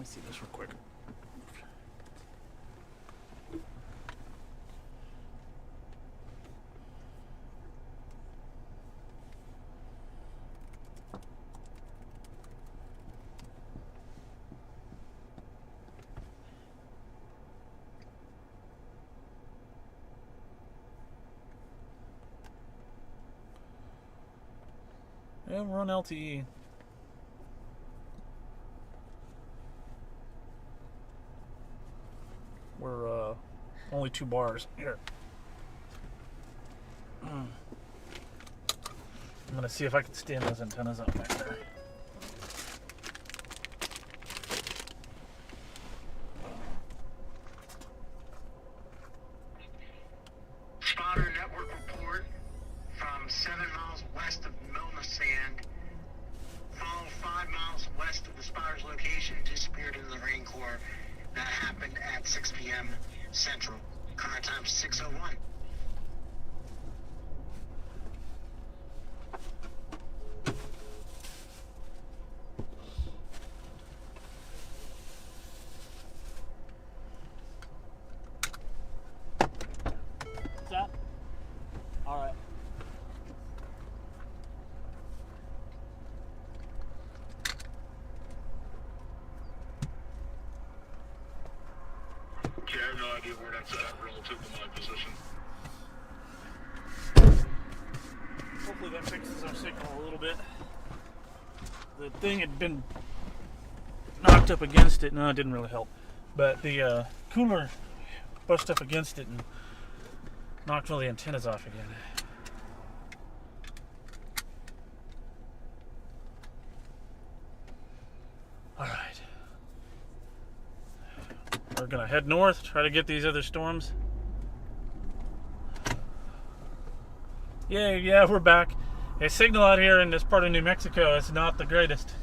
me see this real quick. Yeah, we're on LTE. We're only 2 bars here. I'm gonna see if I can stand those antennas up back there. Spotter network report from 7 miles west of Milner Sand. Follow 5 miles west of the spotter's location, disappeared in the rain core. That happened at 6 p.m. Central. Current time 6:01. Is that? All right. Yeah, I have no idea where that's at relative to my position. Hopefully that fixes our signal a little bit. The thing had been knocked up against it. No, it didn't really help. But the cooler pushed up against it and knocked all the antennas off again. Alright. We're gonna head north, try to get these other storms. Yeah, we're back. A signal out here in this part of New Mexico is not the greatest.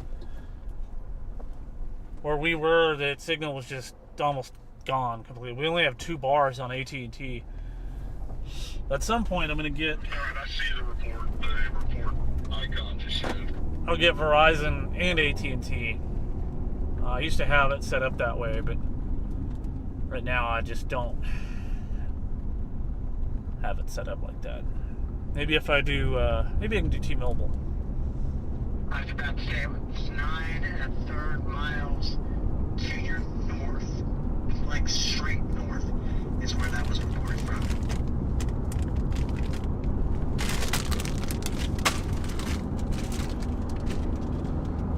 Where we were, the signal was just almost gone completely. We only have 2 bars on AT&T. At some point, I'm gonna get. Alright, I see the report. The report icon just showed. I'll get Verizon and AT&T. I used to have it set up that way, but right now I just don't have it set up like that. Maybe if I do, maybe I can do T-Mobile. I was about to say it was 9 1/3 miles to your north. Like straight north is where that was reported from.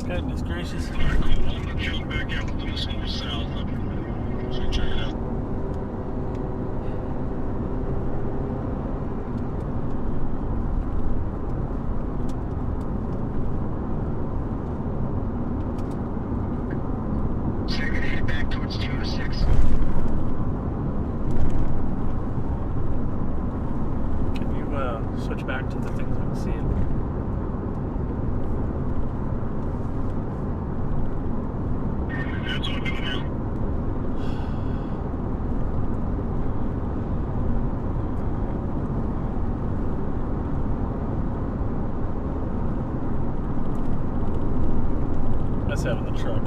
Goodness gracious. Alright, cool. I'm gonna jump back out to this north south. So check it out. So you're gonna head back towards 206. Can you switch back to the things I can see? That's what I'm doing now. That's having the truck.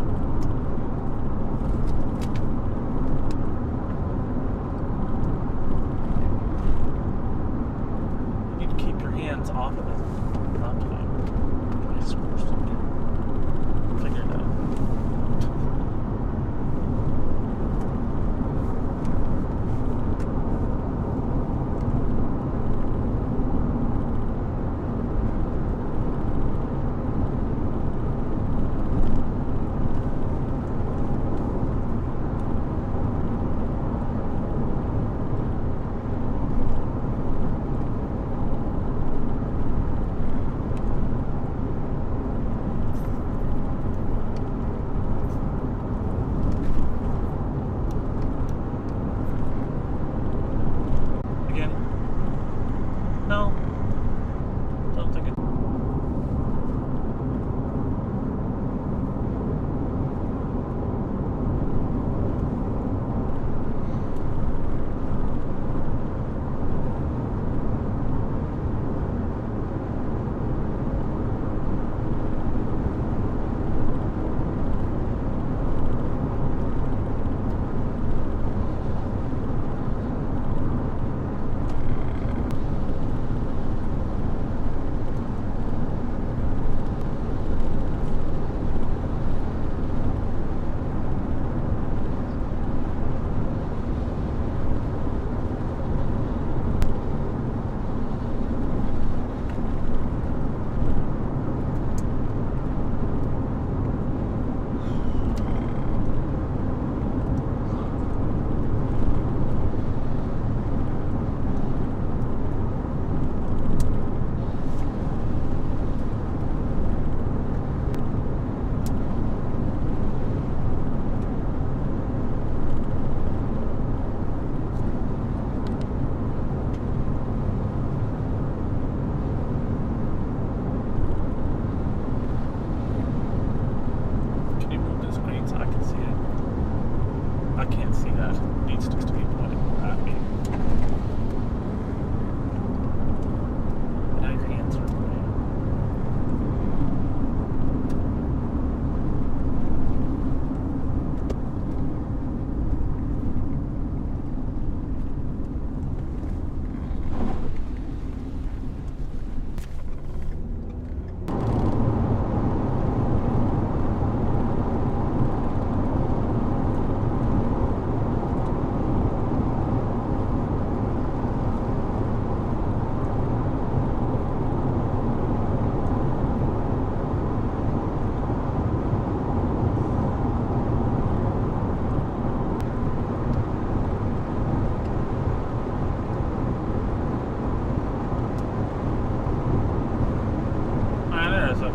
You need to keep your hands off of it. Not to figure it out.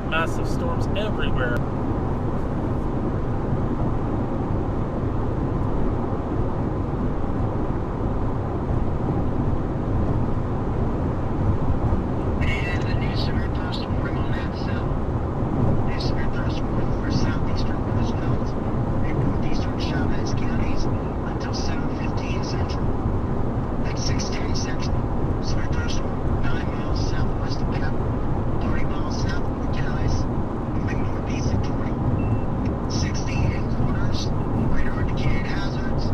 massive storms everywhere. And the new severe thunderstorm on that cell. New severe thunderstorm for southeastern Roosevelt and northeastern Chavez counties until 7:15 Central. At 6:10 Central, severe thunderstorm 9 miles southwest of Pep, 30 miles south of Morales, moving northeast at 20. 60 headquarters, radar indicated hazards,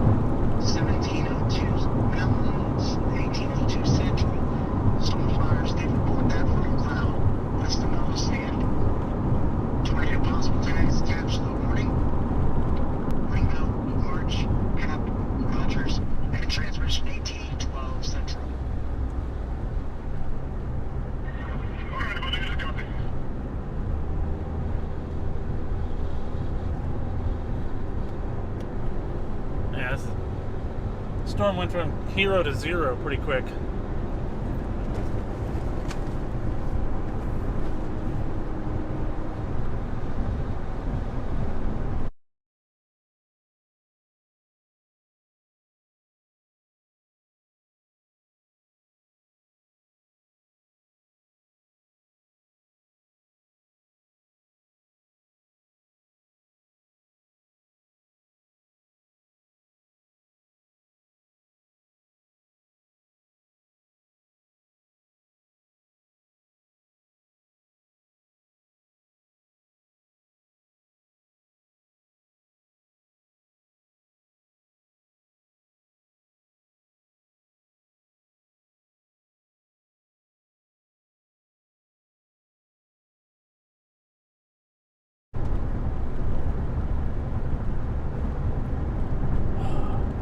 1702 mountains, 1802 Central. Storm fires did report that from cloud west of Mellow Sand. Tornado possible tags attached to the warning. Ringo, March, Pep, Rogers, and transmission 1812 Central. All right, Paducah, copy. Yeah, this storm went from hero to zero pretty quick.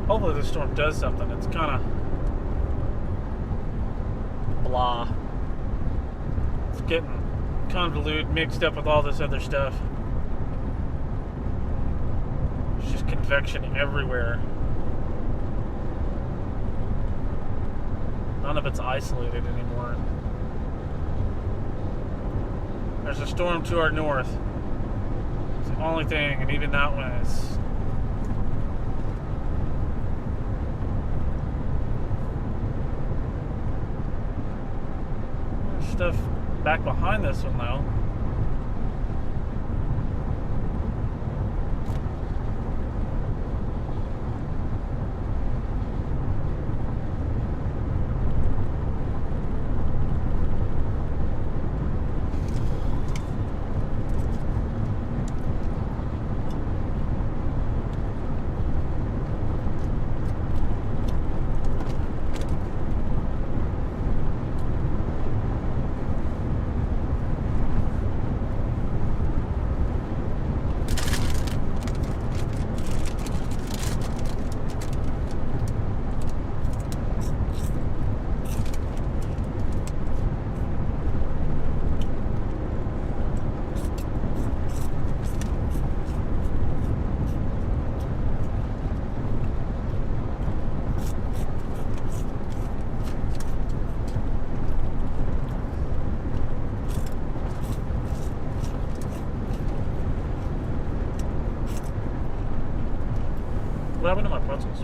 Hopefully this storm does something. It's kind of blah. It's getting convoluted, mixed up with all this other stuff. It's just convection everywhere. None of it's isolated anymore. There's a storm to our north. It's the only thing, and even that one is stuff back behind this one though. What happened to my pretzels?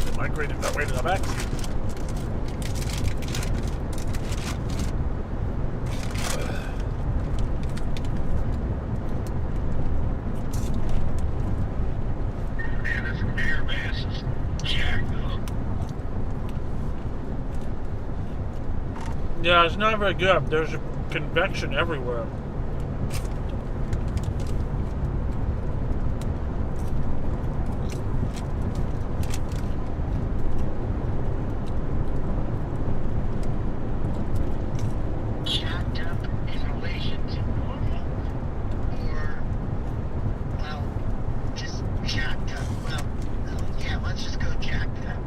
They migrated that way to the back seat. Man, this air mass is jacked up. Yeah, it's not very good. There's a convection everywhere. Jacked up in relation to normal, or, well, just jacked up. Well, yeah, let's just go jacked up.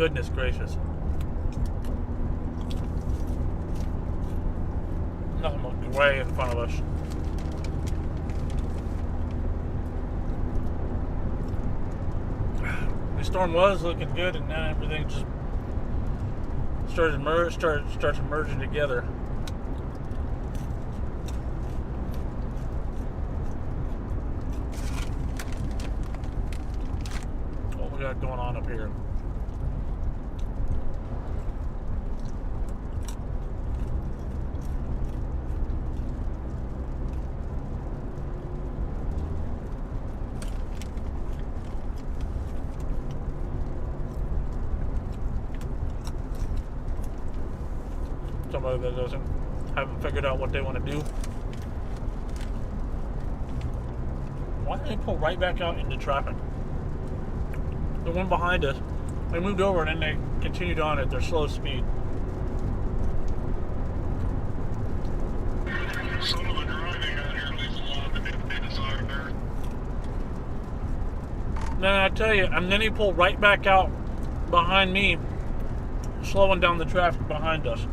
Goodness gracious. Nothing but gray in front of us. The storm was looking good, and now everything just starts merging together. What we got going on up here? Somebody that haven't figured out what they want to do. Why did they pull right back out into traffic? The one behind us, they moved over and then they continued on at their slow speed. Some of the driving out here leaves a lot to be desired there. Then I tell you, and then he pulled right back out behind me, slowing down the traffic behind us.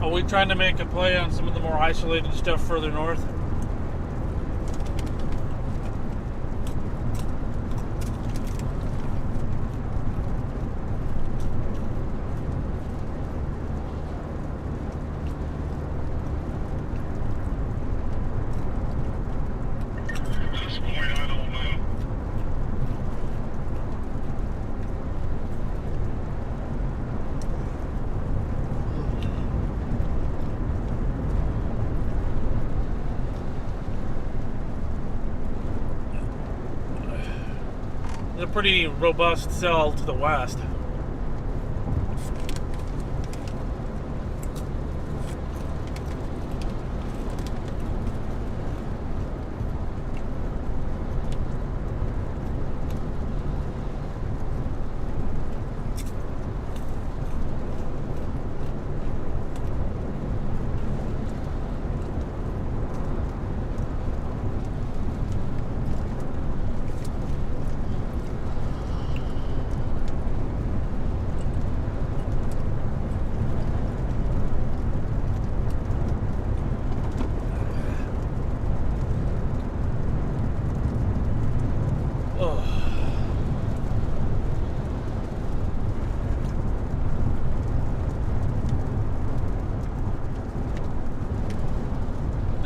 Are we trying to make a play on some of the more isolated stuff further north? At this point, I don't know. It's a pretty robust cell to the west.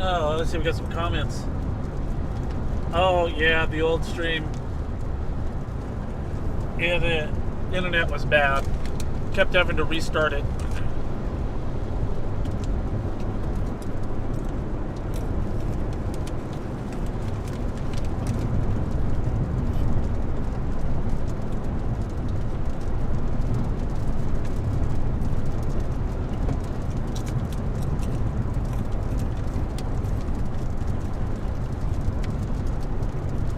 Oh, let's see, we got some comments. Oh, yeah, the old stream. Yeah, the internet was bad. Kept having to restart it.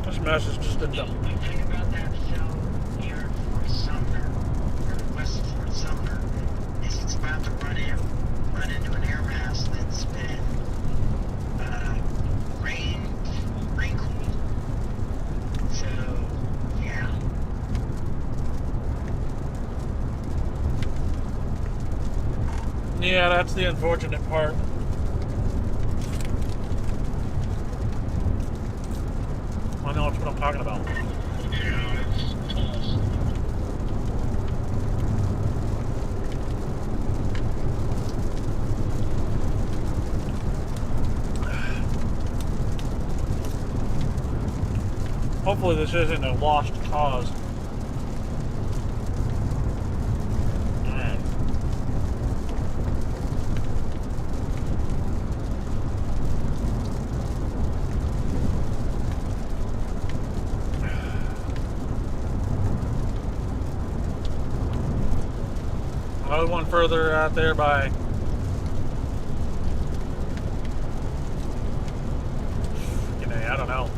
This mess is just a dump. The thing about that cell here in Fort Sumner, or west of Fort Sumner, is it's about to run into an air mass that's been rain cooled. So yeah. Yeah, that's the unfortunate part. what I'm talking about. Yeah, it's false. Hopefully this isn't a lost cause. Alright. Another one further out there by I don't know.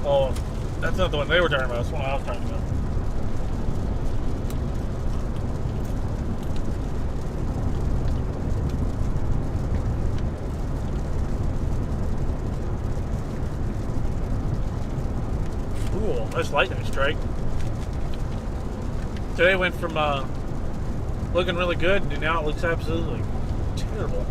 Oh, that's not the one they were talking about. That's the one I was talking about. Ooh, nice lightning strike. Today went from looking really good and now it looks absolutely terrible.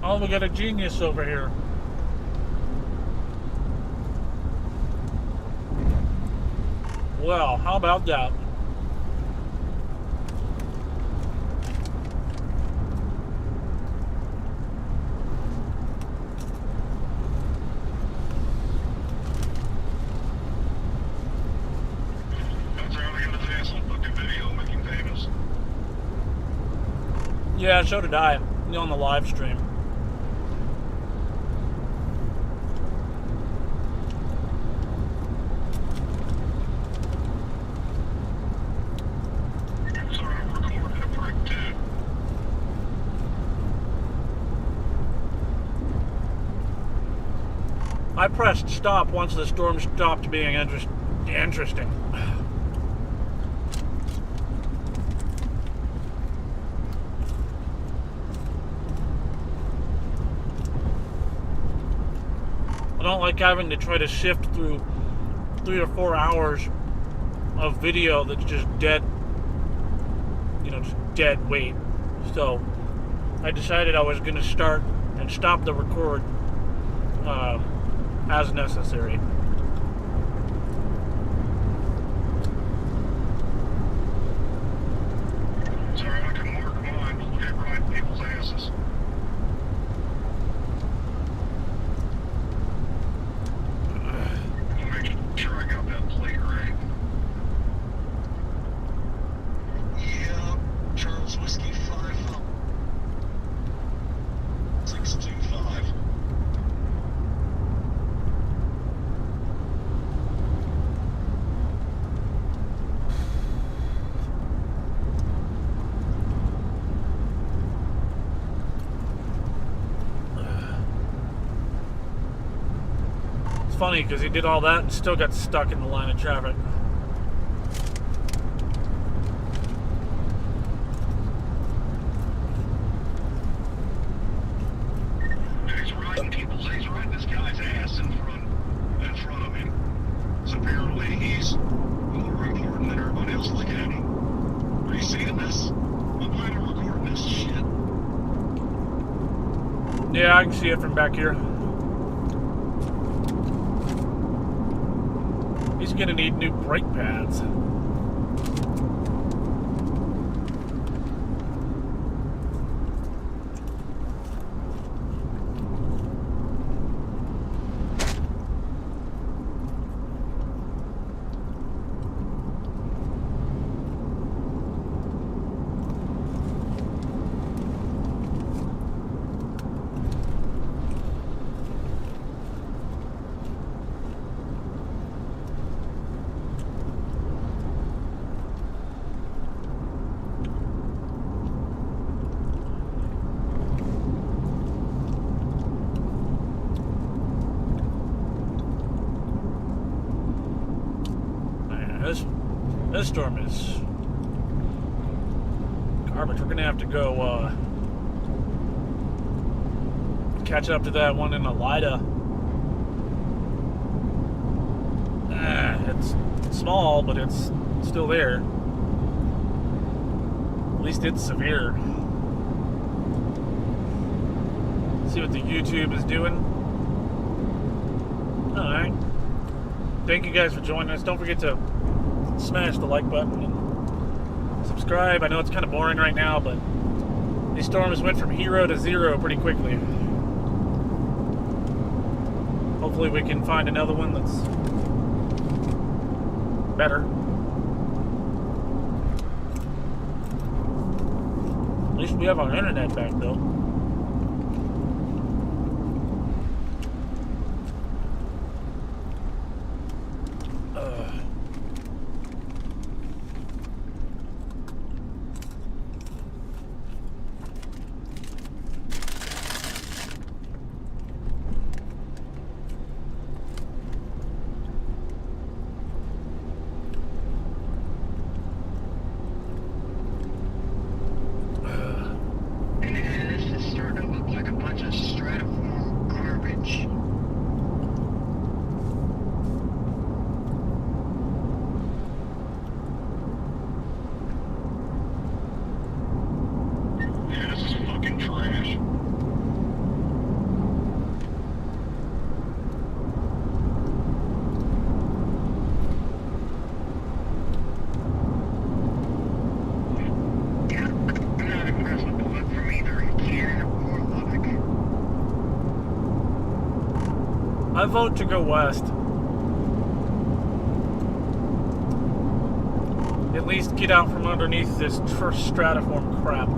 Oh, we got a genius over here. Well, how about that? Yeah, so did I on the live stream. I pressed stop once the storm stopped being interesting. I don't like having to try to sift through 3 or 4 hours of video that's just dead, just dead weight. So I decided I was going to start and stop the record as necessary. Sorry, I can mark mine. We'll get right people's asses. I'll make sure I got that plate right. Yep. Charles Whiskey 5625. It's funny because he did all that and still got stuck in the line of traffic. He's riding this guy's ass in front of him. So apparently he's more important than everybody else looking at him. Are you seeing this? I'm planning on recording this shit. Yeah, I can see it from back here. He's gonna need new brake pads. This storm is garbage. We're gonna have to go catch up to that one in Elida. It's small, but it's still there. At least it's severe. See what the YouTube is doing. Alright. Thank you guys for joining us. Don't forget to smash the like button and subscribe. I know it's kind of boring right now, but these storms went from hero to zero pretty quickly. Hopefully we can find another one that's better. At least we have our internet back though. I vote to go west. At least get out from underneath this stratiform crap.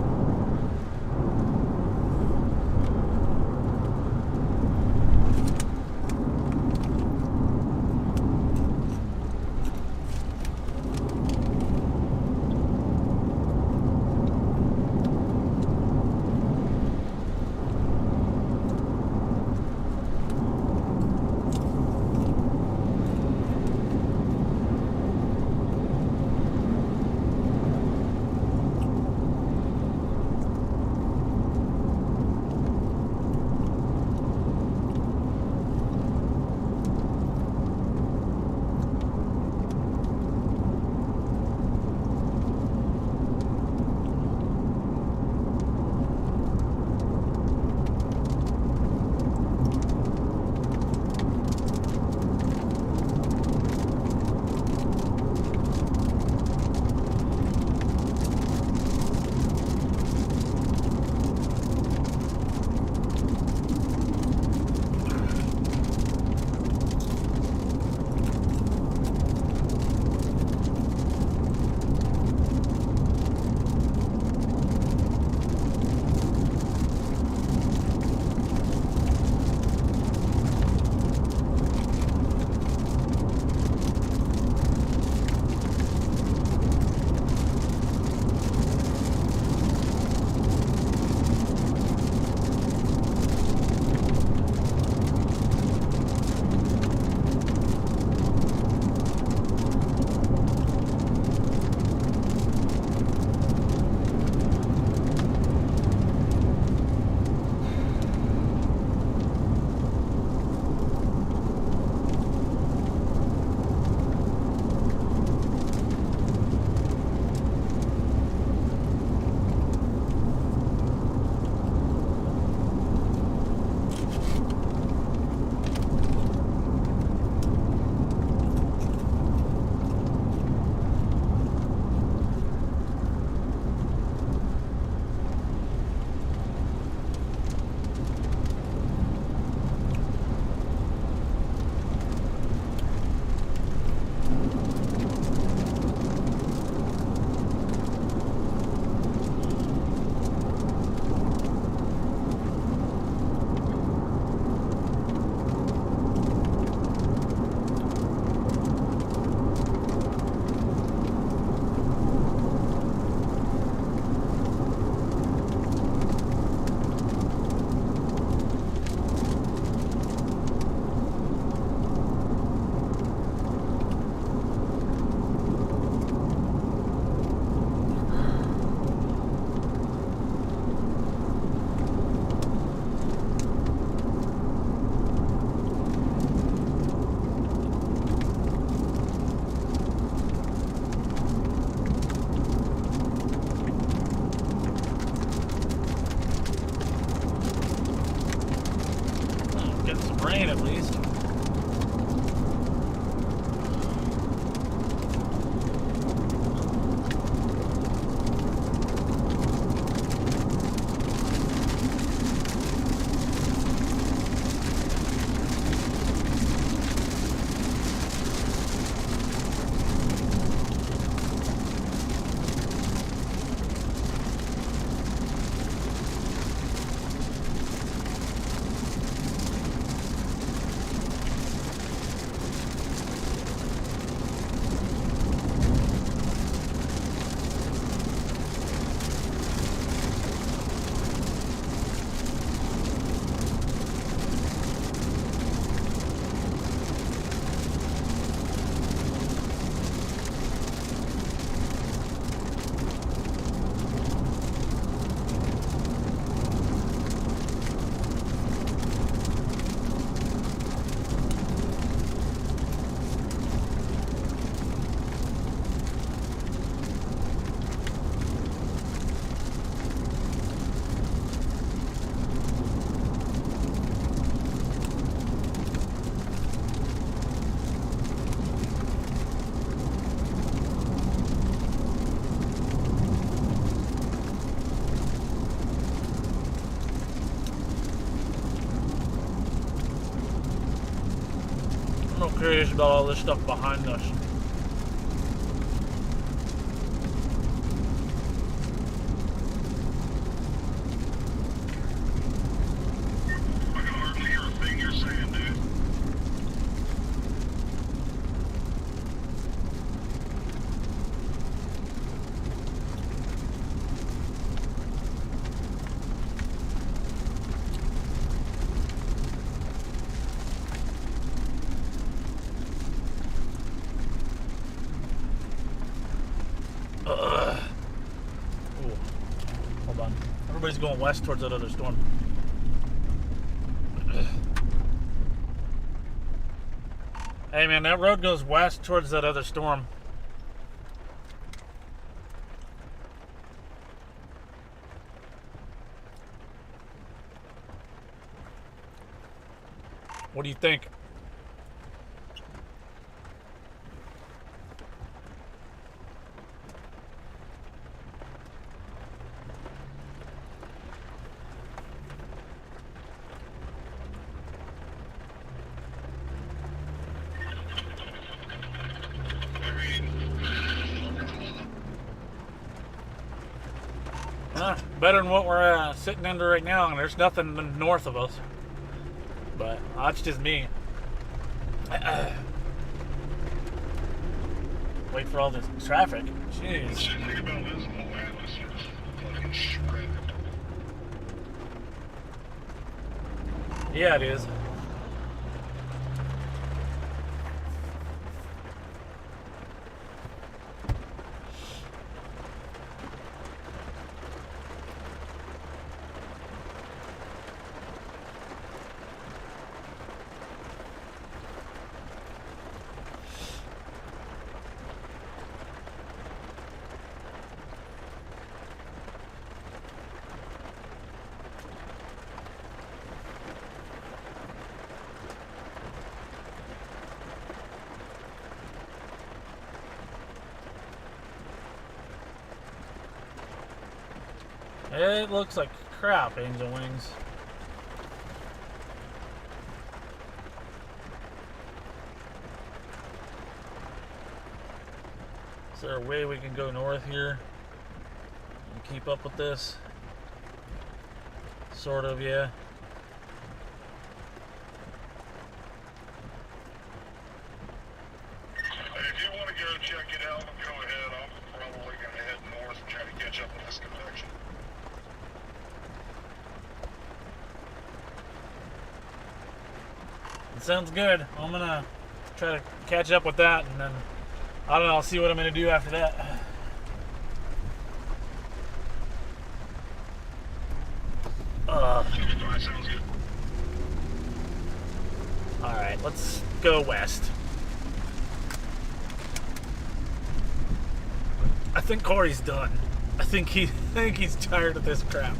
curious about all this stuff behind us. I can hardly hear a thing you're saying, dude. Ooh. Hold on. Everybody's going west towards that other storm. Hey man, that road goes west towards that other storm. What do you think? Better than what we're sitting under right now, and there's nothing north of us. But that's just me. Wait for all this traffic. Jeez. Think about this whole atmosphere is fucking shredded. Yeah, it is. It looks like crap, Angel Wings. Is there a way we can go north here and keep up with this? Sort of, yeah. If you want to go check it out, go ahead. I'm probably going to head north and try to catch up with this convection. It sounds good. I'm gonna try to catch up with that, and then I don't know. I'll see what I'm gonna do after that. Sounds good. All right, let's go west. I think Corey's done. I think he's tired of this crap.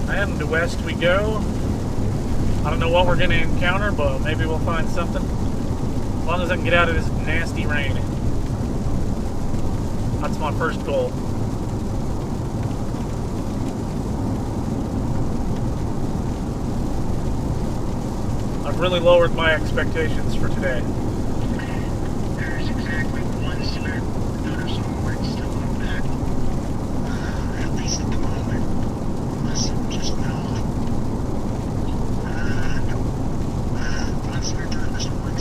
And west we go. I don't know what we're going to encounter, but maybe we'll find something. As long as I can get out of this nasty rain. That's my first goal. I've really lowered my expectations for today. There's exactly one severe thunderstorm where it's still on back. At least at the moment. Unless it just went off. No. One severe thunderstorm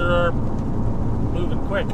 sure are moving quick.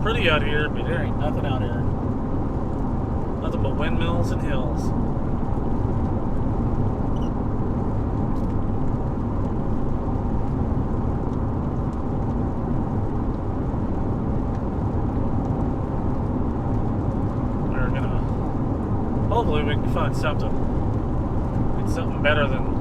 Pretty out here, but there ain't nothing out here. Nothing but windmills and hills. We're gonna, hopefully we can find something. It's something better than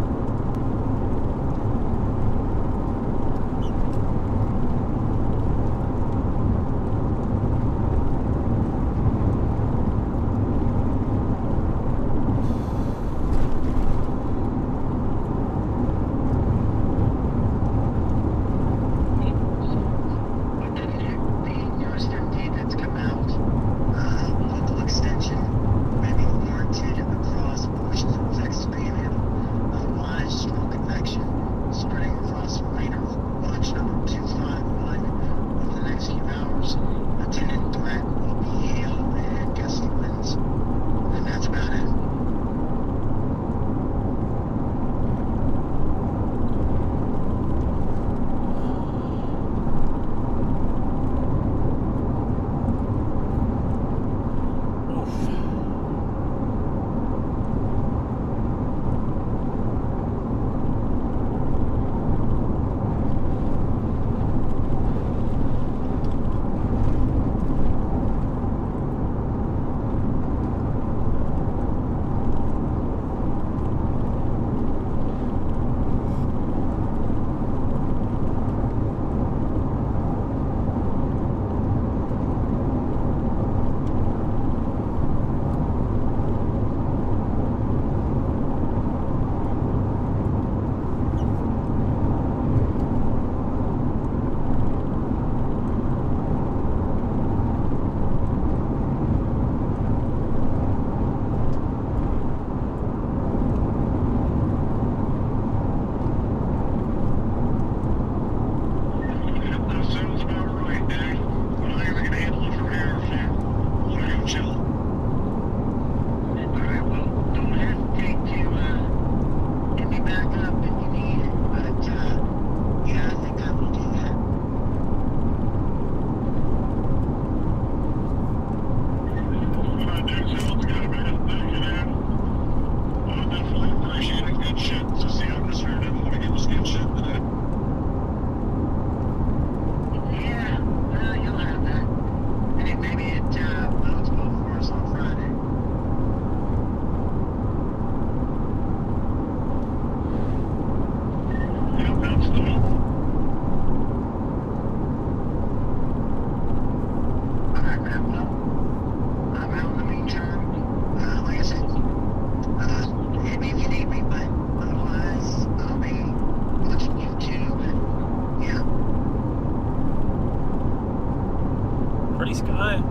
cloudy sky.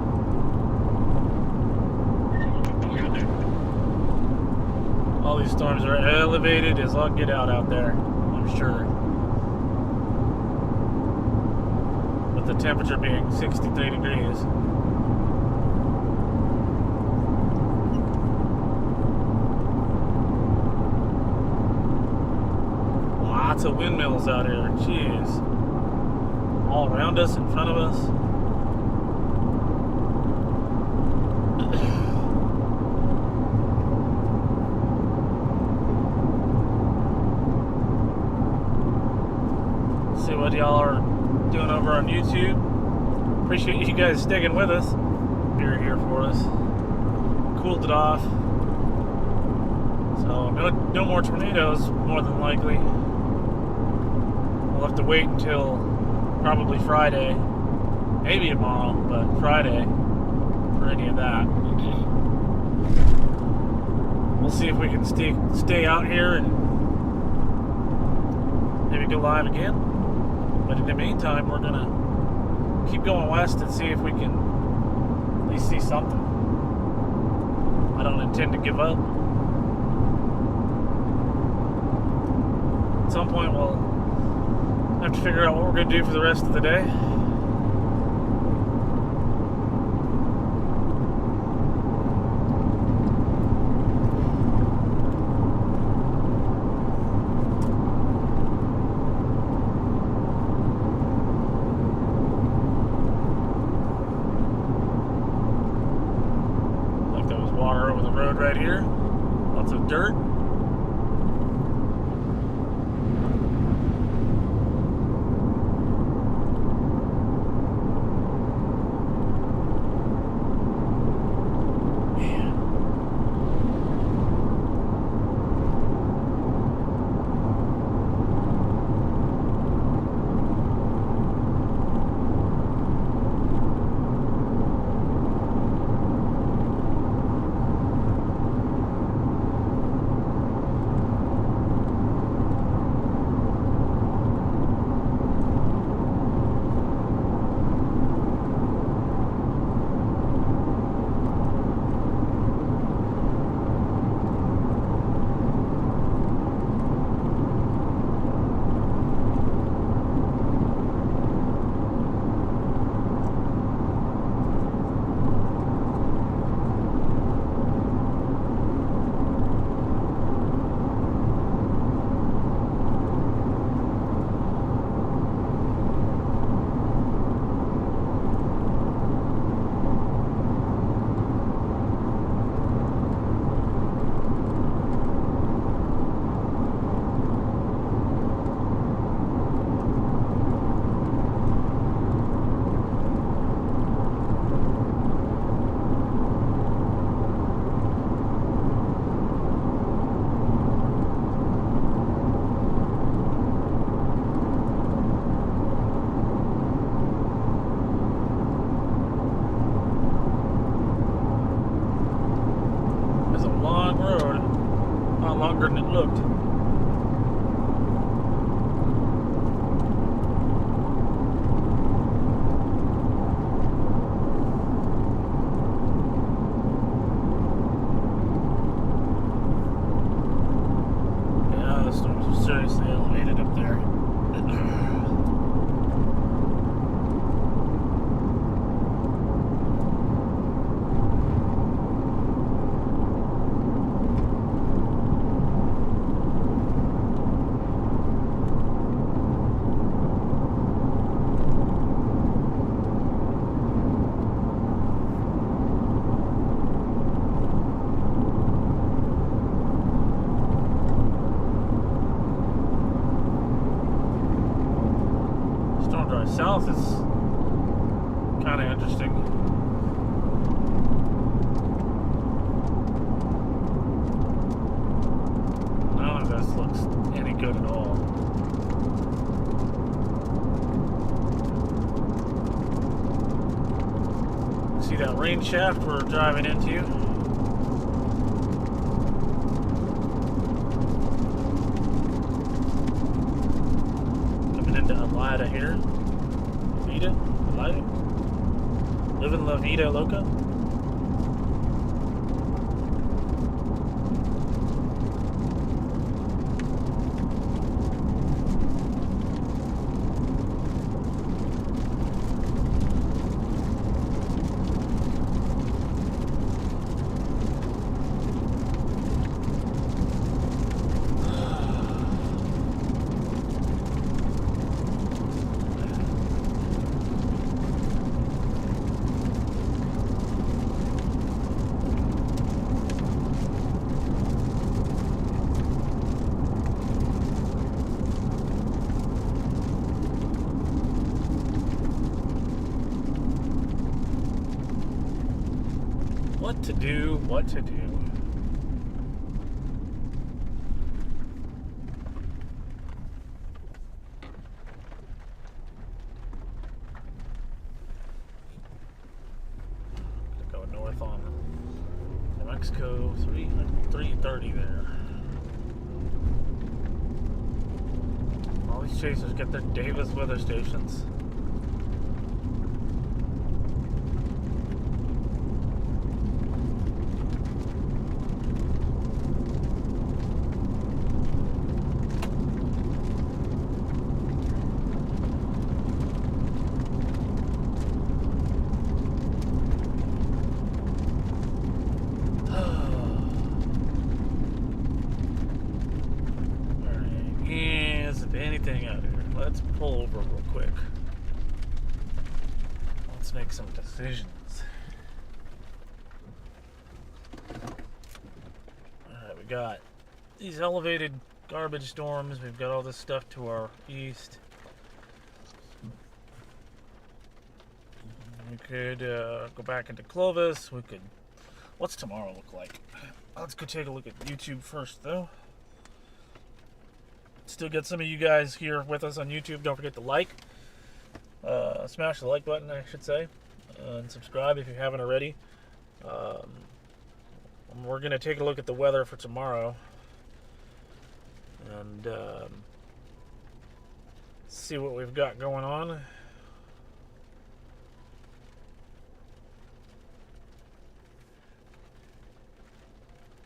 Oh, yeah, dude. All these storms are elevated as all get out there, I'm sure. With the temperature being 63 degrees. Lots of windmills out here, jeez. All around us, in front of us. See what y'all are doing over on YouTube. Appreciate you guys sticking with us. You're here for us. Cooled it off. So no more tornadoes, more than likely. We'll have to wait until probably Friday, maybe tomorrow, but Friday for any of that. We'll see if we can stay out here and maybe go live again. But in the meantime, we're gonna keep going west and see if we can at least see something. I don't intend to give up. At some point, we'll have to figure out what we're going to do for the rest of the day. Like there was water over the road right here. Lots of dirt. Longer than it looked. Yeah, the storms are seriously elevated up there. South is kind of interesting. None of this looks any good at all. See that rain shaft we're driving into? Coming into Alida here. Alida? Living La Vida Loca? What to do, what to do. Go north on New Mexico, 330 there. All these chasers get their Davis weather stations. Anything out here. Let's pull over real quick. Let's make some decisions. Alright, we got these elevated garbage storms. We've got all this stuff to our east. We could go back into Clovis. We could... What's tomorrow look like? Let's go take a look at YouTube first, though. Still get some of you guys here with us on YouTube. Don't forget to like. Smash the like button, I should say. And subscribe if you haven't already. We're going to take a look at the weather for tomorrow. And see what we've got going on.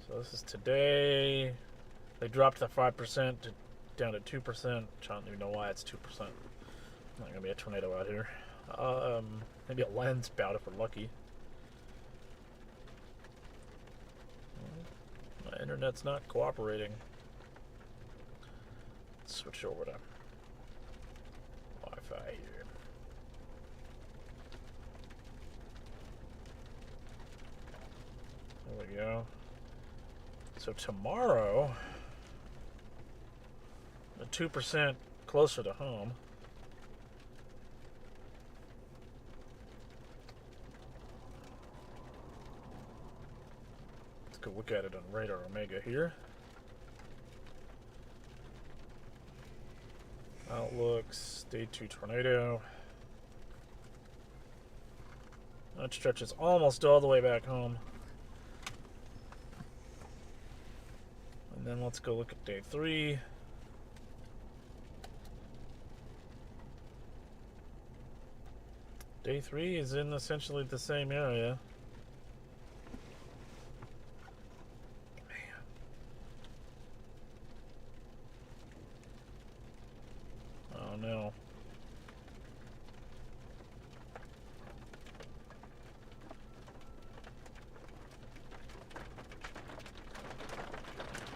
So this is today. They dropped the 5% down to 2%. I don't even know why it's 2%. Not gonna be a tornado out here. Maybe a land spout if we're lucky. My internet's not cooperating. Let's switch over to Wi-Fi here. There we go. So tomorrow, 2% closer to home. Let's go look at it on Radar Omega here. Outlooks, day 2 tornado. That stretches almost all the way back home. And then let's go look at day 3. Day 3 is in essentially the same area. Man. Oh no.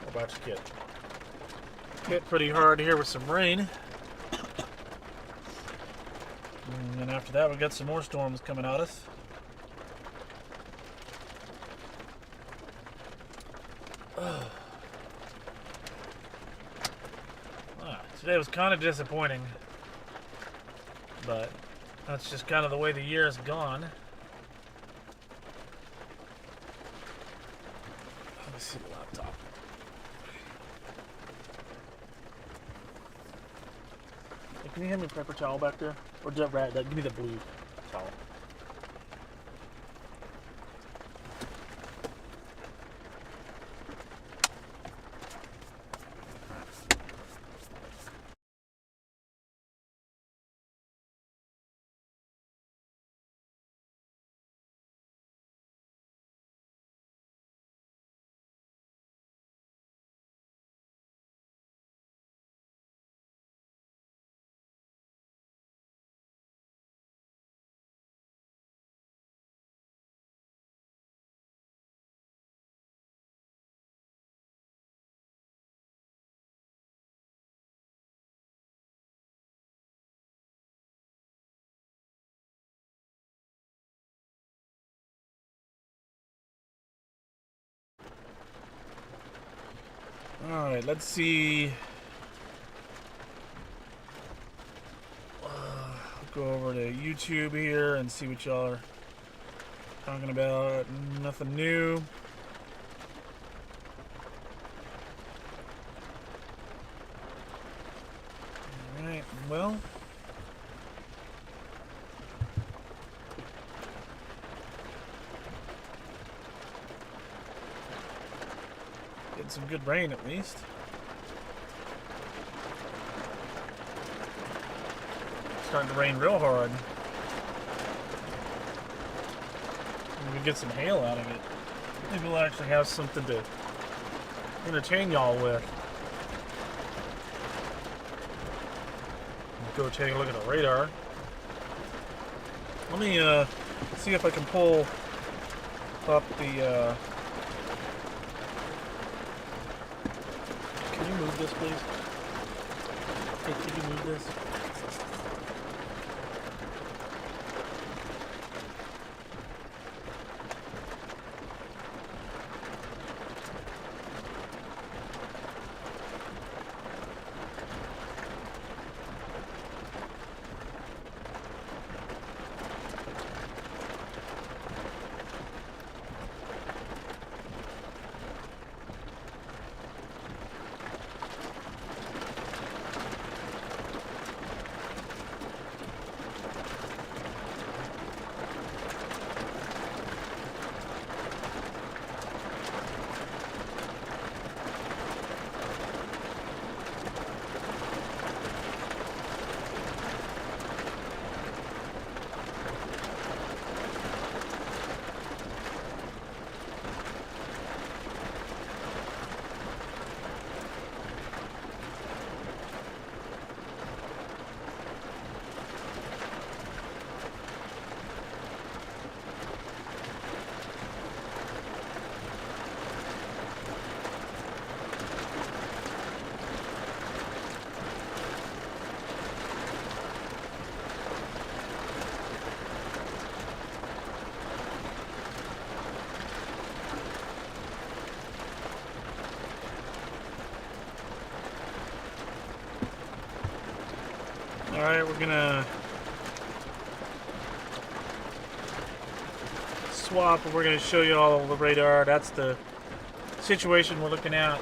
We're about to get hit pretty hard here with some rain. And then after that, we got some more storms coming at us. Today was kind of disappointing, but that's just kind of the way the year has gone. Let me see the laptop. Hey, can you hand me a paper towel back there? Or give me the blue towel. Alright, let's see. Go over to YouTube here and see what y'all are talking about. Nothing new. Alright, well. Get some good rain at least. Starting to rain real hard. We get some hail out of it. Maybe we'll actually have something to entertain y'all with. Go take a look at the radar. Let me see if I can pull up the. Can you move this, please? Hey, can you move this? Alright, we're gonna swap and we're gonna show you all the radar. That's the situation we're looking at.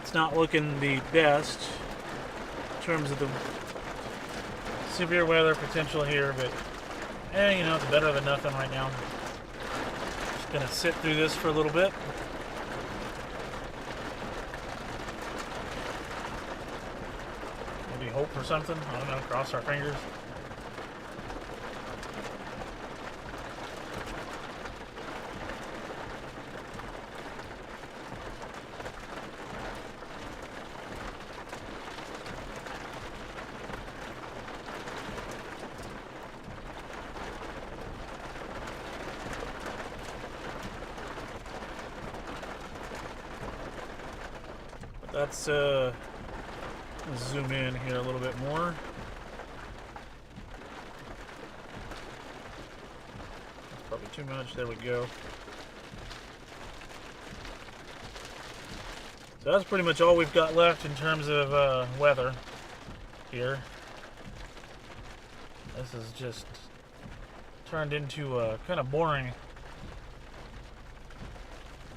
It's not looking the best in terms of the severe weather potential here, but you know, it's better than nothing right now. Just gonna sit through this for a little bit. Hope for something. I don't know. Cross our fingers. But that's zoom in here a little bit more. Probably too much. There we go. So that's pretty much all we've got left in terms of weather here. This is just turned into kind of boring.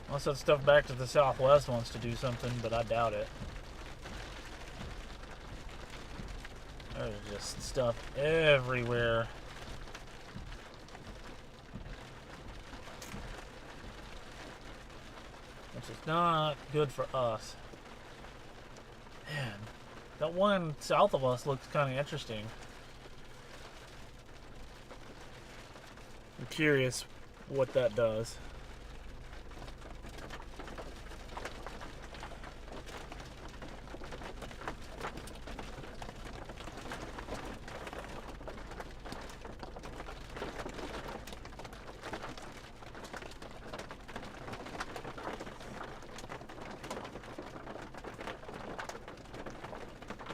Unless that stuff back to the southwest wants to do something, but I doubt it. There's just stuff everywhere. Which is not good for us. Man, that one south of us looks kind of interesting. I'm curious what that does.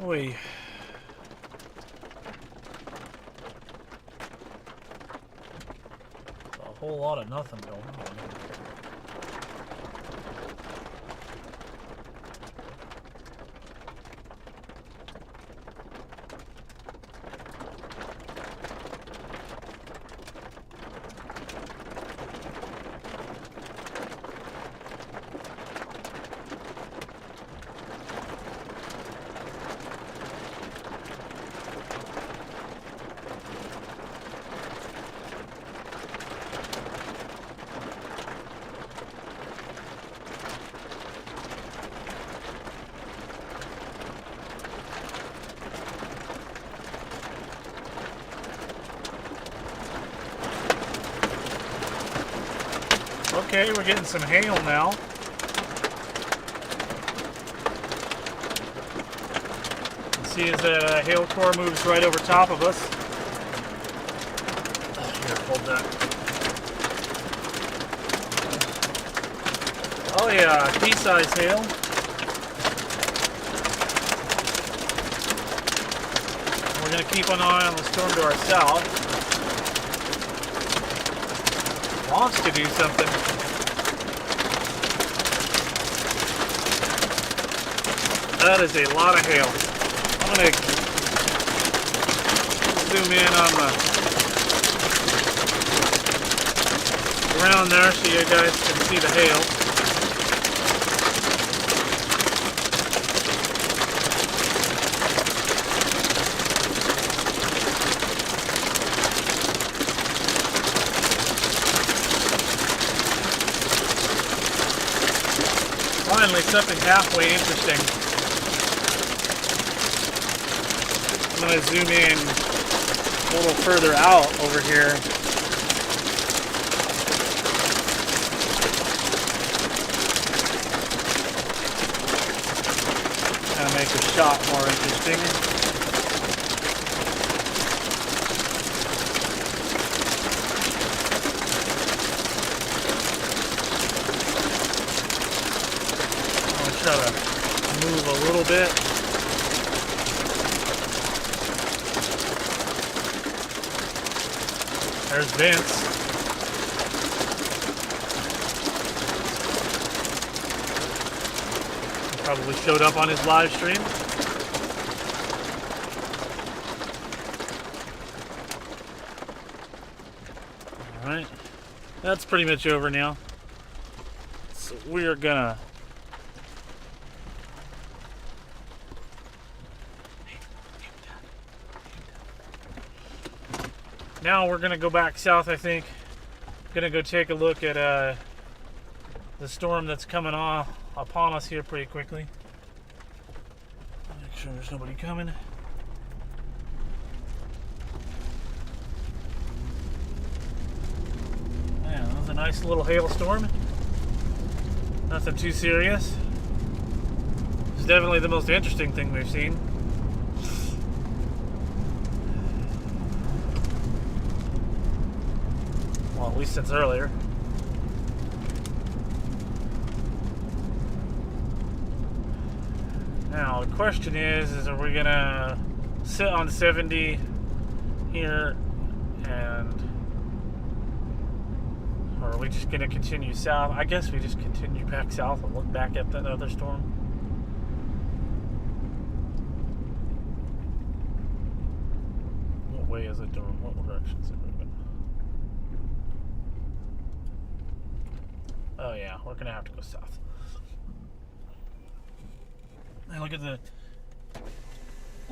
Oy. A whole lot of nothing going on. Okay, we're getting some hail now. See as that hail core moves right over top of us. Here, hold that. Oh yeah, pea-sized hail. We're going to keep an eye on the storm to our south. It wants to do something. That is a lot of hail. I'm going to zoom in on the ground there so you guys can see the hail. Finally, something halfway interesting. I'm going to zoom in a little further out over here. Kind of make the shot more interesting. Try to move a little bit. There's Vince. He probably showed up on his live stream. Alright. That's pretty much over now. So we are gonna now we're going to go back south, I think. Going to go take a look at the storm that's coming upon us here pretty quickly. Make sure there's nobody coming. Yeah, that was a nice little hailstorm. Nothing too serious. It's definitely the most interesting thing we've seen. Well, at least since earlier. Now, the question is are we going to sit on 70 here or are we just going to continue south? I guess we just continue back south and look back at that other storm. What way is it doing? What direction is it moving? Oh yeah, we're gonna have to go south. And look at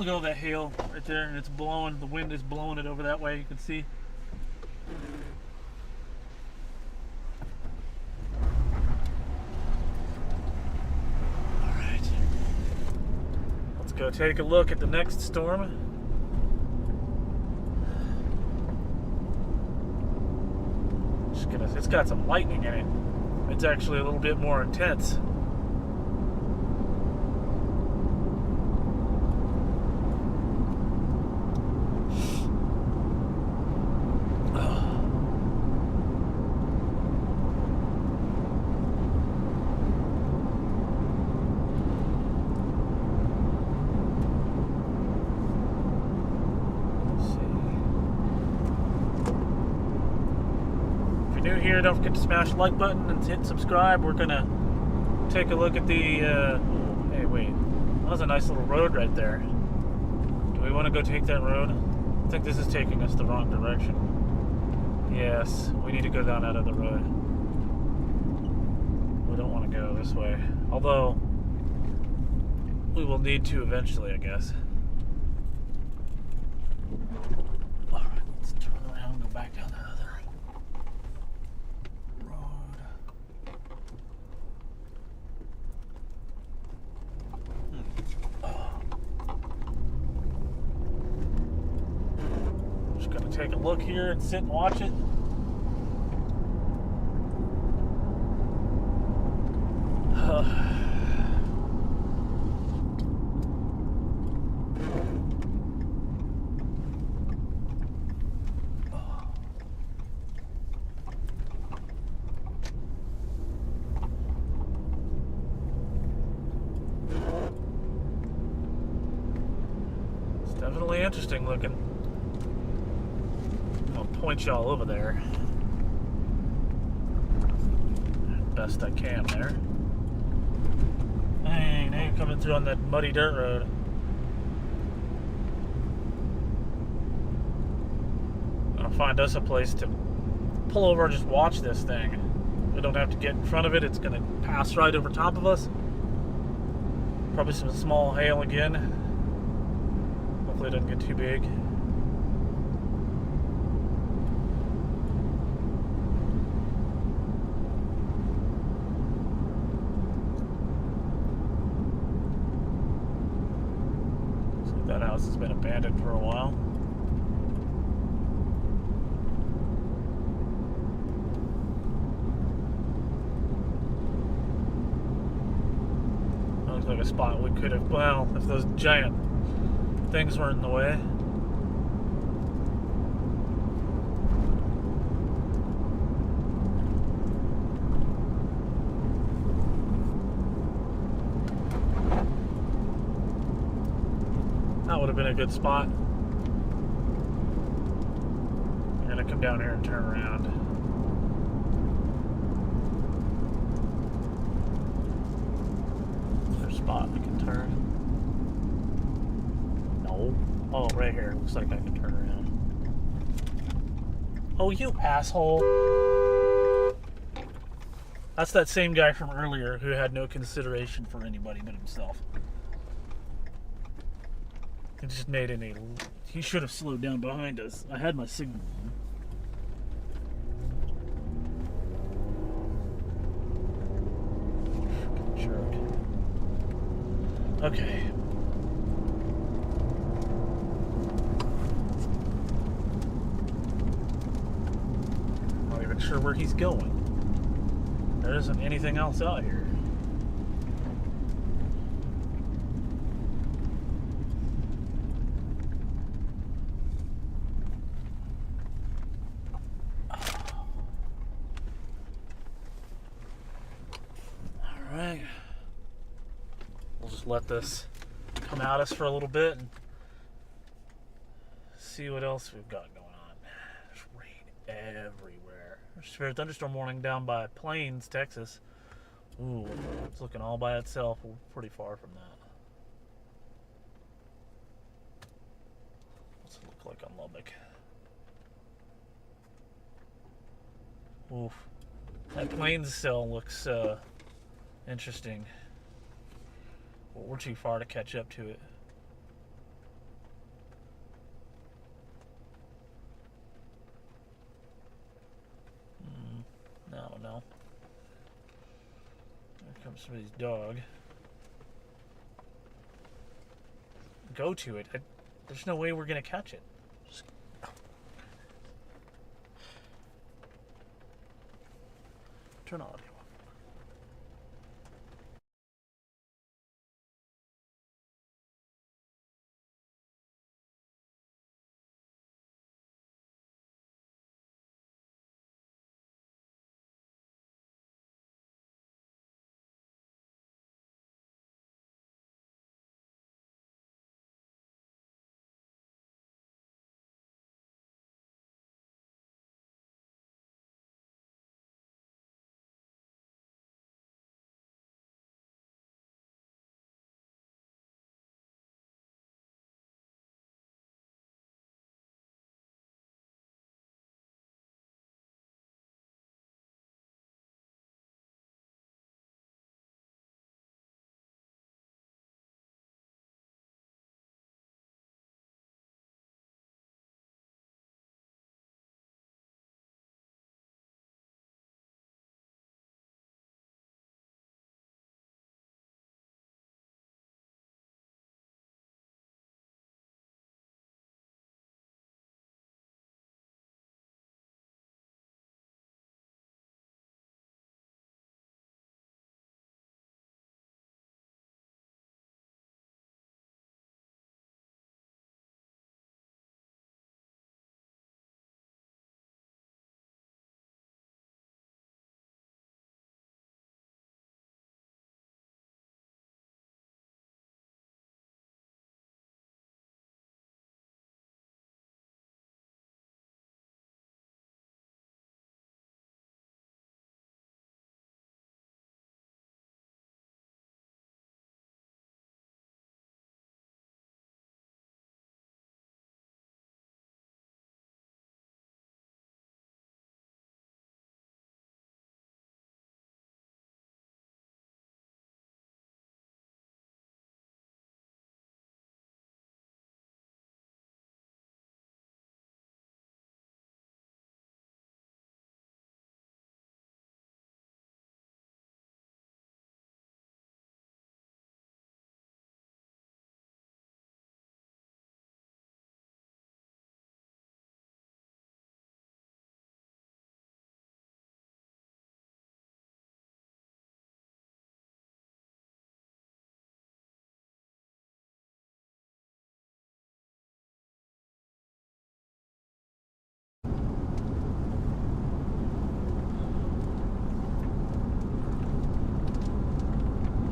all that hail right there, and it's blowing. The wind is blowing it over that way. You can see. All right, let's go take a look at the next storm. It's got some lightning in it. It's actually a little bit more intense. Here, don't forget to smash the like button and hit subscribe. We're gonna take a look at the hey wait, that was a nice little road right there. Do we want to go take that road? I think this is taking us the wrong direction. Yes, we need to go down that other road. We don't want to go this way, although we will need to eventually, I guess. Alright, let's turn around and go back down that other road. Just gonna take a look here and sit and watch it. Definitely interesting looking. I'm gonna point y'all over there. Best I can there. Dang, now you're coming through on that muddy dirt road. I'll find us a place to pull over and just watch this thing. We don't have to get in front of it. It's gonna pass right over top of us. Probably some small hail again. Hopefully it doesn't get too big. So that house has been abandoned for a while. Looks like a spot we could have, well, if those giant things weren't in the way. That would have been a good spot. We're gonna come down here and turn around. Spot I can turn. No. Oh, right here. Looks like I can turn around. Oh, you asshole. That's that same guy from earlier who had no consideration for anybody but himself. He just made any. He should have slowed down behind us. I had my signal on. Freaking jerk. Okay. Not even sure where he's going. There isn't anything else out here. Alright. We'll just let this come at us for a little bit and see what else we've got going on. There's rain everywhere. There's a severe thunderstorm warning down by Plains, Texas. Ooh, it's looking all by itself. We're pretty far from that. What's it look like on Lubbock? Oof. That Plains still looks interesting. Well, we're too far to catch up to it. No. There comes somebody's dog. Go to it. There's no way we're going to catch it. Just... Turn on.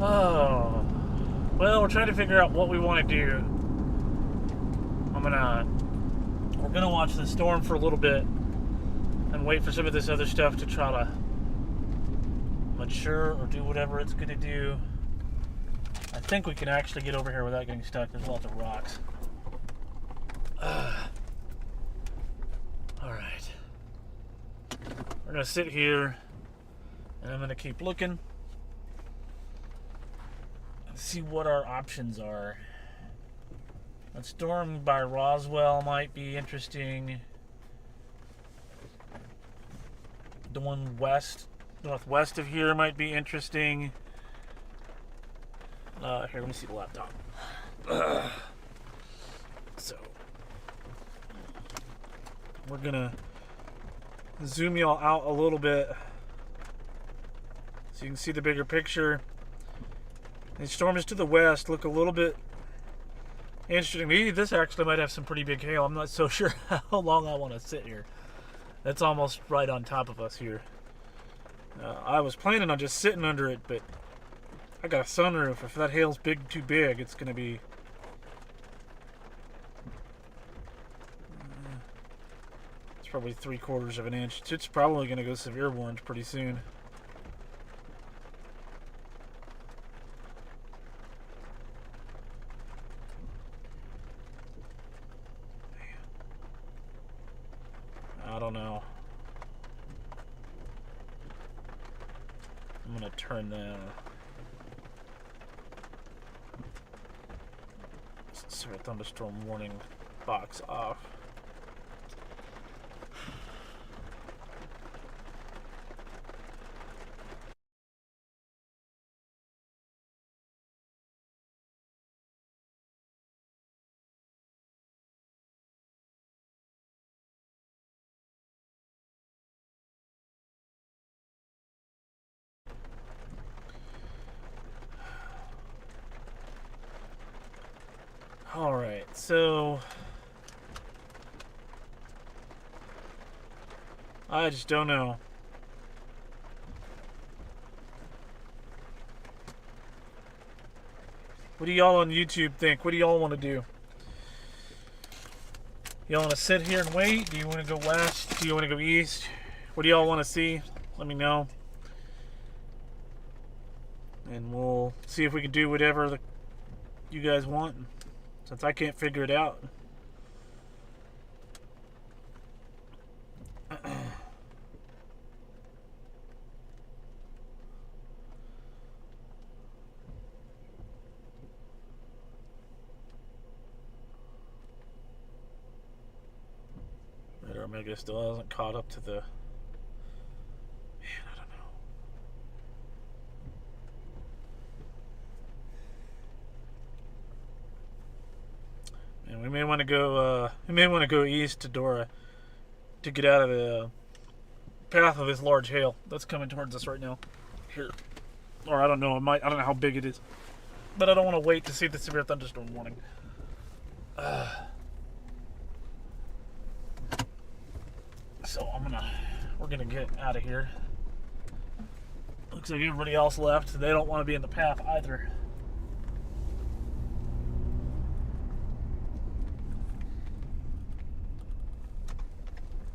Oh, well, we're trying to figure out what we want to do. We're gonna watch the storm for a little bit and wait for some of this other stuff to try to mature or do whatever it's gonna do. I think we can actually get over here without getting stuck. There's lots of rocks. Alright. We're gonna sit here and I'm gonna keep looking and see what our options are. That storm by Roswell might be interesting. The one northwest of here might be interesting. Here, let me see the laptop. So, we're gonna zoom y'all out a little bit so you can see the bigger picture. The storms to the west look a little bit interesting. Maybe this actually might have some pretty big hail. I'm not so sure how long I want to sit here. That's almost right on top of us here. I was planning on just sitting under it, but I got a sunroof. If that hail's too big, it's going to be... It's probably 3/4 of an inch. It's probably going to go severe orange pretty soon. I don't know. I'm going to turn the thunderstorm warning box off. Alright, so I just don't know. What do y'all on YouTube think? What do y'all want to do? Y'all want to sit here and wait? Do you want to go west? Do you want to go east? What do y'all want to see? Let me know. And we'll see if we can do whatever you guys want. Since I can't figure it out. Red Omega still hasn't caught up to the... Man, I don't know. And we may want to go east to Dora to get out of the path of this large hail that's coming towards us right now. Here, or I don't know. I don't know how big it is, but I don't want to wait to see the severe thunderstorm warning. So we're gonna get out of here. Looks like everybody else left. They don't want to be in the path either.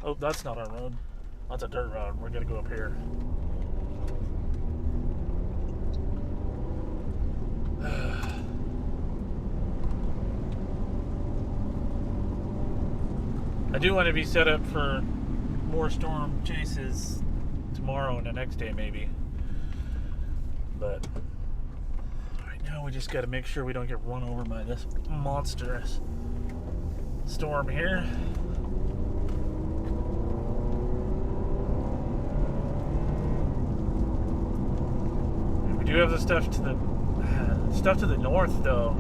Oh, that's not our road. That's a dirt road. We're gonna go up here. I do want to be set up for more storm chases tomorrow and the next day maybe. But right now we just got to make sure we don't get run over by this monstrous storm here. We do have the stuff to the north though.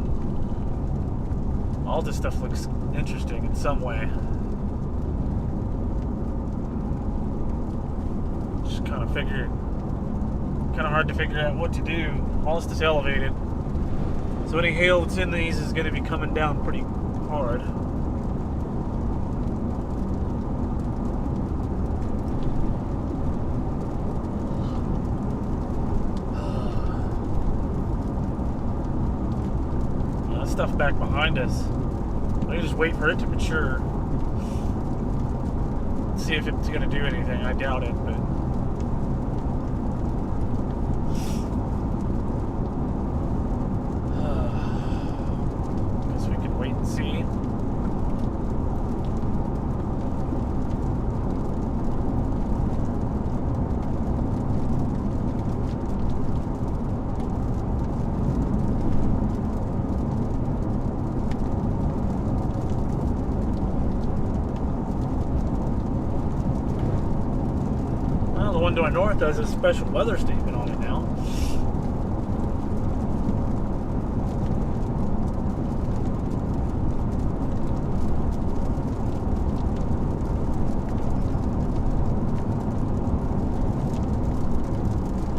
All this stuff looks interesting in some way. Just kind of hard to figure out what to do. All this is elevated, so any hail that's in these is going to be coming down pretty hard. stuff back behind us. We can just wait for it to mature. See if it's going to do anything. I doubt it, but guess we can wait and see. The one to our north has a special weather statement on it now.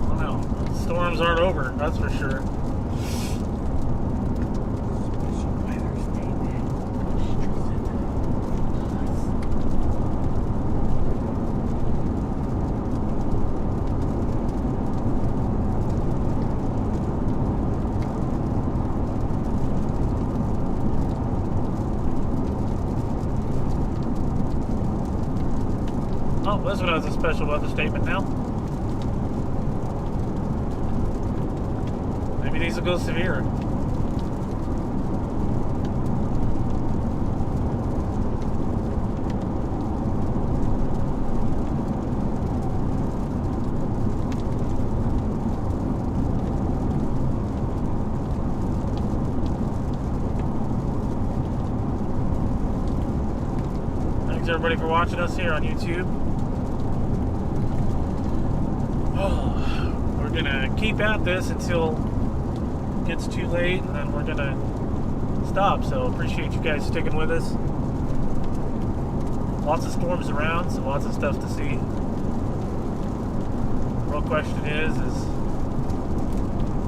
I don't know. The storms aren't over, that's for sure. Oh, this one has a special weather statement now. Maybe these will go severe. Thanks everybody for watching us here on YouTube. We're gonna keep at this until it gets too late, and then we're gonna stop. So appreciate you guys sticking with us. Lots of storms around, so lots of stuff to see. The real question is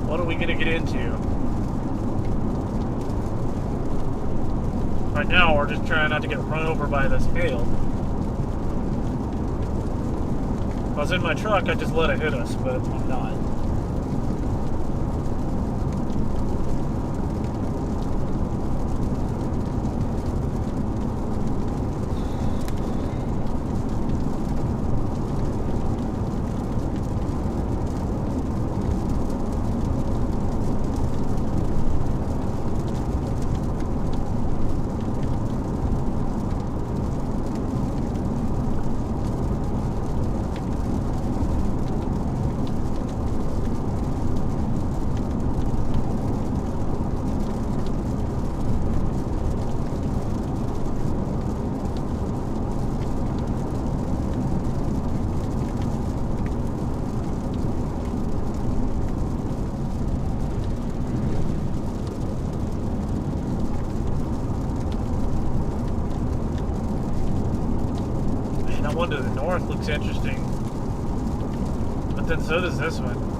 what are we gonna get into? Right now, we're just trying not to get run over by this hail. If I was in my truck, I'd just let it hit us, but I'm not. That one to the north looks interesting, but then so does this one.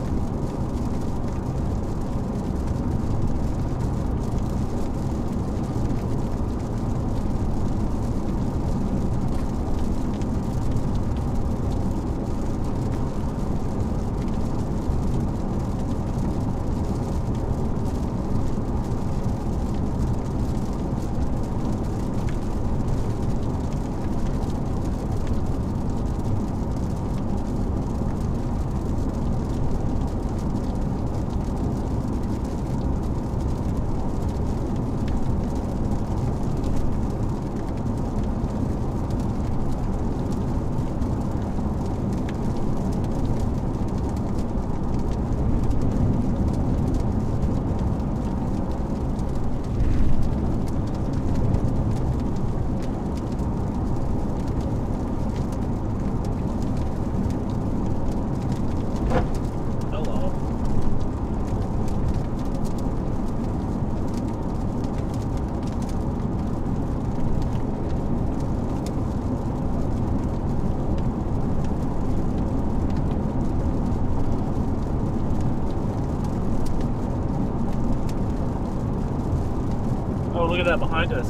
Oh, look at that behind us.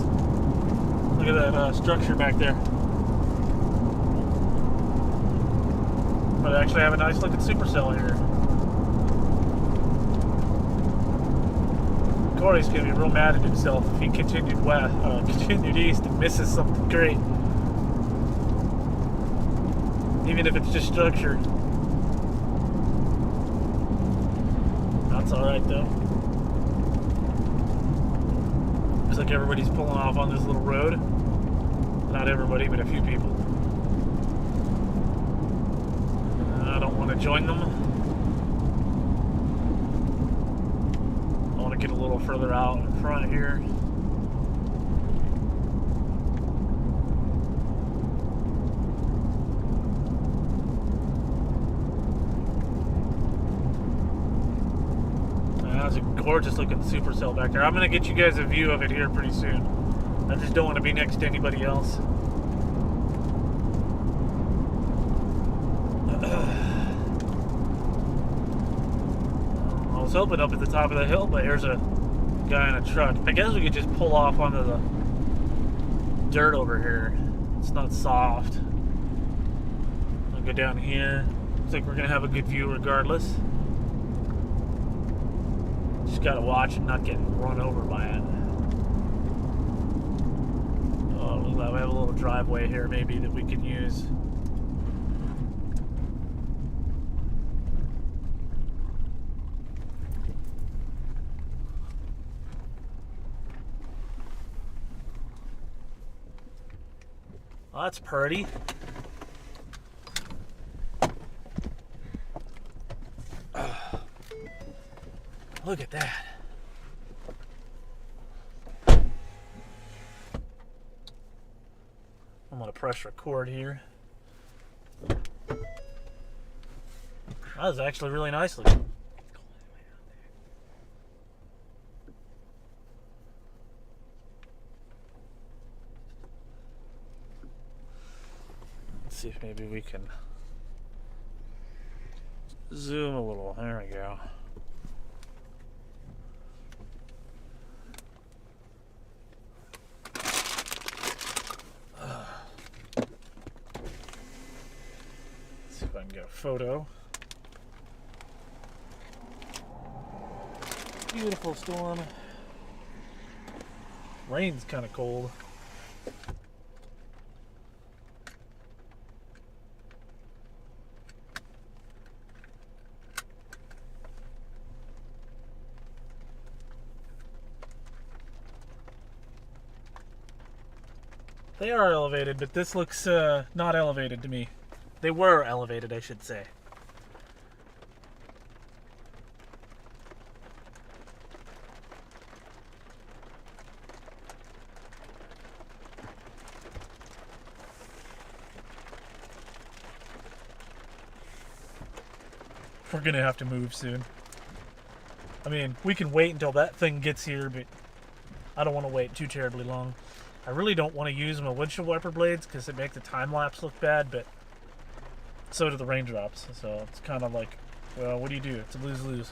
Look at that structure back there. But I actually have a nice looking supercell here. Corey's gonna be real mad at himself if he continued east and misses something great. Even if it's just structure. That's alright though. Looks like everybody's pulling off on this little road. Not everybody, but a few people. I don't want to join them. I want to get a little further out in front here. That's a gorgeous looking supercell back there. I'm going to get you guys a view of it here pretty soon. I just don't want to be next to anybody else. I was hoping up at the top of the hill, but here's a guy in a truck. I guess we could just pull off onto the dirt over here. It's not soft. I'll go down here. Looks like we're going to have a good view regardless. Just gotta watch and not get run over by it. Oh, we have a little driveway here maybe that we can use. Oh, that's pretty. Look at that. I'm going to press record here. That was actually really nice looking. Let's see if maybe we can zoom a little. There we go. If I can get a photo. Beautiful storm. Rain's kind of cold. They are elevated, but this looks not elevated to me. They were elevated, I should say. We're gonna have to move soon. I mean, we can wait until that thing gets here, but I don't want to wait too terribly long. I really don't want to use my windshield wiper blades because it makes the time lapse look bad, but so do the raindrops. So it's kind of like, well, what do you do? It's a lose-lose.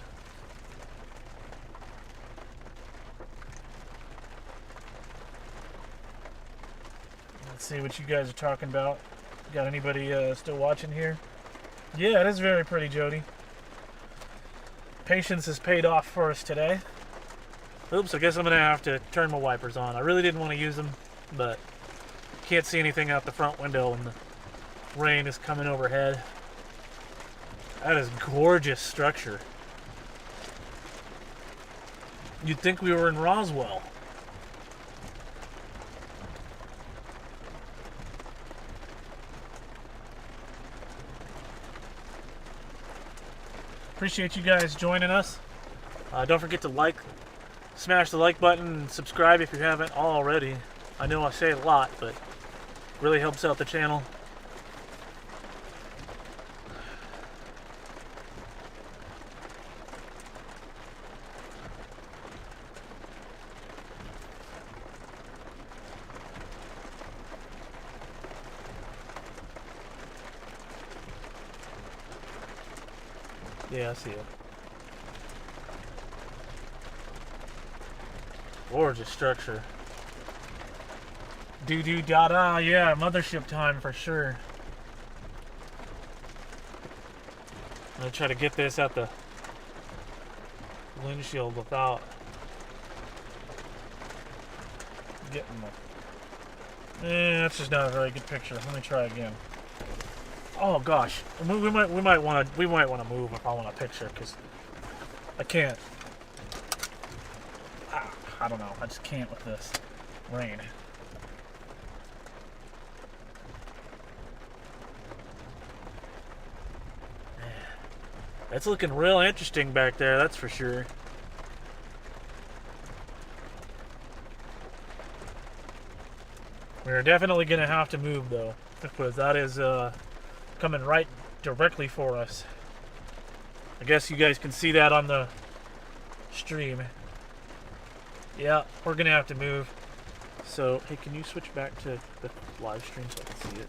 Let's see what you guys are talking about. Got anybody still watching here? Yeah, it is very pretty, Jody. Patience has paid off for us today. Oops, I guess I'm going to have to turn my wipers on. I really didn't want to use them, but can't see anything out the front window when the rain is coming overhead. That is gorgeous structure. You'd think we were in Roswell. Appreciate you guys joining us. Don't forget to smash the like button and subscribe if you haven't already. I know I say it a lot, but it really helps out the channel. Yeah, I see it. Gorgeous structure. Do-do-da-da, yeah, mothership time for sure. I'm gonna try to get this at the windshield without getting the... that's just not a very good picture. Let me try again. Oh gosh, we might want to move if I want a picture, because I can't. I don't know. I just can't with this rain. It's looking real interesting back there, that's for sure. We're definitely going to have to move, though, because that is coming right directly for us. I guess you guys can see that on the stream. Yeah, we're going to have to move. So, hey, can you switch back to the live stream so I can see it?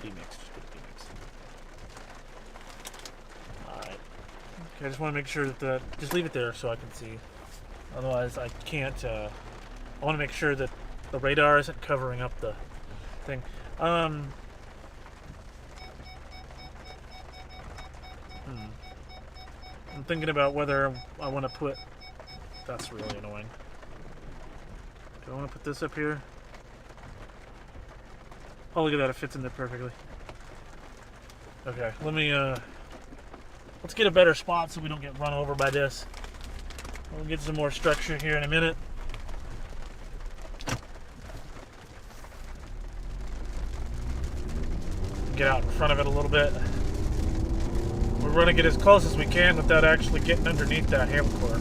Demix. I just want to make sure that just leave it there so I can see. Otherwise, I can't. I want to make sure that the radar isn't covering up the thing. I'm thinking about whether I want to put. That's really annoying. Do I want to put this up here? Oh, look at that! It fits in there perfectly. Okay, let me. Let's get a better spot so we don't get run over by this. We'll get some more structure here in a minute. Get out in front of it a little bit. We're going to get as close as we can without actually getting underneath that hail core.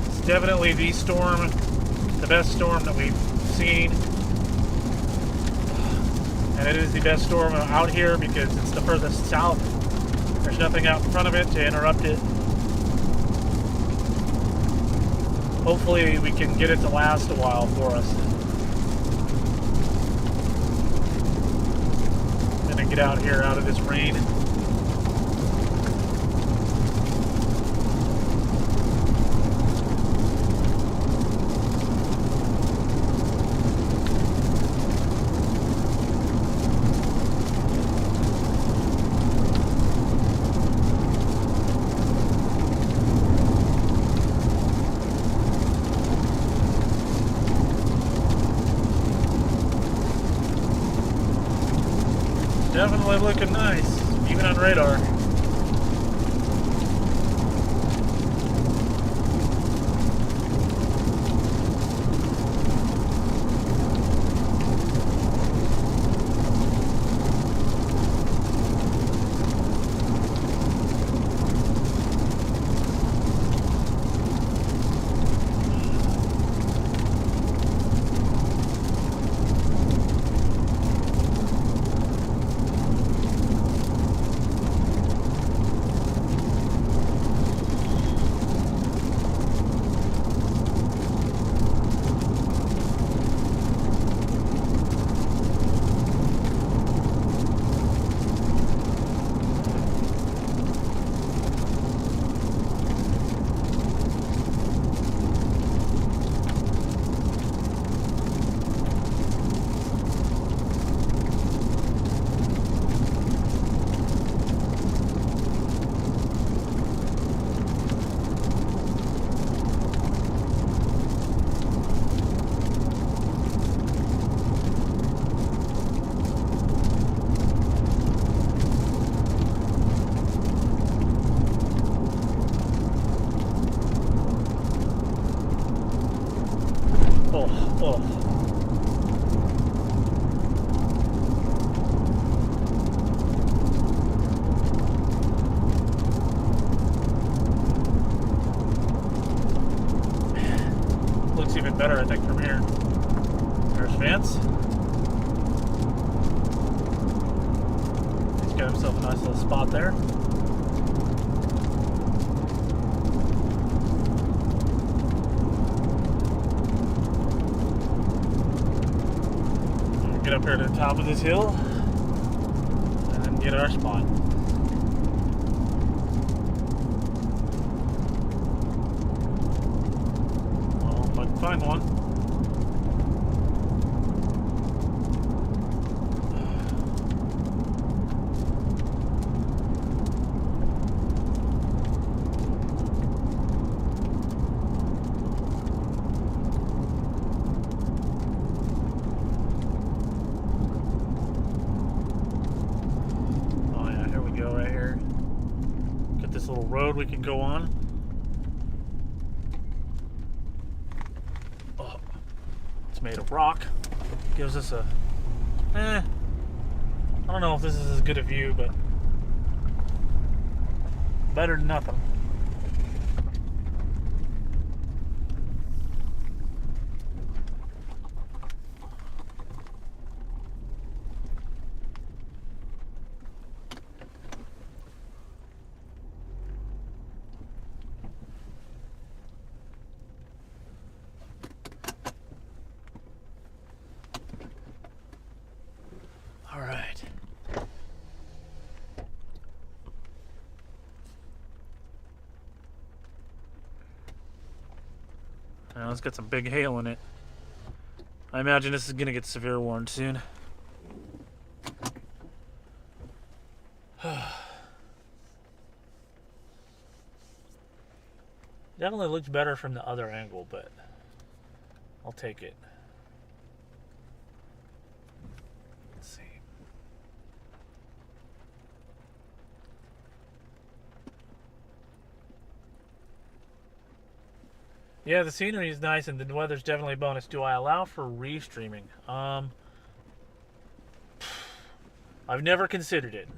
It's definitely the storm. The best storm that we've seen, and it is the best storm out here because it's the furthest south. There's nothing out in front of it to interrupt it. Hopefully we can get it to last a while for us. I'm gonna get out here out of this rain. Definitely looking nice, even on radar. Better, I think, from here. There's Vance. He's got himself a nice little spot there. We'll get up here to the top of this hill and then get our spot. Find one. got this little road we can go on. Oh, it's made of rock. Gives us a, I don't know if this is as good a view, but better than nothing. All right. Now it's got some big hail in it. I imagine this is gonna get severe warned soon. Definitely looks better from the other angle, but I'll take it. Let's see. Yeah, the scenery is nice and the weather's definitely a bonus. Do I allow for restreaming? I've never considered it.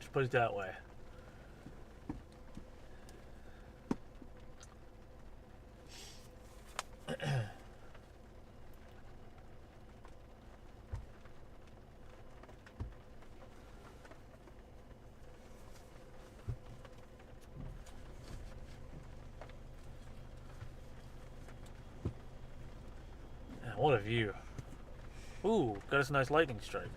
Just put it that way. What a view. Ooh, got us a nice lightning strike.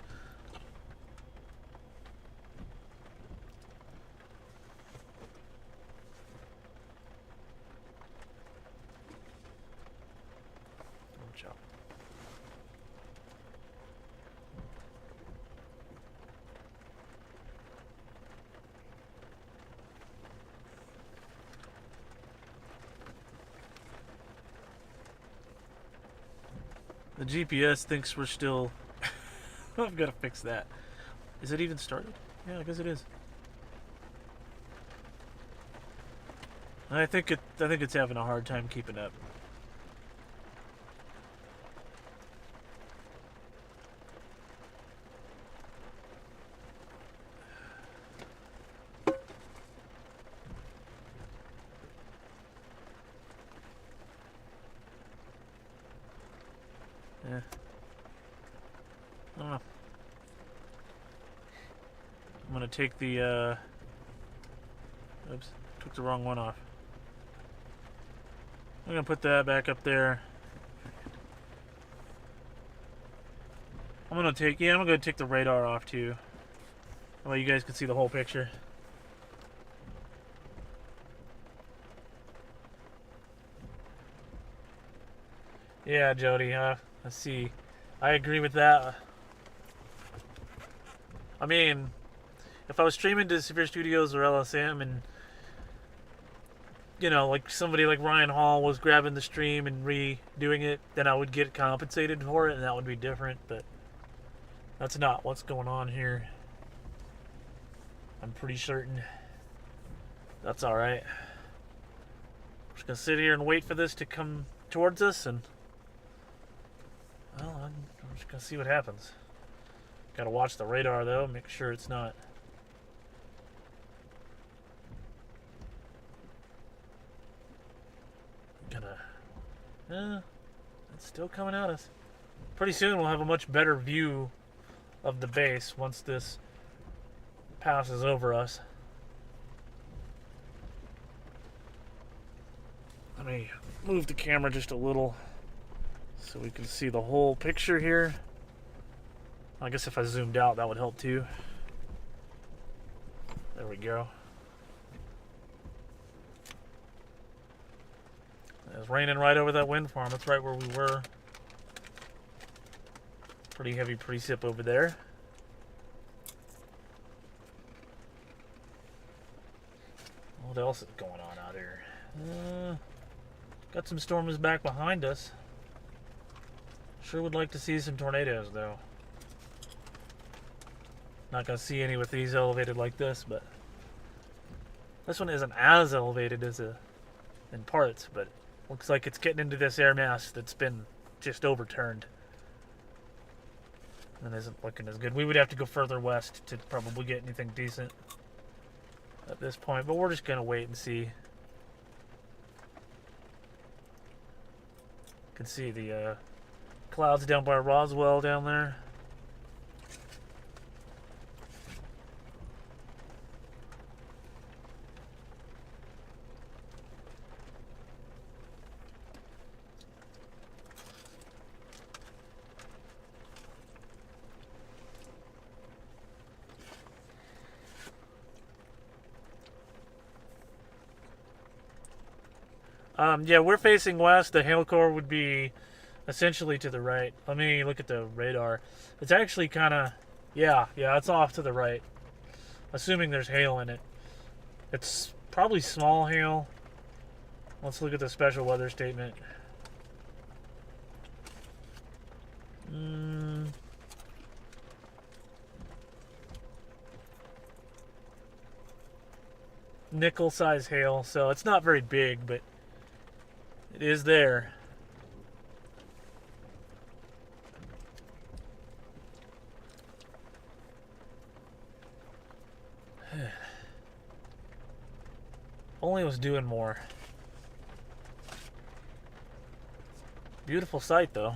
Watch out. The GPS thinks we're still... I've got to fix that. Is it even started? Yeah, I guess it is. I think it's having a hard time keeping up. Yeah. I don't know. I'm gonna take the oops, took the wrong one off. I'm gonna put that back up there. I'm gonna take the radar off too. That way you guys can see the whole picture. Yeah, Jody, let's see. I agree with that. I mean, if I was streaming to Severe Studios or LSM and, you know, like somebody like Ryan Hall was grabbing the stream and redoing it, then I would get compensated for it and that would be different, but that's not what's going on here. I'm pretty certain. That's alright. We're just gonna sit here and wait for this to come towards us and... Well, I'm just gonna see what happens. Gotta watch the radar though, make sure it's not. It's still coming at us. Pretty soon we'll have a much better view of the base once this passes over us. Let me move the camera just a little so we can see the whole picture here. I guess if I zoomed out that would help too. There we go. It's raining right over that wind farm. That's right where we were. Pretty heavy precip over there. What else is going on out here? Got some storms back behind us. Sure would like to see some tornadoes though. Not gonna see any with these elevated like this, but This one isn't as elevated as in parts, but looks like it's getting into this air mass that's been just overturned. And isn't looking as good. We would have to go further west to probably get anything decent at this point, but we're just going to wait and see. You can see the clouds down by Roswell down there. Yeah, we're facing west. The hail core would be essentially to the right. Let me look at the radar. It's actually kind of, yeah, it's off to the right. Assuming there's hail in it. It's probably small hail. Let's look at the special weather statement. Nickel size hail, so it's not very big, but it is there. Only was doing more. Beautiful sight, though.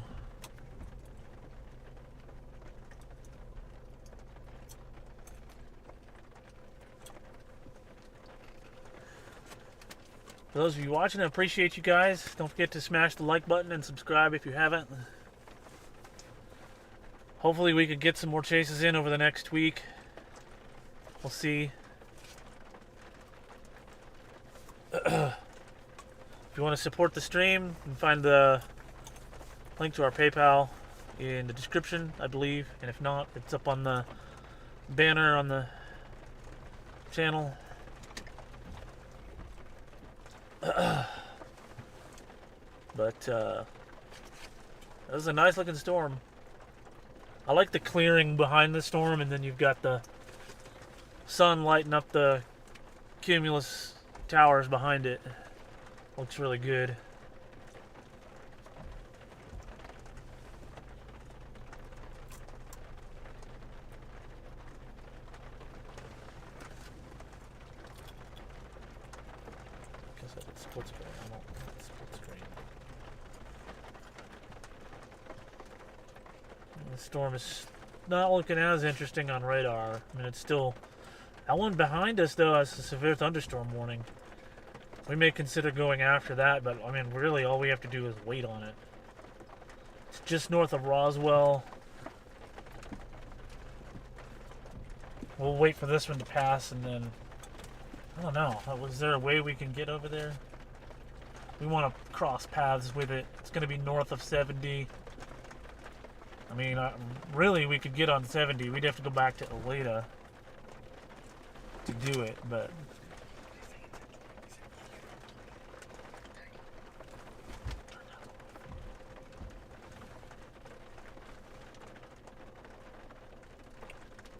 For those of you watching, I appreciate you guys. Don't forget to smash the like button and subscribe if you haven't. Hopefully we could get some more chases in over the next week. We'll see. If you want to support the stream, you can find the link to our PayPal in the description, I believe. And if not, it's up on the banner on the channel. But that was a nice looking storm. I like the clearing behind the storm, and then you've got the sun lighting up the cumulus towers behind it. Looks really good. Split screen. I don't want split screen. The storm is not looking as interesting on radar. I mean, it's still... That one behind us, though, has a severe thunderstorm warning. We may consider going after that, but, I mean, really, all we have to do is wait on it. It's just north of Roswell. We'll wait for this one to pass, and then... I don't know. Was there a way we can get over there? We want to cross paths with it. It's going to be north of 70. I mean, really, we could get on 70. We'd have to go back to Elita to do it, but...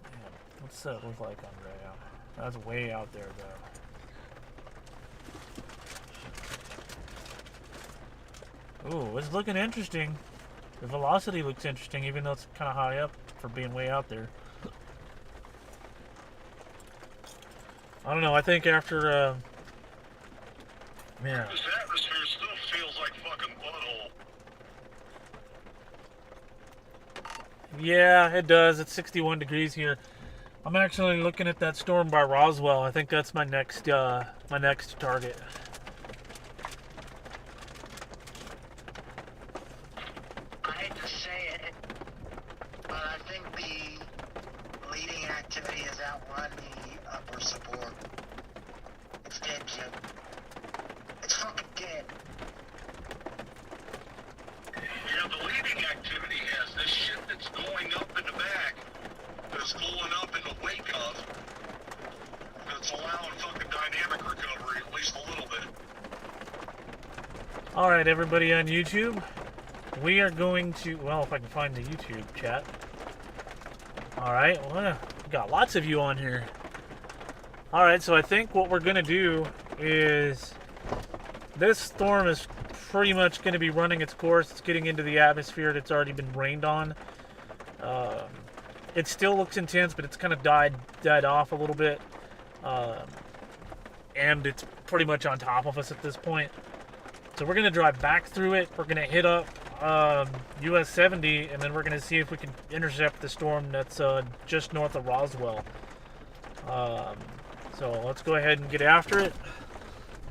Man, what's that look like on radar? That's way out there, though. Ooh, it's looking interesting. The velocity looks interesting, even though it's kind of high up for being way out there. I don't know, I think after, man. This atmosphere still feels like fucking butthole. Yeah, it does. It's 61 degrees here. I'm actually looking at that storm by Roswell. I think that's my next target. I hate to say it, but I think the leading activity has outrun the upper support. It's dead, Jim. It's fucking dead. Yeah, the leading activity has this shit that's going up in the back. That's going up in the wake of. That's allowing fucking dynamic recovery, at least a little bit. Alright, everybody on YouTube. We are going to, well, if I can find the YouTube chat. Alright, well, we got lots of you on here. All right, so I think what we're gonna do is this storm is pretty much gonna be running its course. It's getting into the atmosphere that's already been rained on. It still looks intense, but it's kind of died off a little bit. And it's pretty much on top of us at this point. So we're gonna drive back through it. We're gonna hit up US 70, and then we're gonna see if we can intercept the storm that's just north of Roswell. So let's go ahead and get after it.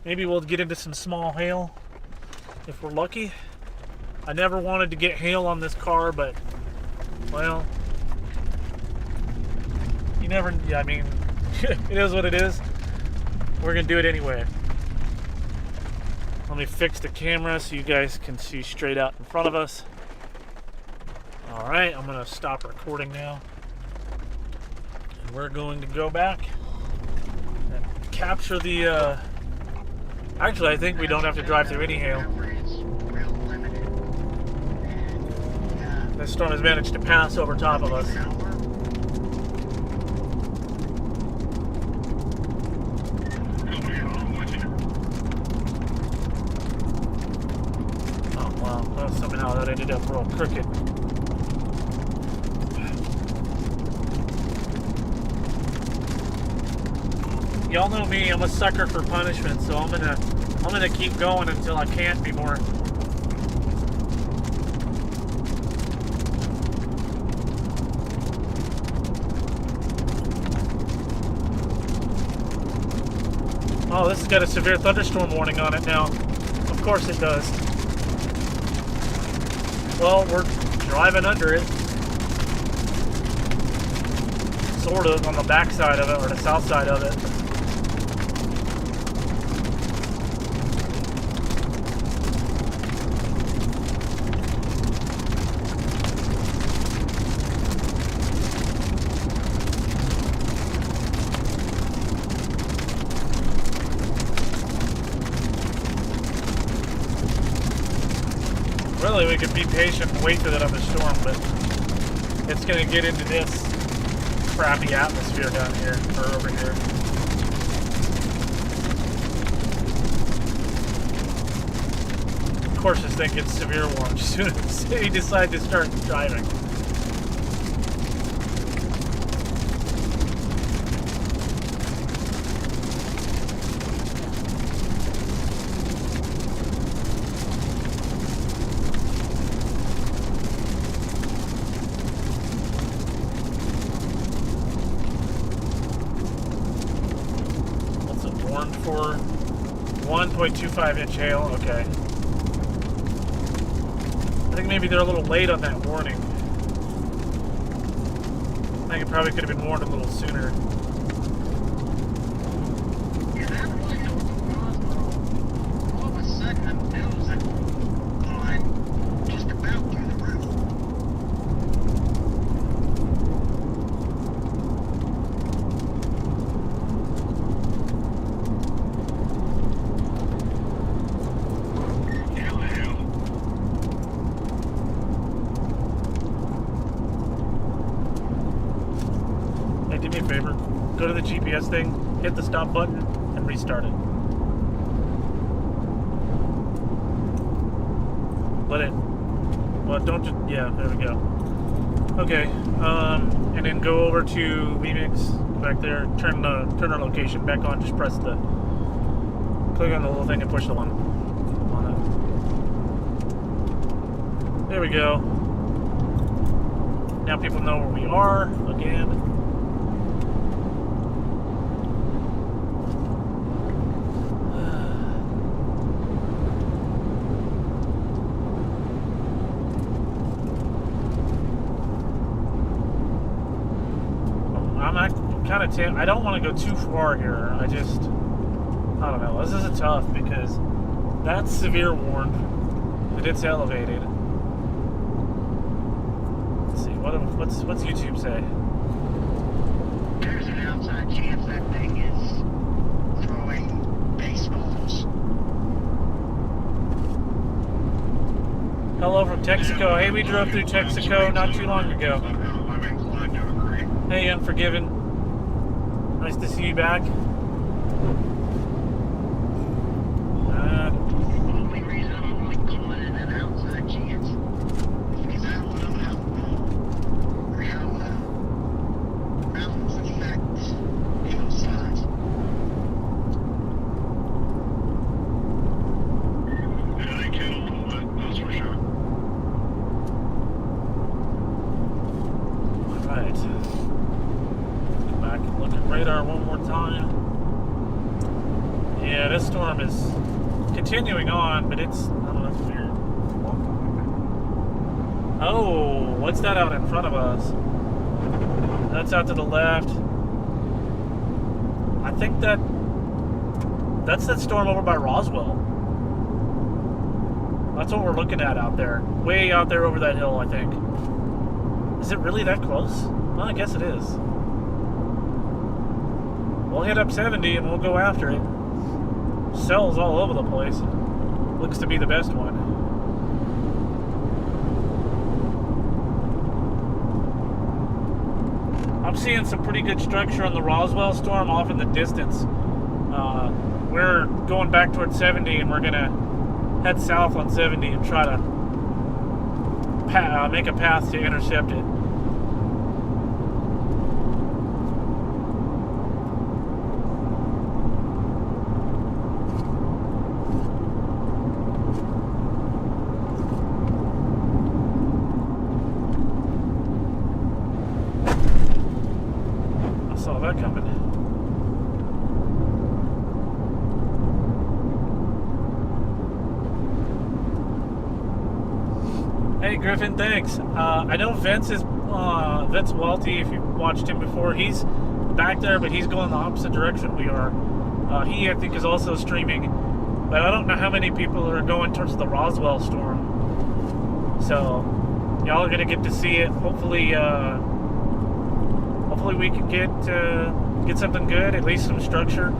Maybe we'll get into some small hail if we're lucky. I never wanted to get hail on this car, but well, you never. Yeah, I mean, it is what it is. We're gonna do it anyway. Let me fix the camera so you guys can see straight out in front of us. All right, I'm gonna stop recording now. And we're going to go back and capture the, actually, I think we don't have to drive through any hail. This storm has managed to pass over top of us. Somehow that ended up real crooked. Y'all know me, I'm a sucker for punishment, so I'm gonna keep going until I can't anymore. Oh, this has got a severe thunderstorm warning on it now. Of course it does. Well, we're driving under it. Sort of on the back side of it, or the south side of it. Really, we could be patient and wait for that other storm, but it's going to get into this crappy atmosphere down here, or over here. Of course, this thing gets severe warm as soon as you decide to start driving. For 1.25 inch hail, okay. I think maybe they're a little late on that warning. I think it probably could have been warned a little sooner. Yeah, that was all of a sudden the bills had gone just about through the roof. Do me a favor, go to the GPS thing, hit the stop button, and restart it. Let it, well, don't just, yeah, there we go. Okay, and then go over to VMix, back there, turn our location back on, just press the, click on the little thing and push the one on it. There we go. Now people know where we are, again. I don't want to go too far here. I don't know. This is tough because that's severe warned and it's elevated. Let's see. What's YouTube say? There's an outside chance that thing is throwing baseballs. Hello from Texaco. Hey, we drove through Texaco not too long ago. I'm inclined to agree. Hey, Unforgiven. Nice to see you back. this storm is continuing on, but it's, I don't know, it's weird. Oh, what's that out in front of us? That's out to the left. I think that's that storm over by Roswell. That's what we're looking at out there. Way out there over that hill, I think. Is it really that close? Well, I guess it is. We'll hit up 70 and we'll go after it. Cells all over the place. Looks to be the best one. I'm seeing some pretty good structure on the Roswell storm off in the distance. We're going back towards 70 and we're going to head south on 70 and try to make a path to intercept it. I saw that coming. Hey Griffin, thanks. I know Vince Welty, if you've watched him before, he's back there, but he's going the opposite direction we are. He, I think, is also streaming, but I don't know how many people are going towards the Roswell storm. So, y'all are going to get to see it. Hopefully we can get something good, at least some structure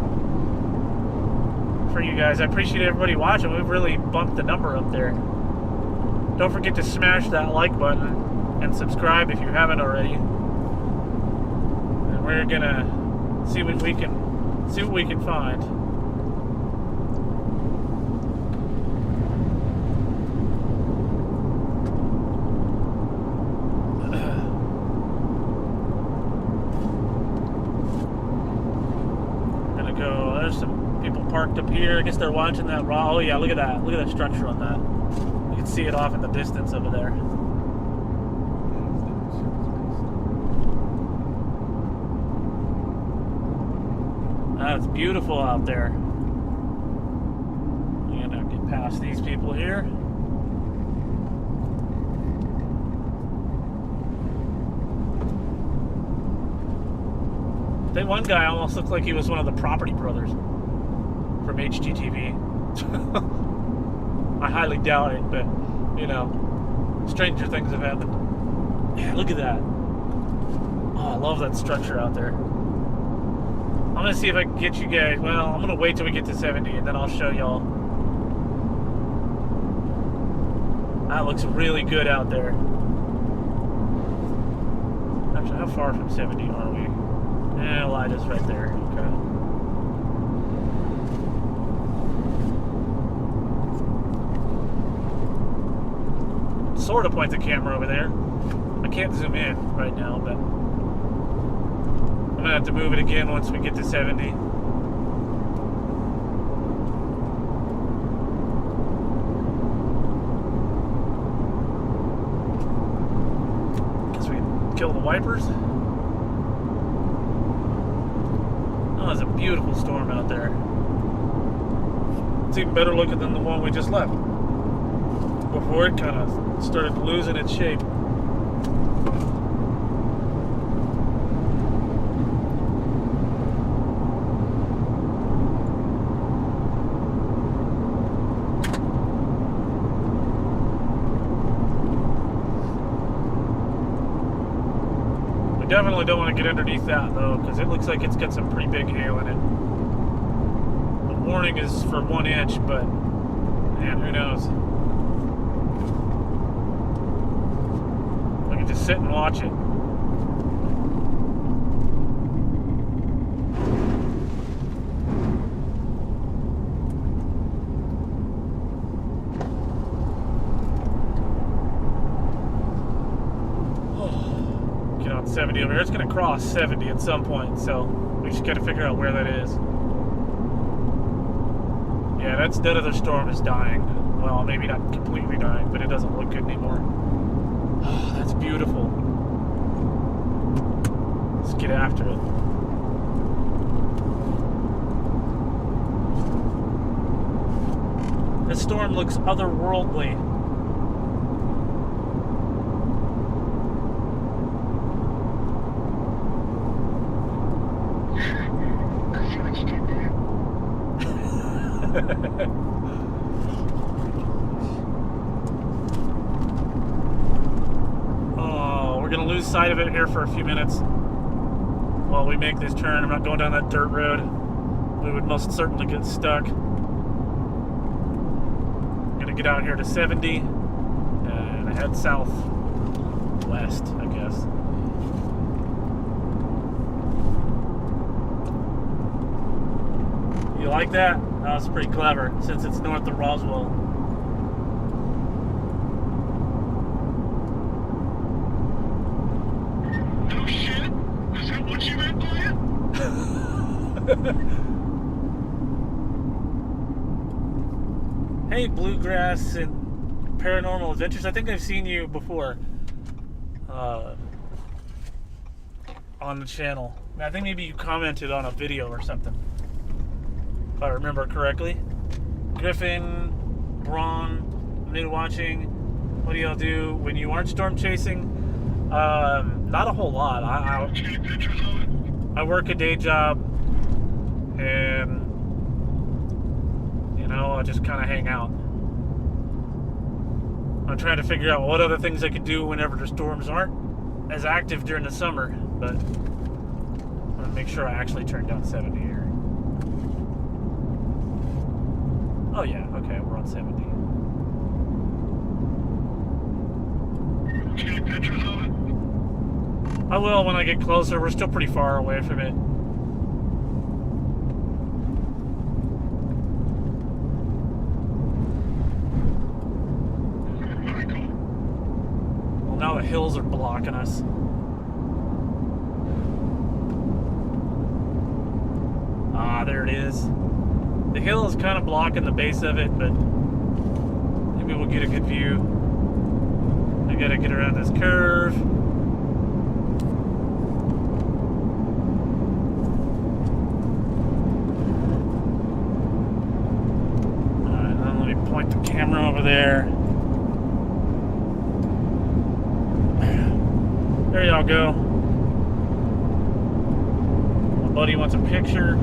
for you guys. I appreciate everybody watching. We've really bumped the number up there. Don't forget to smash that like button and subscribe if you haven't already. And we're gonna see what we can find. Gonna go. There's some people parked up here. I guess they're watching that raw. Oh yeah, look at that. Look at that structure on that. You can see it off in the distance over there. That's beautiful out there. I'm gonna get past these people here. That one guy almost looked like he was one of the Property Brothers from HGTV. I highly doubt it, but, you know, stranger things have happened. Yeah, look at that. Oh, I love that structure out there. I'm going to see if I can get you guys, well, I'm going to wait till we get to 70, and then I'll show y'all. That looks really good out there. Actually, how far from 70 are we? Yeah, light is right there. Okay. Sort of point the camera over there. I can't zoom in right now, but I'm gonna have to move it again once we get to 70. Guess we can kill the wipers. Oh, it's a beautiful storm out there. It's even better looking than the one we just left, before it kind of started losing its shape. We definitely don't want to get underneath that though, because it looks like it's got some pretty big hail in it. The warning is for 1 inch, but man, who knows? Just sit and watch it. Get on 70 over here. It's going to cross 70 at some point, so we just got to figure out where that is. Yeah, that other storm is dying. Well, maybe not completely dying, but it doesn't look good anymore. Oh, that's beautiful. Let's get after it. The storm looks otherworldly. I see what you did there. Oh, we're gonna lose sight of it here for a few minutes while we make this turn. I'm not going down that dirt road. We would most certainly get stuck. I'm gonna get out here to 70 and head southwest, I guess. You like that? That was pretty clever, since it's north of Roswell. No shit? Is that what you meant by it? Hey, Bluegrass and Paranormal Adventures. I think I've seen you before on the channel. I think maybe you commented on a video or something, if I remember correctly. Griffin, Braun, new watching. What do y'all do when you aren't storm chasing? Not a whole lot. Did you get pictures of it? I work a day job, and you know, I just kind of hang out. I'm trying to figure out what other things I could do whenever the storms aren't as active during the summer, but I'm gonna make sure I actually turn down 70 here. Oh yeah, okay, we're on 70. Did you get pictures of it? I will when I get closer. We're still pretty far away from it. Alright, cool. Well, now the hills are blocking us. Ah, there it is. The hill is kind of blocking the base of it, but maybe we'll get a good view. I gotta get around this curve. Alright, then let me point the camera over there. There y'all go. My buddy wants a picture.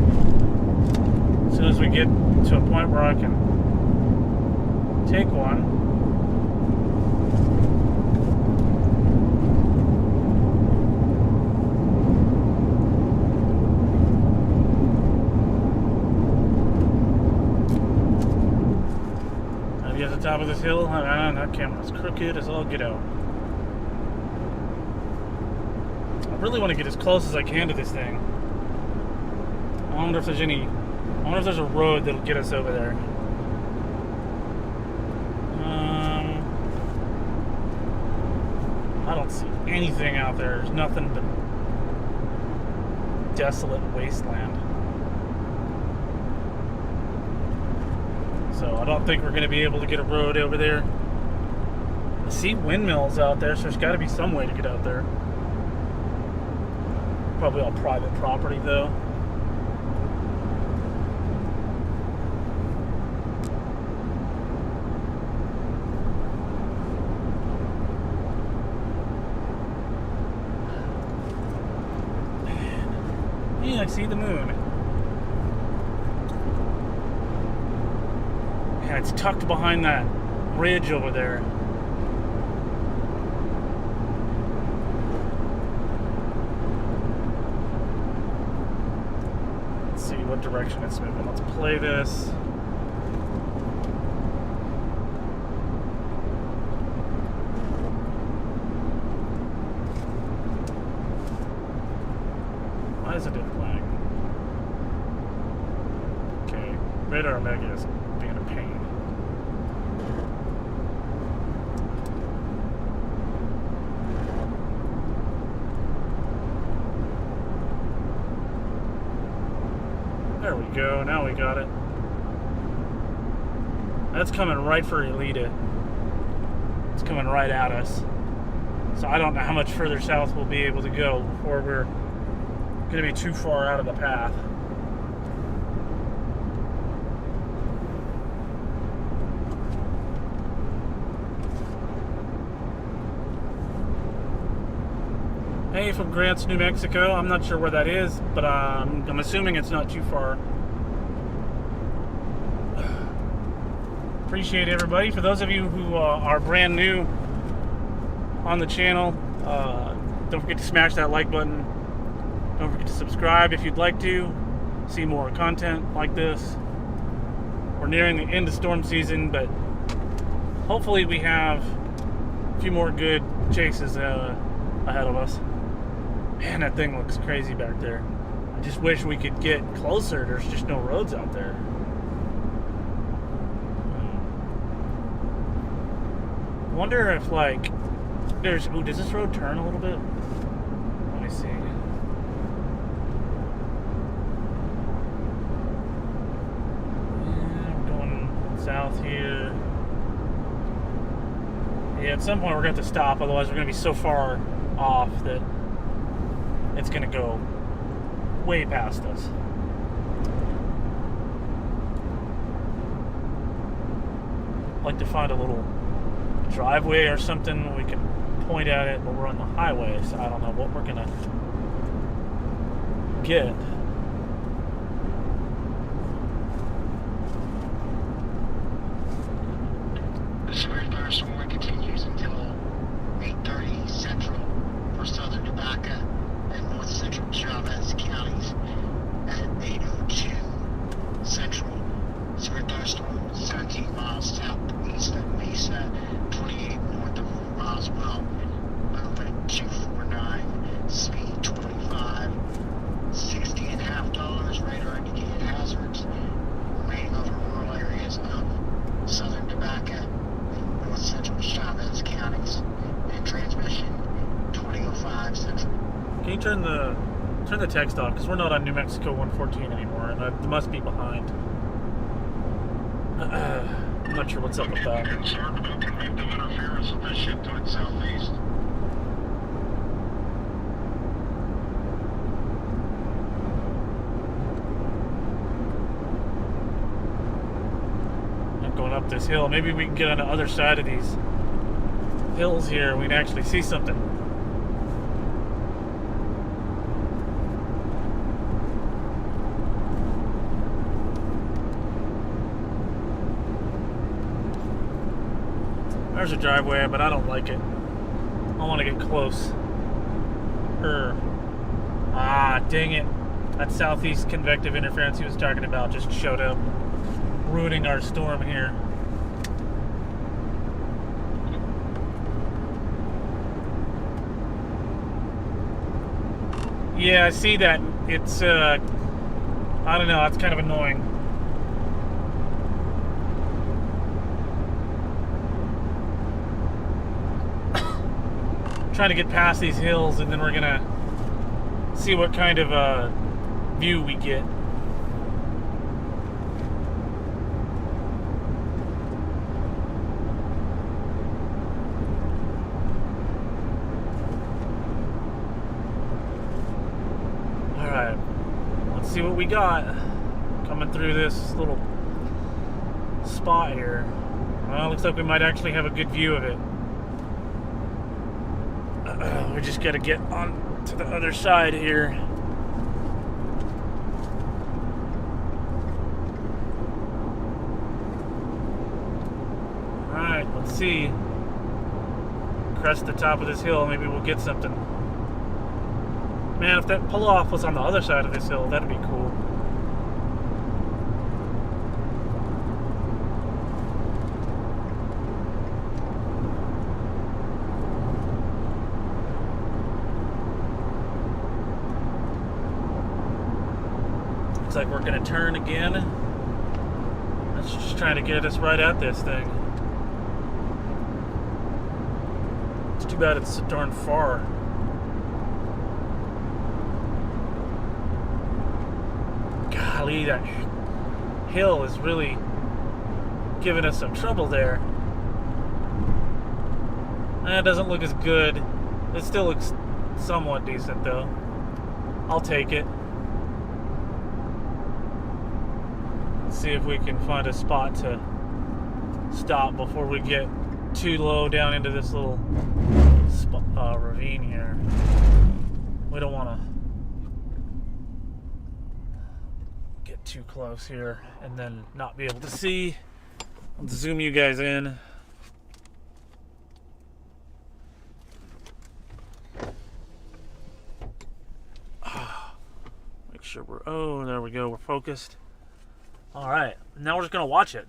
As soon as we get to a point where I can take one. I'll be at the top of this hill. That camera's crooked as all get out. I really want to get as close as I can to this thing. I wonder if there's a road that'll get us over there. I don't see anything out there. There's nothing but desolate wasteland. So I don't think we're going to be able to get a road over there. I see windmills out there, so there's got to be some way to get out there. Probably all private property, though. Yeah, I see the moon. Yeah, it's tucked behind that ridge over there. Let's see what direction it's moving. Let's play this. Why is it in flag? Okay, radar Omega is being a pain. There we go, now we got it. That's coming right for Elita. It's coming right at us. So I don't know how much further south we'll be able to go before we're going to be too far out of the path. Hey, from Grants, New Mexico. I'm not sure where that is, but I'm assuming it's not too far. Appreciate everybody. For those of you who are brand new on the channel, don't forget to smash that like button. Don't forget to subscribe if you'd like to see more content like this. We're nearing the end of storm season, but hopefully we have a few more good chases ahead of us. Man, that thing looks crazy back there. I just wish we could get closer. There's just no roads out there. I wonder if, like, there's... Ooh, does this road turn a little bit? Let me see. Yeah, I'm going south here. Yeah, at some point we're going to have to stop, otherwise we're going to be so far off that it's going to go way past us. I'd like to find a little driveway or something we can point at it, but we're on the highway, so I don't know what we're going to get. The severe thunderstorm continues until 8:30 Central for southern Paducah and north central Chavez counties. At 8:02 Central, severe thunderstorm 17 miles southeast of Mesa, 28 north of 4 miles well. Movement 249, speed 25, $60.50 radar indicated hazards. Remaining over rural areas of southern Paducah and north central Chavez counties. And transmission 2005 Central. Can you turn the text off? Because we're not on New Mexico 114 anymore, and I must be behind. I'm not sure what's up with that. Concerned about convective interference of this ship to its southeast. I'm going up this hill. Maybe we can get on the other side of these hills here. We'd actually see something. There's a driveway, but I don't like it. I want to get close. Ah, dang it. That southeast convective interference he was talking about just showed up, ruining our storm here. Yeah, I see that. It's, I don't know, it's kind of annoying. Trying to get past these hills, and then we're gonna see what kind of view we get. Alright, let's see what we got coming through this little spot here. Well, looks like we might actually have a good view of it. We just got to get on to the other side here. Alright, let's see. Crest the top of this hill, maybe we'll get something. Man, if that pull-off was on the other side of this hill, that'd be cool. Looks like we're gonna turn again. That's just trying to get us right at this thing. It's too bad it's so darn far. Golly, that hill is really giving us some trouble there. That doesn't look as good. It still looks somewhat decent though. I'll take it. See if we can find a spot to stop before we get too low down into this little ravine here. We don't want to get too close here and then not be able to see. Let's zoom you guys in. Make sure we're, oh, there we go, we're focused. All right, now we're just gonna watch it.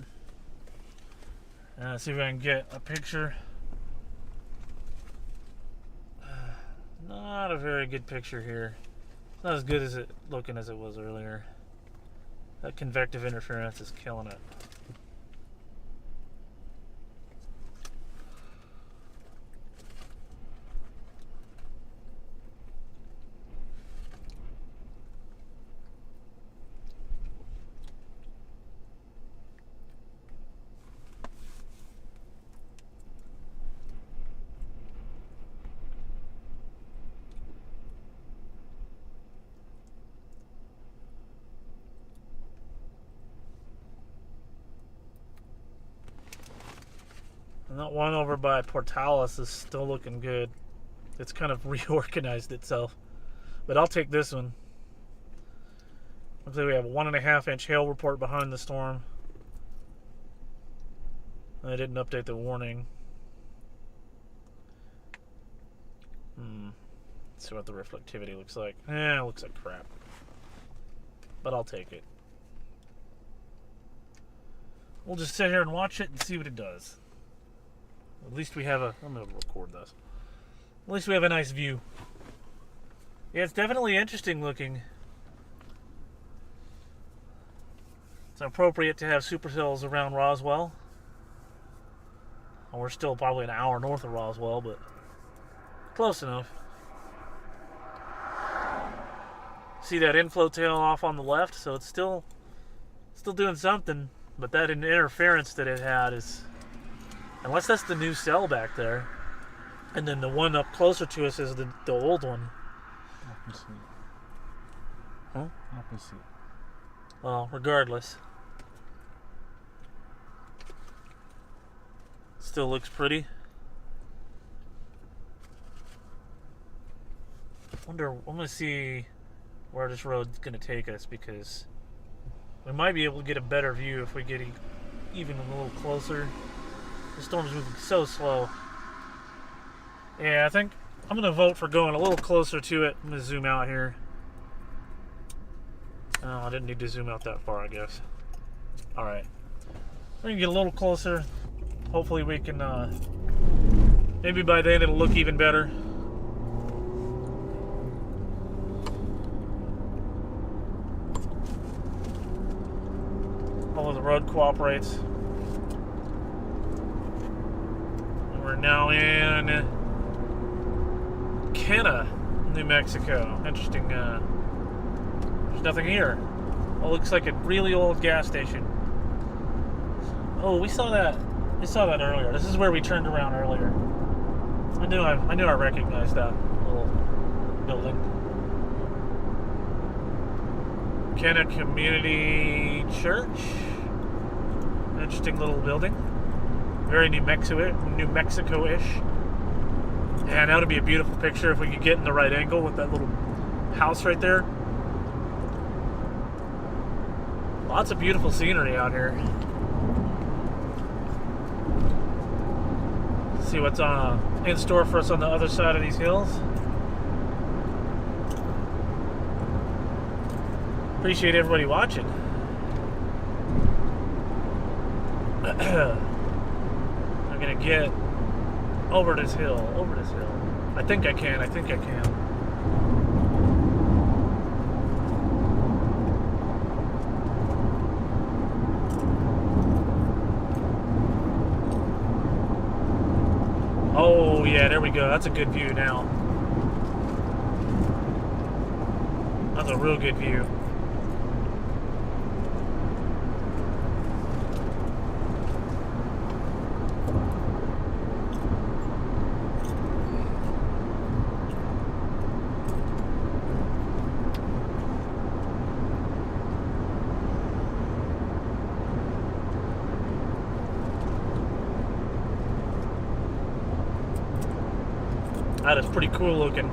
See if I can get a picture. Not a very good picture here. Not as good as it looking as it was earlier. That convective interference is killing it. And that one over by Portales is still looking good. It's kind of reorganized itself. But I'll take this one. Looks like we have a 1.5-inch hail report behind the storm. I didn't update the warning. Let's see what the reflectivity looks like. It looks like crap. But I'll take it. We'll just sit here and watch it and see what it does. At least we have a... I'm going to record this. At least we have a nice view. Yeah, it's definitely interesting looking. It's appropriate to have supercells around Roswell. Well, we're still probably an hour north of Roswell, but close enough. See that inflow tail off on the left? So it's still doing something, but that interference that it had is... Unless that's the new cell back there. And then the one up closer to us is the old one. Opposite. Huh? Opposite. Well, regardless. Still looks pretty. I'm going to see where this road's going to take us, because we might be able to get a better view if we get even a little closer. The storm's moving so slow. Yeah, I think I'm going to vote for going a little closer to it. I'm going to zoom out here. Oh, I didn't need to zoom out that far, I guess. Alright. We're going to get a little closer. Hopefully we can, maybe by then it'll look even better. Although the road cooperates. We're now in Kenna, New Mexico. Interesting. There's nothing here. Oh, it looks like a really old gas station. Oh, we saw that. We saw that earlier. This is where we turned around earlier. I knew I recognized that little building. Kenna Community Church. Interesting little building. Very New Mexico-ish. And that would be a beautiful picture if we could get in the right angle with that little house right there. Lots of beautiful scenery out here. Let's see what's in store for us on the other side of these hills. Appreciate everybody watching. I'm gonna get over this hill. I think I can. Oh yeah, there we go. That's a good view now. That's a real good view. That is pretty cool looking.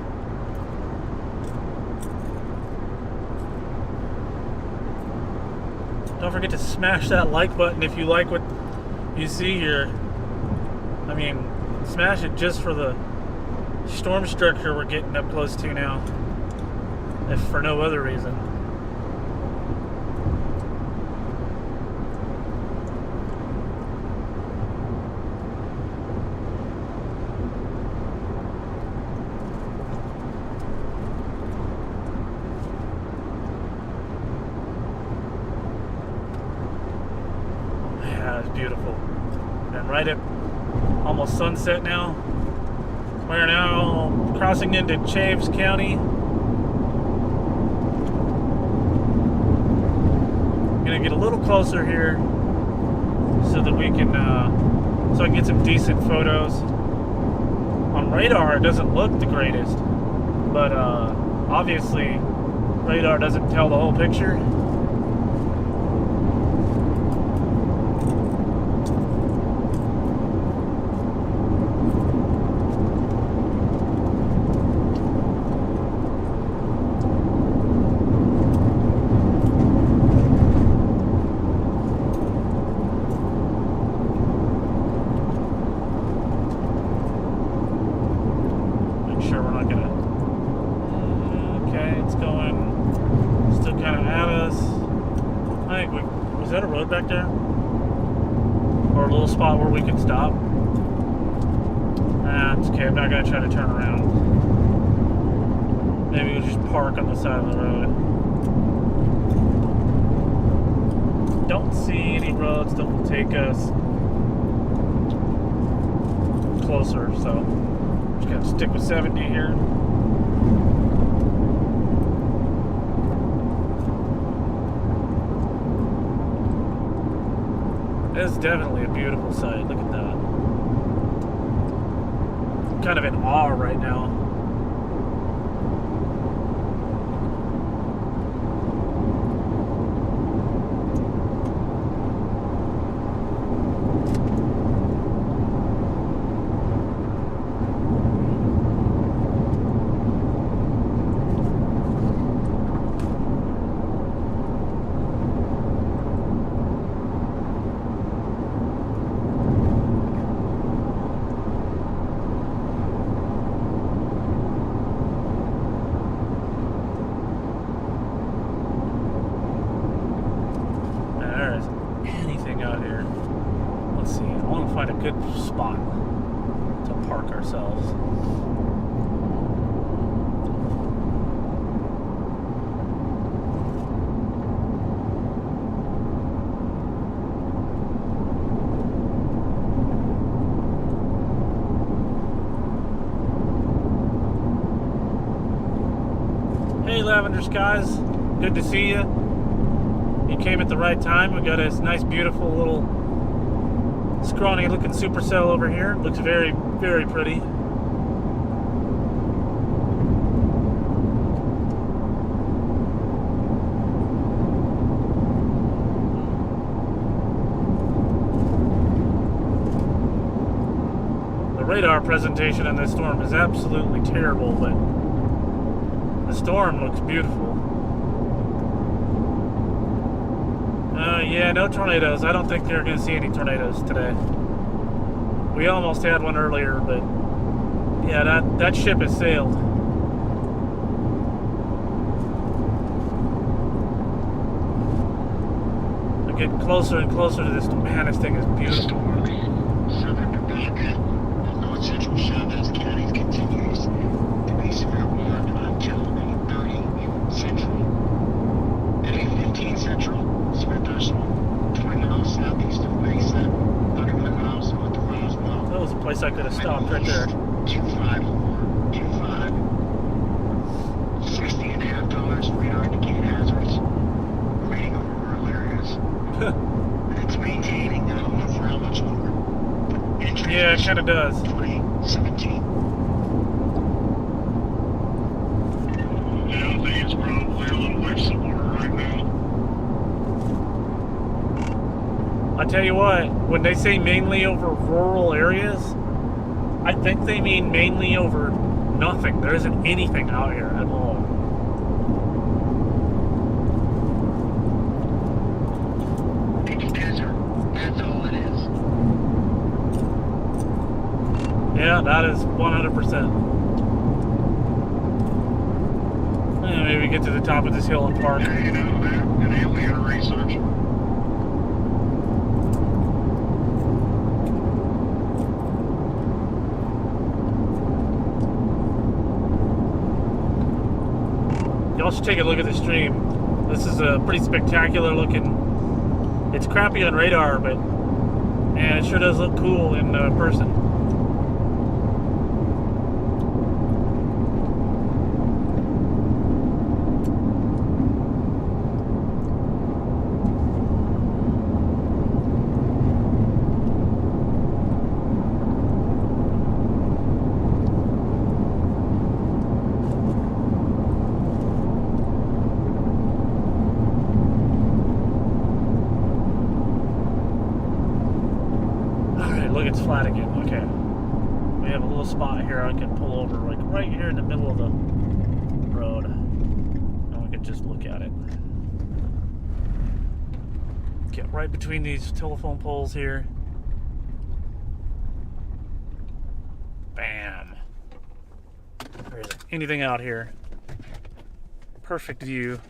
Don't forget to smash that like button if you like what you see here. I mean, smash it just for the storm structure we're getting up close to now, if for no other reason. Yeah, it's beautiful. And right at almost sunset now. We're now crossing into Chaves County. Gonna get a little closer here so that we can, so I can get some decent photos. On radar, it doesn't look the greatest, but obviously, radar doesn't tell the whole picture. Sure we're not gonna. Okay, it's going still kind of at us. I think was that a road back there, or a little spot where we can stop? Nah, it's okay. I'm not gonna try to turn around. Maybe we'll just park on the side of the road. Don't see any roads that will take us closer, so. Just gotta stick with 70 here. It's definitely a beautiful sight. Look at that. I'm kind of in awe right now. Out here. Let's see. I want to find a good spot to park ourselves. Hey, Lavender Skies. Good to see you. You came at the right time. We got this nice, beautiful little scrawny looking supercell over here. Looks very, very pretty. The radar presentation in this storm is absolutely terrible, but the storm looks beautiful. Yeah, no tornadoes. I don't think they're going to see any tornadoes today. We almost had one earlier, but yeah, that ship has sailed. We're getting closer and closer to this. Man, this thing is beautiful. Southern Paducah and north central Chavez counties continues to be severe warned until 8:30 Central. At 8:15 Central, severe thunderstorm 20 miles southeast of Mesa, 31 miles north of Roswell. That was a place I could have stopped right there. 25425. $60.50 radar indicate hazards. Rating over rural areas. It's maintaining. I don't know for how much longer. Yeah, it kind of does. 2017. Yeah, I think it's probably a little west of water right now. I tell you what, when they say mainly over rural areas, I think they mean mainly over nothing. There isn't anything out here at all. Yeah, that is 100%. Maybe get to the top of this hill and park. Yeah, you know that. And alien research. Y'all should take a look at the stream. This is a pretty spectacular looking. It's crappy on radar, but man, it sure does look cool in person. It's flat again. Okay. We have a little spot here I can pull over, like right here in the middle of the road. And we can just look at it. Get right between these telephone poles here. Bam. There isn't anything out here. Perfect view.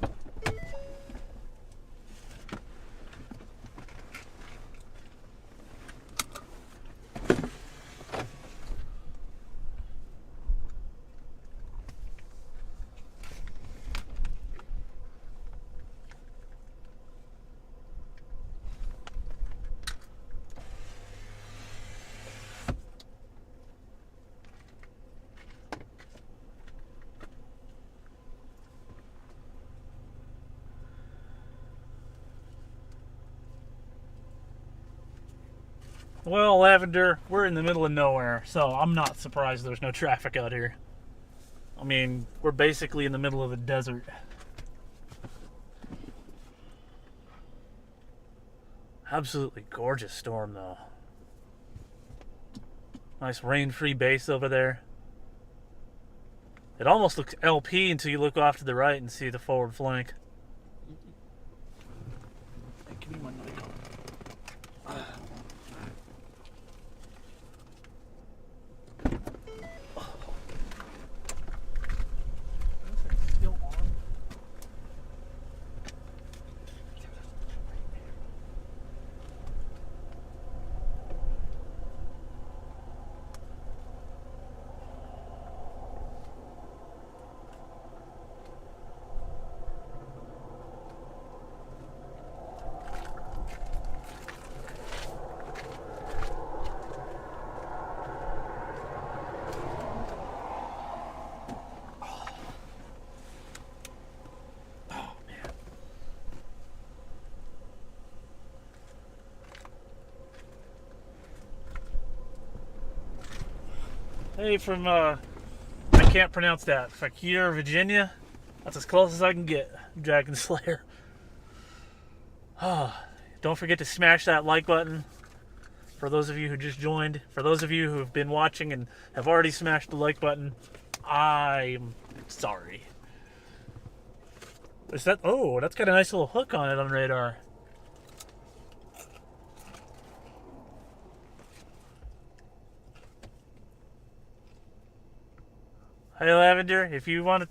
Well, Lavender, we're in the middle of nowhere, so I'm not surprised there's no traffic out here. I mean, we're basically in the middle of the desert. Absolutely gorgeous storm, though. Nice rain-free base over there. It almost looks LP until you look off to the right and see the forward flank. Hey, give me my Nikon. Hey, from, I can't pronounce that. Fakir, Virginia. That's as close as I can get, Dragon Slayer. Oh, don't forget to smash that like button. For those of you who just joined, for those of you who have been watching and have already smashed the like button, I'm sorry. Is that, oh, that's got a nice little hook on it on radar. Hey, Lavender, if you want to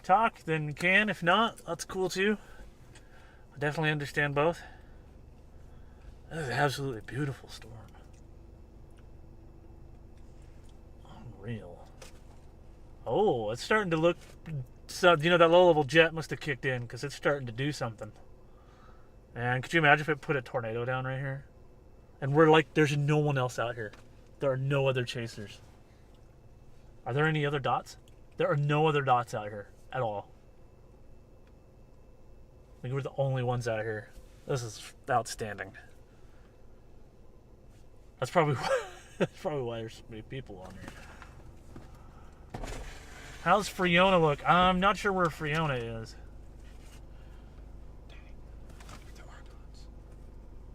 talk, then you can. If not, that's cool too. I definitely understand both. That is an absolutely beautiful storm. Unreal. Oh, it's starting to look... So, you know, that low-level jet must have kicked in because it's starting to do something. And could you imagine if it put a tornado down right here? And we're like, there's no one else out here. There are no other chasers. Are there any other dots? There are no other dots out here at all. I think we're the only ones out here. This is outstanding. That's probably why there's so many people on here. How's Friona look? I'm not sure where Friona is.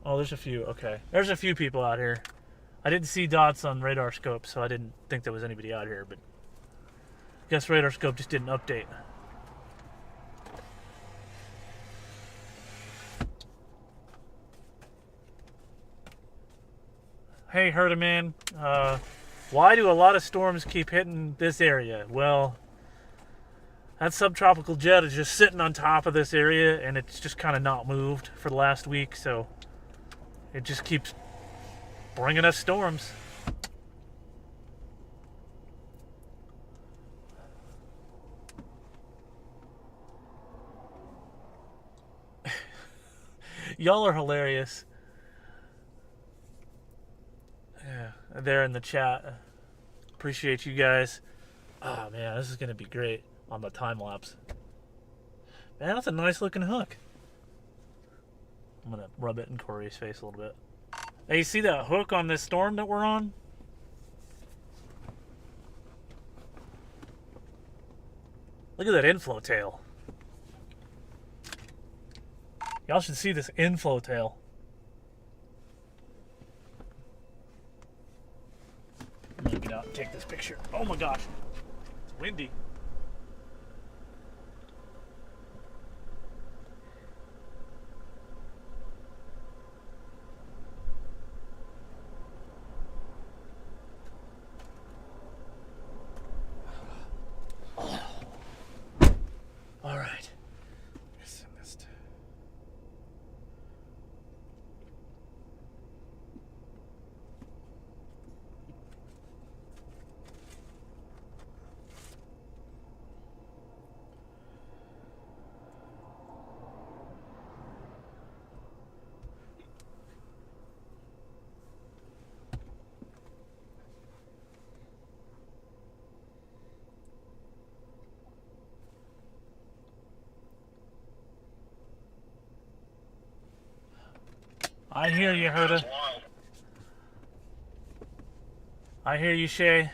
Oh, there's a few. Okay. There's a few people out here. I didn't see dots on radar scope, so I didn't think there was anybody out here, but I guess radar scope just didn't update. Hey, Herdaman. Why do a lot of storms keep hitting this area? Well, that subtropical jet is just sitting on top of this area, and it's just kind of not moved for the last week, so it just keeps bringing us storms. Y'all are hilarious. Yeah, they're in the chat. Appreciate you guys. Oh man, this is gonna be great on the time lapse. Man, that's a nice looking hook. I'm gonna rub it in Corey's face a little bit. Hey, you see that hook on this storm that we're on? Look at that inflow tail. Y'all should see this inflow tail. I'm gonna get out and take this picture. Oh my gosh, it's windy. All right. I hear you, Herda. I hear you, Shay.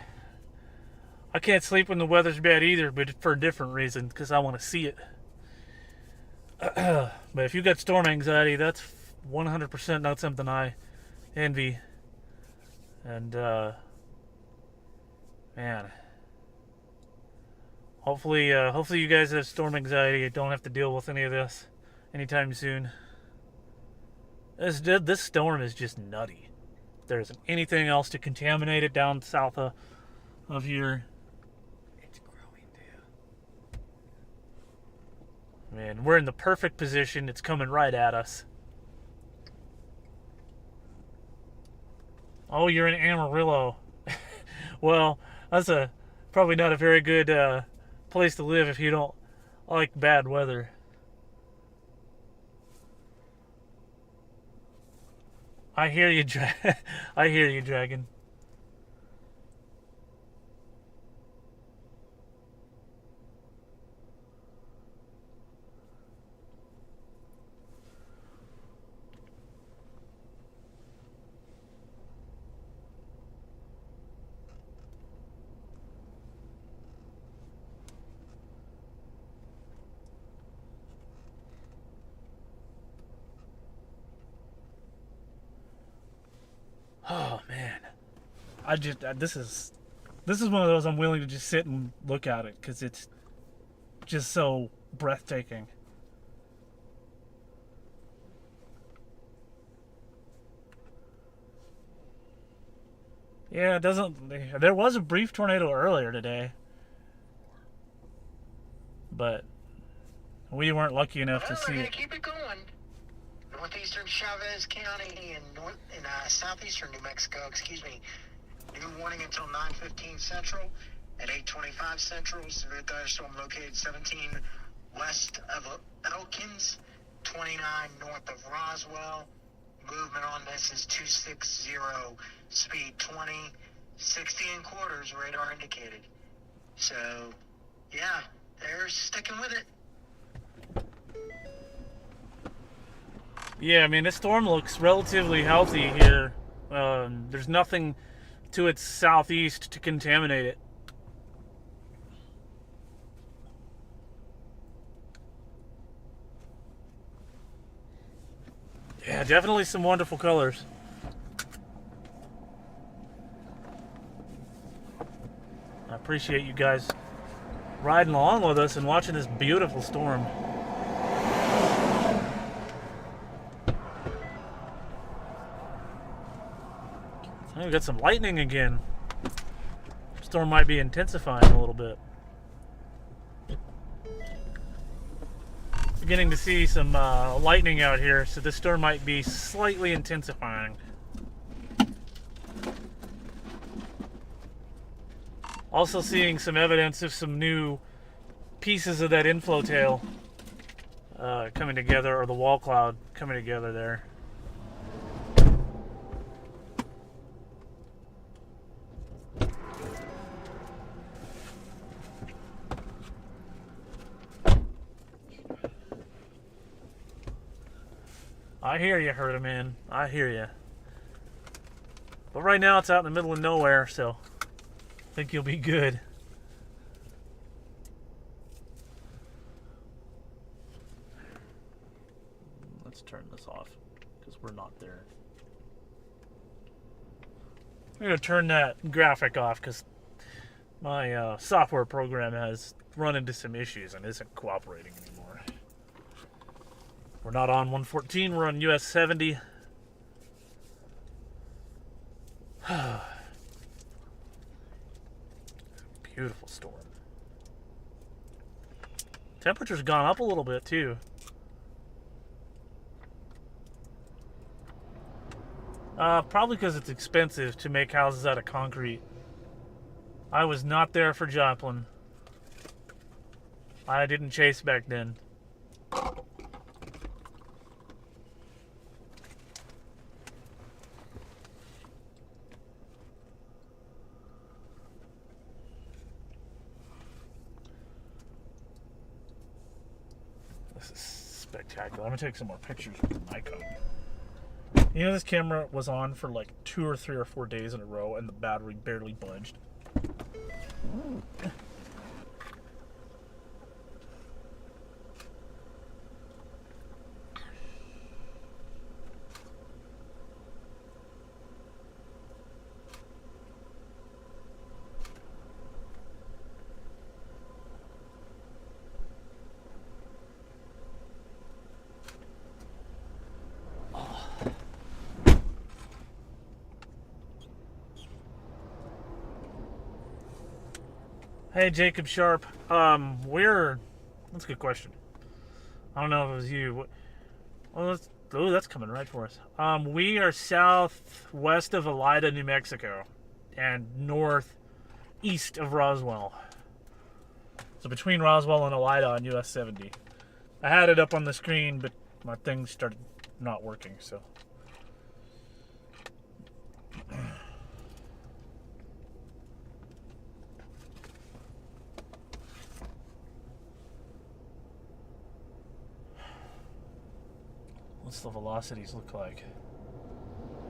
I can't sleep when the weather's bad either, but for a different reason, because I want to see it. But if you got storm anxiety, that's 100% not something I envy. And, man. Hopefully you guys have storm anxiety and don't have to deal with any of this anytime soon. This storm is just nutty. There isn't anything else to contaminate it down south of here. It's growing too. Man, we're in the perfect position. It's coming right at us. Oh, you're in Amarillo. Well, that's probably not a very good place to live if you don't like bad weather. I hear you, I hear you, Dragon. Oh man, this is one of those I'm willing to just sit and look at it because it's just so breathtaking. Yeah, it doesn't. There was a brief tornado earlier today, but we weren't lucky enough to see it. Keep it going. Northeastern Chavez County and southeastern New Mexico, new warning until 9:15 Central. At 8:25 Central, severe thunderstorm located 17 west of Elkins, 29 north of Roswell. Movement on this is 260, speed 20, 60 and quarters, radar indicated. So, yeah, they're sticking with it. Yeah, I mean, this storm looks relatively healthy here. There's nothing to its southeast to contaminate it. Yeah, definitely some wonderful colors. I appreciate you guys riding along with us and watching this beautiful storm. We got some lightning again. storm might be intensifying a little bit. Beginning to see some lightning out here, so this storm might be slightly intensifying. Also seeing some evidence of some new pieces of that inflow tail coming together, or the wall cloud coming together there. I hear you, Herderman. I hear you. But right now it's out in the middle of nowhere, so I think you'll be good. Let's turn this off because we're not there. I'm going to turn that graphic off because my software program has run into some issues and isn't cooperating anymore. We're not on 114, we're on US 70. Beautiful storm. Temperature's gone up a little bit too. Probably because it's expensive to make houses out of concrete. I was not there for Joplin. I didn't chase back then. This is spectacular. I'm gonna take some more pictures with the Nikon. You know, this camera was on for like 2 or 3 or 4 days in a row and the battery barely budged. Hey, Jacob Sharp. That's a good question. I don't know if it was you. That's coming right for us. We are southwest of Elida, New Mexico, and northeast of Roswell. So between Roswell and Elida on US 70. I had it up on the screen, but my thing started not working, so. What's the velocities look like?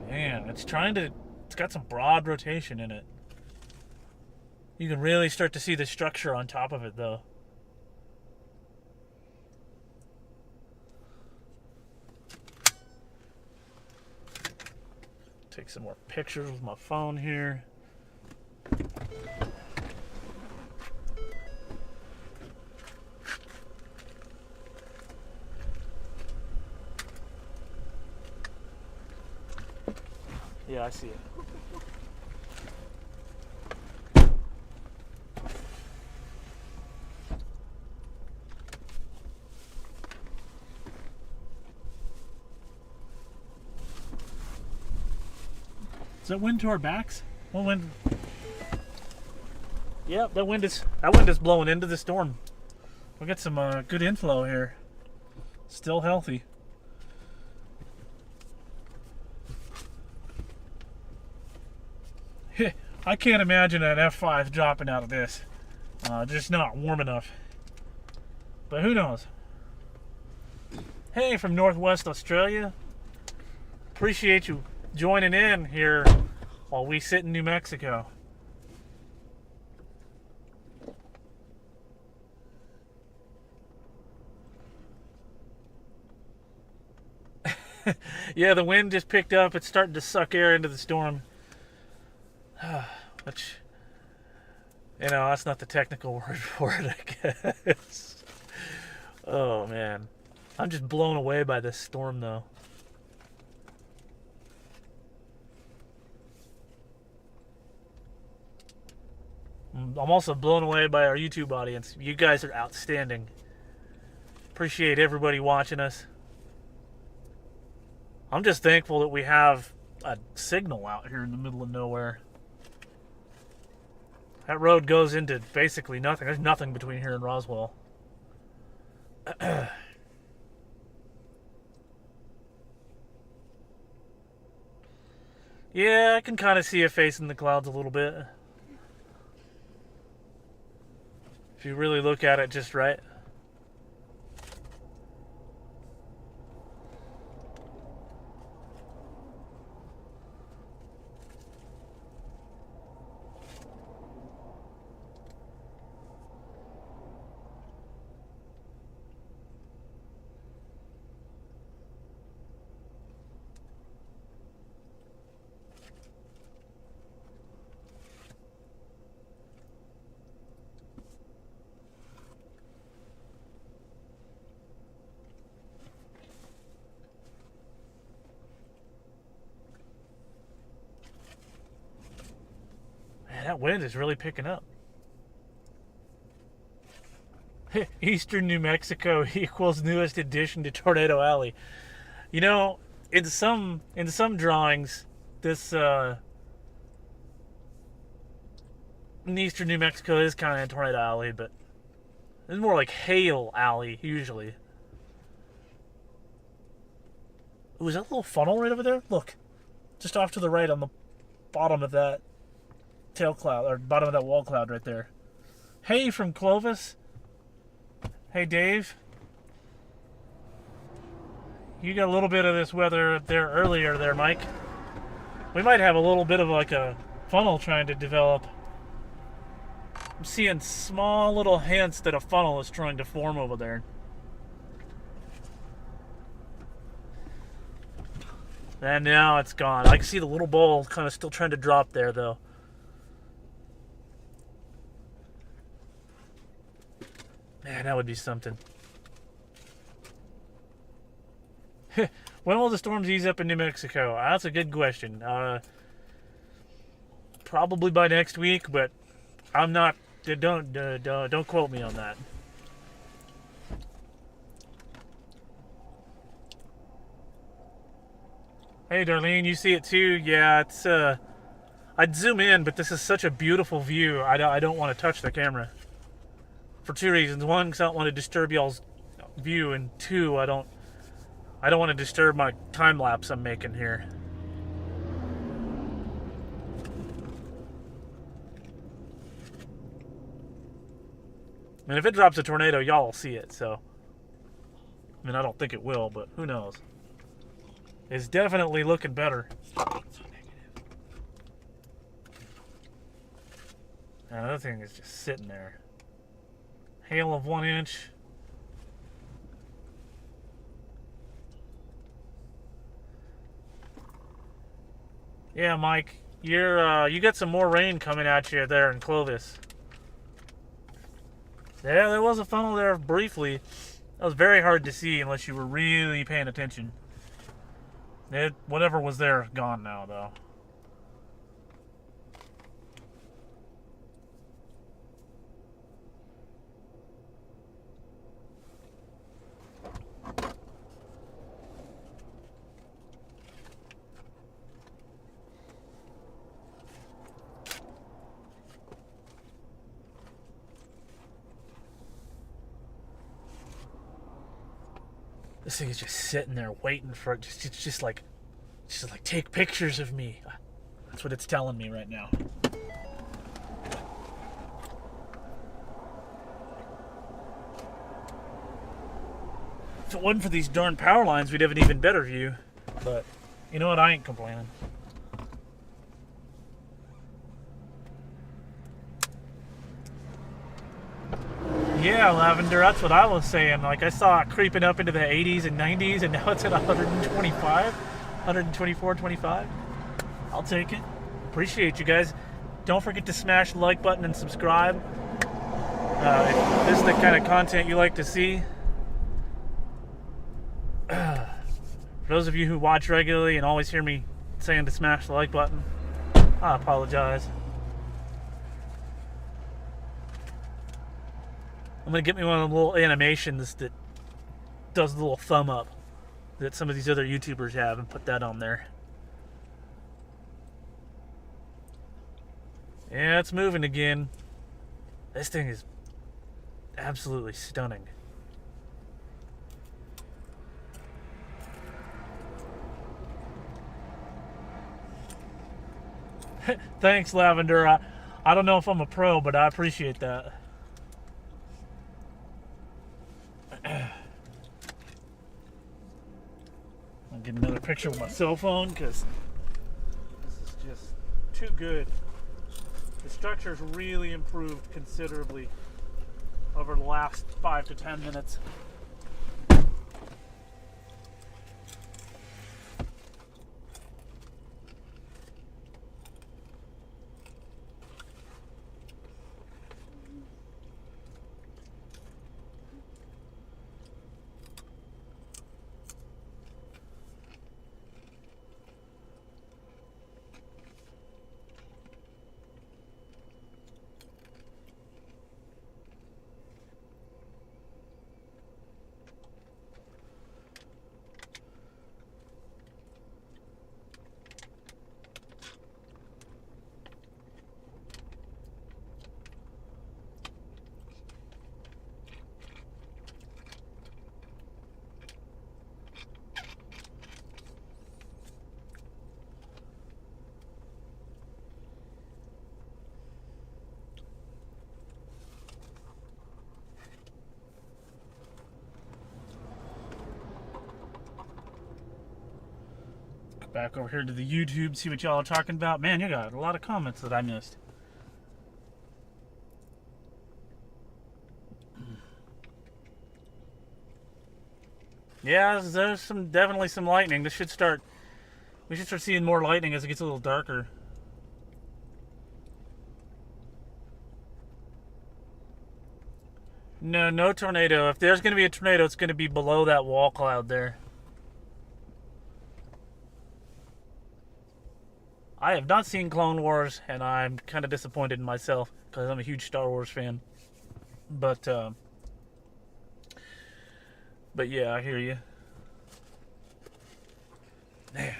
Man, it's got some broad rotation in it. You can really start to see the structure on top of it though. Take some more pictures with my phone here. Yeah, I see it. Is that wind to our backs? What wind? Yep, that wind is blowing into the storm. We got some good inflow here. Still healthy. I can't imagine an F5 dropping out of this. Just not warm enough. But who knows? Hey, from Northwest Australia. Appreciate you joining in here while we sit in New Mexico. Yeah, the wind just picked up. It's starting to suck air into the storm. Which, that's not the technical word for it, I guess. Oh, man. I'm just blown away by this storm, though. I'm also blown away by our YouTube audience. You guys are outstanding. Appreciate everybody watching us. I'm just thankful that we have a signal out here in the middle of nowhere. That road goes into basically nothing. There's nothing between here and Roswell. Yeah, I can kind of see a face in the clouds a little bit. If you really look at it just right. Man, that wind is really picking up. Eastern New Mexico equals newest addition to Tornado Alley. You know, in some drawings, this in Eastern New Mexico is kind of Tornado Alley, but it's more like Hail Alley usually. Ooh, is that a little funnel right over there? Look, just off to the right on the bottom of that tail cloud, or bottom of that wall cloud right there. Hey, from Clovis. Hey, Dave. You got a little bit of this weather there earlier there, Mike. We might have a little bit of like a funnel trying to develop. I'm seeing small little hints that a funnel is trying to form over there. And now it's gone. I can see the little bowl kind of still trying to drop there, though. Man, that would be something. When will the storms ease up in New Mexico? That's a good question. Probably by next week, but I'm not. Don't quote me on that. Hey, Darlene, you see it too? Yeah, it's. I'd zoom in, but this is such a beautiful view. I don't want to touch the camera. For two reasons. One, because I don't want to disturb y'all's view, and two, I don't want to disturb my time lapse I'm making here. And if it drops a tornado, y'all will see it. So, I mean, I don't think it will, but who knows? It's definitely looking better. Now, that thing is just sitting there. Hail of 1 inch. Yeah, Mike, you got some more rain coming at you there in Clovis. Yeah, there was a funnel there briefly. That was very hard to see unless you were really paying attention. Whatever was there, gone now, though. This thing is just sitting there waiting for it. Just like take pictures of me. That's what it's telling me right now. If it wasn't for these darn power lines, we'd have an even better view. But you know what? I ain't complaining. Yeah, Lavender, that's what I was saying. Like, I saw it creeping up into the 80s and 90s, and now it's at 125, 124, 25. I'll take it. Appreciate you guys. Don't forget to smash the like button and subscribe. If this is the kind of content you like to see. For those of you who watch regularly and always hear me saying to smash the like button, I apologize. I'm gonna get me one of the little animations that does the little thumb up that some of these other YouTubers have and put that on there. Yeah, it's moving again. This thing is absolutely stunning. Thanks, Lavender. I don't know if I'm a pro, but I appreciate that. I'll get another picture with my cell phone because this is just too good. The structure's really improved considerably over the last 5 to 10 minutes. Back over here to the YouTube, see what y'all are talking about. Man, you got a lot of comments that I missed. Yeah, there's definitely some lightning. We should start seeing more lightning as it gets a little darker. No tornado. If there's going to be a tornado, it's going to be below that wall cloud there. I have not seen Clone Wars, and I'm kind of disappointed in myself because I'm a huge Star Wars fan. But yeah, I hear you. Man.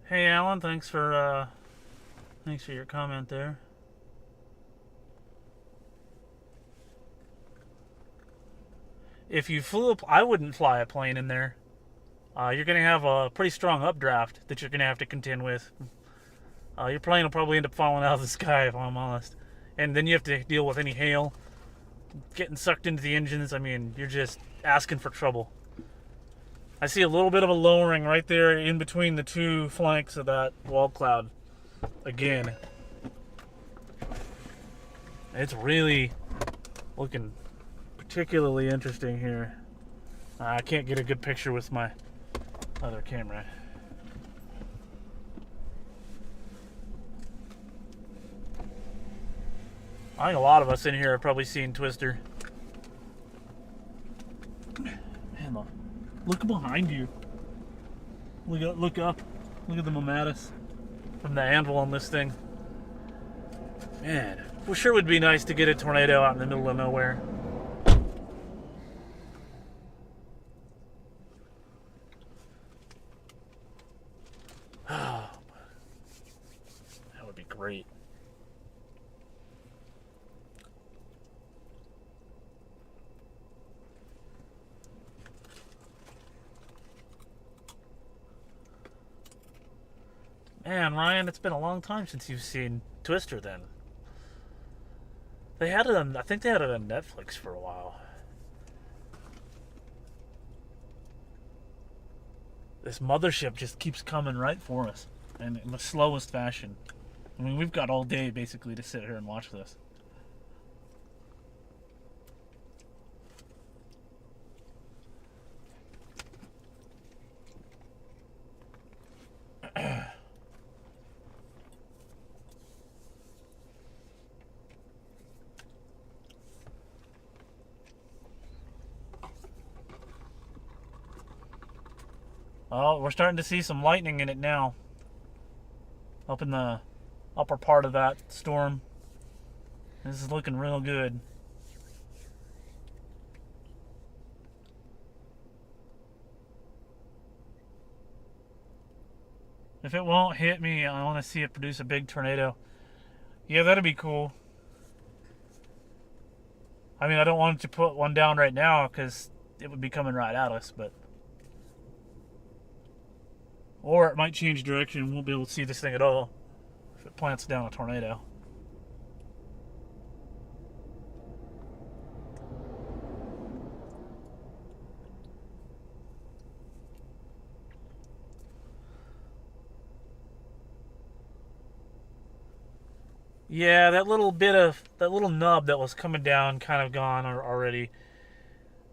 Hey Alan, thanks for your comment there. If you flew I wouldn't fly a plane in there. You're going to have a pretty strong updraft that you're going to have to contend with. Your plane will probably end up falling out of the sky, if I'm honest. And then you have to deal with any hail, getting sucked into the engines. I mean, you're just asking for trouble. I see a little bit of a lowering right there in between the two flanks of that wall cloud. Again. It's really looking particularly interesting here. I can't get a good picture with my other camera. I think a lot of us in here have probably seen Twister. Man, look behind you. Look up. Look at the Momatis from the anvil on this thing. Man, well, sure would be nice to get a tornado out in the middle of nowhere. Oh, that would be great. Man, Ryan, it's been a long time since you've seen Twister then. They had it on, I think they had it on Netflix for a while. This mothership just keeps coming right for us, and in the slowest fashion. I mean, we've got all day basically to sit here and watch this. Oh, we're starting to see some lightning in it now. Up in the upper part of that storm. This is looking real good. If it won't hit me, I want to see it produce a big tornado. Yeah, that'd be cool. I mean, I don't want to put one down right now because it would be coming right at us, but... Or it might change direction and we won't be able to see this thing at all if it plants down a tornado. Yeah, that little nub that was coming down kind of gone already.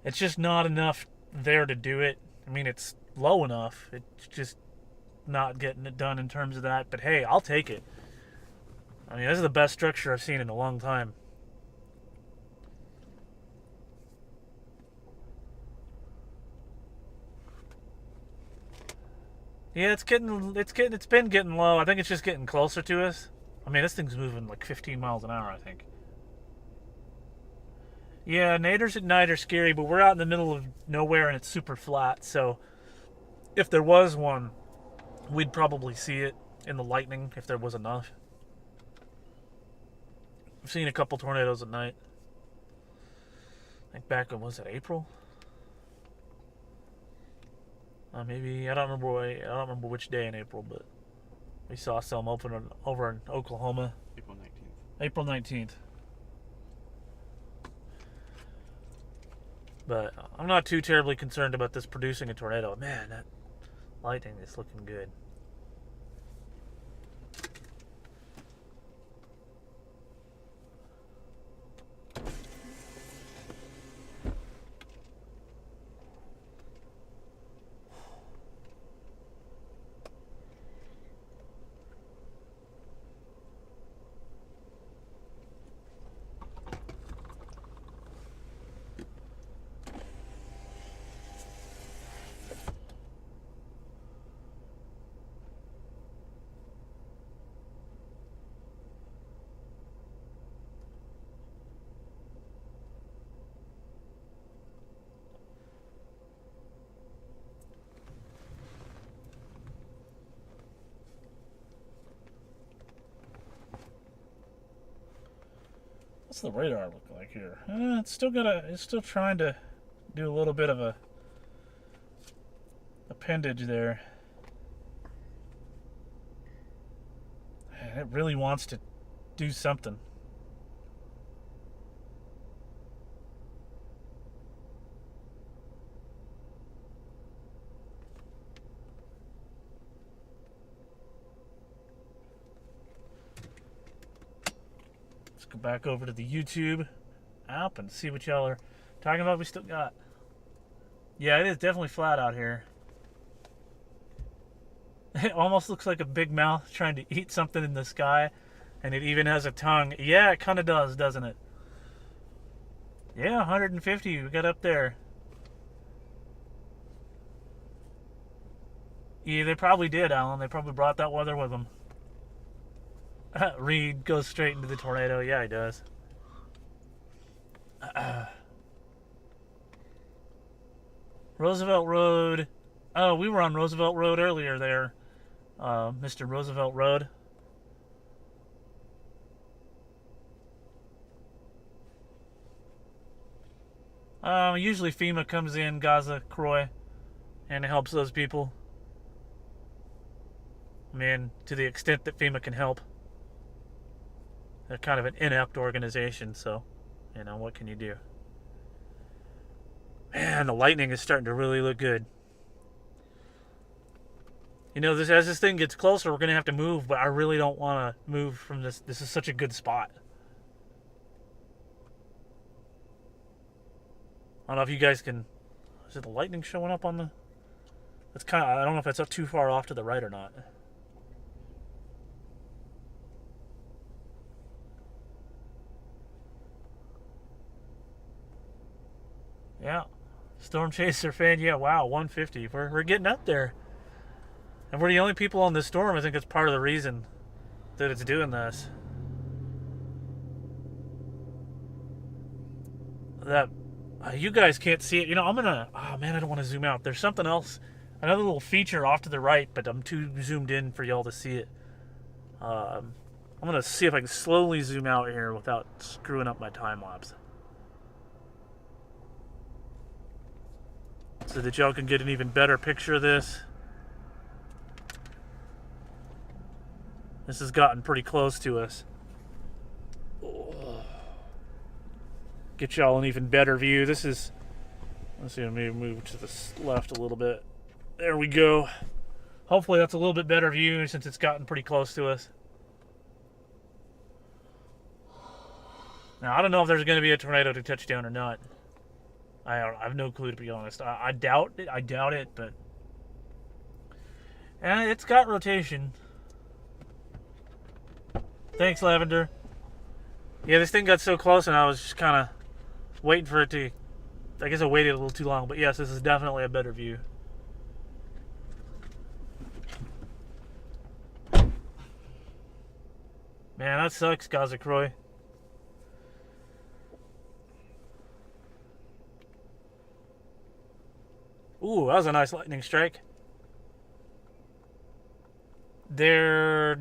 It's just not enough there to do it. I mean, it's low enough. It's just not getting it done in terms of that. But hey, I'll take it. I mean, this is the best structure I've seen in a long time. Yeah, it's been getting low. I think it's just getting closer to us. I mean, this thing's moving like 15 miles an hour, I think. Yeah, naders at night are scary, but we're out in the middle of nowhere and it's super flat, so if there was one, we'd probably see it in the lightning if there was enough. I've seen a couple tornadoes at night. I think back in, was it April? Maybe, I don't remember which day in April, but we saw some open over in Oklahoma. April 19th. April 19th. But I'm not too terribly concerned about this producing a tornado. Man, that lightning is looking good. What's the radar look like here? It's still trying to do a little bit of a appendage there. It really wants to do something. Go back over to the YouTube app and see what y'all are talking about. We still got... Yeah, it is definitely flat out here. It almost looks like a big mouth trying to eat something in the sky, and it even has a tongue. Yeah, it kind of does, doesn't it? Yeah, 150 we got up there. Yeah, they probably did, Alan. They probably brought that weather with them. Reed goes straight into the tornado. Yeah, he does. Roosevelt Road. Oh, we were on Roosevelt Road earlier there. Mr. Roosevelt Road. Usually FEMA comes in Gaza, Croy, and helps those people. I mean, to the extent that FEMA can help. They're kind of an inept organization, so, you know, what can you do? Man, the lightning is starting to really look good. You know, as this thing gets closer, we're going to have to move, but I really don't want to move from this. This is such a good spot. I don't know if you guys can... Is it the lightning showing up on the... That's kind of... I don't know if that's up too far off to the right or not. Yeah. Storm Chaser fan, yeah, wow, 150. We're getting up there. And we're the only people on this storm. I think it's part of the reason that it's doing this. That you guys can't see it. You know, I'm gonna. Oh man, I don't want to zoom out. There's something else, another little feature off to the right, but I'm too zoomed in for y'all to see it. I'm gonna see if I can slowly zoom out here without screwing up my time lapse, so that y'all can get an even better picture of this. This has gotten pretty close to us. Get y'all an even better view. This is, let's see, maybe move to the left a little bit. There we go. Hopefully that's a little bit better view since it's gotten pretty close to us. Now, I don't know if there's going to be a tornado to touch down or not. I have no clue, to be honest. I doubt it, but... And it's got rotation. Thanks, Lavender. Yeah, this thing got so close and I was just kind of waiting for it to... I guess I waited a little too long, but yes, this is definitely a better view. Man, that sucks, Gazakroy. Ooh, that was a nice lightning strike. There's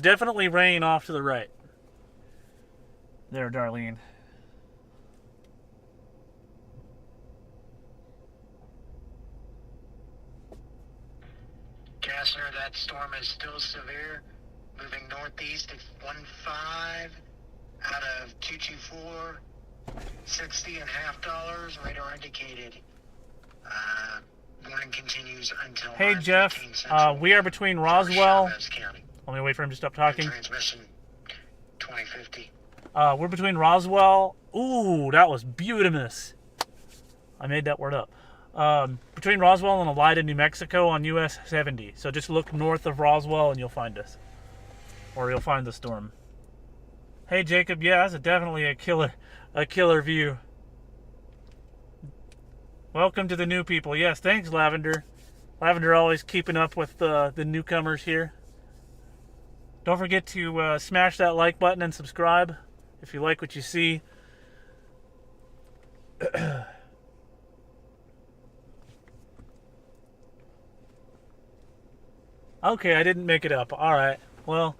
definitely rain off to the right. There, Darlene. Kastner, that storm is still severe, moving northeast at 15 out of 224, $60.50, radar indicated. Warning continues until... Hey, Jeff, we are between Roswell... Let me wait for him to stop talking. Transmission 2050. We're between Roswell... Ooh, that was beautimous. I made that word up. Between Roswell and Elida, New Mexico on US 70. So just look north of Roswell and you'll find us. Or you'll find the storm. Hey, Jacob, yeah, that's definitely a killer view. Welcome to the new people. Yes, thanks, Lavender. Lavender always keeping up with the newcomers here. Don't forget to smash that like button and subscribe if you like what you see. Okay, I didn't make it up. Alright, well,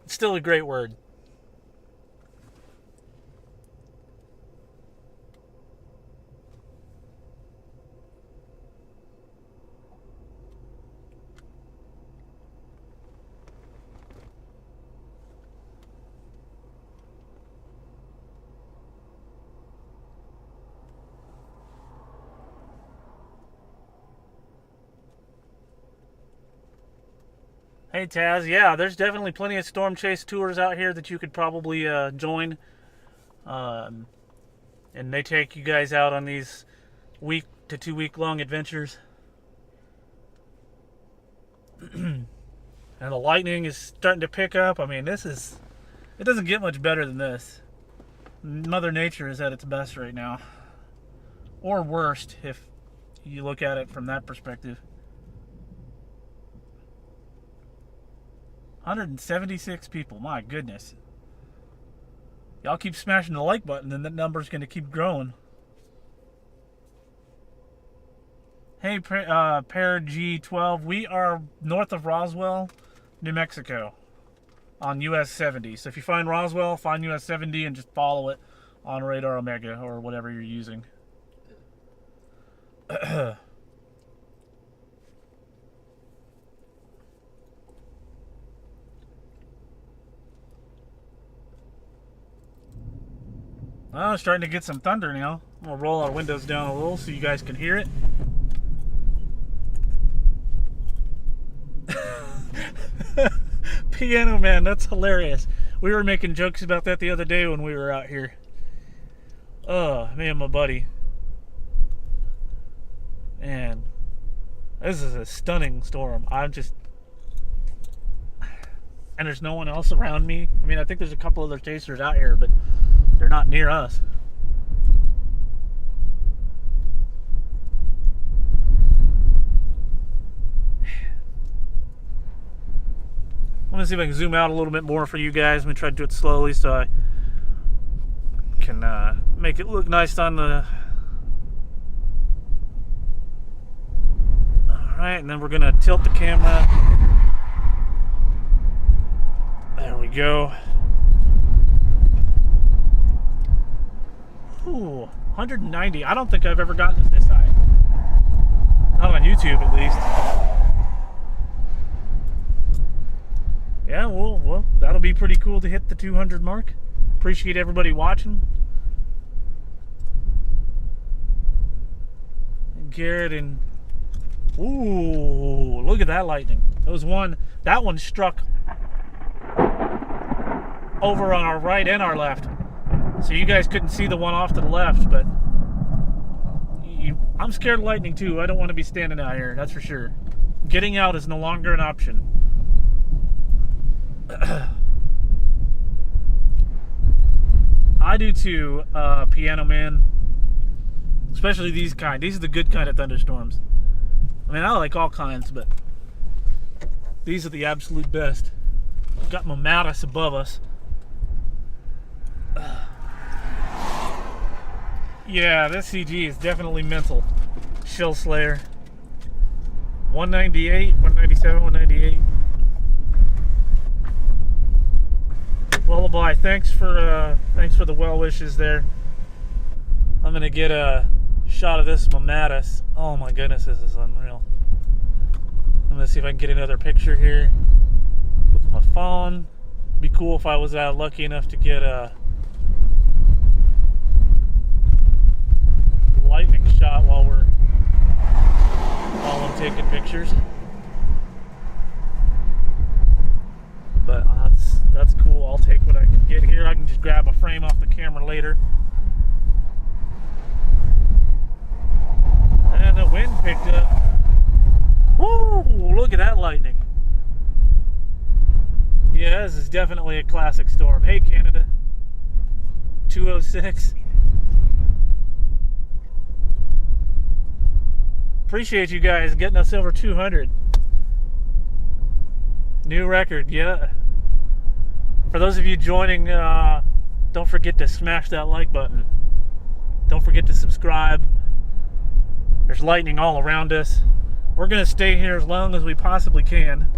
it's still a great word. Hey Taz, yeah, there's definitely plenty of storm chase tours out here that you could probably join. And they take you guys out on these week to 2 week long adventures. And the lightning is starting to pick up. I mean, it doesn't get much better than this. Mother Nature is at its best right now. Or worst, if you look at it from that perspective. 176 people, my goodness. Y'all keep smashing the like button and that number's going to keep growing. Hey, Pair G12, we are north of Roswell, New Mexico, on US 70. So if you find Roswell, find US 70 and just follow it on Radar Omega or whatever you're using. Well, it's starting to get some thunder now. I'm going to roll our windows down a little so you guys can hear it. Piano Man, that's hilarious. We were making jokes about that the other day when we were out here. Oh, me and my buddy. Man, this is a stunning storm. And there's no one else around me. I mean, I think there's a couple other chasers out here, but they're not near us. me see if I can zoom out a little bit more for you guys. Let me try to do it slowly so I can make it look nice on the... Alright, and then we're going to tilt the camera. There we go. Ooh, 190. I don't think I've ever gotten it this high. Not on YouTube, at least. Yeah, well, that'll be pretty cool to hit the 200 mark. Appreciate everybody watching. And Garrett and... Ooh, look at that lightning. That one struck over on our right and our left. So you guys couldn't see the one off to the left, but I'm scared of lightning too. I don't want to be standing out here, that's for sure. Getting out is no longer an option. I do too, Piano Man. Especially these kind. These are the good kind of thunderstorms. I mean, I like all kinds, but these are the absolute best. Got my Mattis above us. Yeah, this CG is definitely mental. Shell Slayer. 198, 197, 198. Lullaby, thanks for the well wishes there. I'm gonna get a shot of this Mattis. Oh my goodness, this is unreal. I'm gonna see if I can get another picture here with my phone. Be cool if I was lucky enough to get a lightning shot while I'm taking pictures. But that's cool. I'll take what I can get here. I can just grab a frame off the camera later. And the wind picked up. Woo! Look at that lightning. Yeah, this is definitely a classic storm. Hey, Canada. 206. Appreciate you guys getting us over 200. New record, yeah. For those of you joining, don't forget to smash that like button. Don't forget to subscribe. There's lightning all around us. We're going to stay here as long as we possibly can.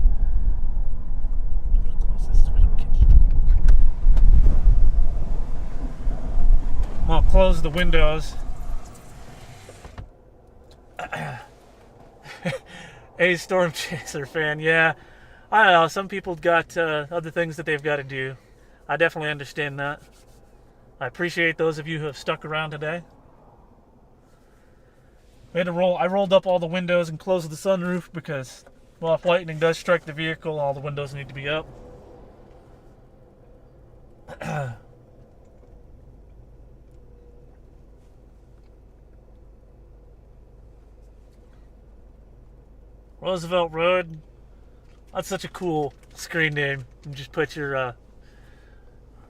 I'm going to close the windows. A Storm Chaser fan, yeah. I don't know, some people got other things that they've got to do. I definitely understand that. I appreciate those of you who have stuck around today. I rolled up all the windows and closed the sunroof because, well, if lightning does strike the vehicle, all the windows need to be up. Roosevelt Road. That's such a cool screen name. You just put your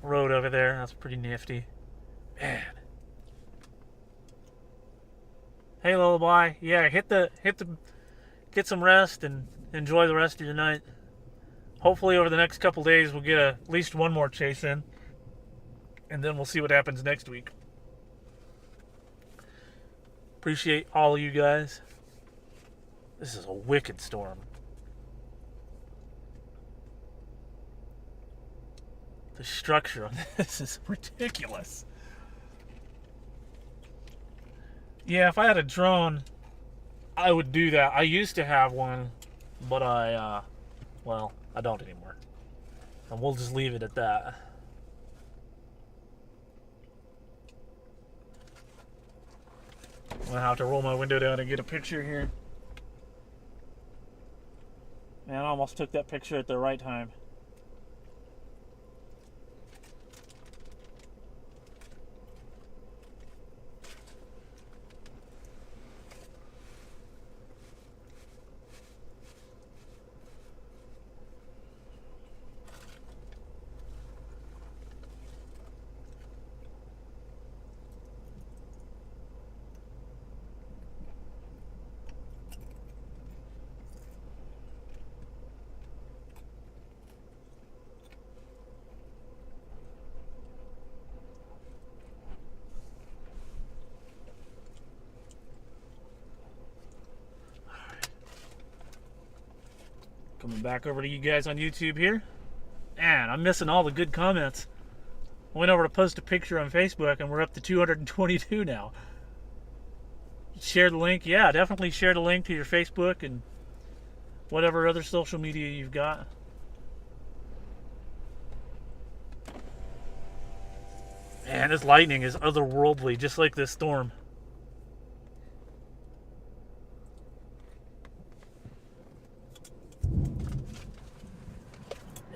road over there. That's pretty nifty. Man. Hey, Lullaby. Yeah, get some rest and enjoy the rest of your night. Hopefully over the next couple days we'll get at least one more chase in. And then we'll see what happens next week. Appreciate all of you guys. This is a wicked storm. The structure on this is ridiculous. Yeah, if I had a drone, I would do that. I used to have one, but I don't anymore. And we'll just leave it at that. I'm gonna have to roll my window down and get a picture here. Man, I almost took that picture at the right time. Coming back over to you guys on YouTube here. Man, I'm missing all the good comments. I went over to post a picture on Facebook and we're up to 222 now. Share the link. Yeah, definitely share the link to your Facebook and whatever other social media you've got. Man, this lightning is otherworldly, just like this storm.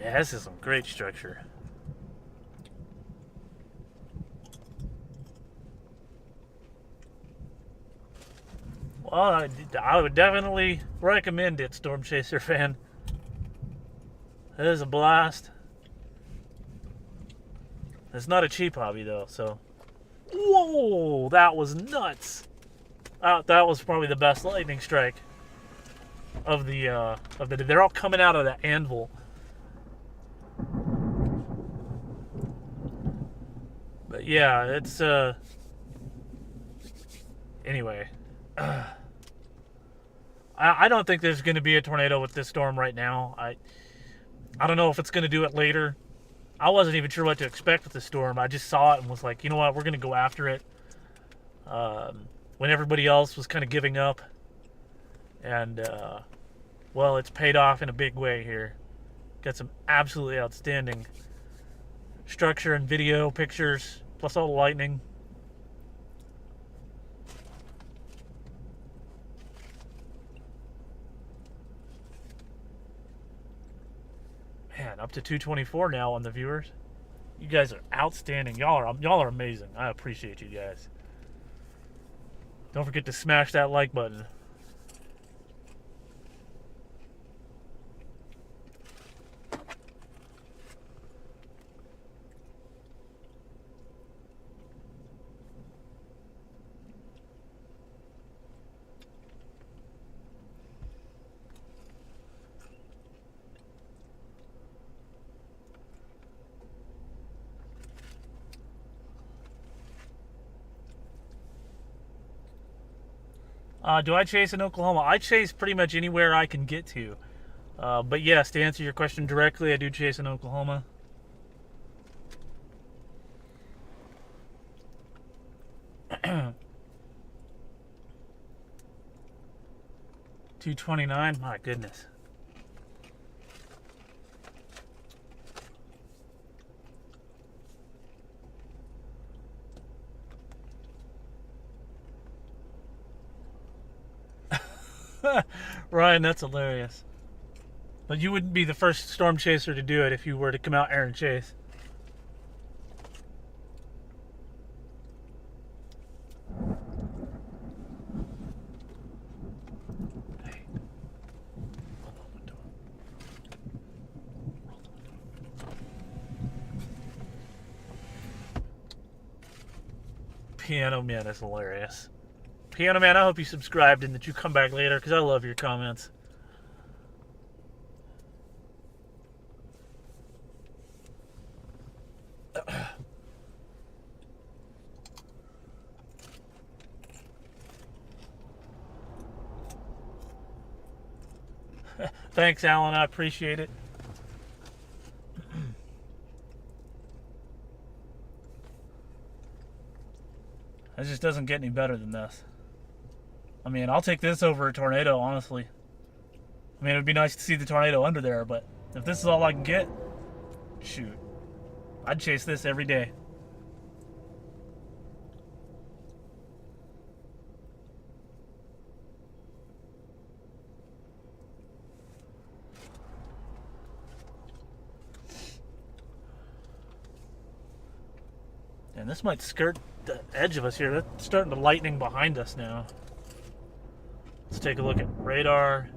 Yeah, this is some great structure. Well, I would definitely recommend it, Storm Chaser fan. It is a blast. It's not a cheap hobby though, so. Whoa, that was nuts. That was probably the best lightning strike of the. They're all coming out of the anvil. But yeah, it's anyway. I don't think there's going to be a tornado with this storm right now. I don't know if it's going to do it later. I wasn't even sure what to expect with the storm. I just saw it and was like, you know what, we're going to go after it. When everybody else was kind of giving up. And, well, it's paid off in a big way here. Got some absolutely outstanding structure and video, pictures, plus all the lightning. Man, up to 224 now on the viewers. You guys are outstanding. Y'all are amazing. I appreciate you guys. Don't forget to smash that like button. Do I chase in Oklahoma? I chase pretty much anywhere I can get to. But yes, to answer your question directly, I do chase in Oklahoma. $229, my goodness. Ryan, that's hilarious. But you wouldn't be the first storm chaser to do it if you were to come out here and chase. Hey. Hold on the door. Piano Man is hilarious. Piano Man, I hope you subscribed and that you come back later because I love your comments. Thanks, Alan. I appreciate it. It just doesn't get any better than this. I mean, I'll take this over a tornado, honestly. I mean, it would be nice to see the tornado under there, but if this is all I can get, shoot. I'd chase this every day. And this might skirt the edge of us here. It's starting to lightning behind us now. Let's take a look at radar.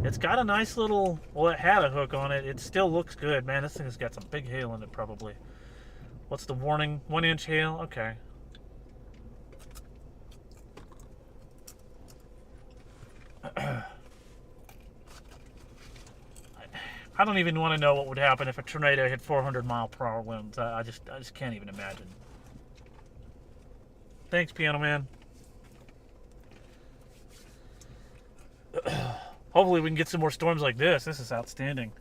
It's got a nice little, well, it had a hook on it. It still looks good, man. This thing has got some big hail in it, probably. What's the warning? 1-inch hail? Okay. I don't even want to know what would happen if a tornado hit 400-mile-per-hour winds. I just can't even imagine. Thanks, Piano Man. Hopefully we can get some more storms like this. This is outstanding.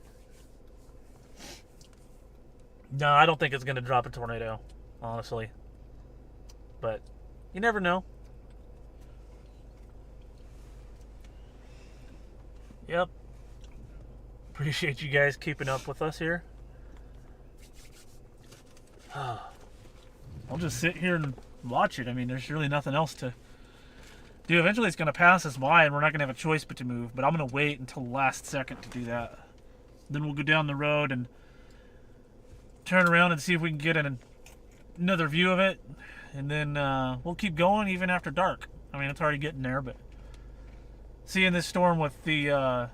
No, I don't think it's going to drop a tornado, honestly. But you never know. Yep. Appreciate you guys keeping up with us here. I'll just sit here and watch it. I mean, there's really nothing else to do. Eventually it's going to pass us by and we're not going to have a choice but to move. But I'm going to wait until the last second to do that. Then we'll go down the road and turn around and see if we can get another view of it. And then we'll keep going even after dark. I mean, it's already getting there, but seeing this storm with the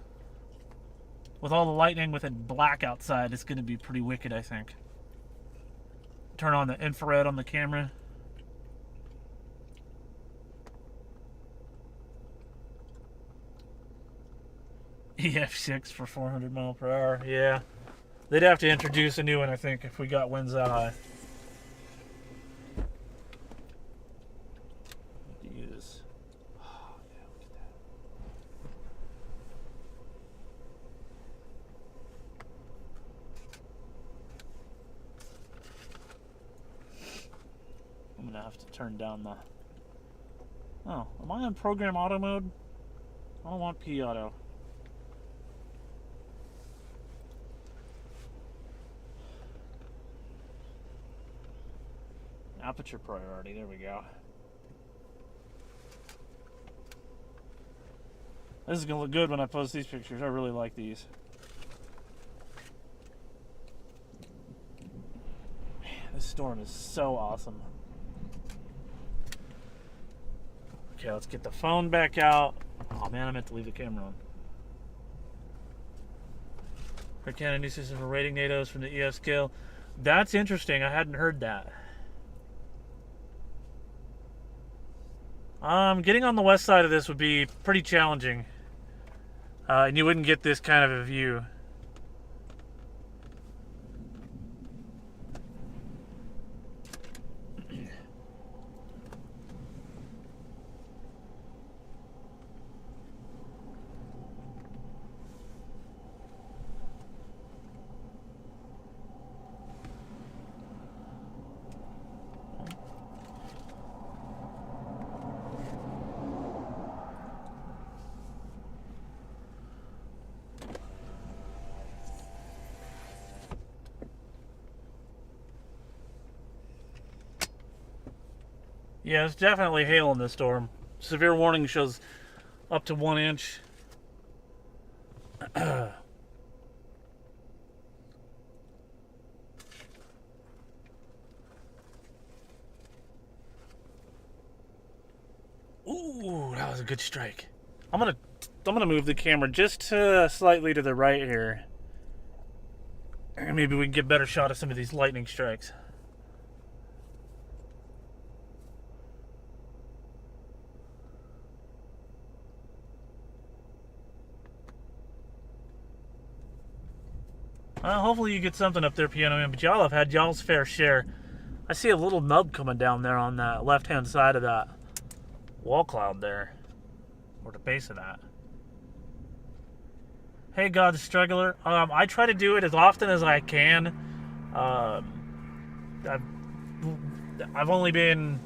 with all the lightning with it black outside, it's going to be pretty wicked, I think. Turn on the infrared on the camera. EF6 for 400 miles per hour. Yeah. They'd have to introduce a new one, I think, if we got winds that high. Use. Oh, yeah, look at that. I'm gonna have to turn down the. Oh, am I on program auto mode? I don't want P auto. Aperture priority, there we go. This is gonna look good when I post these pictures. I really like these. Man, this storm is so awesome. Okay, let's get the phone back out. Oh man, I meant to leave the camera on. Hurricane a new system for rating NATOs from the EF scale. That's interesting. I hadn't heard that. Getting on the west side of this would be pretty challenging. And you wouldn't get this kind of a view. Yeah, it's definitely hail in this storm. Severe warning shows up to 1 inch. Ooh, that was a good strike. I'm gonna move the camera just slightly to the right here. And maybe we can get a better shot of some of these lightning strikes. Well, hopefully you get something up there, Piano Man, but y'all have had y'all's fair share. I see a little nub coming down there on that left-hand side of that wall cloud there, or the base of that. Hey, God Struggler. I try to do it as often as I can. I've only been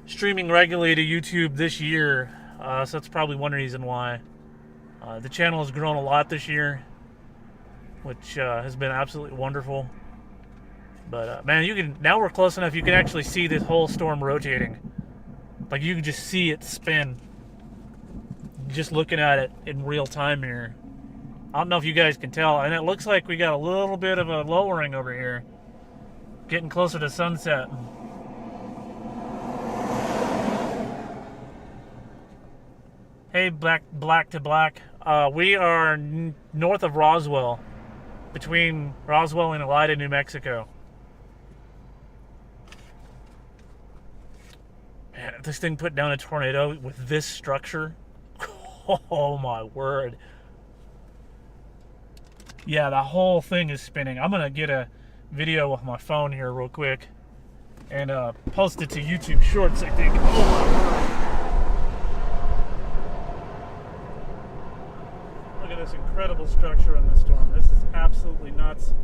streaming regularly to YouTube this year, so that's probably one reason why. The channel has grown a lot this year, which has been absolutely wonderful. But man, you can now we're close enough. You can actually see this whole storm rotating. Like you can just see it spin. Just looking at it in real time here. I don't know if you guys can tell, and it looks like we got a little bit of a lowering over here, getting closer to sunset. Hey, black to black. We are north of Roswell. Between Roswell and Elida, New Mexico. Man, if this thing put down a tornado with this structure, oh my word. Yeah, the whole thing is spinning. I'm gonna get a video with my phone here real quick and post it to YouTube Shorts, I think. Oh my word. beautiful structure on this storm. This is absolutely nuts.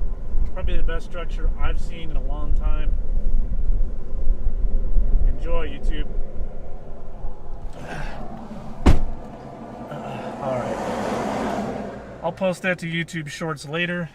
Probably the best structure I've seen in a long time. Enjoy, YouTube. Alright. I'll post that to YouTube Shorts later.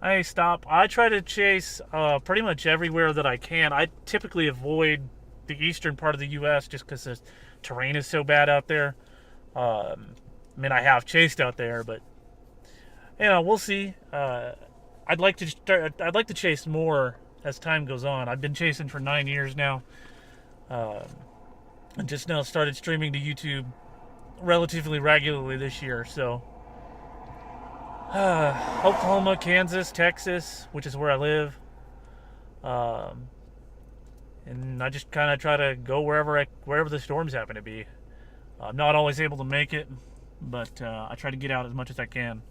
I stop. I try to chase pretty much everywhere that I can. I typically avoid the eastern part of the U.S. just because the terrain is so bad out there. I mean, I have chased out there, but you know, we'll see. I'd like to chase more as time goes on. I've been chasing for 9 years now, and just now started streaming to YouTube relatively regularly this year. So. Oklahoma, Kansas, Texas, which is where I live. And I just kind of try to go wherever the storms happen to be. I'm not always able to make it, but I try to get out as much as I can.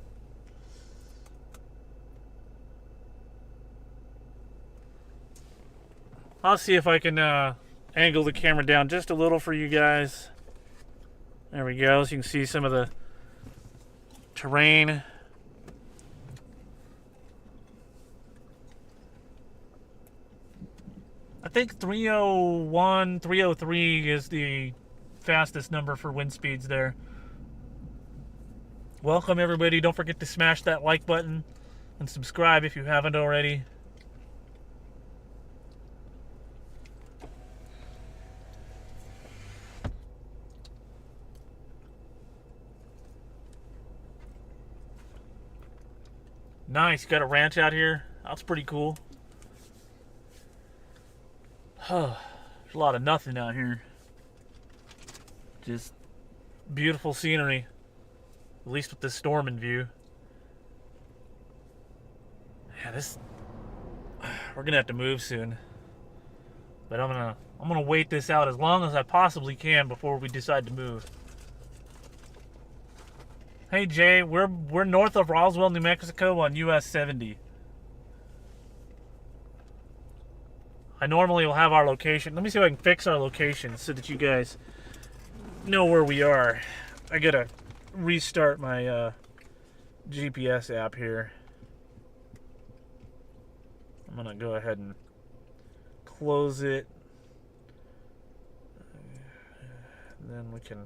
I'll see if I can angle the camera down just a little for you guys. There we go, so you can see some of the terrain. I think 301, 303 is the fastest number for wind speeds there. Welcome everybody. Don't forget to smash that like button and subscribe if you haven't already. Nice, got a ranch out here. That's pretty cool. There's a lot of nothing out here. Just beautiful scenery. At least with this storm in view. Yeah, we're gonna have to move soon. But I'm gonna wait this out as long as I possibly can before we decide to move. Hey Jay, we're north of Roswell, New Mexico on US 70. I normally will have our location. Let me see if I can fix our location so that you guys know where we are. I gotta restart my GPS app here. I'm gonna go ahead and close it. And then we can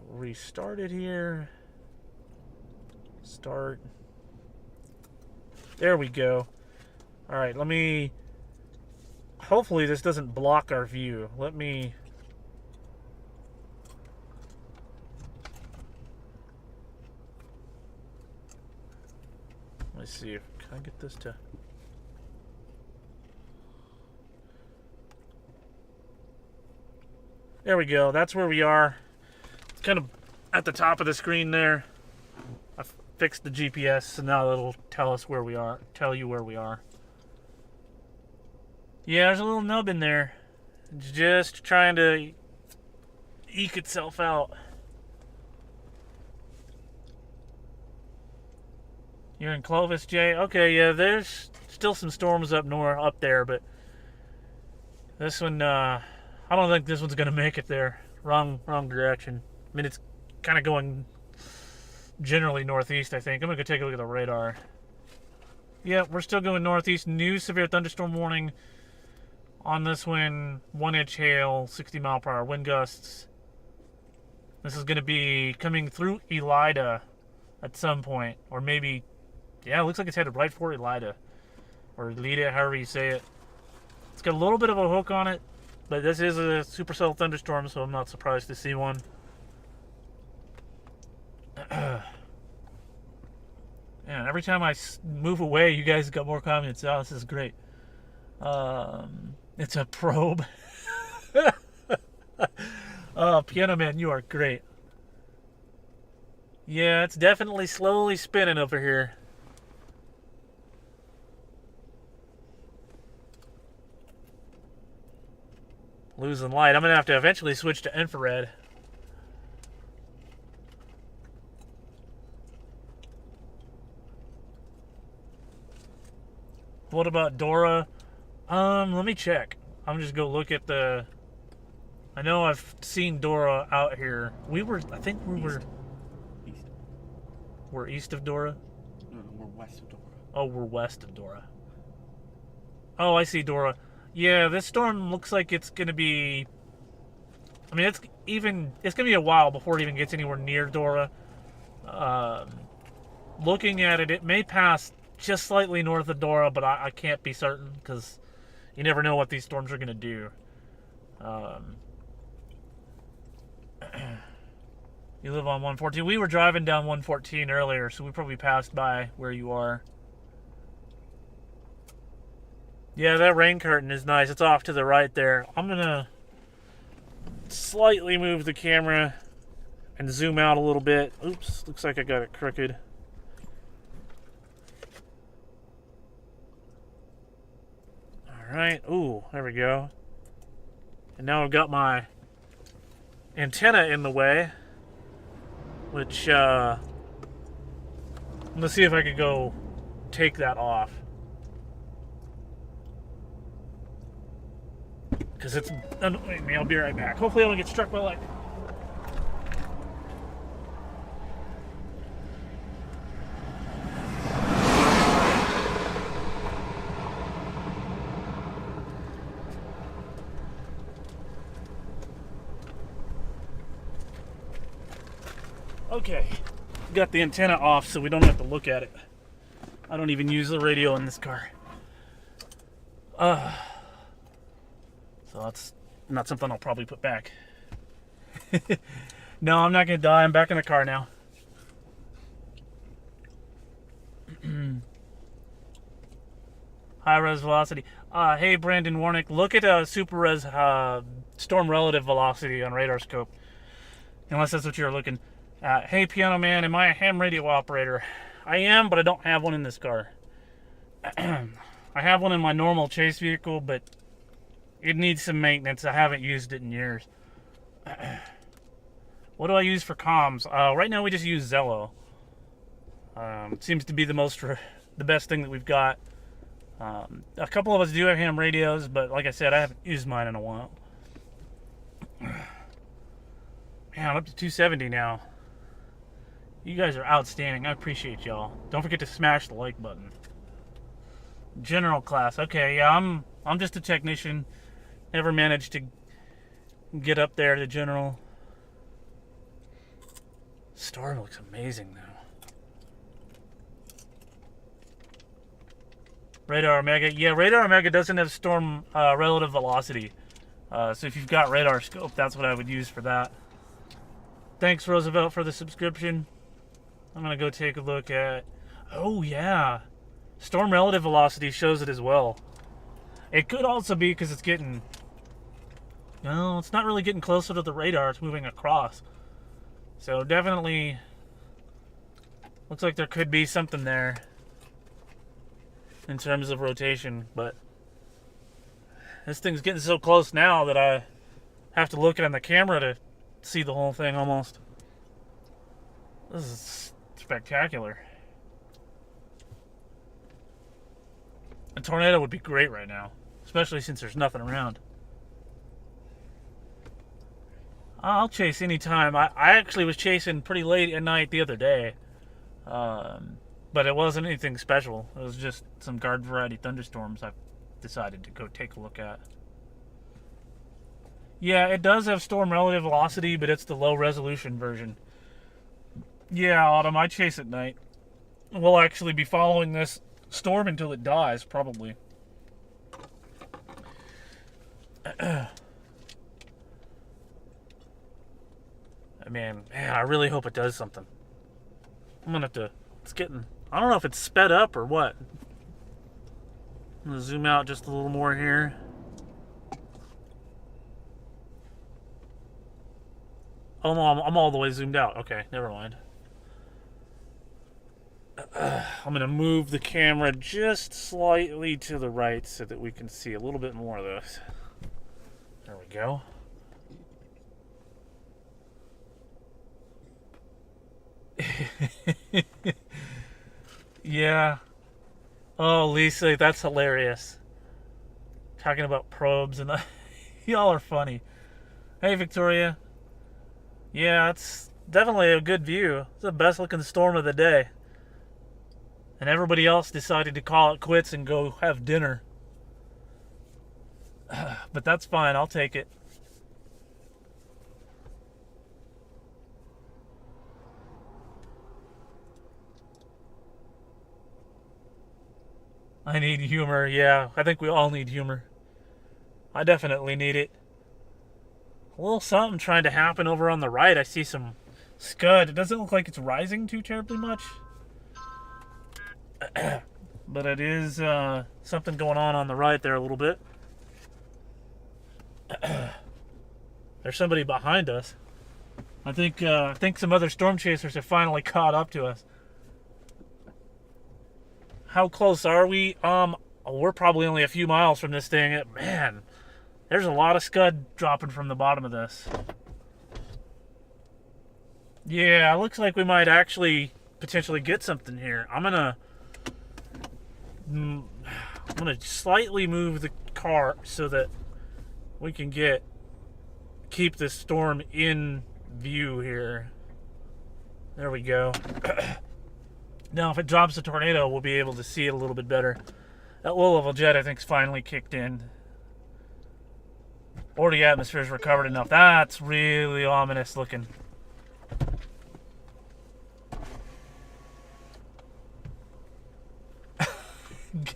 restart it here. Start. There we go. Alright, let me... Hopefully this doesn't block our view. Let's see if can I get this to. There we go. That's where we are. It's kind of at the top of the screen there. I fixed the GPS, so now it'll tell us where we are. Tell you where we are. Yeah, there's a little nub in there. It's just trying to eke itself out. You're in Clovis, Jay? Okay, yeah, there's still some storms up there, but this one, I don't think this one's gonna make it there. Wrong direction. I mean, it's kind of going generally northeast, I think. I'm gonna go take a look at the radar. Yeah, we're still going northeast. New severe thunderstorm warning on this one. 1-inch hail, 60-mile-per-hour wind gusts. This is going to be coming through Elida at some point. Or maybe, yeah, it looks like it's headed right for Elida. Or Elida, however you say it. It's got a little bit of a hook on it. But this is a supercell thunderstorm, so I'm not surprised to see one. Yeah, every time I move away, you guys got more comments. Oh, this is great. It's a probe. Oh, Piano Man, you are great. Yeah, it's definitely slowly spinning over here. Losing light. I'm going to have to eventually switch to infrared. What about Dora? Let me check. I'm just go look at the. I know I've seen Dora out here. I think we were. East. We're east of Dora. No, we're west of Dora. Oh, we're west of Dora. Oh, I see Dora. Yeah, this storm looks like it's gonna be. I mean, it's gonna be a while before it even gets anywhere near Dora. Looking at it, it may pass just slightly north of Dora, but I can't be certain because you never know what these storms are gonna do. You live on 114. We were driving down 114 earlier, so we probably passed by where you are. Yeah, that rain curtain is nice. It's off to the right there. I'm gonna slightly move the camera and zoom out a little bit. Oops, looks like I got it crooked. Alright, ooh, there we go. And now I've got my antenna in the way, which, I'm gonna see if I can go take that off. Because it's annoying me. I'll be right back. Hopefully I don't get struck by lightning. Okay, got the antenna off so we don't have to look at it. I don't even use the radio in this car. So that's not something I'll probably put back. No, I'm not gonna die. I'm back in the car now. High res velocity. Hey, Brandon Warnick, look at super res storm relative velocity on radar scope. Unless that's what you're looking. Hey, Piano Man, am I a ham radio operator? I am, but I don't have one in this car. I have one in my normal chase vehicle, but it needs some maintenance. I haven't used it in years. What do I use for comms? Right now we just use Zello. It seems to be the best thing that we've got. A couple of us do have ham radios, but like I said, I haven't used mine in a while. Man, I'm up to 270 now. You guys are outstanding. I appreciate y'all. Don't forget to smash the like button. General class. Okay, yeah, I'm just a technician. Never managed to get up there to general. Storm looks amazing now. Radar Omega. Yeah, Radar Omega doesn't have storm relative velocity. So if you've got radar scope, that's what I would use for that. Thanks, Roosevelt, for the subscription. I'm going to go take a look at... Oh, yeah. Storm relative velocity shows it as well. It could also be because it's getting... No, it's not really getting closer to the radar. It's moving across. So definitely... Looks like there could be something there in terms of rotation, but this thing's getting so close now that I have to look at it on the camera to see the whole thing almost. This is spectacular. A tornado would be great right now, especially since there's nothing around. I'll chase anytime. I actually was chasing pretty late at night the other day. But it wasn't anything special. It was just some garden variety thunderstorms I've decided to go take a look at. Yeah, it does have storm relative velocity, but it's the low resolution version. Yeah, Autumn, I chase at night. We'll actually be following this storm until it dies, probably. Man, I really hope it does something. I'm gonna have to... It's getting... I don't know if it's sped up or what. I'm gonna zoom out just a little more here. Oh, I'm all the way zoomed out. Okay, never mind. I'm gonna move the camera just slightly to the right so that we can see a little bit more of this. There we go. Yeah. Oh, Lisa, that's hilarious. Talking about probes and y'all are funny. Hey, Victoria. Yeah, it's definitely a good view. It's the best looking storm of the day. And everybody else decided to call it quits and go have dinner. But that's fine. I'll take it. I need humor. Yeah, I think we all need humor. I definitely need it. A little something trying to happen over on the right. I see some scud. It doesn't look like it's rising too terribly much. But it is something going on the right there a little bit. There's somebody behind us. I think some other storm chasers have finally caught up to us. How close are we? We're probably only a few miles from this thing. Man, there's a lot of scud dropping from the bottom of this. Yeah, it looks like we might actually potentially get something here. I'm gonna slightly move the car so that we can keep this storm in view here. There we go. Now, if it drops a tornado, we'll be able to see it a little bit better. That low-level jet, I think, is finally kicked in. Or the atmosphere's recovered enough. That's really ominous looking.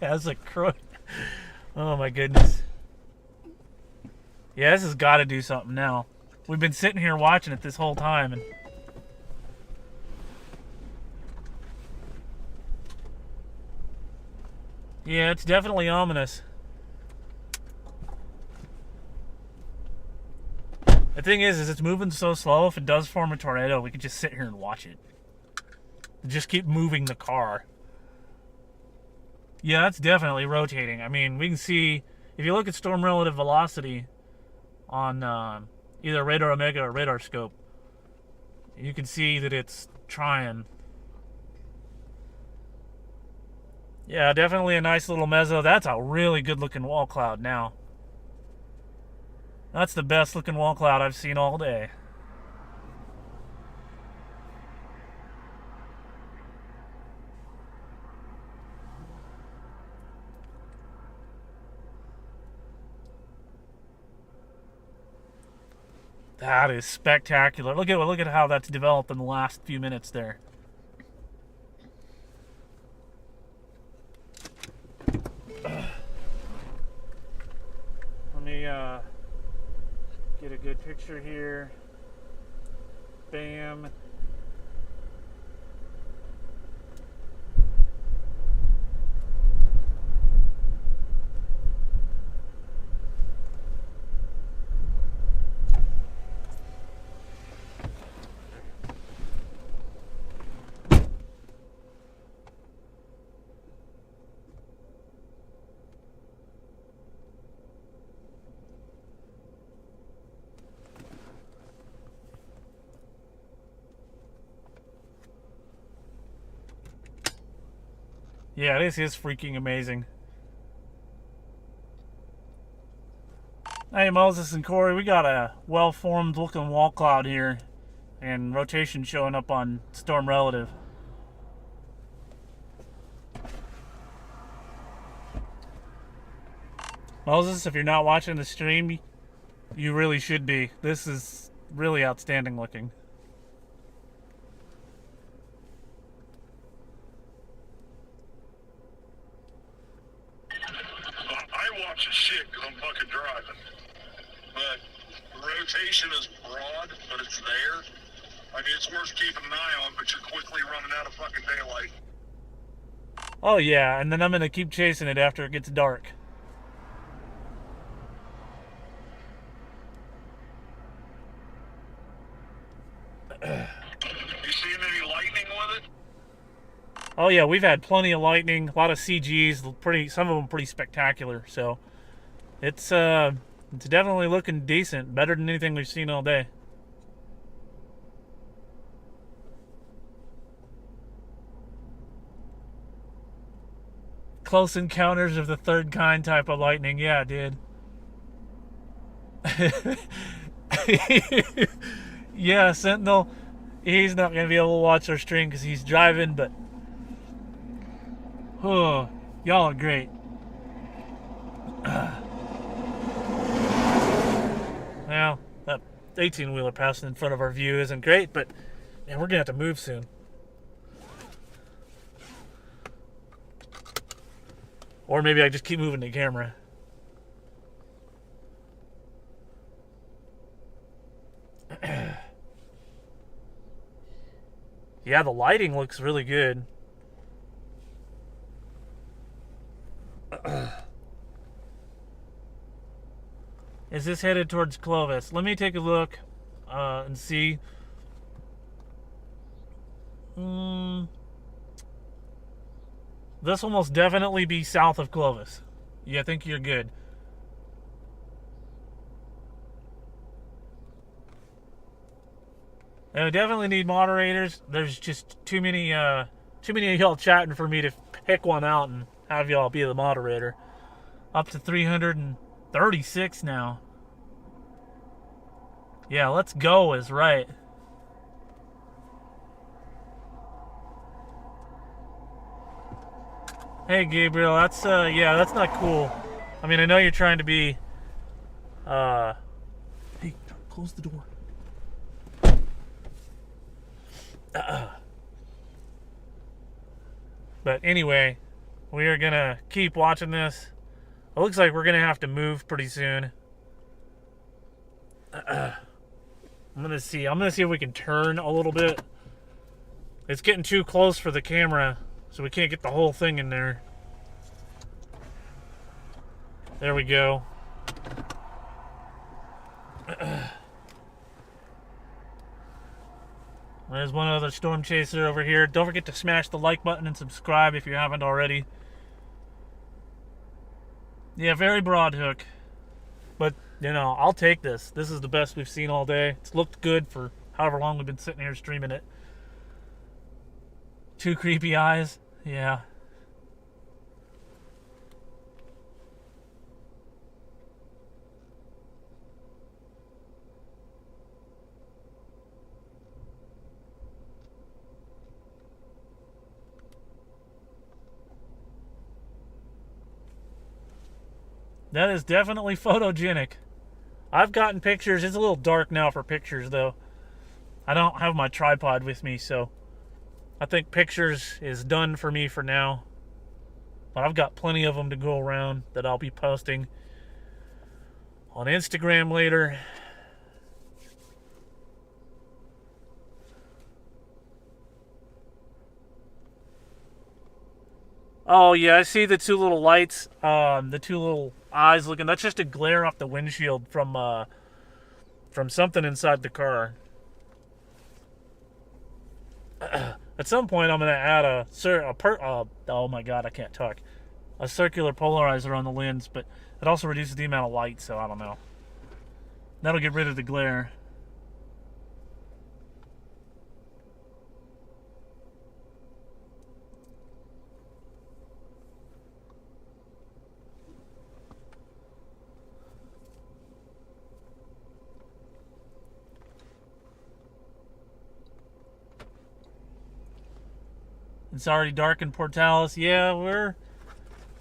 Gaza crook. Oh my goodness. Yeah, this has got to do something now. We've been sitting here watching it this whole time, and yeah, it's definitely ominous. The thing is it's moving so slow. If it does form a tornado, we could just sit here and watch it. Just keep moving the car. Yeah, that's definitely rotating. I mean, we can see, if you look at storm relative velocity on either Radar Omega or Radar Scope, you can see that it's trying. Yeah, definitely a nice little mezzo. That's a really good looking wall cloud now. That's the best looking wall cloud I've seen all day. That is spectacular. Look at how that's developed in the last few minutes there. Let me get a good picture here. Bam. Yeah, this is freaking amazing. Hey, Moses and Corey, we got a well-formed looking wall cloud here, and rotation showing up on storm relative. Moses, if you're not watching the stream, you really should be. This is really outstanding looking. I watch as shit because I'm fucking driving. But rotation is broad, but it's there. I mean, it's worth keeping an eye on, but you're quickly running out of fucking daylight. Oh yeah, and then I'm gonna keep chasing it after it gets dark. You seeing any lightning with it? Oh yeah, we've had plenty of lightning, a lot of CGs, some of them pretty spectacular. So it's definitely looking decent, better than anything we've seen all day. Close encounters of the third kind type of lightning. Yeah, dude. Yeah, Sentinel. He's not going to be able to watch our stream because he's driving, but... Oh, y'all are great. Well, that 18-wheeler passing in front of our view isn't great, but man, we're going to have to move soon. Or maybe I just keep moving the camera. Yeah, the lighting looks really good. Is this headed towards Clovis? Let me take a look and see. This will most definitely be south of Clovis. Yeah, I think you're good. And we definitely need moderators. There's just too many of y'all chatting for me to pick one out and have y'all be the moderator. Up to 336 now. Yeah, let's go is right. Hey Gabriel, that's yeah, that's not cool. I mean, I know you're trying to be hey, close the door. But anyway, we are gonna keep watching this. It looks like we're gonna have to move pretty soon. I'm gonna see if we can turn a little bit. It's getting too close for the camera, so we can't get the whole thing in there. There we go. There's one other storm chaser over here. Don't forget to smash the like button and subscribe if you haven't already. Yeah, very broad hook. But, you know, I'll take this. This is the best we've seen all day. It's looked good for however long we've been sitting here streaming it. Two creepy eyes. Yeah. That is definitely photogenic. I've gotten pictures. It's a little dark now for pictures, though. I don't have my tripod with me, so I think pictures is done for me for now. But I've got plenty of them to go around that I'll be posting on Instagram later. Oh, yeah, I see the two little lights, the two little eyes looking. That's just a glare off the windshield from something inside the car. At some point, I'm going to add oh my god, I can't talk. A circular polarizer on the lens, but it also reduces the amount of light, so I don't know. That'll get rid of the glare. It's already dark in Portales. Yeah, we're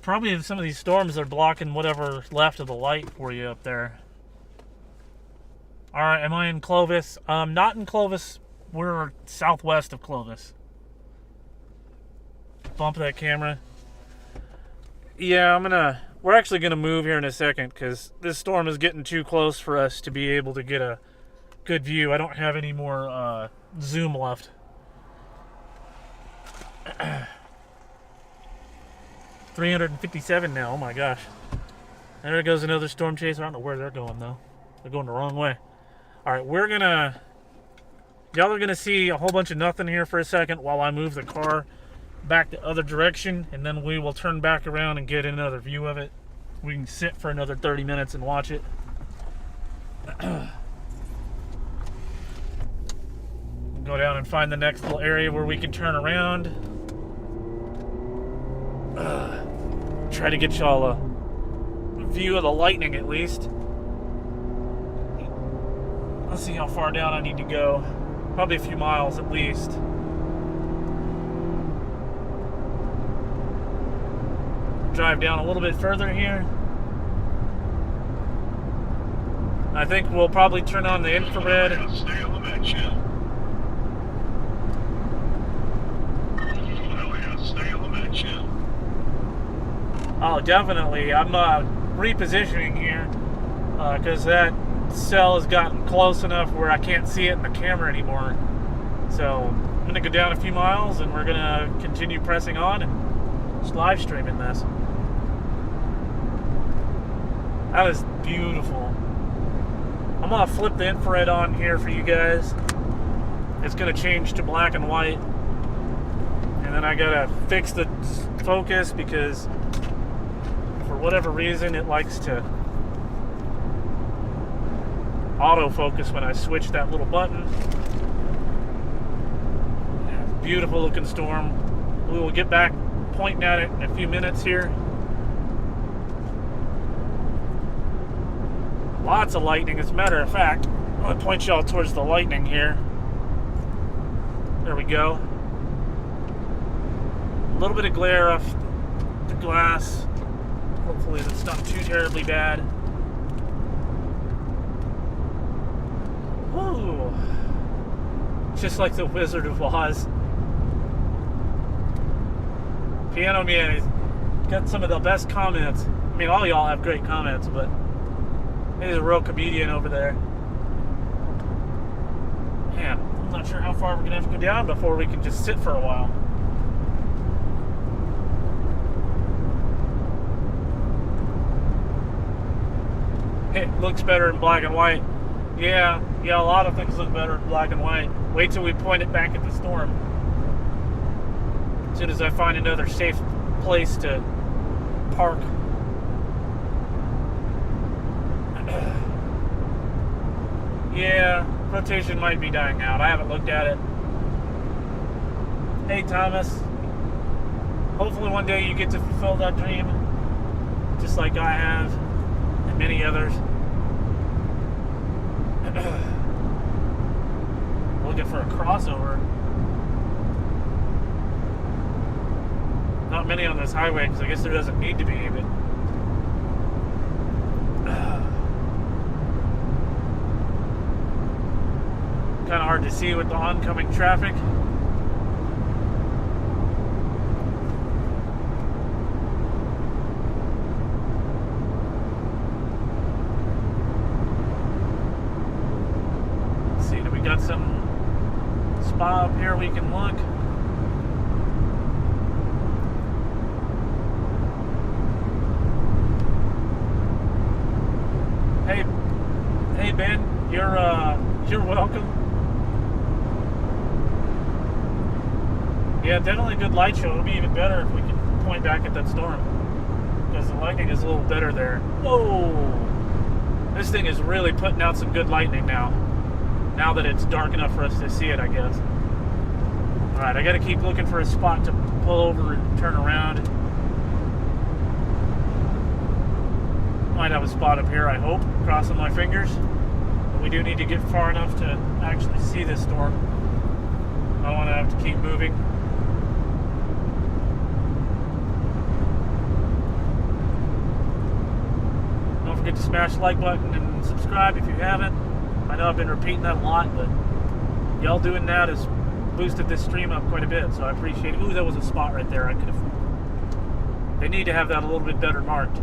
probably some of these storms are blocking whatever's left of the light for you up there. Alright, am I in Clovis? Not in Clovis. We're southwest of Clovis. Bump that camera. Yeah, we're actually gonna move here in a second because this storm is getting too close for us to be able to get a good view. I don't have any more zoom left. 357 now. Oh my gosh. There goes another storm chaser. I don't know where they're going though. They're going the wrong way. Alright, y'all are gonna see a whole bunch of nothing here for a second while I move the car back the other direction, and then we will turn back around and get another view of it. We can sit for another 30 minutes and watch it. Go down and find the next little area where we can turn around. try to get y'all a view of the lightning at least. Let's see how far down I need to go. Probably a few miles at least. Drive down a little bit further here. I think we'll probably turn on the infrared. Stay on the match, yeah. Oh, yeah, stay on the match, yeah. Oh, definitely. I'm repositioning here because that cell has gotten close enough where I can't see it in the camera anymore. So I'm going to go down a few miles and we're going to continue pressing on and just live streaming this. That is beautiful. I'm going to flip the infrared on here for you guys. It's going to change to black and white. And then I got to fix the focus because for whatever reason it likes to autofocus when I switch that little button. Yeah, beautiful looking storm. We will get back pointing at it in a few minutes here. Lots of lightning. As a matter of fact, I'm going to point y'all towards the lightning here. There we go. A little bit of glare off the glass. Hopefully that's not too terribly bad. Woo! Just like the Wizard of Oz. Piano Man, he's got some of the best comments. I mean, all y'all have great comments, but he's a real comedian over there. Man, I'm not sure how far we're going to have to go down before we can just sit for a while. It looks better in black and white. Yeah, a lot of things look better in black and white. Wait till we point it back at the storm. As soon as I find another safe place to park. Yeah, rotation might be dying out. I haven't looked at it. Hey, Thomas. Hopefully one day you get to fulfill that dream, just like I have, and many others. Looking for a crossover. Not many on this highway, because I guess there doesn't need to be, but kind of hard to see with the oncoming traffic. Let's see, do we got some spot up here we can look? Hey Ben, you're welcome. Yeah, definitely a good light show. It'll be even better if we can point back at that storm, because the lightning is a little better there. Whoa! This thing is really putting out some good lightning now. Now that it's dark enough for us to see it, I guess. Alright, I gotta keep looking for a spot to pull over and turn around. Might have a spot up here, I hope. Crossing my fingers. But we do need to get far enough to actually see this storm. I don't want to have to keep moving. Don't forget to smash the like button and subscribe if you haven't. I know I've been repeating that a lot, but y'all doing that has boosted this stream up quite a bit, so I appreciate it. Ooh, that was a spot right there. I could have. They need to have that a little bit better marked,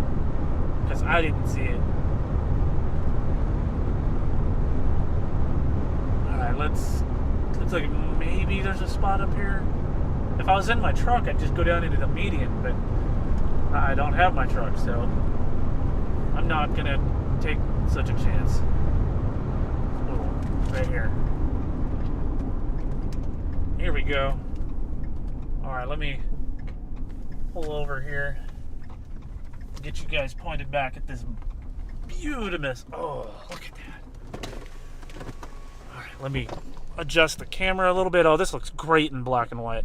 because I didn't see it. Alright, looks like maybe there's a spot up here. If I was in my truck, I'd just go down into the median, but I don't have my truck, so I'm not gonna take such a chance. Ooh, right here. Here we go. Alright, let me pull over here. Get you guys pointed back at this beautiful. Oh, look at that. Alright, let me adjust the camera a little bit. Oh, this looks great in black and white.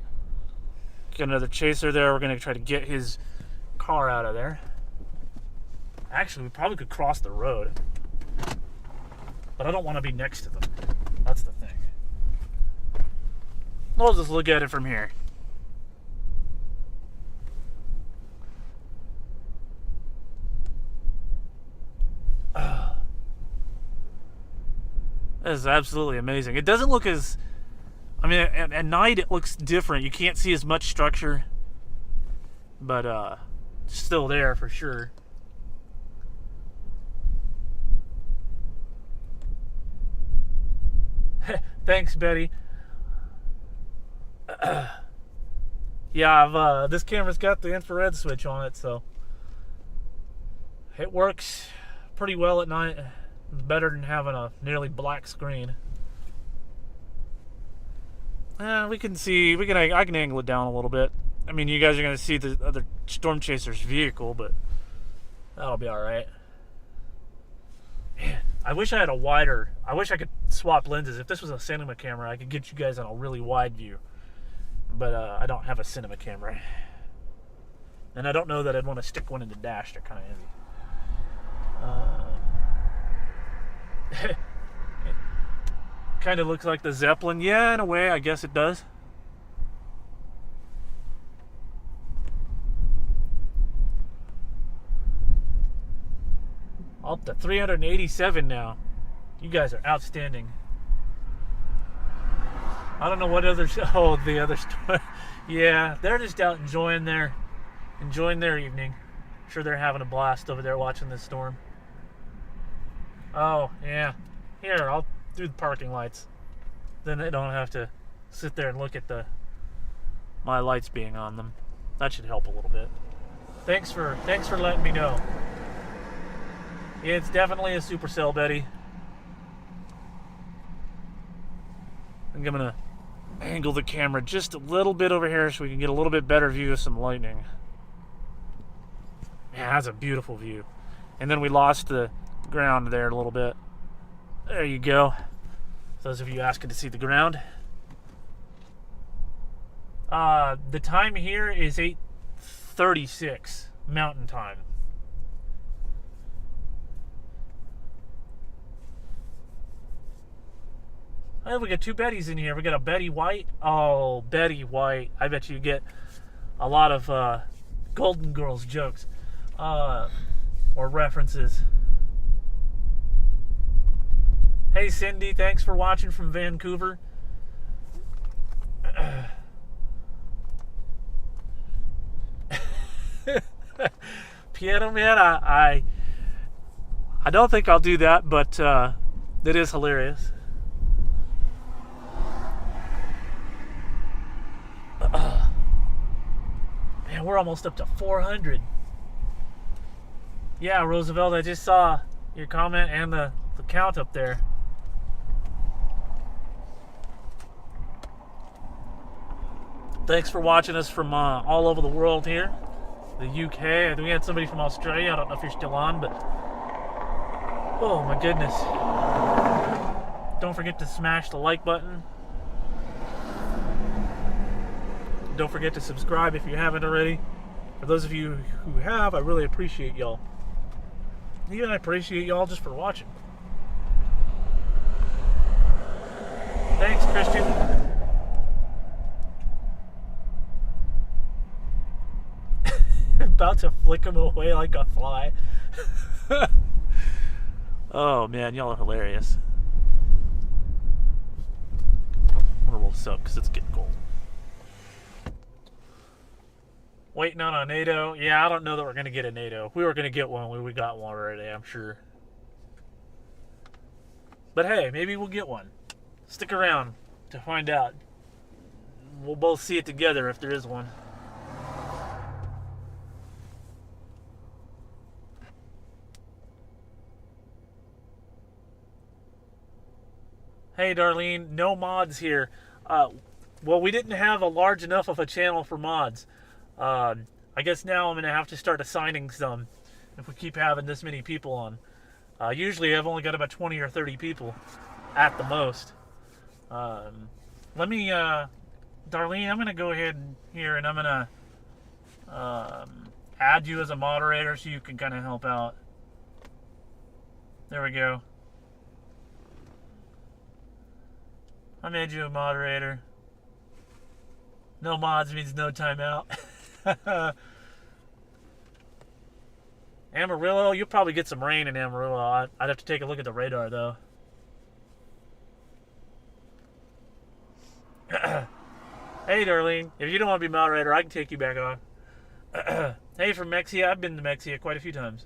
Got another chaser there. We're going to try to get his car out of there. Actually, we probably could cross the road. But I don't want to be next to them. That's the thing. We'll just look at it from here. This is absolutely amazing. It doesn't look as... I mean, at night it looks different. You can't see as much structure. But, still there for sure. Thanks, Betty. Yeah, this camera's got the infrared switch on it, so it works pretty well at night. It's better than having a nearly black screen. We can see. I can angle it down a little bit. I mean, you guys are gonna see the other storm chaser's vehicle, but that'll be all right. Man, I wish I had a wider. I wish I could swap lenses. If this was a cinema camera, I could get you guys on a really wide view. But I don't have a cinema camera, and I don't know that I'd want to stick one in the dash. They're kind of heavy. It kind of looks like the Zeppelin. Yeah, in a way, I guess it does. Up to 387 now. You guys are outstanding. I don't know what others. Oh, the other store. Yeah, they're just out enjoying their evening. I'm sure they're having a blast over there watching this storm. Oh yeah, here I'll do the parking lights. Then they don't have to sit there and look at my lights being on them. That should help a little bit. Thanks for letting me know. Yeah, it's definitely a supercell, Betty. I'm gonna angle the camera just a little bit over here so we can get a little bit better view of some lightning. Yeah, that's a beautiful view. And then we lost the ground there a little bit. There you go. Those of you asking to see the ground. The time here is 8:36 Mountain Time. Oh, we got two Bettys in here. We got a Betty White. Oh, Betty White. I bet you get a lot of Golden Girls jokes or references. Hey, Cindy. Thanks for watching from Vancouver. Piano Man, I don't think I'll do that, but it is hilarious. Man, we're almost up to 400. Yeah, Roosevelt, I just saw your comment and the count up there. Thanks for watching us from all over the world here. The UK. I think we had somebody from Australia. I don't know if you're still on, but oh my goodness. Don't forget to smash the like button. Don't forget to subscribe if you haven't already. For those of you who have, I really appreciate y'all. Even I appreciate y'all just for watching. Thanks, Christian. About to flick him away like a fly. Oh man, y'all are hilarious. I'm gonna roll this up because it's getting cold. Waiting on a NATO. Yeah, I don't know that we're gonna get a NATO. We were gonna get one. We got one already, I'm sure. But hey, maybe we'll get one. Stick around to find out. We'll both see it together if there is one. Hey, Darlene, no mods here. Well, we didn't have a large enough of a channel for mods. I guess now I'm going to have to start assigning some if we keep having this many people on. Usually I've only got about 20 or 30 people at the most. Let me, Darlene, I'm going to go ahead here and I'm going to add you as a moderator so you can kind of help out. There we go. I made you a moderator. No mods means no timeout. Amarillo, you'll probably get some rain in Amarillo. I'd have to take a look at the radar, though. Hey, Darlene, if you don't want to be moderator, I can take you back on. Hey, from Mexia, I've been to Mexia quite a few times.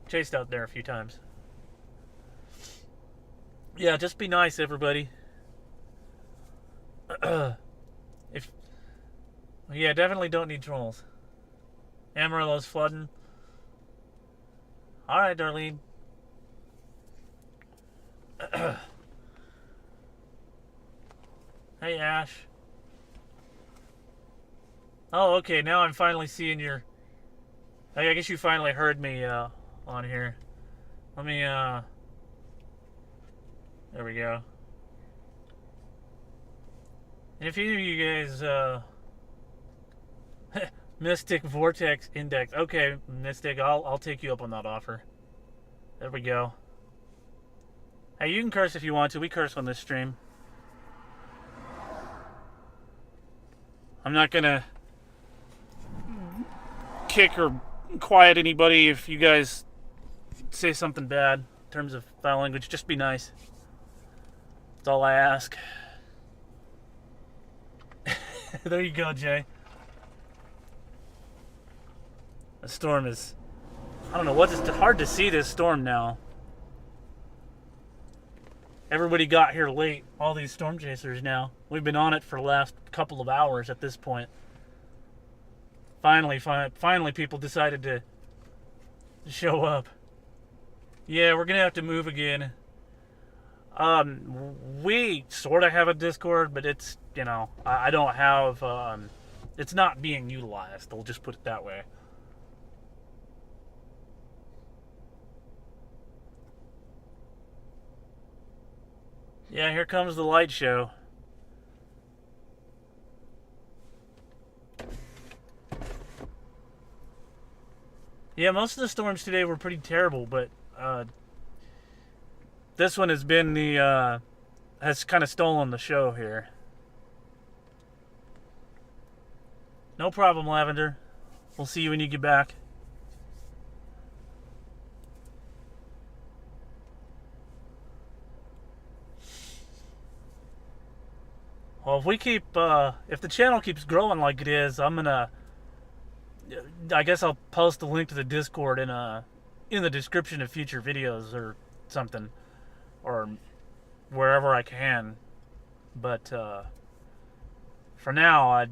Chased out there a few times. Yeah, just be nice, everybody. Yeah, definitely don't need trolls. Amarillo's flooding. All right, Darlene. Hey, Ash. Oh, okay. Now I'm finally seeing your. I guess you finally heard me on here. Let me. There we go. And if any of you guys, Mystic Vortex Index. Okay, Mystic, I'll take you up on that offer. There we go. Hey, you can curse if you want to. We curse on this stream. I'm not gonna kick or quiet anybody if you guys say something bad in terms of foul language. Just be nice. That's all I ask. There you go, Jay. The storm is... I don't know what it's hard to see this storm now. Everybody got here late. All these storm chasers now. We've been on it for the last couple of hours at this point. Finally people decided to show up. Yeah, we're gonna have to move again. We sort of have a Discord, but it's, you know, I don't have, it's not being utilized. We'll just put it that way. Yeah, here comes the light show. Yeah, most of the storms today were pretty terrible, but this one has been the has kind of stolen the show here. No problem, Lavender. We'll see you when you get back. Well, if we keep, if the channel keeps growing like it is, I'm gonna, I guess I'll post a link to the Discord in the description of future videos or something, or wherever I can. But for now, I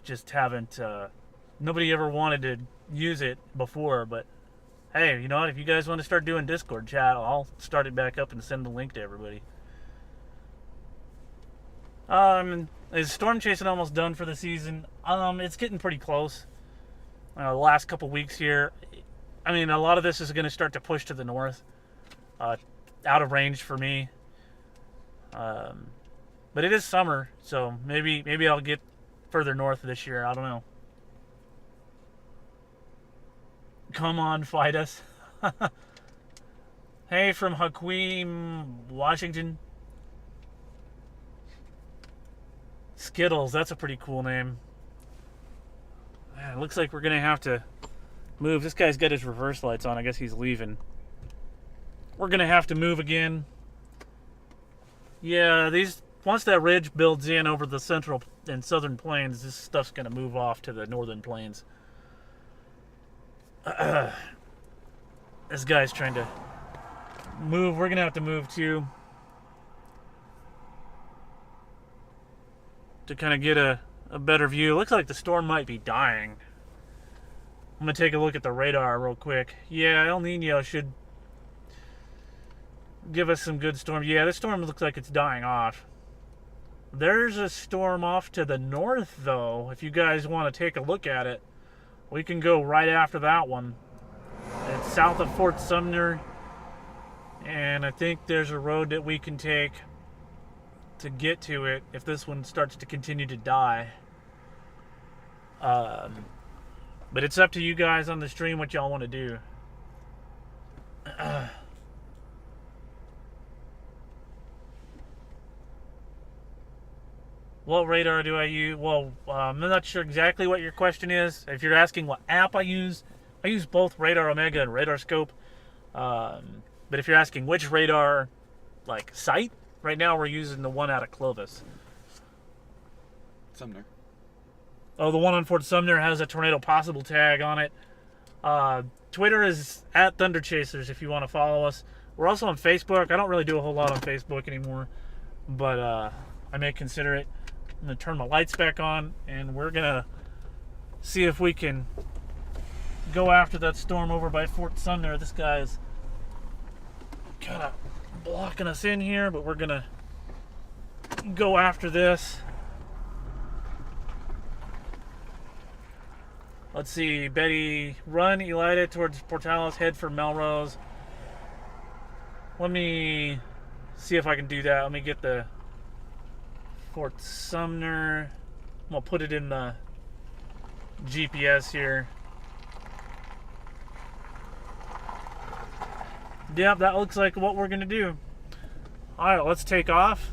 just haven't. Nobody ever wanted to use it before, but hey, you know what? If you guys want to start doing Discord chat, I'll start it back up and send the link to everybody. Is storm chasing almost done for the season? It's getting pretty close. The last couple weeks here, I mean, a lot of this is going to start to push to the north, out of range for me. But it is summer, so maybe I'll get further north this year. I don't know. Come on, fight us. Hey, from Hakeem, Washington. Skittles, that's a pretty cool name. Man, it looks like we're going to have to move. This guy's got his reverse lights on. I guess he's leaving. We're going to have to move again. Yeah, once that ridge builds in over the central and southern plains, this stuff's going to move off to the northern plains. This guy's trying to move. We're going to have to move too, to kind of get a better view. It looks like the storm might be dying. I'm going to take a look at the radar real quick. Yeah, El Nino should give us some good storm. Yeah, this storm looks like it's dying off. There's a storm off to the north, though. If you guys want to take a look at it, we can go right after that one. It's south of Fort Sumner, and I think there's a road that we can take to get to it if this one starts to continue to die. But it's up to you guys on the stream what y'all want to do. What radar do I use? Well, I'm not sure exactly what your question is. If you're asking what app I use both Radar Omega and Radar Scope. But if you're asking which radar, like, site, right now we're using the one out of Clovis. Sumner. Oh, the one on Fort Sumner has a Tornado Possible tag on it. Twitter is at Thunder Chasers if you want to follow us. We're also on Facebook. I don't really do a whole lot on Facebook anymore, but I may consider it. I'm going to turn my lights back on, and we're going to see if we can go after that storm over by Fort Sumner. This guy is kind of blocking us in here, but we're going to go after this. Let's see, Betty, run Elida towards Portales, head for Melrose. Let me see if I can do that. Let me get the Fort Sumner. I'm going to put it in the GPS here. Yep, that looks like what we're going to do. Alright, let's take off.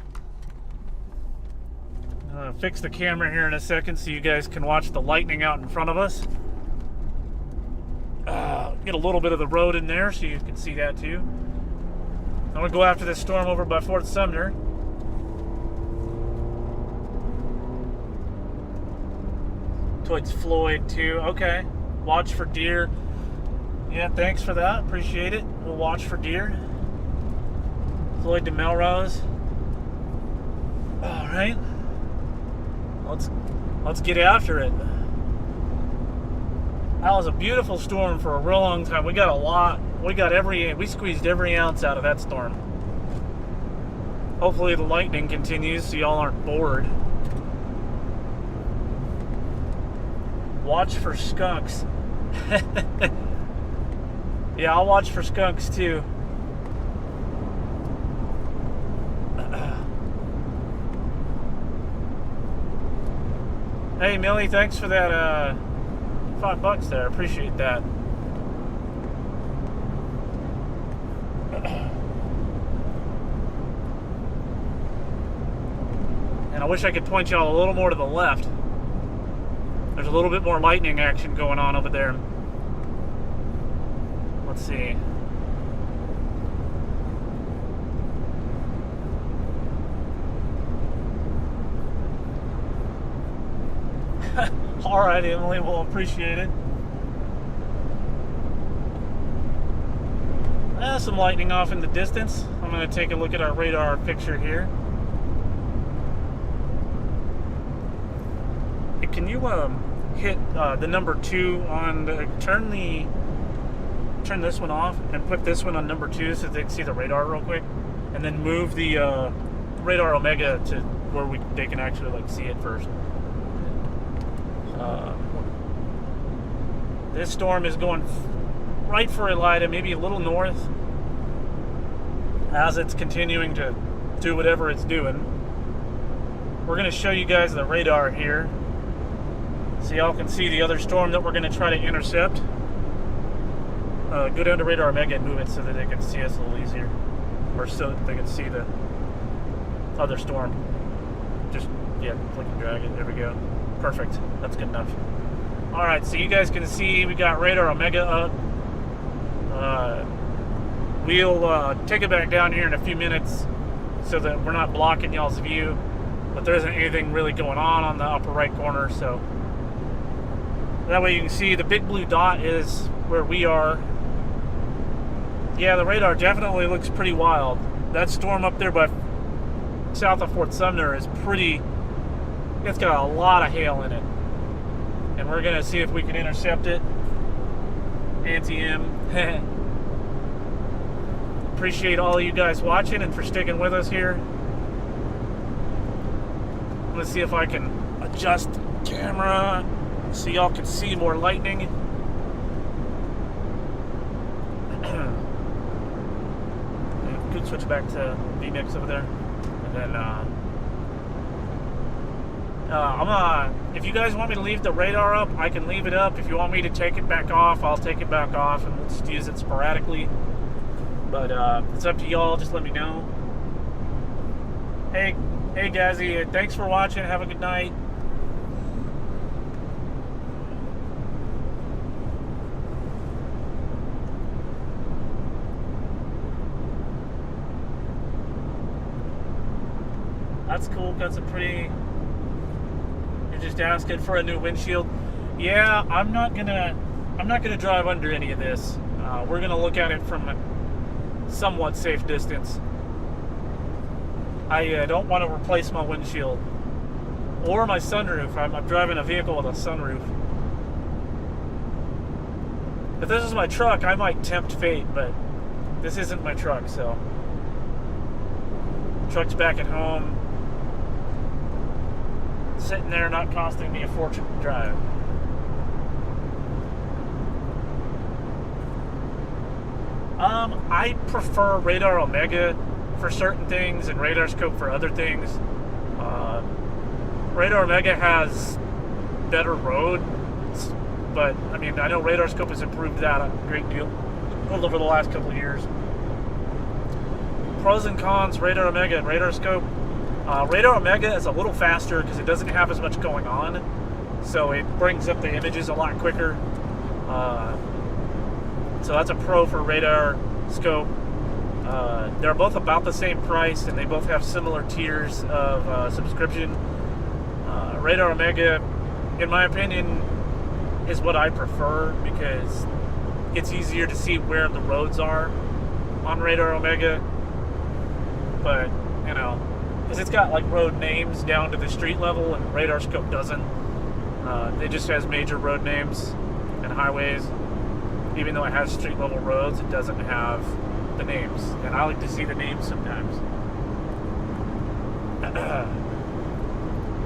Fix the camera here in a second so you guys can watch the lightning out in front of us. Get a little bit of the road in there so you can see that too. I'm going to go after this storm over by Fort Sumner. Towards Floyd too. Okay. Watch for deer. Yeah, thanks for that. Appreciate it. We'll watch for deer. Floyd to Melrose. Alright. Let's get after it. That was a beautiful storm for a real long time. We got a lot. We squeezed every ounce out of that storm. Hopefully the lightning continues so y'all aren't bored. Watch for skunks. Yeah, I'll watch for skunks too. Hey Millie, thanks for that $5 there. Appreciate that. And I wish I could point y'all a little more to the left. There's a little bit more lightning action going on over there. Let's see. Alright, Emily, we'll appreciate it. Some lightning off in the distance. I'm going to take a look at our radar picture here. Hey, can you hit the number 2 on the turn this one off and put this one on number 2 so they can see the radar real quick, and then move the Radar Omega to where they can actually like see it first. This storm is going right for Elida, maybe a little north, as it's continuing to do whatever it's doing. We're going to show you guys the radar here so y'all can see the other storm that we're going to try to intercept. Go down to Radar Omega and move it so that they can see us a little easier, or so that they can see the other storm. Just, yeah, click and drag it. There we go. Perfect. That's good enough. Alright, so you guys can see we got Radar Omega up. We'll take it back down here in a few minutes so that we're not blocking y'all's view, but there isn't anything really going on the upper right corner, so that way you can see the big blue dot is where we are. Yeah, the radar definitely looks pretty wild. That storm up there by south of Fort Sumner is it's got a lot of hail in it. And we're going to see if we can intercept it. Anti-M. Appreciate all you guys watching and for sticking with us here. Let's see if I can adjust the camera so y'all can see more lightning. Could switch back to VMix over there. And then I'm if you guys want me to leave the radar up, I can leave it up. If you want me to take it back off, I'll take it back off, and we'll just use it sporadically. But it's up to y'all. Just let me know. Hey Gazzy, thanks for watching. Have a good night. That's cool. Got some pretty. You're just asking for a new windshield. Yeah, I'm not gonna drive under any of this. We're gonna look at it from a somewhat safe distance. I don't want to replace my windshield or my sunroof. I'm driving a vehicle with a sunroof. If this is my truck, I might tempt fate, but this isn't my truck, so. Truck's back at home. Sitting there, not costing me a fortune to drive. I prefer Radar Omega for certain things and Radar Scope for other things. Radar Omega has better roads, but I mean, I know Radar Scope has improved that a great deal over the last couple of years. Pros and cons, Radar Omega and Radar Scope. Radar Omega is a little faster because it doesn't have as much going on, so it brings up the images a lot quicker. So that's a pro for Radar Scope. They're both about the same price, and they both have similar tiers of subscription. Radar Omega, in my opinion, is what I prefer because it's easier to see where the roads are on Radar Omega. But, you know, because it's got like road names down to the street level, and Radar Scope doesn't. It just has major road names and highways. Even though it has street level roads, it doesn't have the names, and I like to see the names sometimes.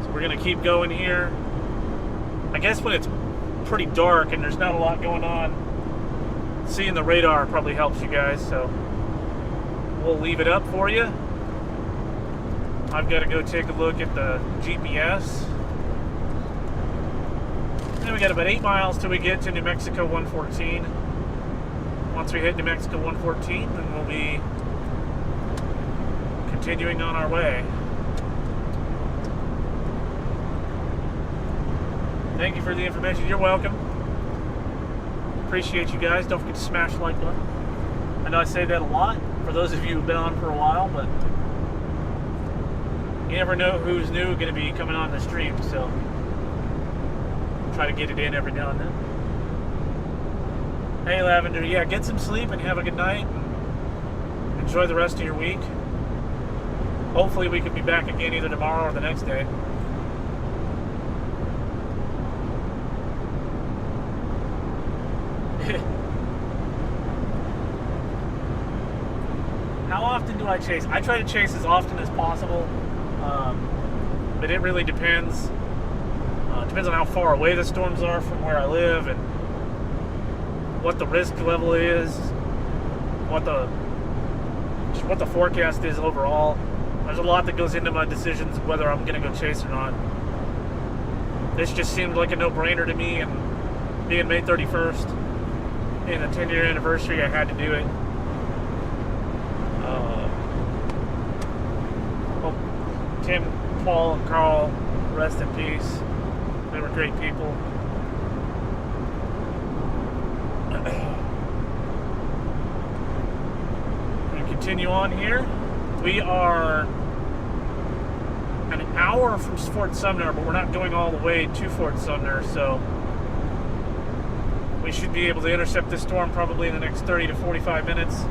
So we're gonna keep going here. I guess when it's pretty dark and there's not a lot going on, seeing the radar probably helps you guys, so we'll leave it up for you. I've got to go take a look at the GPS. Then we got about 8 miles till we get to New Mexico 114. Once we hit New Mexico 114, then we'll be continuing on our way. Thank you for the information. You're welcome. Appreciate you guys. Don't forget to smash the like button. I know I say that a lot for those of you who've been on for a while, but you never know who's new going to be coming on the stream, so try to get it in every now and then. Hey Lavender, yeah, get some sleep and have a good night. Enjoy the rest of your week. Hopefully we can be back again either tomorrow or the next day. How often do I chase? I try to chase as often as possible, but it really depends. Depends on how far away the storms are from where I live and what the risk level is, what the forecast is overall. There's a lot that goes into my decisions of whether I'm going to go chase or not. This just seemed like a no-brainer to me, and being May 31st in the 10-year anniversary, I had to do it. Tim, Paul, and Carl, rest in peace. They were great people. We're going to continue on here. We are an hour from Fort Sumner, but we're not going all the way to Fort Sumner, so we should be able to intercept this storm probably in the next 30 to 45 minutes.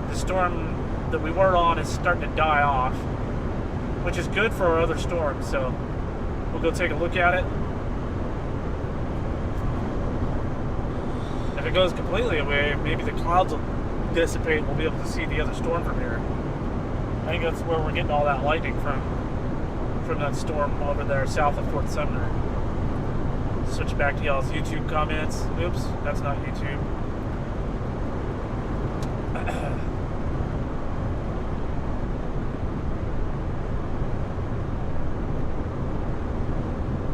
The storm that we were on is starting to die off, which is good for our other storms, so we'll go take a look at it. If it goes completely away, maybe the clouds will dissipate and we'll be able to see the other storm from here. I think that's where we're getting all that lightning from that storm over there south of Fort Sumner. Switch back to y'all's YouTube comments. Oops, that's not YouTube.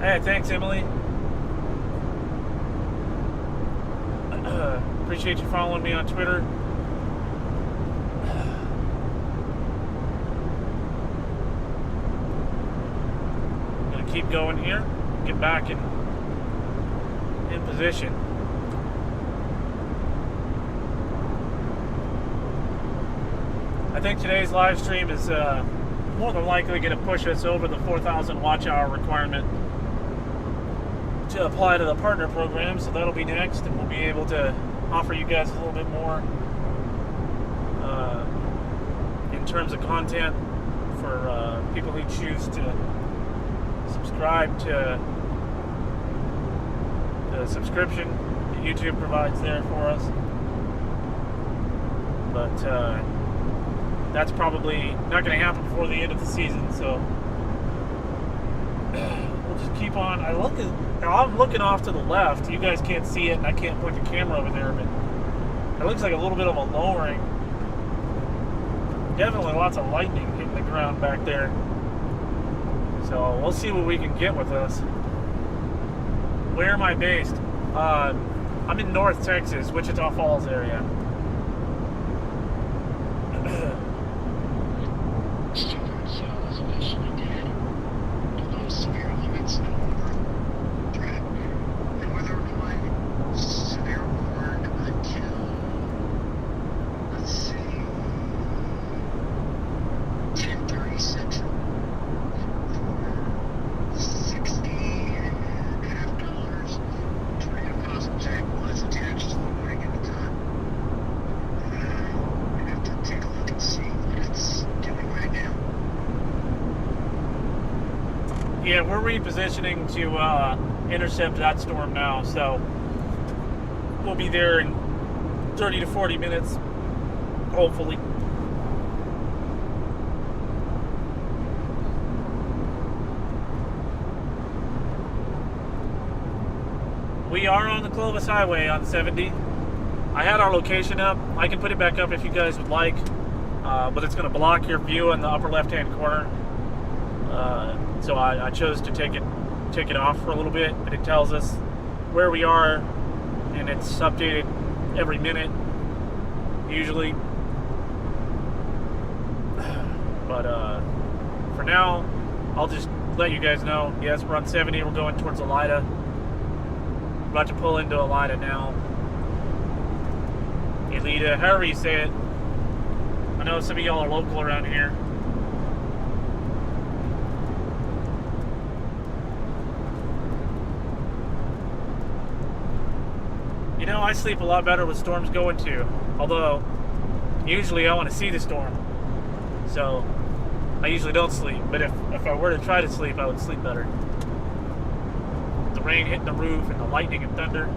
Hey, thanks, Emily. Appreciate you following me on Twitter. I'm gonna keep going here. Get back in position. I think today's live stream is more than likely going to push us over the 4,000 watch hour requirement to apply to the partner program, so that'll be next, and we'll be able to offer you guys a little bit more in terms of content for people who choose to subscribe to the subscription that YouTube provides there for us. But that's probably not going to happen before the end of the season, so we'll just keep on. I'm looking off to the left. You guys can't see it, and I can't point the camera over there, but it looks like a little bit of a lowering. Definitely lots of lightning hitting the ground back there. So we'll see what we can get with us. Where am I based? I'm in North Texas, Wichita Falls area. Yeah, we're repositioning to intercept that storm now, so we'll be there in 30 to 40 minutes, hopefully. We are on the Clovis Highway on 70. I had our location up. I can put it back up if you guys would like, but it's going to block your view in the upper left-hand corner. So I chose to take it off for a little bit, but it tells us where we are, and it's updated every minute, usually. But for now, I'll just let you guys know. Yes, we're on 70. We're going towards Elida. About to pull into Elida now. Elida, however you say it. I know some of y'all are local around here. You know, I sleep a lot better with storms going too. Although, usually I want to see the storm. So, I usually don't sleep. But if I were to try to sleep, I would sleep better. The rain hitting the roof and the lightning and thunder.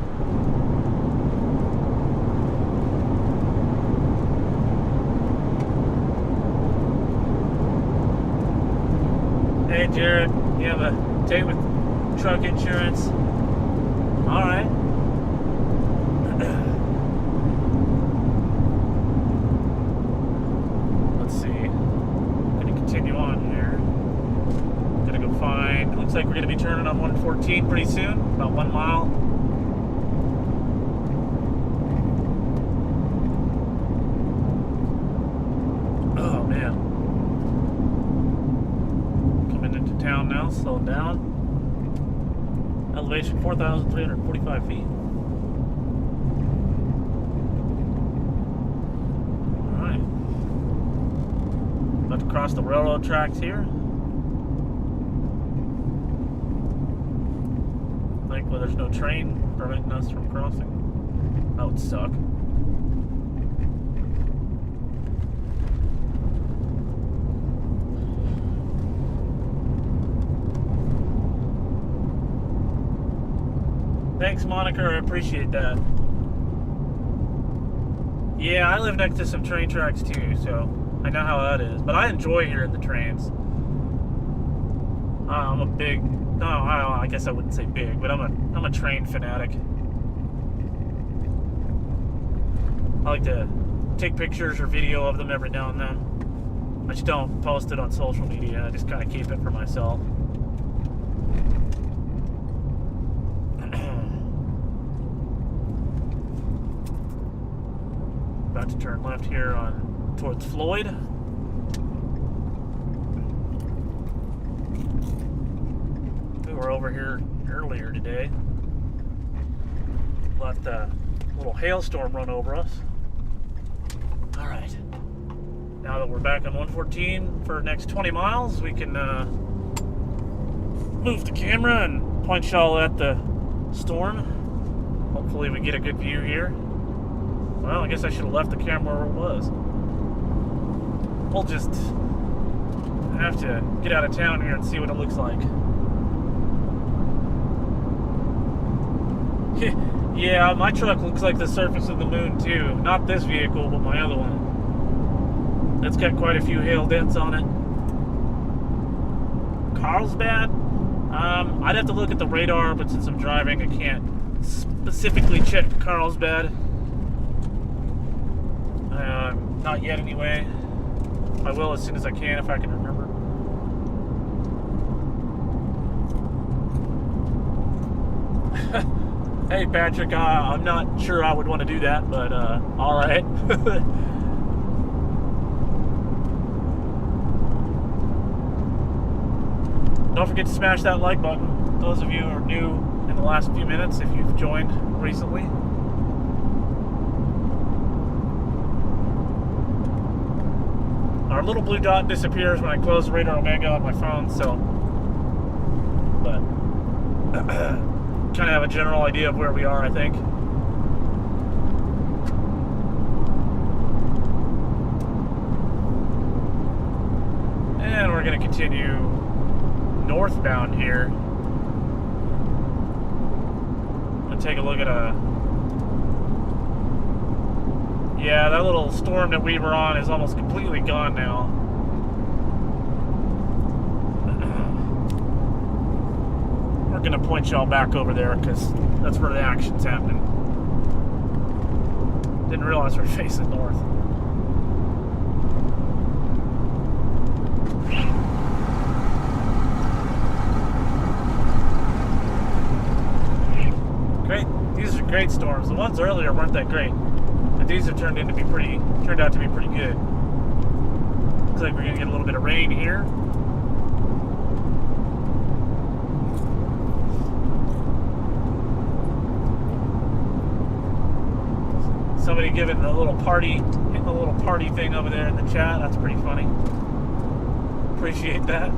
Hey Jared, you have a date with truck insurance? Alright. Let's see. I'm gonna continue on here. Gonna go find. Looks like we're gonna be turning on 114 pretty soon, about 1 mile. Oh man. Coming into town now, slowing down. Elevation 4,345 feet. About to cross the railroad tracks here. Thankfully there's no train preventing us from crossing. That would suck. Thanks, Monica. I appreciate that. Yeah, I live next to some train tracks too, so I know how that is. But I enjoy hearing the trains. I'm a big... No, I guess I wouldn't say big, but I'm a train fanatic. I like to take pictures or video of them every now and then. I just don't post it on social media. I just kind of keep it for myself. about to turn left here on towards Floyd. We were over here earlier today. Let the little hailstorm run over us. All right. Now that we're back on 114 for the next 20 miles, we can move the camera and point y'all at the storm. Hopefully we get a good view here. Well, I guess I should have left the camera where it was. We'll just have to get out of town here and see what it looks like. Yeah, my truck looks like the surface of the moon too. Not this vehicle, but my other one. That's got quite a few hail dents on it. Carlsbad? I'd have to look at the radar, but since I'm driving, I can't specifically check Carlsbad. Not yet anyway. I will as soon as I can if I can remember. Hey Patrick, I'm not sure I would want to do that, but alright. Don't forget to smash that like button. Those of you who are new in the last few minutes, if you've joined recently. Our little blue dot disappears when I close Radar Omega on my phone, so... But... kind of have a general idea of where we are, I think. And we're going to continue northbound here. I'm going to take a look at yeah, that little storm that we were on is almost completely gone now. We're going to point y'all back over there because that's where the action's happening. Didn't realize we're facing north. Great. These are great storms. The ones earlier weren't that great, but these have turned out to be pretty good. Looks like we're going to get a little bit of rain here. Somebody giving the little party, hitting the little party thing over there in the chat. That's pretty funny. Appreciate that.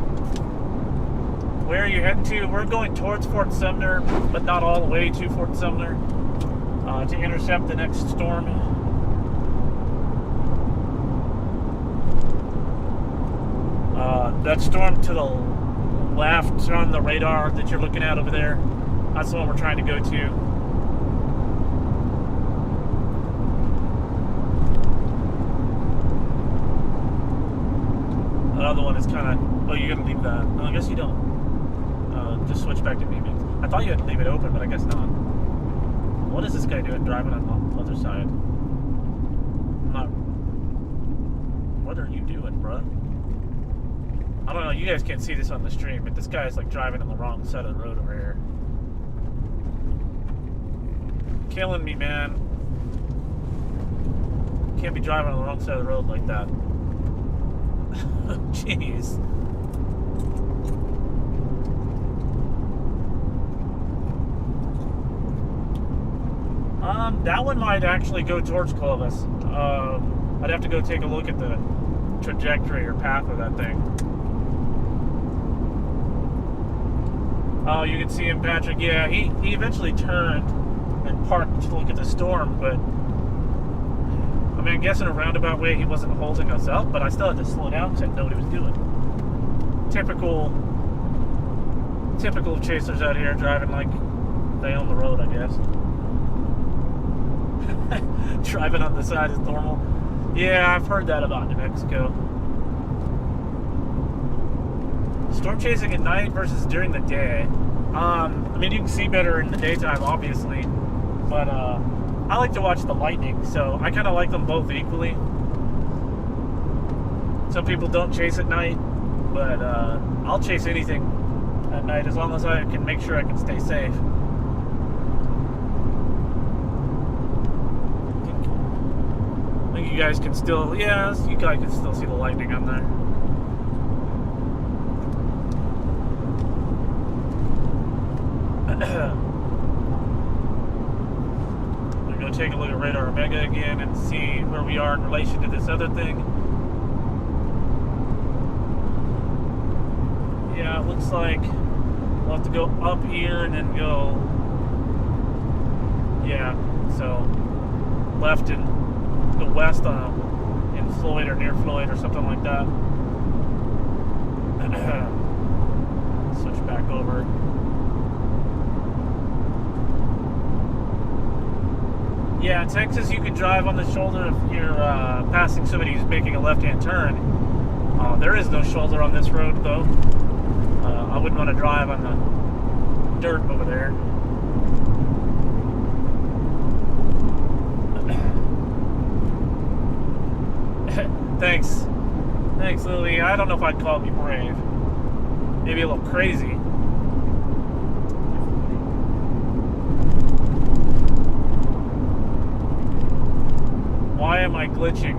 Where are you heading to? We're going towards Fort Sumner, but not all the way to Fort Sumner, to intercept the next storm. That storm to the left on the radar that you're looking at over there, that's the one we're trying to go to. The other one is kind of... Oh, you're going to leave that. No, I guess you don't. Just switch back to beaming. I thought you had to leave it open, but I guess not. What is this guy doing driving on the other side? I'm not... What are you doing, bruh? I don't know. You guys can't see this on the stream, but this guy is like driving on the wrong side of the road over here. Killing me, man. Can't be driving on the wrong side of the road like that. Jeez. That one might actually go towards Clovis. I'd have to go take a look at the trajectory or path of that thing. Oh, you can see him, Patrick. Yeah, he eventually turned and parked to look at the storm, but I mean, I guess in a roundabout way he wasn't holding us up, but I still had to slow down because I didn't know what he was doing. Typical of chasers out here driving like they own the road, I guess. Driving on the side is normal. Yeah, I've heard that about New Mexico. Storm chasing at night versus during the day. I mean, you can see better in the daytime, obviously, but I like to watch the lightning, so I kind of like them both equally. Some people don't chase at night, but I'll chase anything at night as long as I can make sure I can stay safe. I think guys can still, yeah, you guys can still see the lightning on there. We're going to take a look at Radar Omega again and see where we are in relation to this other thing. Yeah, it looks like we'll have to go up here and then go, yeah, so left and go west in Floyd or near Floyd or something like that. Switch back over. Yeah, in Texas you can drive on the shoulder if you're passing somebody who's making a left-hand turn. There is no shoulder on this road though. I wouldn't want to drive on the dirt over there. Thanks, Lily. I don't know if I'd call me brave. Maybe a little crazy. Why am I glitching?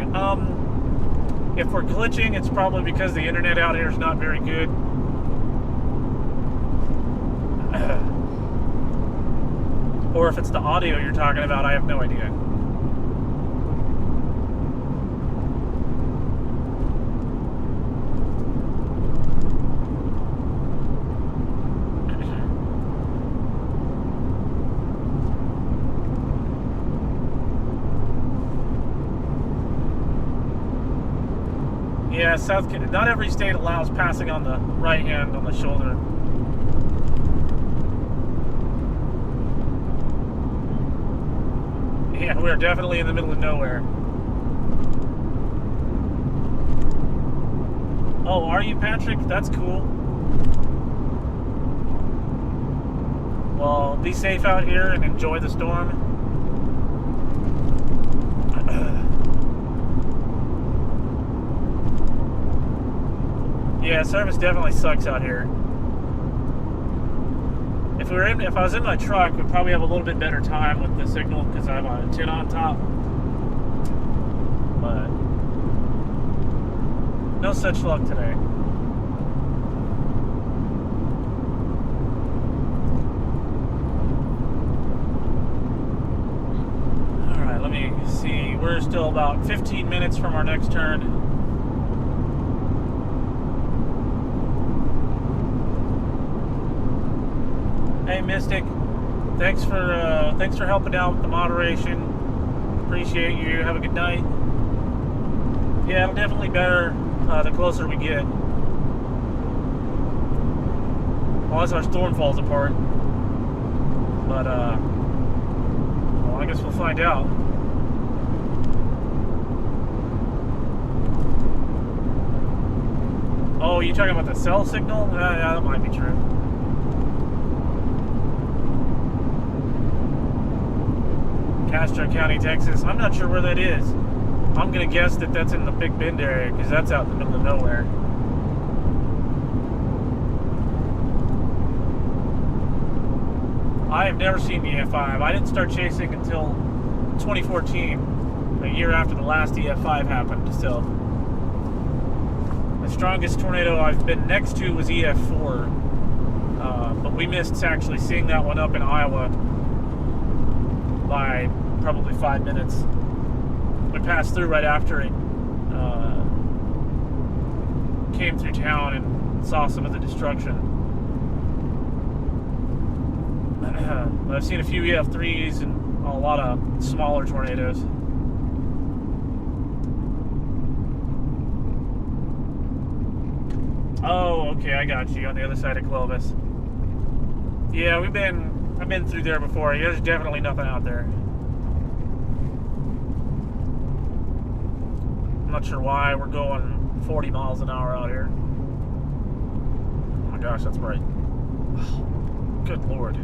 If we're glitching, it's probably because the internet out here is not very good. Or if it's the audio you're talking about, I have no idea. Yeah, not every state allows passing on the right hand on the shoulder. Yeah, we're definitely in the middle of nowhere. Oh, are you, Patrick? That's cool. Well, be safe out here and enjoy the storm. Yeah, service definitely sucks out here. If I was in my truck, we'd probably have a little bit better time with the signal because I have a antenna on top. But no such luck today. All right, let me see. We're still about 15 minutes from our next turn. Hey Mystic, thanks for helping out with the moderation. Appreciate you. Have a good night. Yeah, it'll definitely better the closer we get. Unless our storm falls apart. But well, I guess we'll find out. Oh, you talking about the cell signal? Yeah, that might be true. Castro County, Texas. I'm not sure where that is. I'm going to guess that that's in the Big Bend area because that's out in the middle of nowhere. I have never seen the EF5. I didn't start chasing until 2014, a year after the last EF5 happened. So the strongest tornado I've been next to was EF4, but we missed actually seeing that one up in Iowa by probably 5 minutes. We passed through right after it came through town and saw some of the destruction. But I've seen a few EF3s and a lot of smaller tornadoes. Oh, okay, I got you on the other side of Clovis. Yeah, I've been through there before. There's definitely nothing out there. I'm not sure why we're going 40 miles an hour out here. Oh my gosh, that's bright. Good Lord.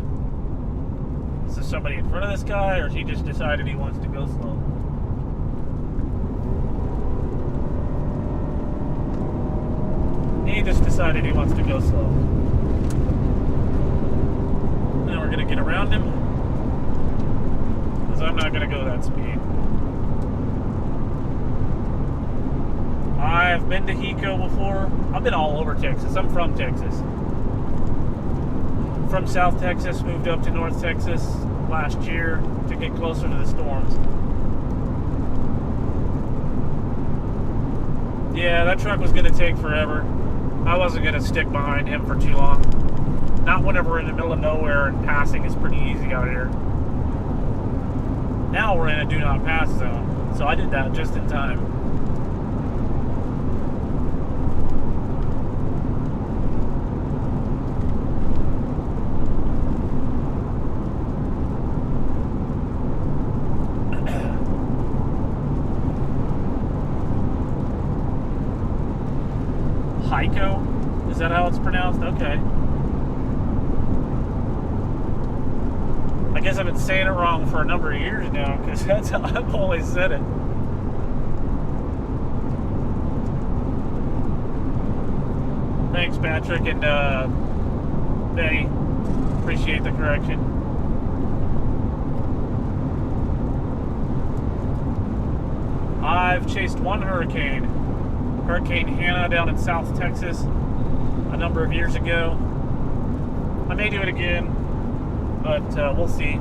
Is there somebody in front of this guy, or has he just decided he wants to go slow? He just decided he wants to go slow. Now we're going to get around him, because I'm not going to go that speed. I've been to Hico before. I've been all over Texas. I'm from Texas. From South Texas, moved up to North Texas last year to get closer to the storms. Yeah, that truck was going to take forever. I wasn't going to stick behind him for too long. Not whenever we're in the middle of nowhere and passing is pretty easy out here. Now we're in a do not pass zone, so I did that just in time. Hico? Is that how it's pronounced? Okay. I guess I've been saying it wrong for a number of years now, because that's how I've always said it. Thanks, Patrick and Betty. Appreciate the correction. I've chased one hurricane. Hurricane Hannah down in South Texas a number of years ago. I may do it again, but we'll see.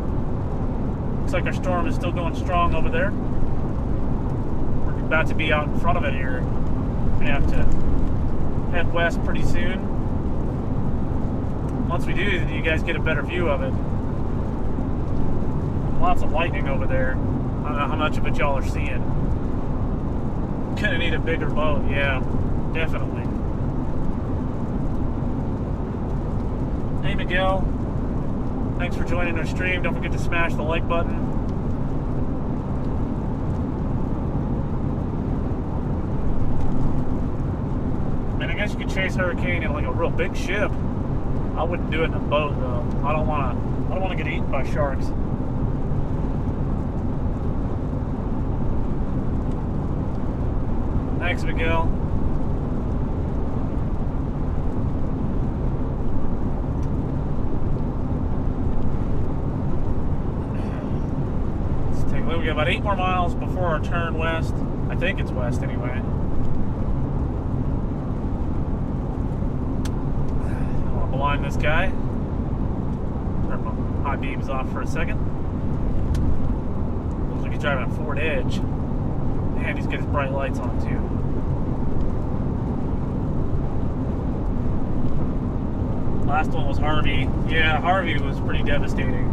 Looks like our storm is still going strong over there. We're about to be out in front of it here. We're gonna have to head west pretty soon. Once we do, you guys get a better view of it. Lots of lightning over there. I don't know how much of it y'all are seeing. Gonna need a bigger boat, yeah, definitely. Hey Miguel, thanks for joining our stream. Don't forget to smash the like button. Man, I guess you could chase hurricane in like a real big ship. I wouldn't do it in a boat though. I don't want to get eaten by sharks. Thanks, Miguel. Let's take a look. We got about 8 more miles before our turn west. I think it's west anyway. I don't want to blind this guy. Turn my high beams off for a second. Looks like he's driving a Ford Edge. And he's got his bright lights on too. Last one was Harvey. Yeah, Harvey was pretty devastating.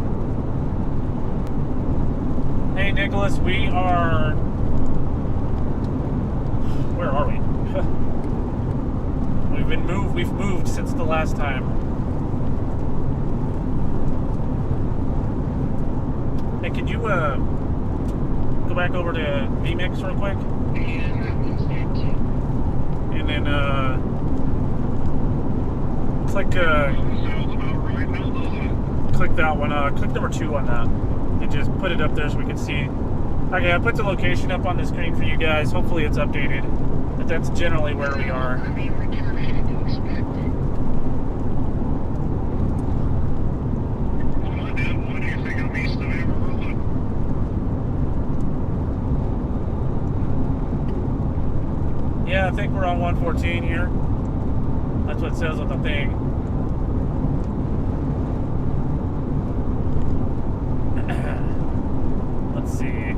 Hey Nicholas, we are... Where are we? We've moved since the last time. Hey, could you go back over to vMix real quick? And then click that one, click number 2 on that. And just put it up there so we can see. Okay, I put the location up on the screen for you guys. Hopefully it's updated. But that's generally where we are. Yeah, I think we're on 114 here. That's what it says on the thing. Let's see.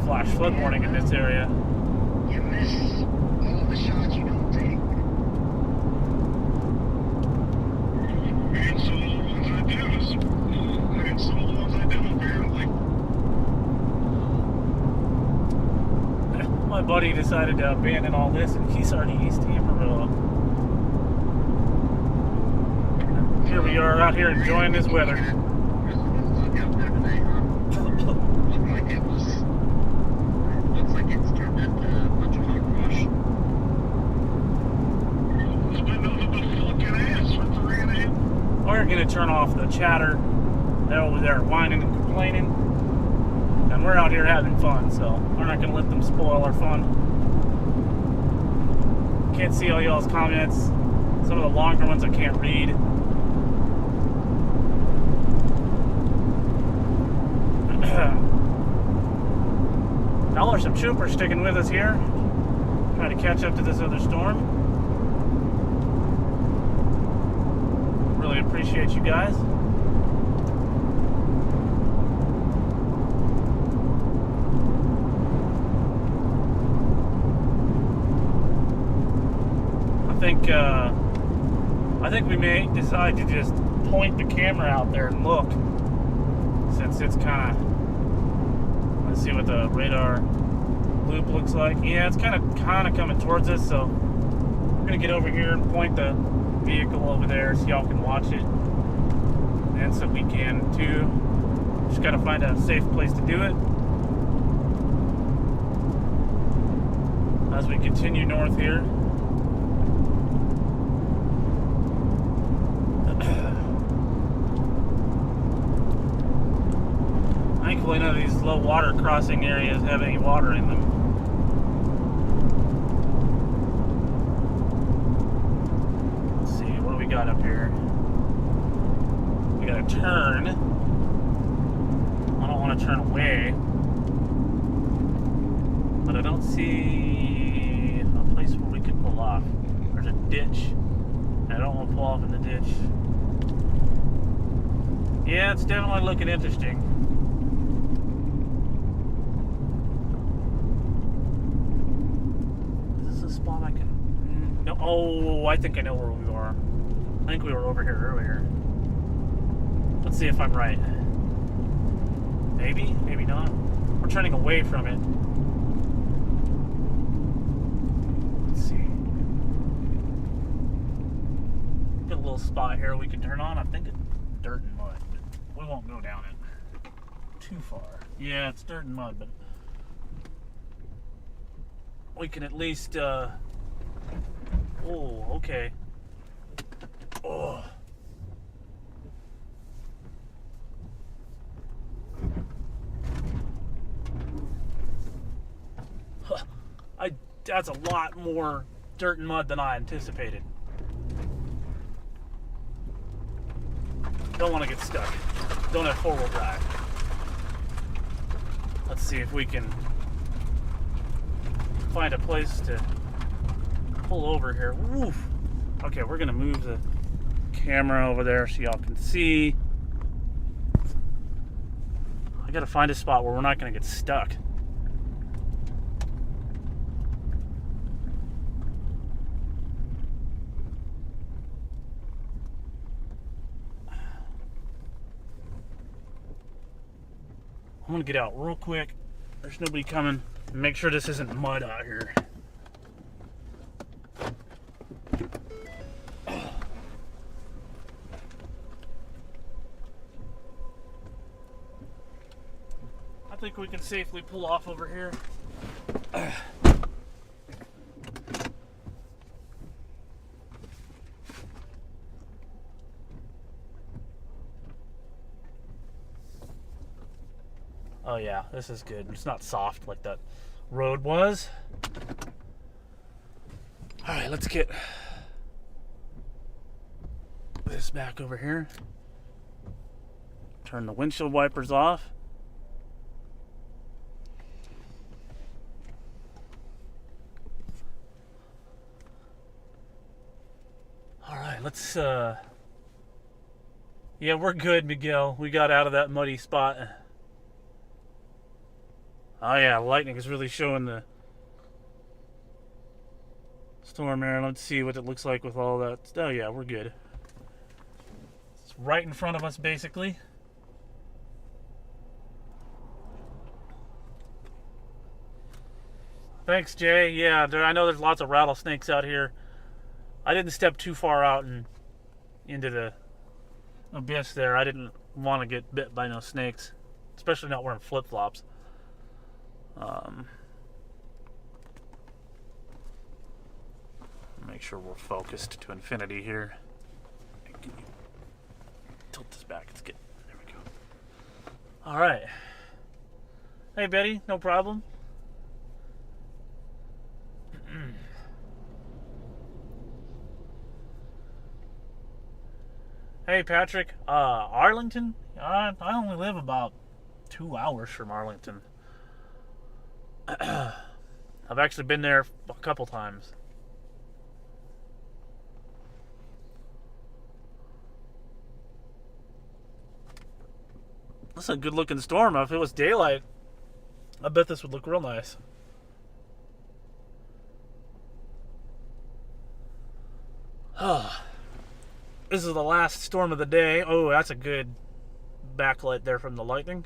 Flash flood warning in this area. You miss all the shots you don't take. And some of the ones I do, and some of the ones I do apparently. My buddy decided to abandon all this and he's already East Amarillo. Here we are out here enjoying this weather. Looks like it's turned into a bunch of hogwash. It's been nothing but fucking ass for 3.5. We're gonna turn off the chatter. They're over there whining and complaining. And we're out here having fun, so we're not gonna let them spoil our fun. Can't see all y'all's comments. Some of the longer ones I can't read. Y'all are for some troopers sticking with us here. Trying to catch up to this other storm. Really appreciate you guys. I think we may decide to just point the camera out there and look, since it's kind of, let's see what the radar loop looks like. Yeah, it's kind of coming towards us, so we're gonna get over here and point the vehicle over there so y'all can watch it, and so we can too. Just gotta find a safe place to do it as we continue north here. Thankfully, none of these low water crossing areas have any water in them. Let's see, what do we got up here? We got a turn. I don't want to turn away, but I don't see a place where we could pull off. There's a ditch. I don't want to pull off in the ditch. Yeah, it's definitely looking interesting. Spot I can. No, oh, I think I know where we are. I think we were over here earlier. Let's see if I'm right. Maybe, maybe not. We're turning away from it. Let's see. Got a little spot here we can turn on. I think it's dirt and mud, but we won't go down it too far. Yeah, it's dirt and mud, but we can at least, oh, okay. Oh. That's a lot more dirt and mud than I anticipated. Don't want to get stuck. Don't have four-wheel drive. Let's see if we can find a place to pull over here. Woof. Okay, we're gonna move the camera over there so y'all can see. I gotta find a spot where we're not gonna get stuck. I'm gonna get out real quick. There's nobody coming. Make sure this isn't mud out here. I think we can safely pull off over here. Oh yeah, this is good. It's not soft like that road was. Alright, let's get this back over here. Turn the windshield wipers off. Alright, let's yeah, we're good, Miguel. We got out of that muddy spot. Oh yeah, lightning is really showing the storm there. Let's see what it looks like with all that. Oh yeah, we're good. It's right in front of us, basically. Thanks, Jay. Yeah, I know there's lots of rattlesnakes out here. I didn't step too far out and into the abyss there. I didn't want to get bit by no snakes, especially not wearing flip-flops. Make sure we're focused to infinity here. Can you tilt this back? It's good. There we go. All right. Hey, Betty. No problem. Hey, Patrick. Arlington? I only live about 2 hours from Arlington. I've actually been there a couple times. That's a good looking storm. If it was daylight, I bet this would look real nice. This is the last storm of the day. Oh, that's a good backlight there from the lightning.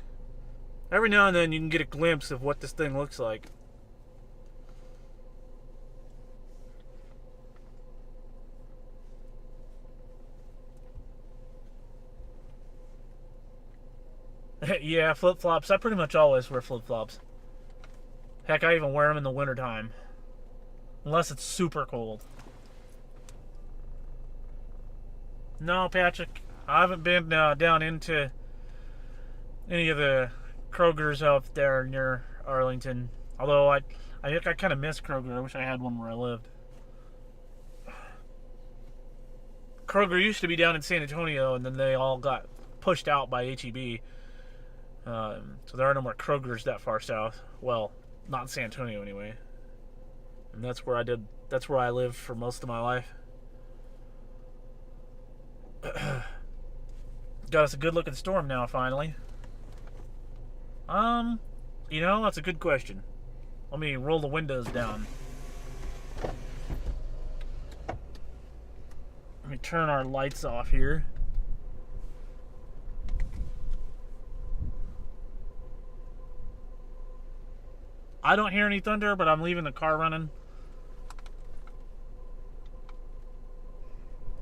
Every now and then you can get a glimpse of what this thing looks like. Yeah, flip-flops. I pretty much always wear flip-flops. Heck, I even wear them in the wintertime. Unless it's super cold. No, Patrick, I haven't been down into any of the Kroger's out there near Arlington. Although I kind of miss Kroger. I wish I had one where I lived. Kroger used to be down in San Antonio, and then they all got pushed out by H-E-B. So there are no more Kroger's that far south. Well, not in San Antonio anyway. And that's where I lived for most of my life. Got us a good looking storm now, finally. That's a good question. Let me roll the windows down. Let me turn our lights off here. I don't hear any thunder, but I'm leaving the car running.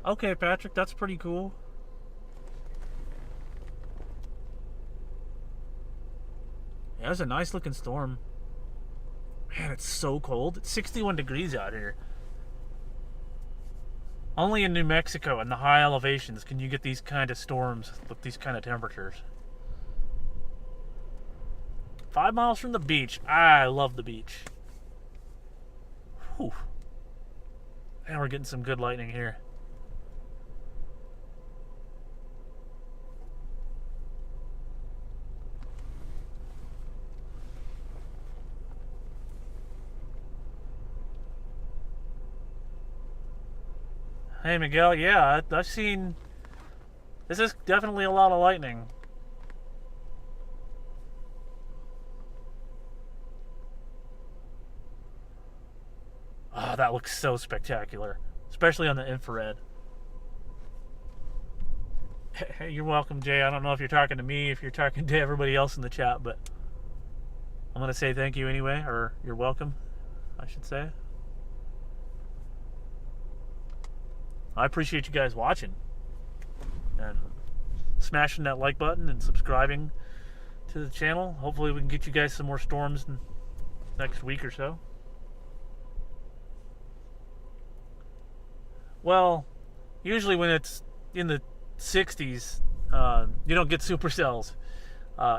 Okay, Patrick, that's pretty cool. Yeah, it's a nice looking storm. Man, it's so cold. It's 61 degrees out here. Only in New Mexico and the high elevations can you get these kind of storms with these kind of temperatures. 5 miles from the beach. I love the beach. Whew. And we're getting some good lightning here. Hey, Miguel. Yeah, I've seen... This is definitely a lot of lightning. Oh, that looks so spectacular. Especially on the infrared. Hey, you're welcome, Jay. I don't know if you're talking to me, if you're talking to everybody else in the chat, but I'm going to say thank you anyway, or you're welcome, I should say. I appreciate you guys watching and smashing that like button and subscribing to the channel. Hopefully we can get you guys some more storms next week or so. Well, usually when it's in the 60s, you don't get supercells,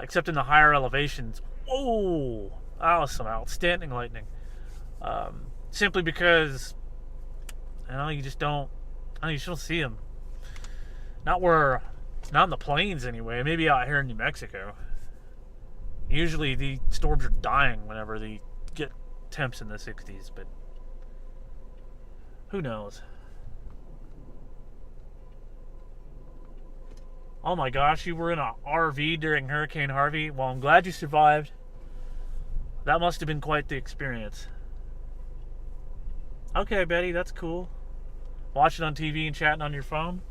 except in the higher elevations. Whoa! That was some outstanding lightning. Simply because, you just don't see them. Not in the plains anyway. Maybe out here in New Mexico. Usually the storms are dying whenever they get temps in the 60s, but who knows? Oh my gosh, you were in a RV during Hurricane Harvey? Well, I'm glad you survived. That must have been quite the experience. Okay, Betty, that's cool. Watching on TV and chatting on your phone.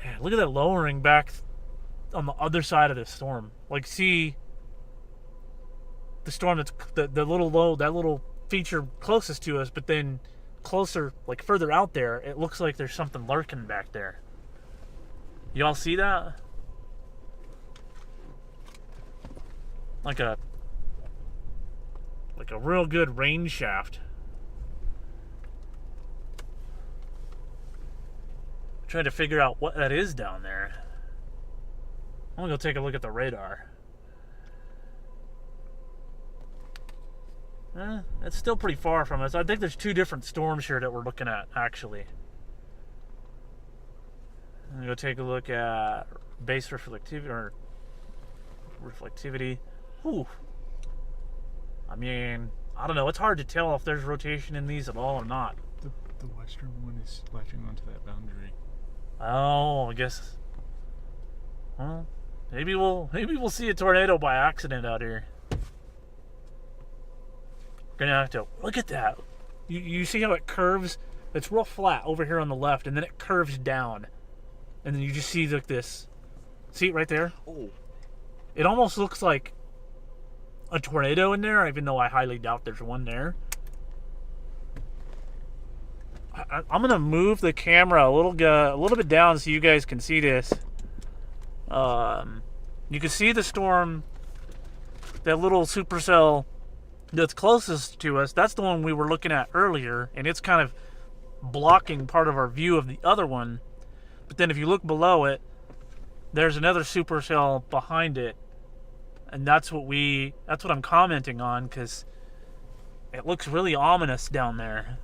Man, look at that lowering back on the other side of this storm. Like, see the storm that's the little low, that little feature closest to us, but then closer, like further out there, it looks like there's something lurking back there. Y'all see that? Like a real good rain shaft. Trying to figure out what that is down there. I'm gonna go take a look at the radar. It's still pretty far from us. I think there's two different storms here that we're looking at, actually. I'm gonna go take a look at base reflectivity, Whew. I mean, I don't know. It's hard to tell if there's rotation in these at all or not. The western one is latching onto that boundary. Oh, I guess. Well, maybe we'll see a tornado by accident out here. Gonna have to look at that. You see how it curves? It's real flat over here on the left, and then it curves down, and then you just see like this. See it right there? Oh. It almost looks like a tornado in there, even though I highly doubt there's one there. I'm gonna move the camera a little bit down so you guys can see this. You can see the storm, that little supercell that's closest to us. That's the one we were looking at earlier, and it's kind of blocking part of our view of the other one. But then if you look below it, there's another supercell behind it, and that's what I'm commenting on, because it looks really ominous down there.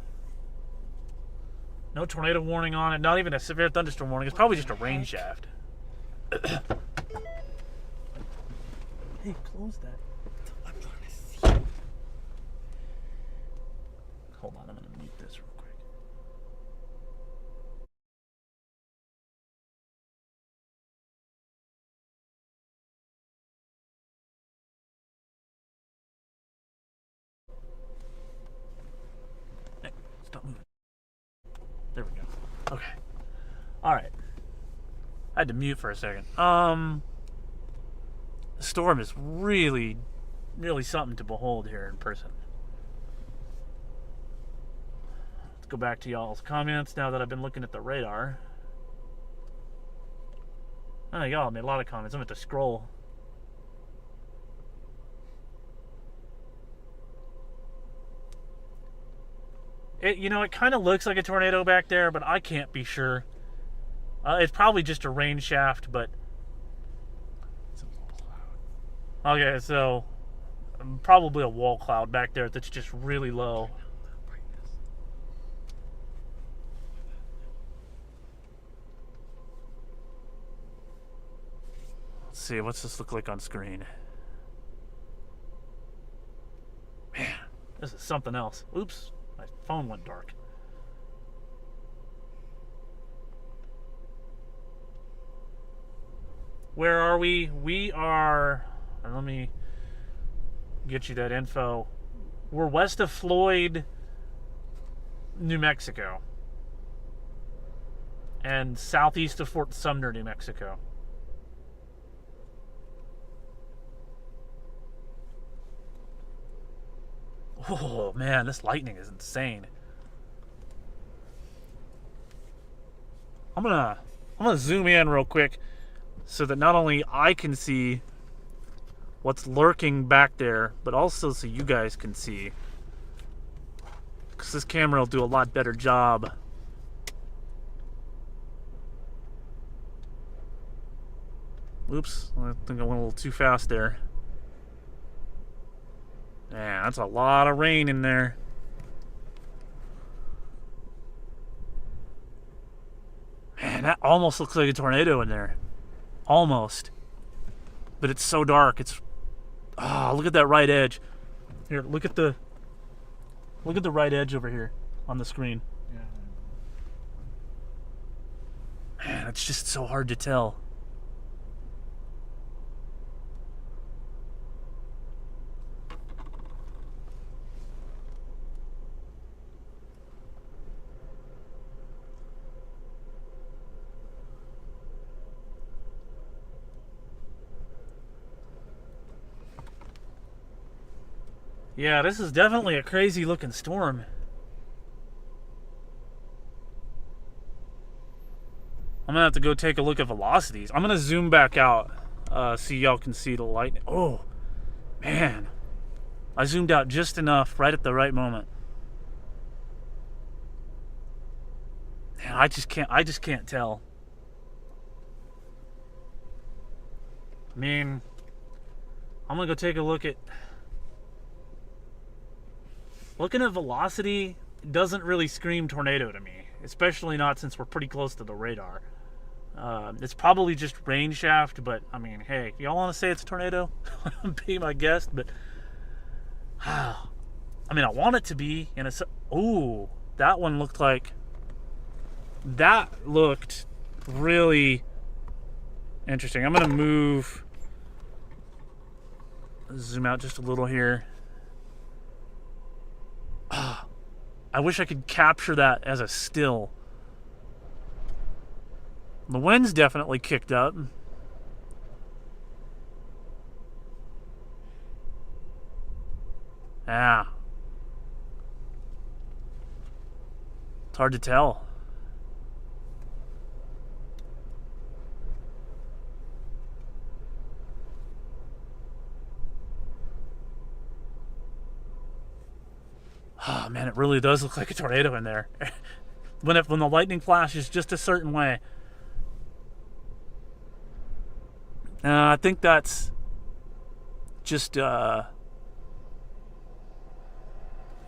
No tornado warning on it, not even a severe thunderstorm warning. It's probably just a rain shaft. Hey, close that. I'm trying to see. Hold on, I'm going to mute this real quick. Hey, stop moving. There we go. Okay. Alright. I had to mute for a second. The storm is really, really something to behold here in person. Let's go back to y'all's comments now that I've been looking at the radar. Oh, y'all made a lot of comments. I'm going to have to scroll. It kind of looks like a tornado back there, but I can't be sure. It's probably just a rain shaft, but... It's a wall cloud. Okay, so... probably a wall cloud back there that's just really low. Let's see, what's this look like on screen? Man, this is something else. Oops, my phone went dark. Where are we? We are... let me get you that info. We're west of Floyd, New Mexico. And southeast of Fort Sumner, New Mexico. Oh man, this lightning is insane. I'm gonna zoom in real quick so that not only I can see what's lurking back there, but also so you guys can see. Because this camera will do a lot better job. Oops, I think I went a little too fast there. Man, that's a lot of rain in there. Man, that almost looks like a tornado in there. Almost. But it's so dark. It's... oh, look at that right edge. Here, look at the right edge over here on the screen. Yeah. Man, it's just so hard to tell. Yeah, this is definitely a crazy looking storm. I'm gonna have to go take a look at velocities. I'm gonna zoom back out so y'all can see the lightning. Oh, man. I zoomed out just enough right at the right moment. Man, I just can't tell. I mean, I'm gonna go take a look at... looking at velocity doesn't really scream tornado to me, especially not since we're pretty close to the radar. It's probably just rain shaft, but I mean, hey, if y'all want to say it's a tornado, be my guest. But I mean, I want it to be. And it's ooh, that one looked like that looked really interesting. I'm gonna zoom out just a little here. I wish I could capture that as a still. The wind's definitely kicked up. Yeah. It's hard to tell. Oh man, it really does look like a tornado in there. when the lightning flashes just a certain way. I think that's just yeah.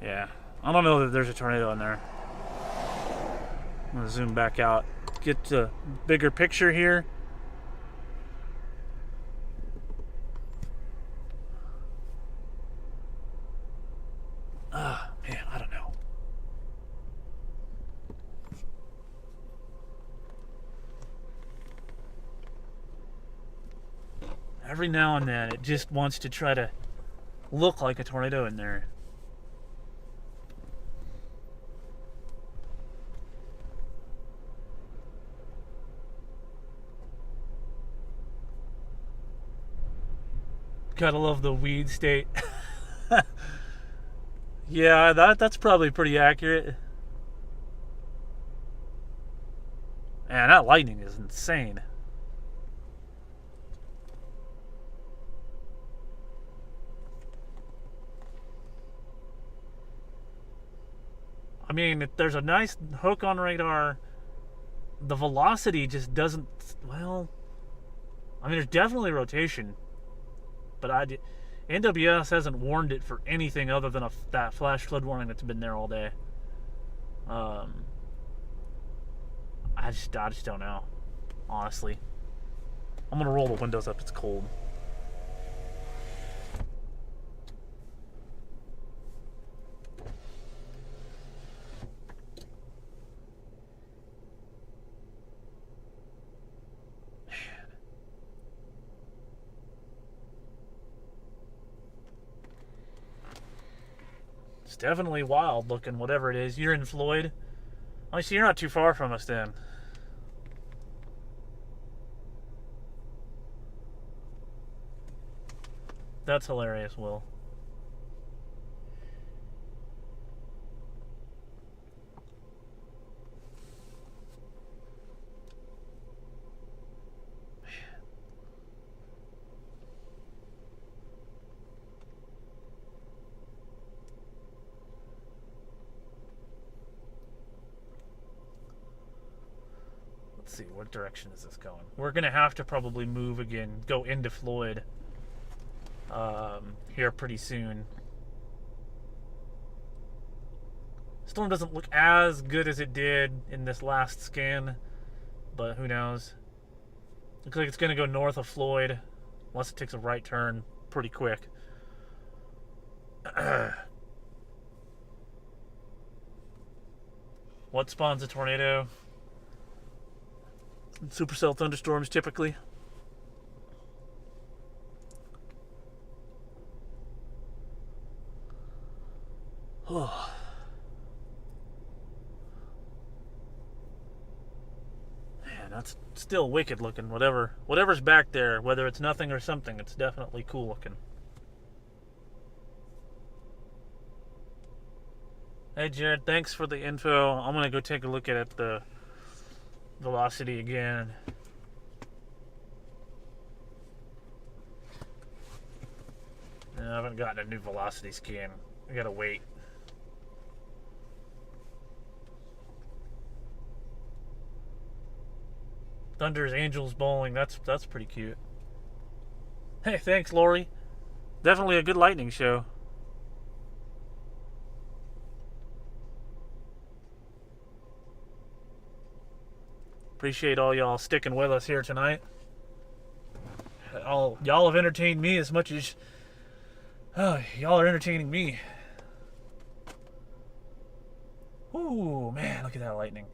I don't know that there's a tornado in there. I'm gonna zoom back out, get the bigger picture here. Man, I don't know. Every now and then, it just wants to try to look like a tornado in there. Gotta love the weed state. Yeah, that's probably pretty accurate. Man, that lightning is insane. I mean, if there's a nice hook on radar, the velocity just doesn't, well, I mean, there's definitely rotation, but NWS hasn't warned it for anything other than that flash flood warning that's been there all day. I just don't know, honestly. I'm gonna roll the windows up. It's cold. It's definitely wild looking, whatever it is. You're in Floyd. I see you're not too far from us then. That's hilarious, Will. Let's see, what direction is this going? We're gonna have to probably move again, go into Floyd here pretty soon. Storm doesn't look as good as it did in this last scan, but who knows? Looks like it's gonna go north of Floyd, unless it takes a right turn pretty quick. What spawns a tornado? Supercell thunderstorms typically. Oh. Man, that's still wicked looking. Whatever's back there, whether it's nothing or something, it's definitely cool looking. Hey Jared, thanks for the info. I'm gonna go take a look at the velocity again. I haven't gotten a new velocity scan. I gotta wait. Thunder's Angels Bowling. That's pretty cute. Hey, thanks, Lori. Definitely a good lightning show. Appreciate all y'all sticking with us here tonight. Y'all have entertained me as much as y'all are entertaining me. Ooh, man, look at that lightning.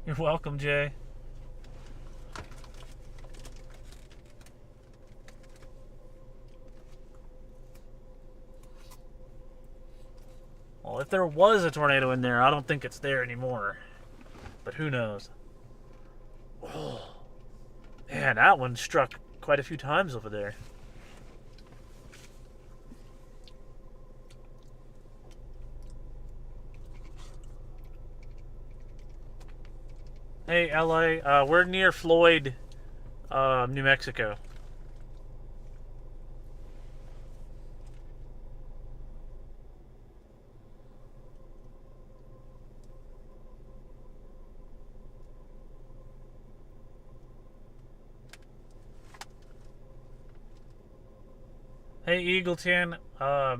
You're welcome, Jay. Well, if there was a tornado in there, I don't think it's there anymore. But who knows? Oh, man, that one struck quite a few times over there. Hey, LA, we're near Floyd, New Mexico. Hey, Eagleton, I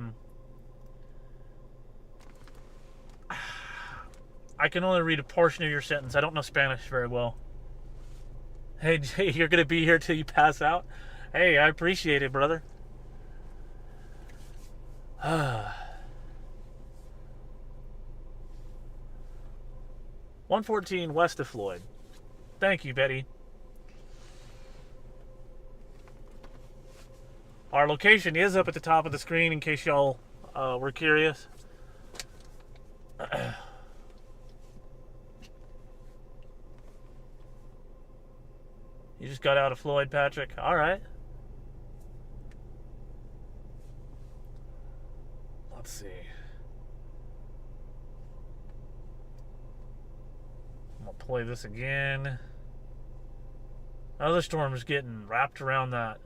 can only read a portion of your sentence. I don't know Spanish very well. Hey, Jay, you're going to be here till you pass out? Hey, I appreciate it, brother. 114 west of Floyd. Thank you, Betty. Our location is up at the top of the screen in case y'all were curious. You just got out of Floyd, Patrick. All right. Let's see. I'm going to play this again. Other storm's getting wrapped around that.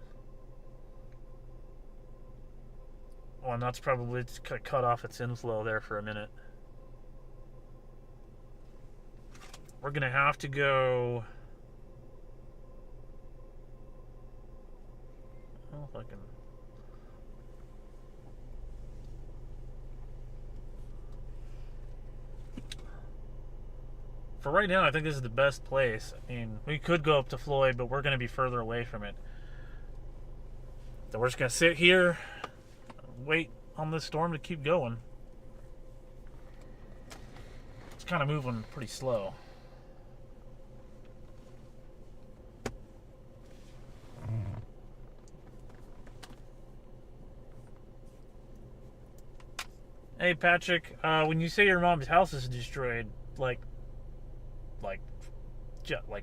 Oh, and that's probably just cut off its inflow there for a minute. We're going to have to go... I don't know if I can... For right now, I think this is the best place. I mean, we could go up to Floyd, but we're going to be further away from it. So we're just going to sit here, wait on this storm to keep going. It's kind of moving pretty slow. Hey, Patrick, when you say your mom's house is destroyed, like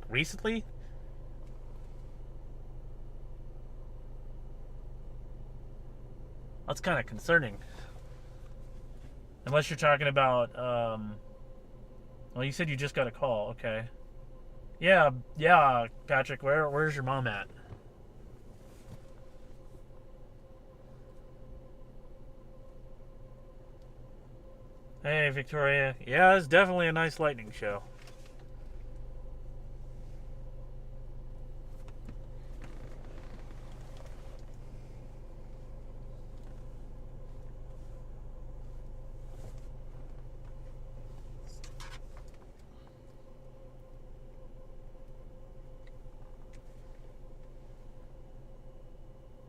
recently? That's kind of concerning. Unless you're talking about, well, you said you just got a call. Okay. Yeah, Patrick, where's your mom at? Hey, Victoria. Yeah, it's definitely a nice lightning show.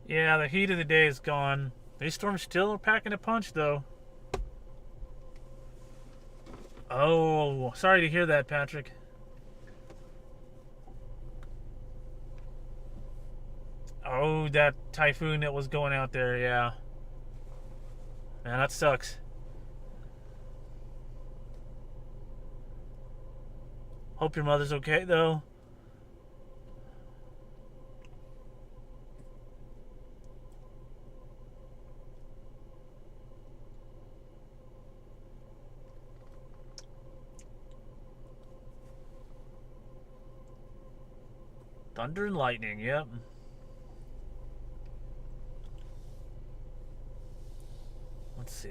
Yeah, the heat of the day is gone. These storms still are packing a punch, though. Oh, sorry to hear that, Patrick. Oh, that typhoon that was going out there, yeah. Man, that sucks. Hope your mother's okay, though. Thunder and lightning, yep. Let's see.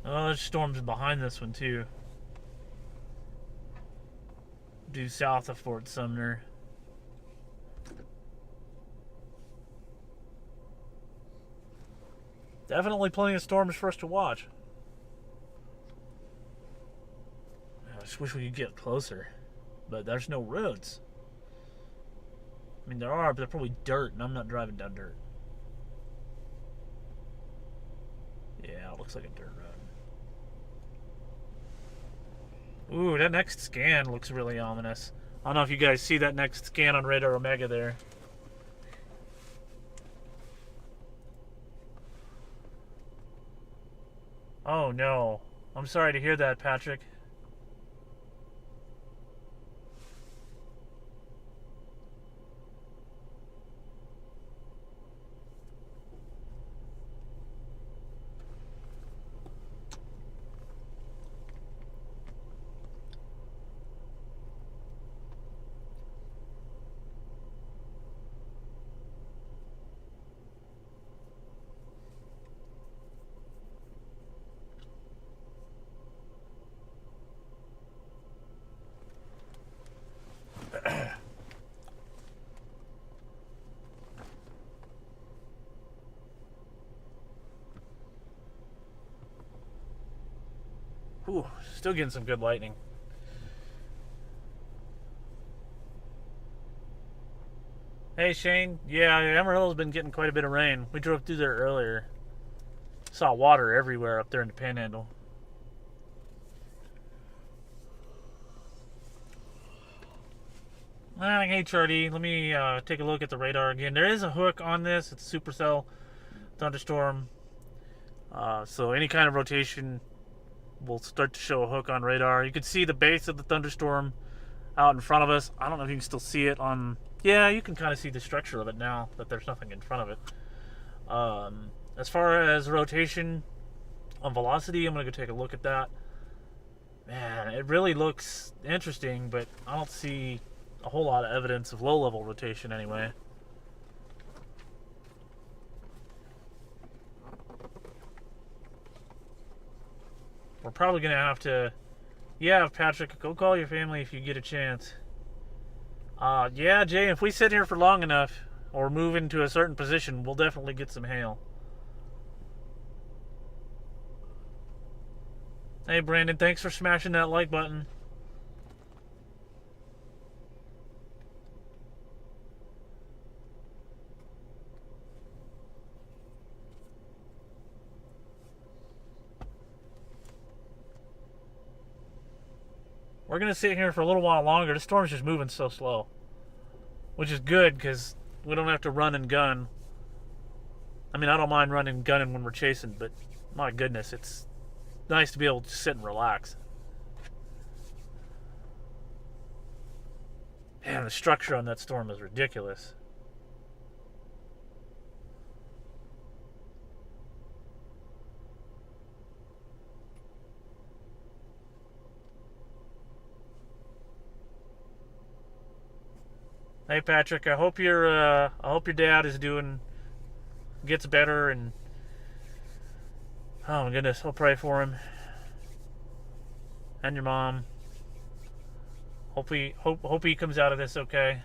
Oh, there's storms behind this one, too. due south of Fort Sumner. Definitely plenty of storms for us to watch. I just wish we could get closer, but there's no roads. I mean, there are, but they're probably dirt, and I'm not driving down dirt. Yeah, it looks like a dirt road. Ooh, that next scan looks really ominous. I don't know if you guys see that next scan on Radar Omega there. Oh no. I'm sorry to hear that, Patrick. Ooh, still getting some good lightning. Hey Shane, yeah, Amarillo's been getting quite a bit of rain. We drove through there earlier. Saw water everywhere up there in the Panhandle. Hey Charlie, let me take a look at the radar again. There is a hook on this. It's a supercell thunderstorm. So any kind of rotation will start to show a hook on radar. You can see the base of the thunderstorm out in front of us. I don't know if you can still see it on... Yeah, you can kind of see the structure of it now that there's nothing in front of it. As far as rotation on velocity, I'm going to go take a look at that. Man, it really looks interesting, but I don't see a whole lot of evidence of low-level rotation anyway. We're probably going to have to... Yeah, Patrick, go call your family if you get a chance. Yeah, Jay, if we sit here for long enough or move into a certain position, we'll definitely get some hail. Hey, Brandon, thanks for smashing that like button. We're going to sit here for a little while longer. The storm's just moving so slow. Which is good, because we don't have to run and gun. I mean, I don't mind running and gunning when we're chasing, but my goodness, it's nice to be able to sit and relax. Man, the structure on that storm is ridiculous. Hey Patrick, I hope your dad is gets better, and oh my goodness, I'll pray for him and your mom. Hope he comes out of this okay.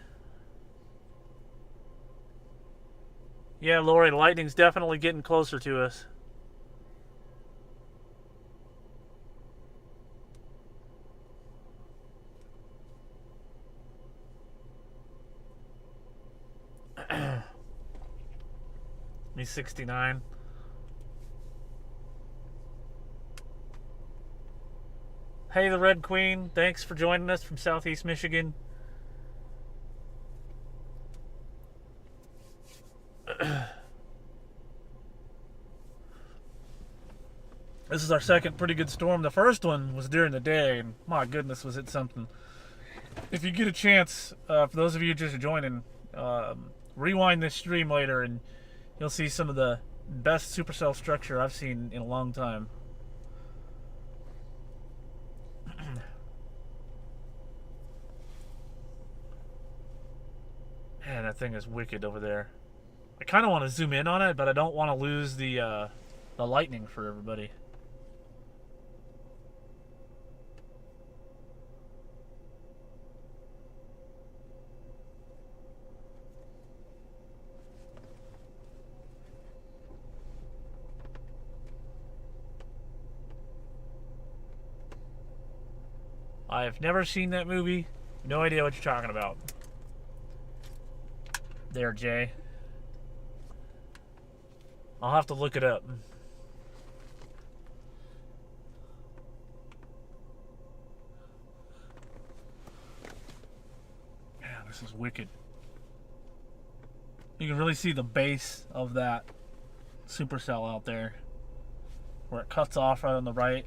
Yeah, Lori, lightning's definitely getting closer to us. He's 69. Hey, the Red Queen. Thanks for joining us from Southeast Michigan. This is our second pretty good storm. The first one was during the day, and my goodness, was it something. If you get a chance, for those of you just joining, rewind this stream later, and you'll see some of the best supercell structure I've seen in a long time. Man, that thing is wicked over there. I kind of want to zoom in on it, but I don't want to lose the lightning for everybody. I've never seen that movie. No idea what you're talking about. There, Jay. I'll have to look it up. Man, this is wicked. You can really see the base of that supercell out there, where it cuts off right on the right,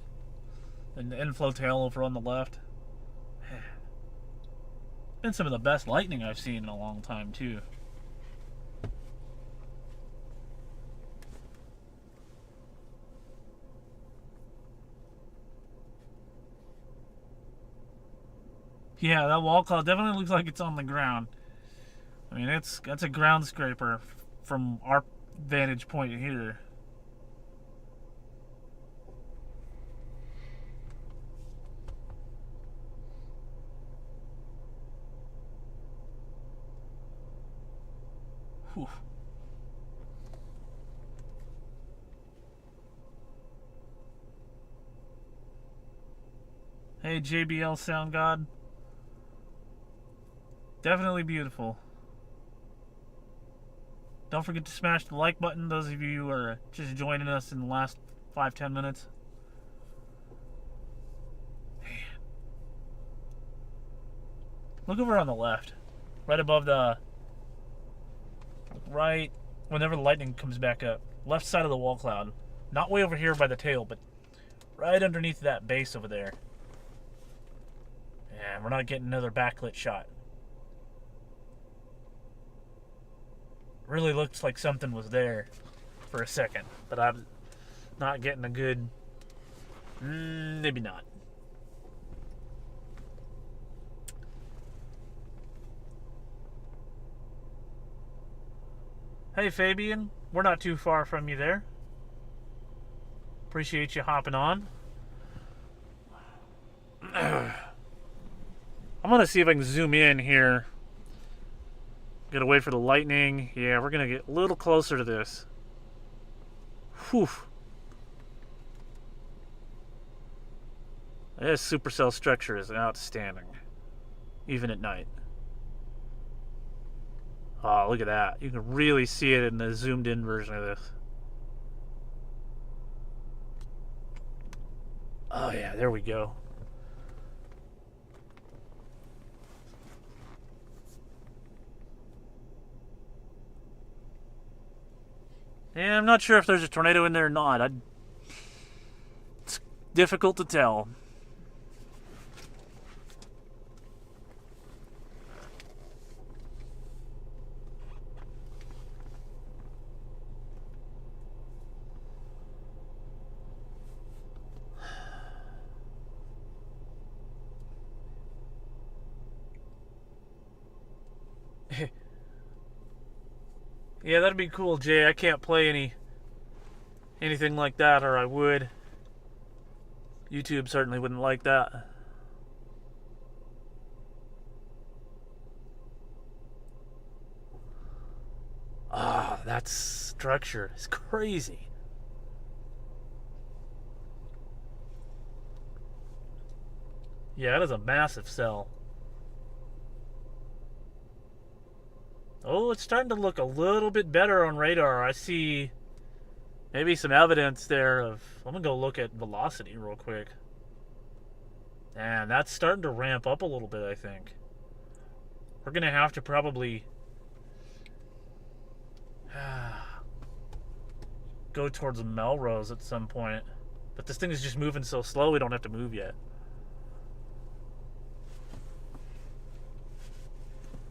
and the inflow tail over on the left. Been some of the best lightning I've seen in a long time too. Yeah, that wall cloud definitely looks like it's on the ground. I mean, that's a ground scraper from our vantage point here. Whew. Hey, JBL Sound God. Definitely beautiful. Don't forget to smash the like button, those of you who are just joining us in the last 5-10 minutes. Man. Look over on the left. Right above the... Right whenever the lightning comes back up. Left side of the wall cloud. Not way over here by the tail, but right underneath that base over there. Yeah, we're not getting another backlit shot. Really looks like something was there for a second, but I'm not getting a good... maybe not. Hey Fabian, we're not too far from you there. Appreciate you hopping on. I'm gonna see if I can zoom in here. Gotta wait for the lightning. Yeah, we're gonna get a little closer to this. Whew. This supercell structure is outstanding. Even at night. Oh, look at that. You can really see it in the zoomed in version of this. Oh yeah, there we go. Yeah, I'm not sure if there's a tornado in there or not. It's difficult to tell. Yeah, that'd be cool, Jay. I can't play anything like that, or I would. YouTube certainly wouldn't like that. Ah, that structure is crazy. Yeah, it is a massive cell. Oh, it's starting to look a little bit better on radar. I see maybe some evidence there of... I'm going to go look at velocity real quick. And that's starting to ramp up a little bit, I think. We're going to have to probably... go towards Melrose at some point. But this thing is just moving so slow, we don't have to move yet.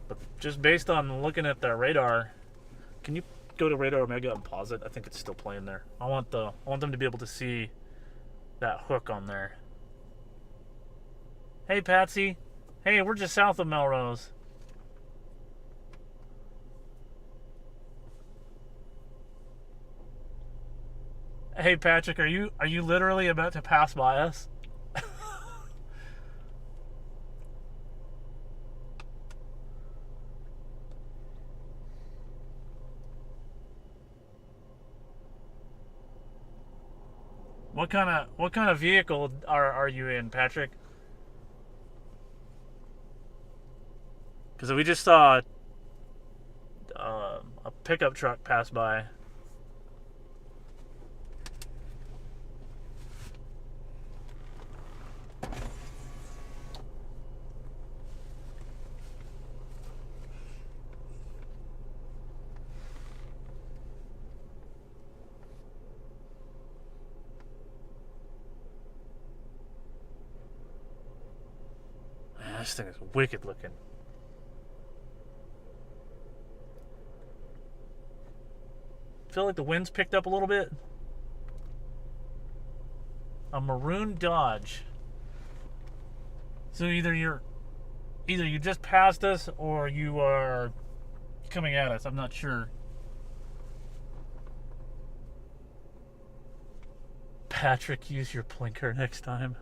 But just based on looking at the radar, can you go to Radar Omega and pause it? I think it's still playing there. I want them to be able to see that hook on there. Hey Patsy. Hey, we're just south of Melrose. Hey Patrick, are you literally about to pass by us? What kind of vehicle are you in, Patrick? Because we just saw a pickup truck pass by. Man, this thing is wicked looking. Feel like the wind's picked up a little bit. A maroon Dodge. So either you just passed us or you are coming at us. I'm not sure. Patrick, use your blinker next time.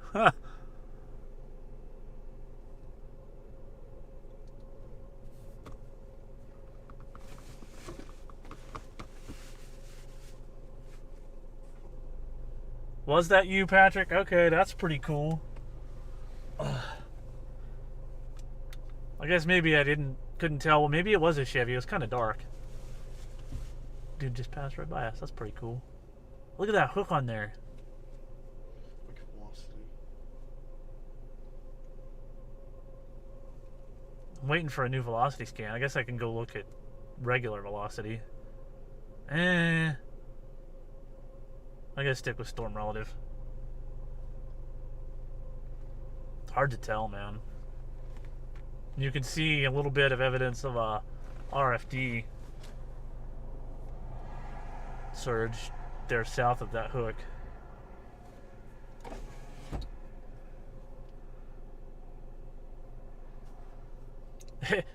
Was that you, Patrick? Okay, that's pretty cool. I guess maybe I couldn't tell. Well, maybe it was a Chevy. It was kind of dark. Dude just passed right by us. That's pretty cool. Look at that hook on there. Like velocity. I'm waiting for a new velocity scan. I guess I can go look at regular velocity. I gotta stick with storm relative. It's hard to tell, man. You can see a little bit of evidence of a RFD surge there south of that hook.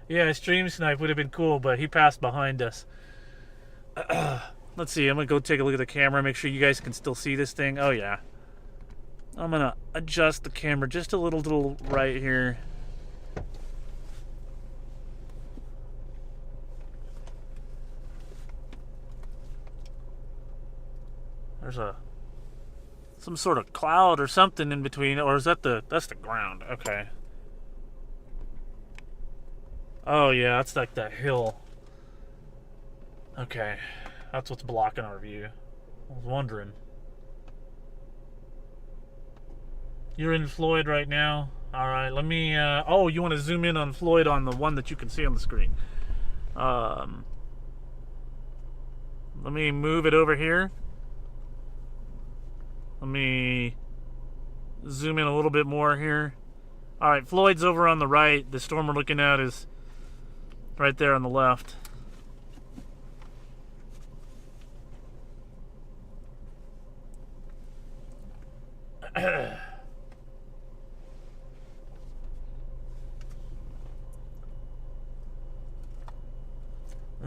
Yeah, a stream snipe would have been cool, but he passed behind us. Let's see, I'm gonna go take a look at the camera, make sure you guys can still see this thing. Oh yeah. I'm gonna adjust the camera just a little right here. There's some sort of cloud or something in between, or is that that's the ground? Okay. Oh yeah, that's like that hill. Okay. That's what's blocking our view. I was wondering. You're in Floyd right now? Alright, let me... oh, you want to zoom in on Floyd on the one that you can see on the screen. Let me move it over here. Let me zoom in a little bit more here. Alright, Floyd's over on the right. The storm we're looking at is right there on the left.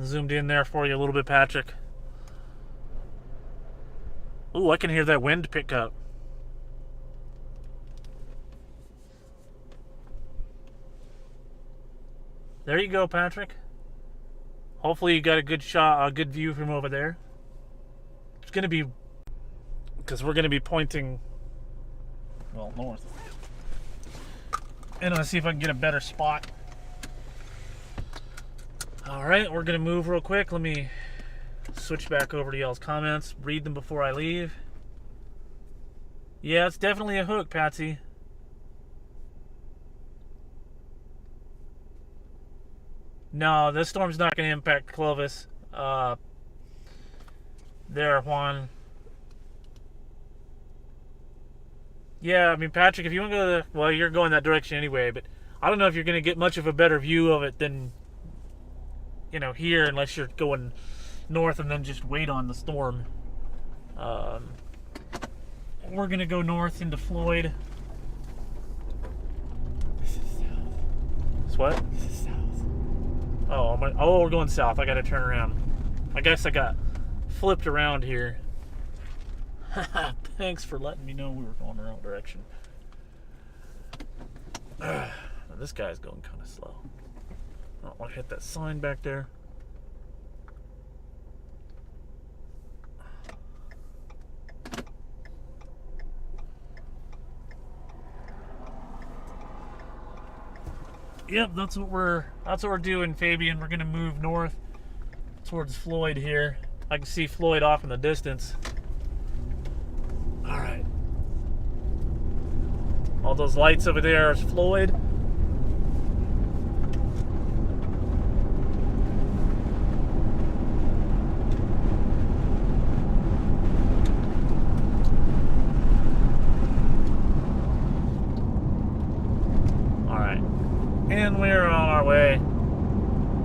Zoomed in there for you a little bit, Patrick. Ooh, I can hear that wind pick up. There you go, Patrick. Hopefully you got a good shot, a good view from over there. It's gonna be, because we're gonna be pointing, well, north. And let's see if I can get a better spot. Alright, we're gonna move real quick. Let me switch back over to y'all's comments, read them before I leave. Yeah, it's definitely a hook, Patsy. No, this storm's not going to impact Clovis. There, Juan. Yeah, I mean, Patrick, if you want to go to the... Well, you're going that direction anyway, but I don't know if you're going to get much of a better view of it than, you know, here, unless you're going north and then just wait on the storm. We're going to go north into Floyd. This is south. It's what? This is south. Oh, we're going south. I got to turn around. I guess I got flipped around here. Thanks for letting me know we were going the wrong direction. This guy's going kind of slow. I don't want to hit that sign back there. Yep, that's what we're doing, Fabian. We're gonna move north towards Floyd here. I can see Floyd off in the distance. All right. All those lights over there is Floyd. All right. And we're on our way.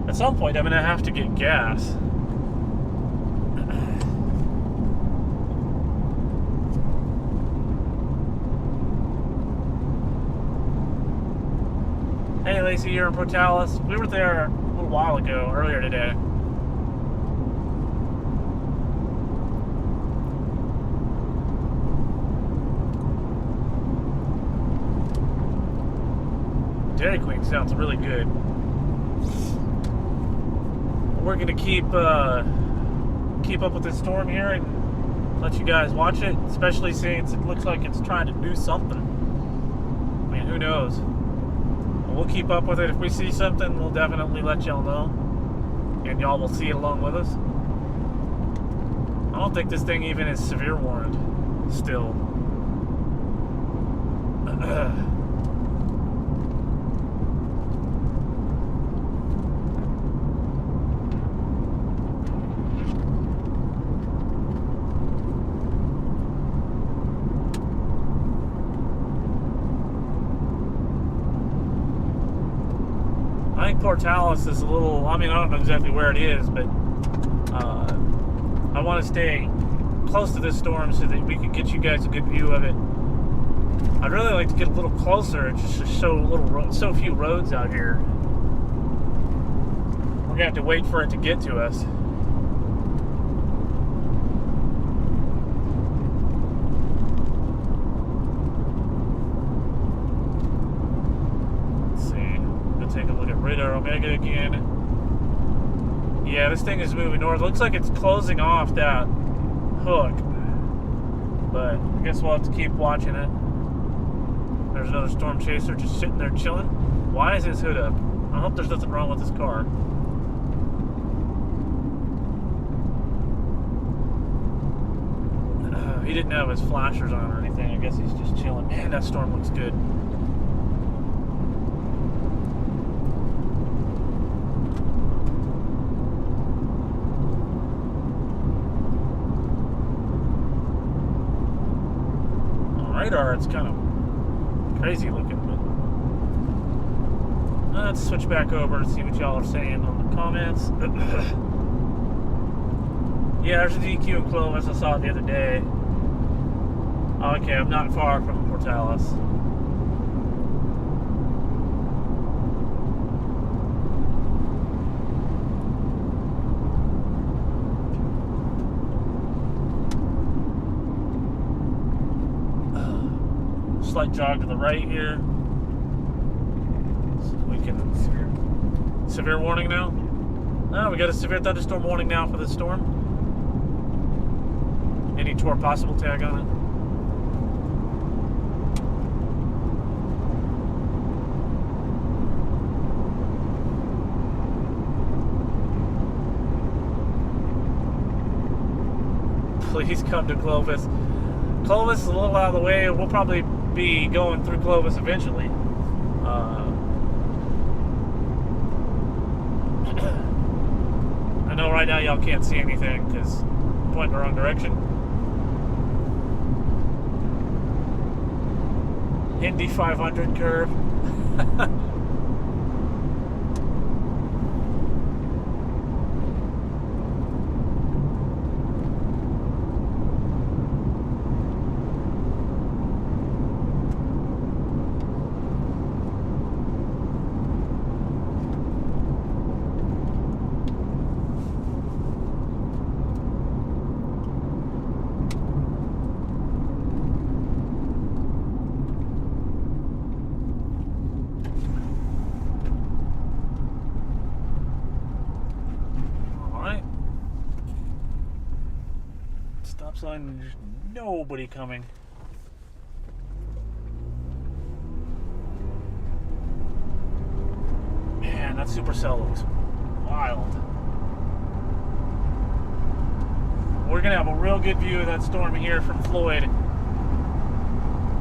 At some point, I'm gonna have to get gas. Hey Lacey, you're in Portales. We were there a little while ago, earlier today. Dairy Queen sounds really good. We're gonna keep up with this storm here and let you guys watch it, especially since it looks like it's trying to do something. I mean, who knows? We'll keep up with it. If we see something, we'll definitely let y'all know, and y'all will see it along with us. I don't think this thing even is severe warned still. I think Portales is a little, I mean, I don't know exactly where it is, but I want to stay close to this storm so that we can get you guys a good view of it. I'd really like to get a little closer just to show so few roads out here. We're gonna have to wait for it to get to us. Take a look at radar Omega again. Yeah, this thing is moving north. Looks like it's closing off that hook, but I guess we'll have to keep watching it. There's another storm chaser just sitting there chilling. Why is his hood up? I hope there's nothing wrong with his car. He didn't have his flashers on or anything. I guess he's just chilling. Man, that storm looks good. Radar, it's kind of crazy looking, but let's switch back over and see what y'all are saying on the comments. Yeah, there's a DQ in Clovis. I saw it the other day. Okay, I'm not far from Portales. Slight jog to the right here. So we can severe warning now. Oh, we got a severe thunderstorm warning now for this storm. Any tour possible tag on it? Please come to Clovis. Clovis is a little out of the way. We'll probably be going through Clovis eventually. I know right now y'all can't see anything because I'm pointing the wrong direction. Indy 500 curve. Stop sign, there's nobody coming. that supercell looks wild. We're gonna have a real good view of that storm here from Floyd.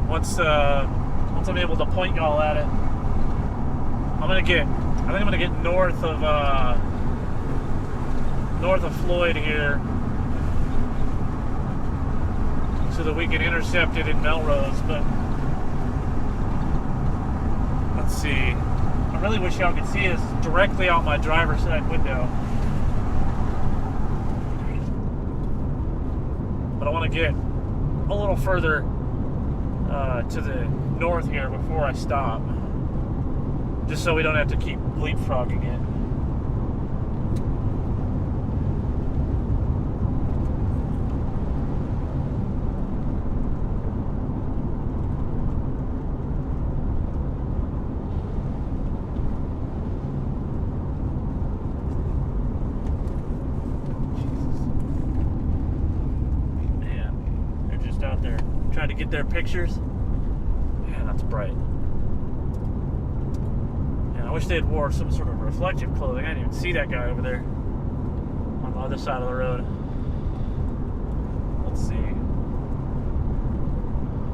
Once I'm able to point y'all at it. I think I'm gonna get north of Floyd here, so that we can intercept it in Melrose. But let's see. I really wish y'all could see this directly out my driver's side window. But I want to get a little further to the north here before I stop, just so we don't have to keep leapfrogging it. Out there trying to get their pictures. Man, that's bright. Yeah, I wish they had wore some sort of reflective clothing. I didn't even see that guy over there on the other side of the road. Let's see.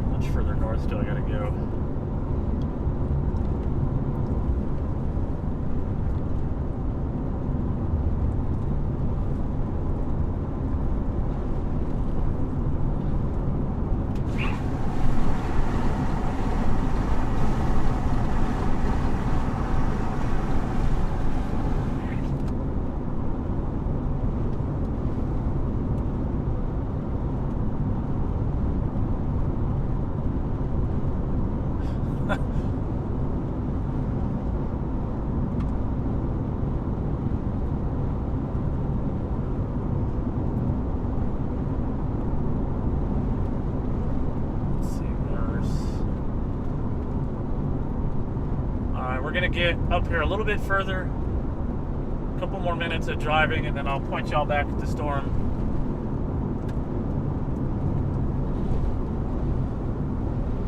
How much further north do I gotta go? We're gonna get up here a little bit further, a couple more minutes of driving, and then I'll point y'all back at the storm.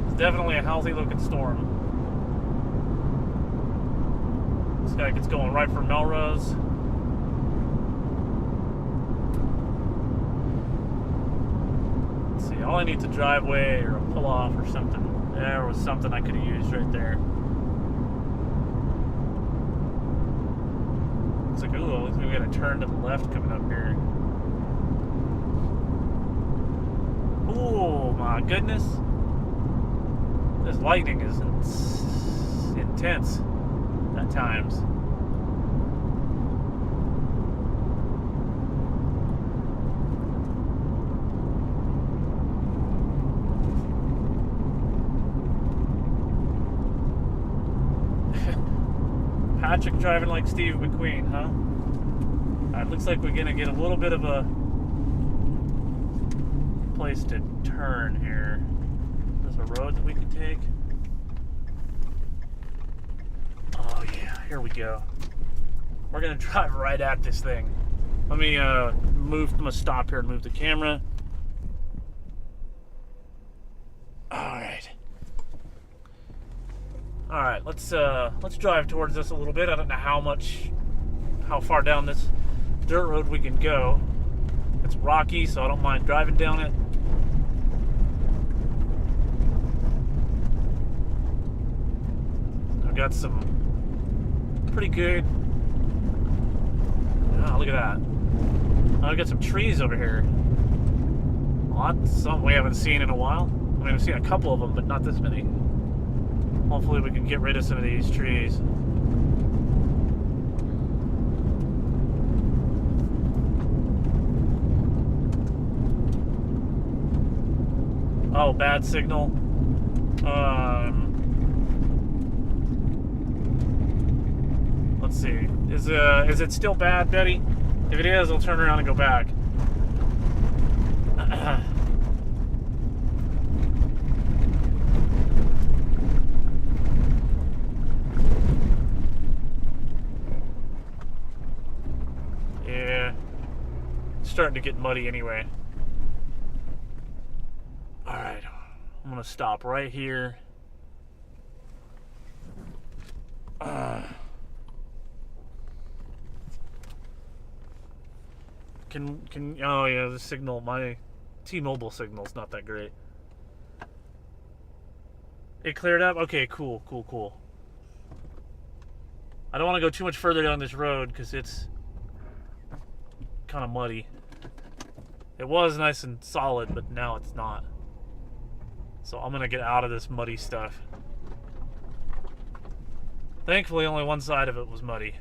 It's definitely a healthy looking storm. This guy gets going right for Melrose. Let's see, all I need is a driveway or a pull off or something. There was something I could have used right there. It's like, ooh, looks like we got a turn to the left coming up here. Oh my goodness. This lightning is intense at times. Patrick driving like Steve McQueen, huh? Alright, looks like we're gonna get a little bit of a place to turn here. There's a road that we can take. Oh yeah, here we go. We're gonna drive right at this thing. Let me I'm gonna stop here and move the camera. All right, let's drive towards this a little bit. I don't know how far down this dirt road we can go. It's rocky, so I don't mind driving down it. I've got some pretty good. Oh, look at that! I've got some trees over here. Some we haven't seen in a while. I mean, I've seen a couple of them, but not this many. Hopefully we can get rid of some of these trees. Oh, bad signal. Let's see. Is it still bad, Betty? If it is, I'll turn around and go back. Starting to get muddy anyway. Alright, I'm gonna stop right here. Can oh yeah, the signal, my T-Mobile signal's not that great. It cleared up? Okay, cool. I don't want to go too much further down this road because it's kind of muddy. It was nice and solid, but now it's not. So I'm gonna get out of this muddy stuff. Thankfully, only one side of it was muddy.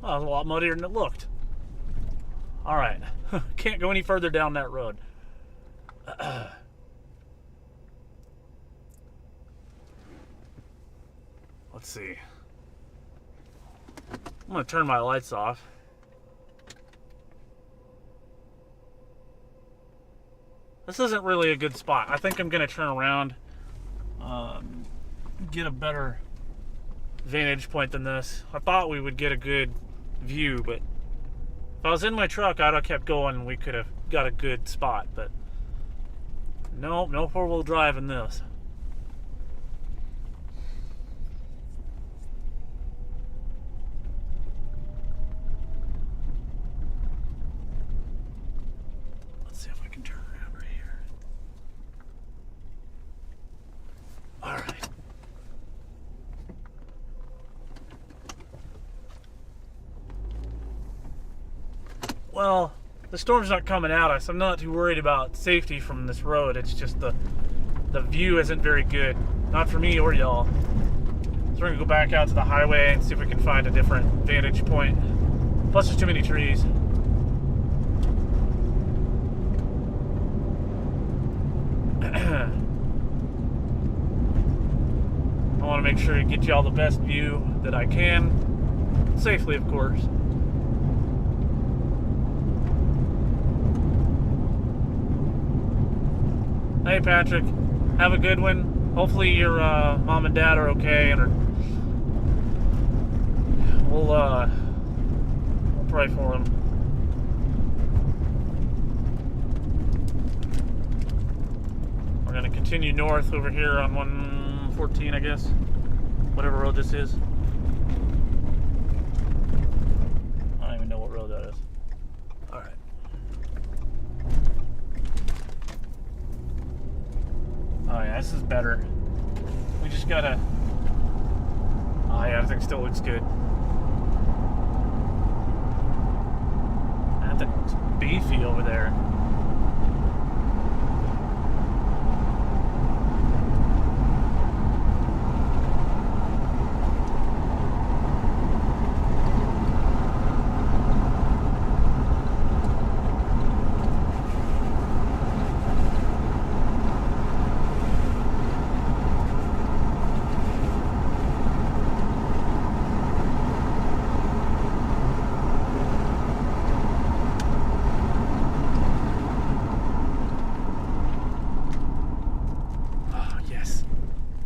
Oh, it was a lot muddier than it looked. Alright. Can't go any further down that road. Let's see. I'm going to turn my lights off. This isn't really a good spot. I think I'm going to turn around, get a better vantage point than this. I thought we would get a good view, but if I was in my truck, I'd have kept going and we could have got a good spot, but nope, no four-wheel drive in this. Let's see if I can turn around right here. All right. Well, the storm's not coming at us. I'm not too worried about safety from this road. It's just the view isn't very good. Not for me or y'all. So we're gonna go back out to the highway and see if we can find a different vantage point. Plus there's too many trees. I want to make sure to get y'all the best view that I can. Safely, of course. Hey Patrick, have a good one. Hopefully your mom and dad are okay, and we'll pray for them. We're gonna continue north over here on 114, I guess, whatever road this is. I don't even know what road that is. All right. Oh yeah, this is better. We just gotta... Oh yeah, everything still looks good. That thing looks beefy over there.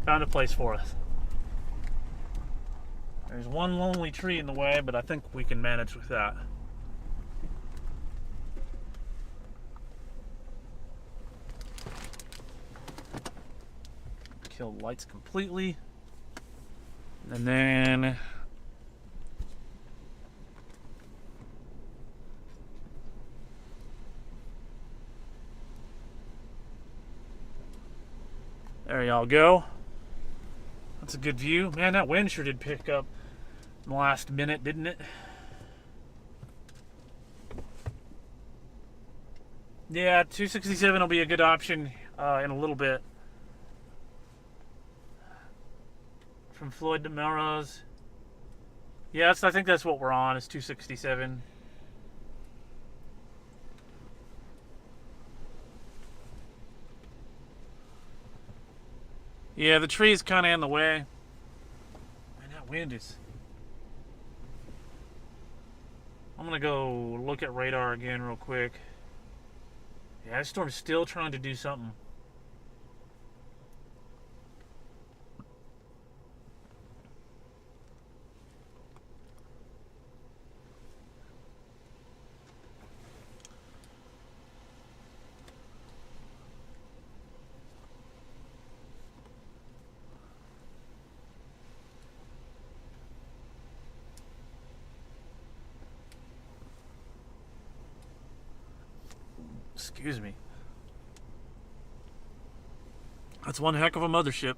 Found a place for us. There's one lonely tree in the way, but I think we can manage with that. Kill the lights completely. And then there y'all go. That's a good view. Man, that wind sure did pick up in the last minute, didn't it? Yeah, 267 will be a good option in a little bit. From Floyd to Melrose. Yeah, I think that's what we're on, is 267. Yeah, the tree's kind of in the way. Man, that wind is... I'm going to go look at radar again real quick. Yeah, this storm's still trying to do something. Excuse me. That's one heck of a mothership.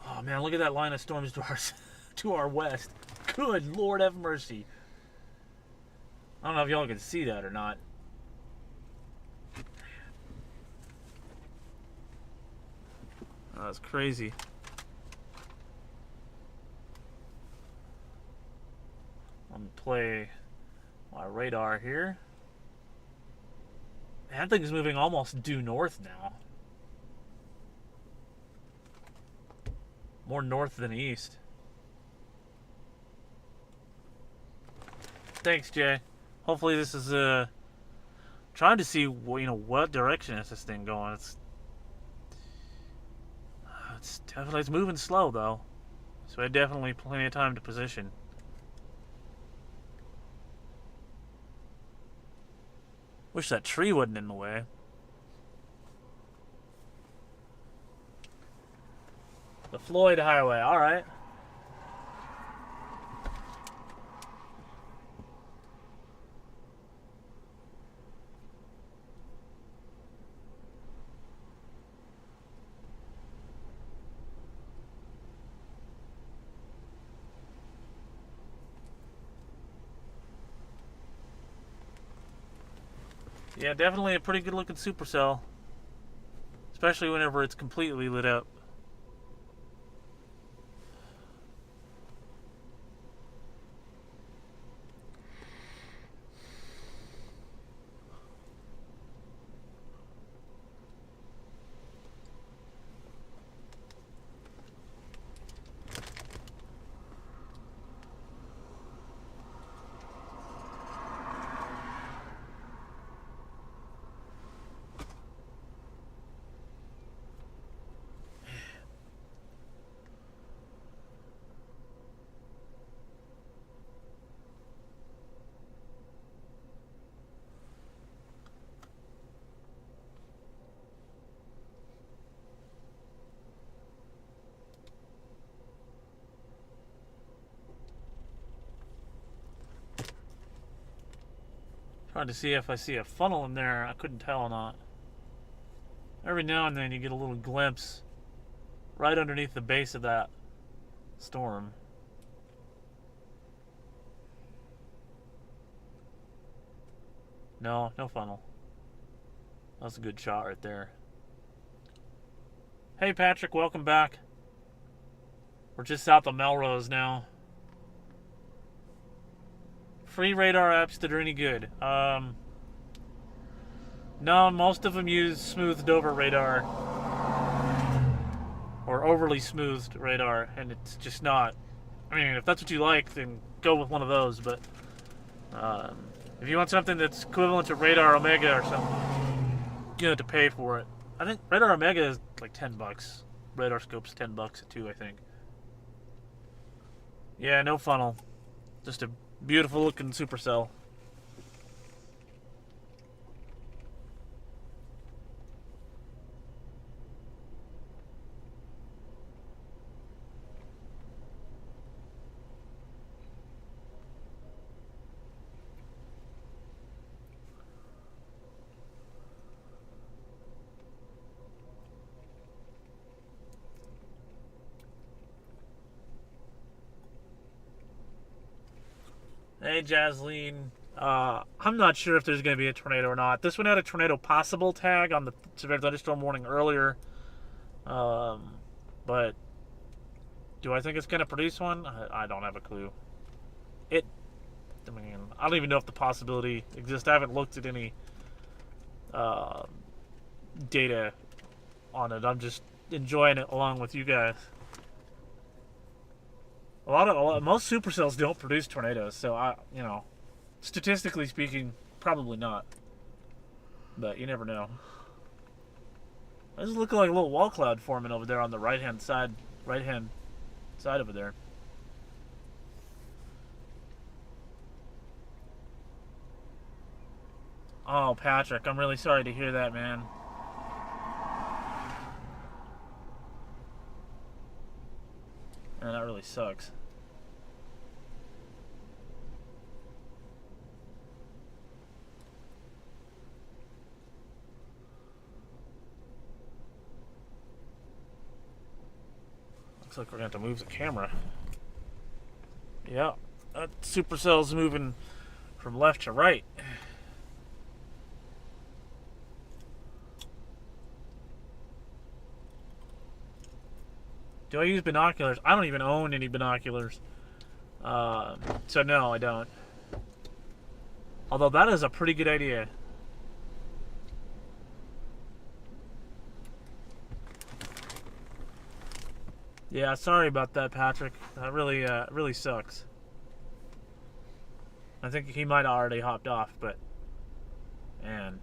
Oh man, look at that line of storms to our west. Good Lord have mercy. I don't know if y'all can see that or not. Oh, that's crazy. I'm gonna play my radar here. Man, that thing's moving almost due north now. More north than east. Thanks, Jay. Hopefully this is trying to see what direction is this thing going. It's definitely moving slow though, so I had definitely plenty of time to position. Wish that tree wasn't in the way. The Floyd Highway, all right. Yeah, definitely a pretty good looking supercell. Especially whenever it's completely lit up. Trying to see if I see a funnel in there. I couldn't tell or not. Every now and then you get a little glimpse right underneath the base of that storm. No funnel. That's a good shot right there. Hey Patrick, welcome back. We're just south of Melrose now. Free radar apps that are any good. No, most of them use smoothed over radar. Or overly smoothed radar, and it's just not. I mean, if that's what you like, then go with one of those, but if you want something that's equivalent to Radar Omega or something, you have to pay for it. I think Radar Omega is like $10. Radar Scope's $10 too, I think. Yeah, no funnel. Just a beautiful looking supercell. Hey, Jasleen. I'm not sure if there's going to be a tornado or not. This one had a tornado possible tag on the severe thunderstorm warning earlier. But do I think it's going to produce one? I don't have a clue. I don't even know if the possibility exists. I haven't looked at any data on it. I'm just enjoying it along with you guys. Most supercells don't produce tornadoes, so statistically speaking, probably not. But you never know. This is looking like a little wall cloud forming over there on the right hand side over there. Oh, Patrick, I'm really sorry to hear that, man. Man, that really sucks. Looks like we're going to have to move the camera. Yeah, that supercell's moving from left to right. Do I use binoculars? I don't even own any binoculars. So no, I don't. Although that is a pretty good idea. Yeah, sorry about that, Patrick. That really sucks. I think he might have already hopped off, but man.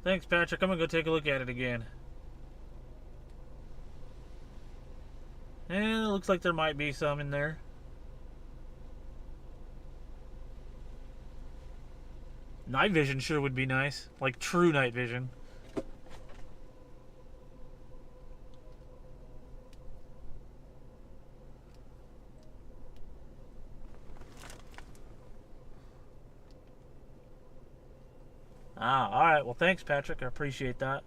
Thanks, Patrick. I'm gonna go take a look at it again. And it looks like there might be some in there. Night vision sure would be nice. Like true night vision. Ah, alright. Well, thanks, Patrick. I appreciate that.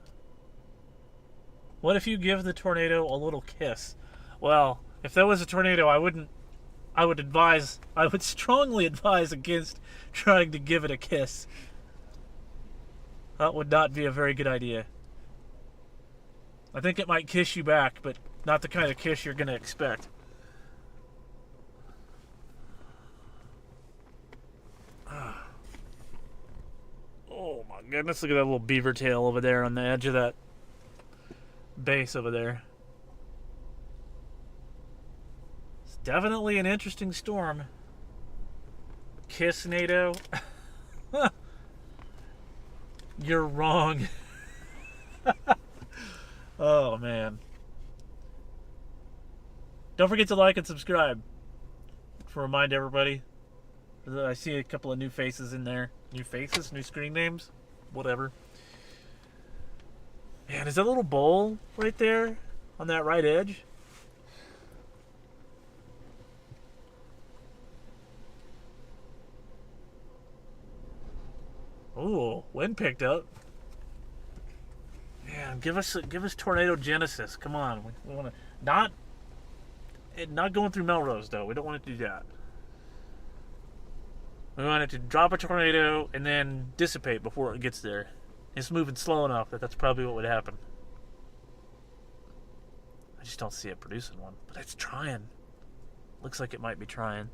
What if you give the tornado a little kiss? Well, if there was a tornado, I would strongly advise against trying to give it a kiss. That would not be a very good idea. I think it might kiss you back, but not the kind of kiss you're going to expect. Oh my goodness, look at that little beaver tail over there on the edge of that base over there. It's definitely an interesting storm. Kiss NATO. You're wrong. Oh man. Don't forget to like and subscribe. To remind everybody. I see a couple of new faces in there. New faces? New screen names? Whatever. Man, is that little bowl right there on that right edge? Ooh, wind picked up. Man, give us tornado genesis. Come on, we want to not going through Melrose though. We don't want to do that. We want it to drop a tornado and then dissipate before it gets there. It's moving slow enough that that's probably what would happen. I just don't see it producing one, but it's trying. Looks like it might be trying.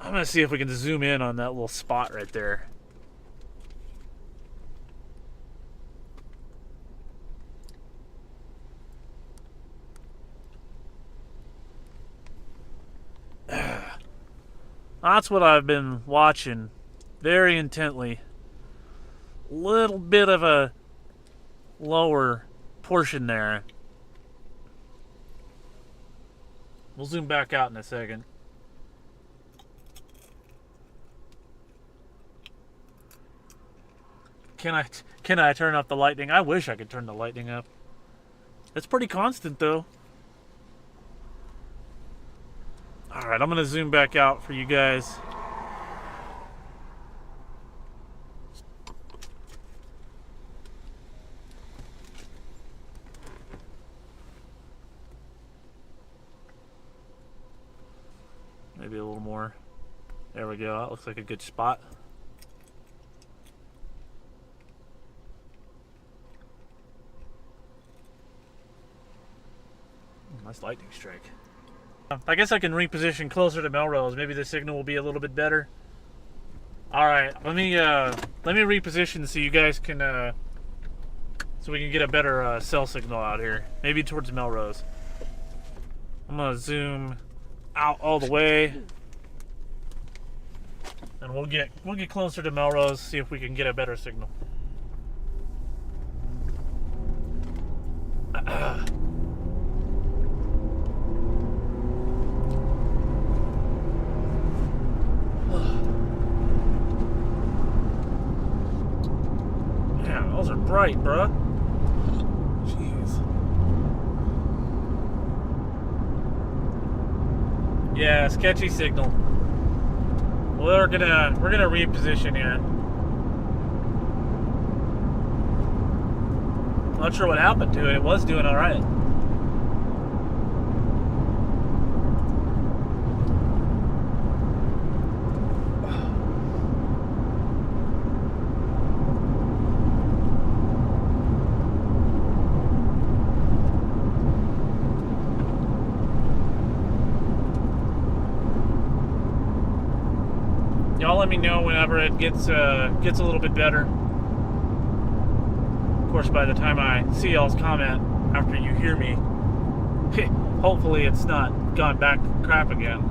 I'm gonna see if we can zoom in on that little spot right there. That's what I've been watching very intently. Little bit of a lower portion there. We'll zoom back out in a second. Can I turn up the lightning? I wish I could turn the lightning up. It's pretty constant though. Alright, I'm going to zoom back out for you guys. Maybe a little more. There we go. That looks like a good spot. Nice lightning strike. I guess I can reposition closer to Melrose. Maybe the signal will be a little bit better. All right, let me reposition so you guys can so we can get a better cell signal out here. Maybe towards Melrose. I'm gonna zoom out all the way, and we'll get closer to Melrose. See if we can get a better signal. Man, those are bright, bruh. Jeez. Yeah, sketchy signal. We're gonna reposition here. Not sure what happened to it. It was doing all right. Y'all let me know whenever it gets a little bit better. Of course, by the time I see y'all's comment after you hear me, hopefully it's not gone back to crap again.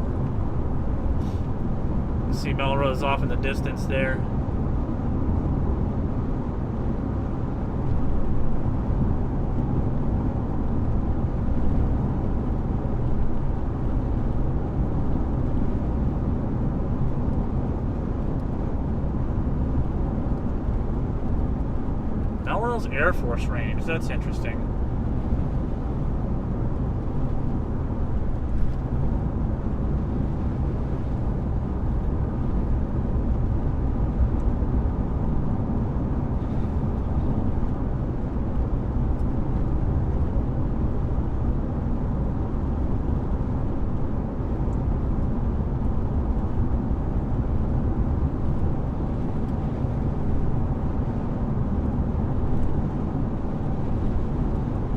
See Melrose off in the distance there. Melrose Air Force Range, that's interesting.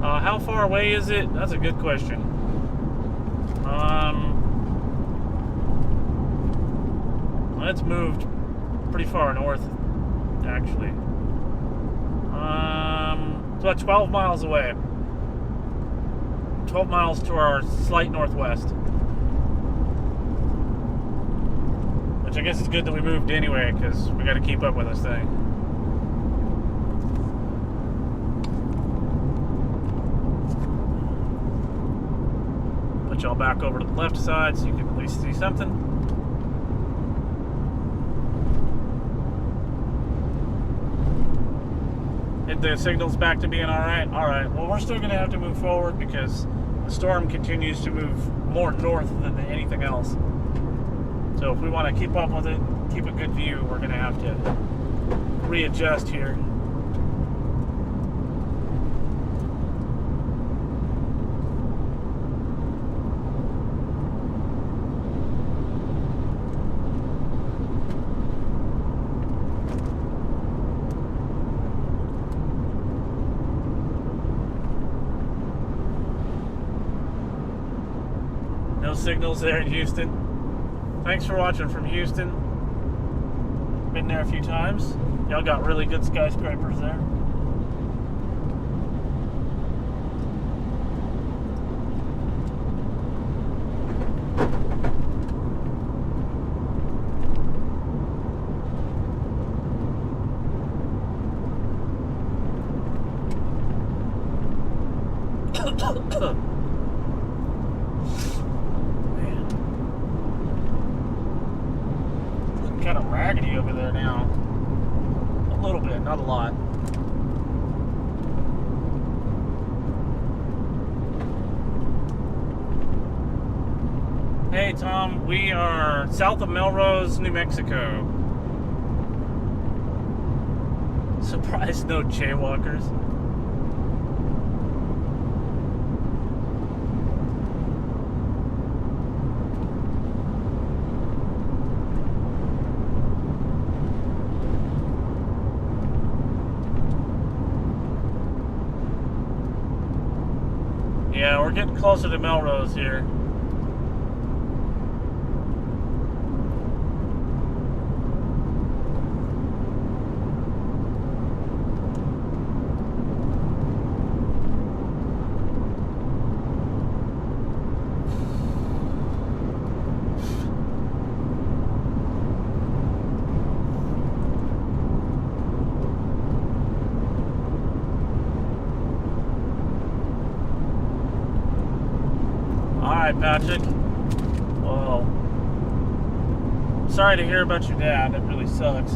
How far away is it? That's a good question. It's moved pretty far north, actually. It's about 12 miles away. 12 miles to our slight northwest. Which I guess is good that we moved anyway, because we got to keep up with this thing. Put y'all back over to the left side so you can at least see something. The signal's back to being alright? Alright, well, we're still going to have to move forward because the storm continues to move more north than anything else. So if we want to keep up with it, keep a good view, we're going to have to readjust here. No signals there in Houston. Thanks for watching from Houston. Been there a few times. Y'all got really good skyscrapers there. Kind of raggedy over there now. A little bit, not a lot. Hey Tom, we are south of Melrose, New Mexico. Surprised no jaywalkers. Yeah, we're getting closer to Melrose here. right, Patrick. Well, sorry to hear about your dad. That really sucks.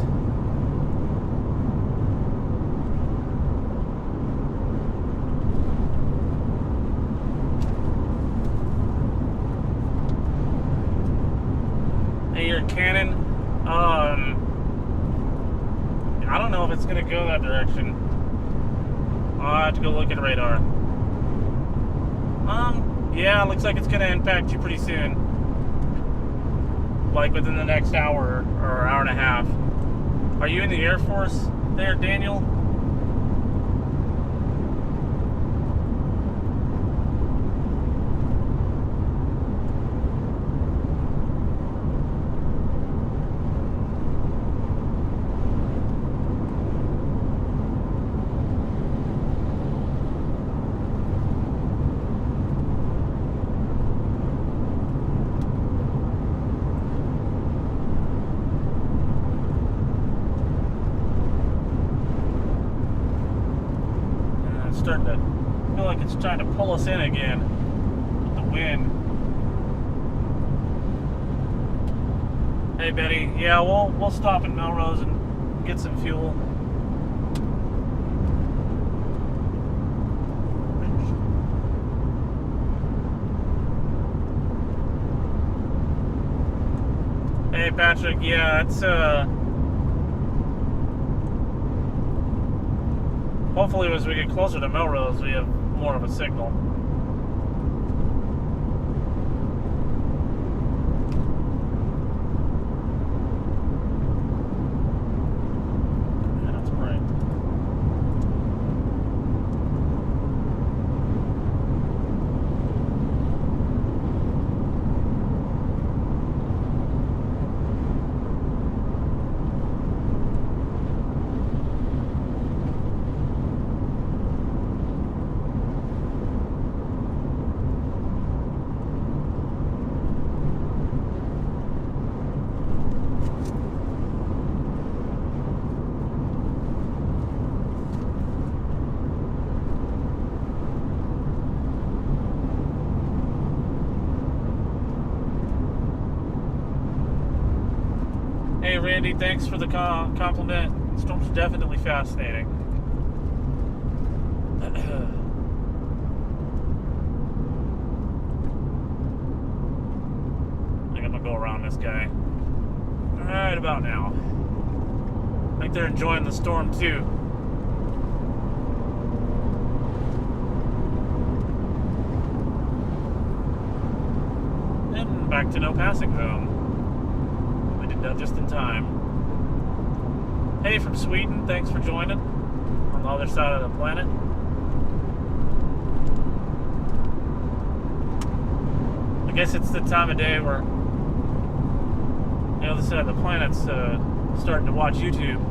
Hey, your Canon. I don't know if it's gonna go that direction. I'll have to go look at radar. Yeah, looks like it's gonna impact you pretty soon. Like within the next hour or hour and a half. Are you in the Air Force there, Daniel? Starting to feel like it's trying to pull us in again with the wind. Hey Betty, yeah, we'll stop in Melrose and get some fuel. Hey Patrick, yeah, it's hopefully as we get closer to Melrose, we have more of a signal. Yeah, that's bright. Hey Randy, thanks for the compliment. Storm's definitely fascinating. I think I'm gonna go around this guy. Right about now. I think they're enjoying the storm too. And back to no passing zone. Just in time. Hey from Sweden, thanks for joining on the other side of the planet. I guess it's the time of day where the other side of the planet's starting to watch YouTube.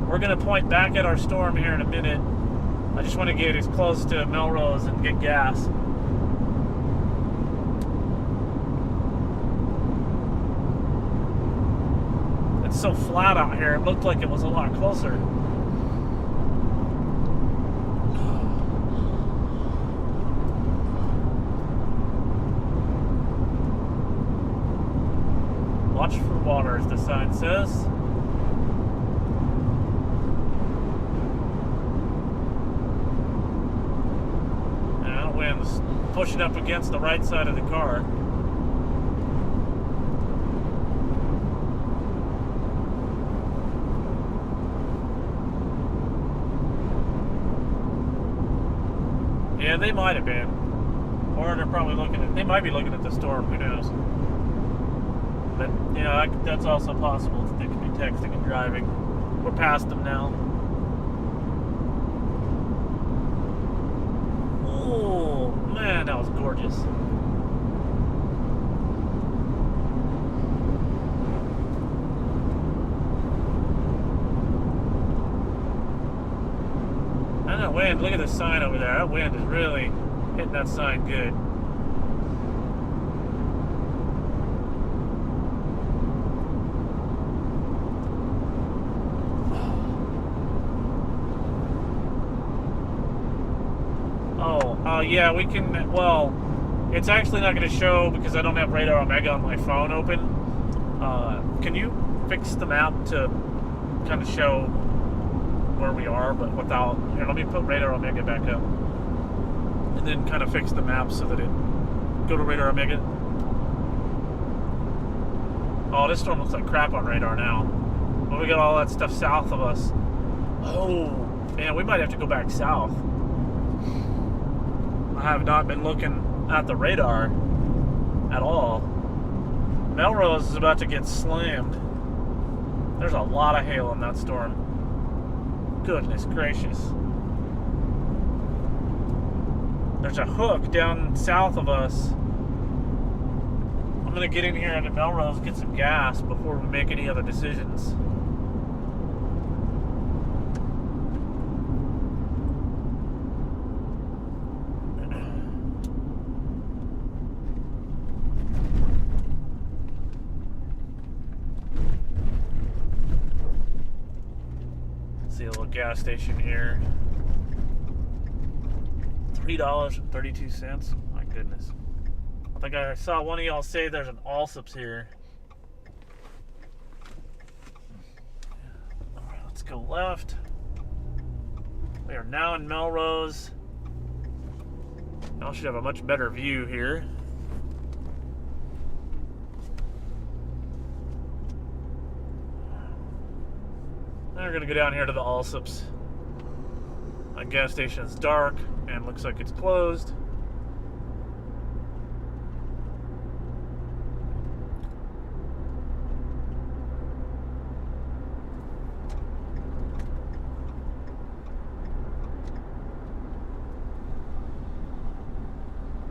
We're going to point back at our storm here in a minute. I just want to get as close to Melrose and get gas. So flat out here, it looked like it was a lot closer. Watch for water, as the sign says. And the wind's pushing up against the right side of the car. Yeah, they might have been. Or they're probably they might be looking at the storm, who knows. But, you know, that's also possible that they could be texting and driving. We're past them now. Oh, man, that was gorgeous. Wind, look at the sign over there. That wind is really hitting that sign good. Oh, Yeah, we can. Well, it's actually not going to show because I don't have Radar Omega on my phone open. Can you fix the map to kind of show where we are, but without? Here, let me put Radar Omega back up, and then kind of fix the map so that it go to Radar Omega. Oh, this storm looks like crap on radar now. Well, we got all that stuff south of us. Oh, man, we might have to go back south. I have not been looking at the radar at all. Melrose is about to get slammed. There's a lot of hail in that storm. Goodness gracious. There's a hook down south of us. I'm going to get in here into Melrose, get some gas before we make any other decisions. See a little gas station here. $3.32. My goodness. I think I saw one of y'all say there's an Allsups here. Alright, let's go left. We are now in Melrose. Y'all should have a much better view here. Then we're gonna go down here to the Allsups. My gas station is dark and looks like it's closed.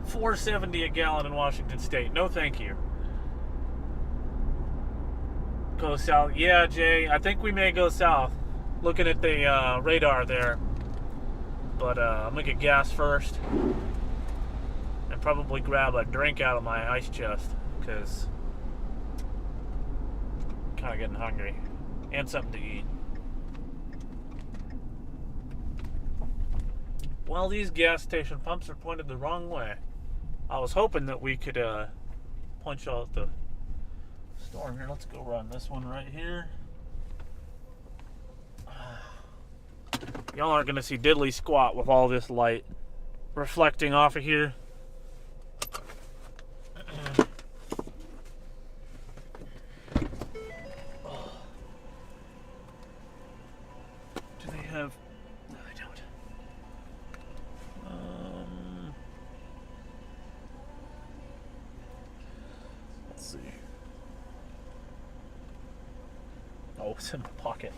$4.70 a gallon in Washington State. No, thank you. Go south. Yeah, Jay. I think we may go south. Looking at the radar there. But I'm gonna get gas first, and probably grab a drink out of my ice chest because I'm kind of getting hungry and something to eat. Well, these gas station pumps are pointed the wrong way. I was hoping that we could punch out the storm here. Let's go run this one right here. Y'all aren't going to see diddly squat with all this light reflecting off of here. Do they have... No, they don't. Let's see. Oh, it's in my pocket.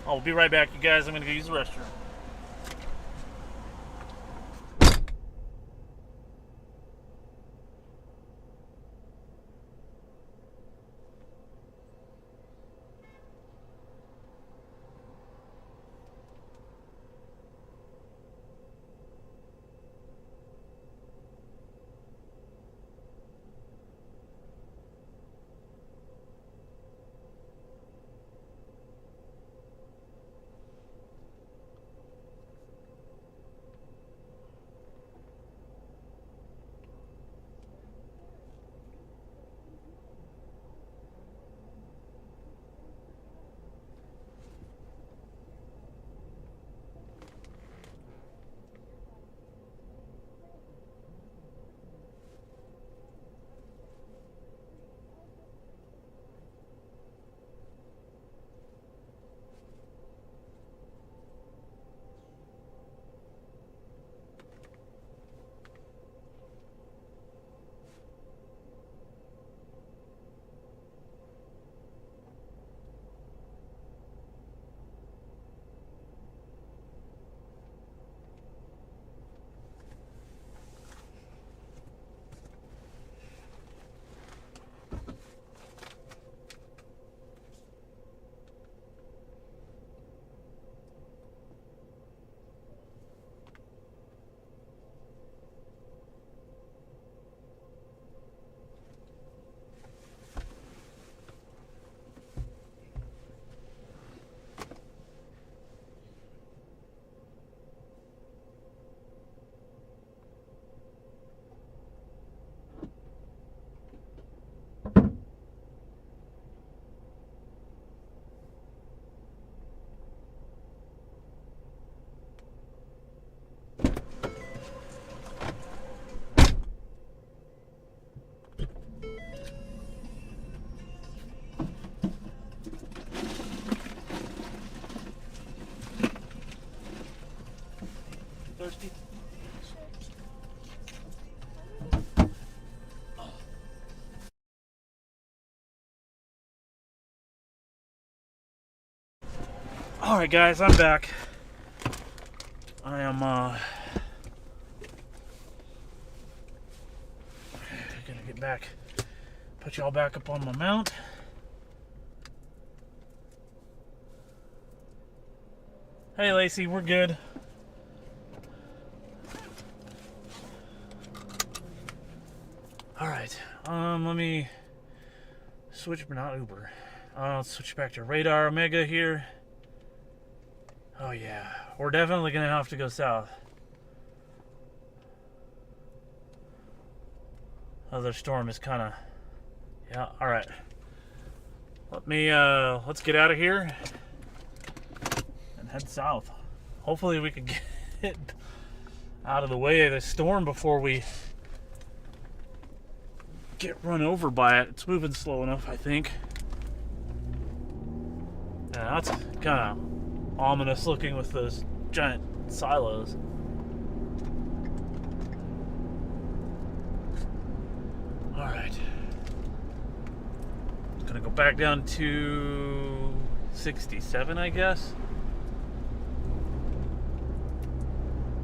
I'll be right back, you guys. I'm going to go use the restroom. thirsty? Alright guys, I'm back. I am gonna get back, put y'all back up on my mount. Hey Lacey, we're good. Alright, let me switch, but not Uber. I'll switch back to Radar Omega here. Oh yeah, we're definitely gonna have to go south. Other storm is kind of, yeah. All right, let's get out of here and head south. Hopefully we can get out of the way of the storm before we get run over by it. It's moving slow enough, I think. Yeah, that's kind of ominous looking with those giant silos. Alright. Gonna go back down to 67, I guess.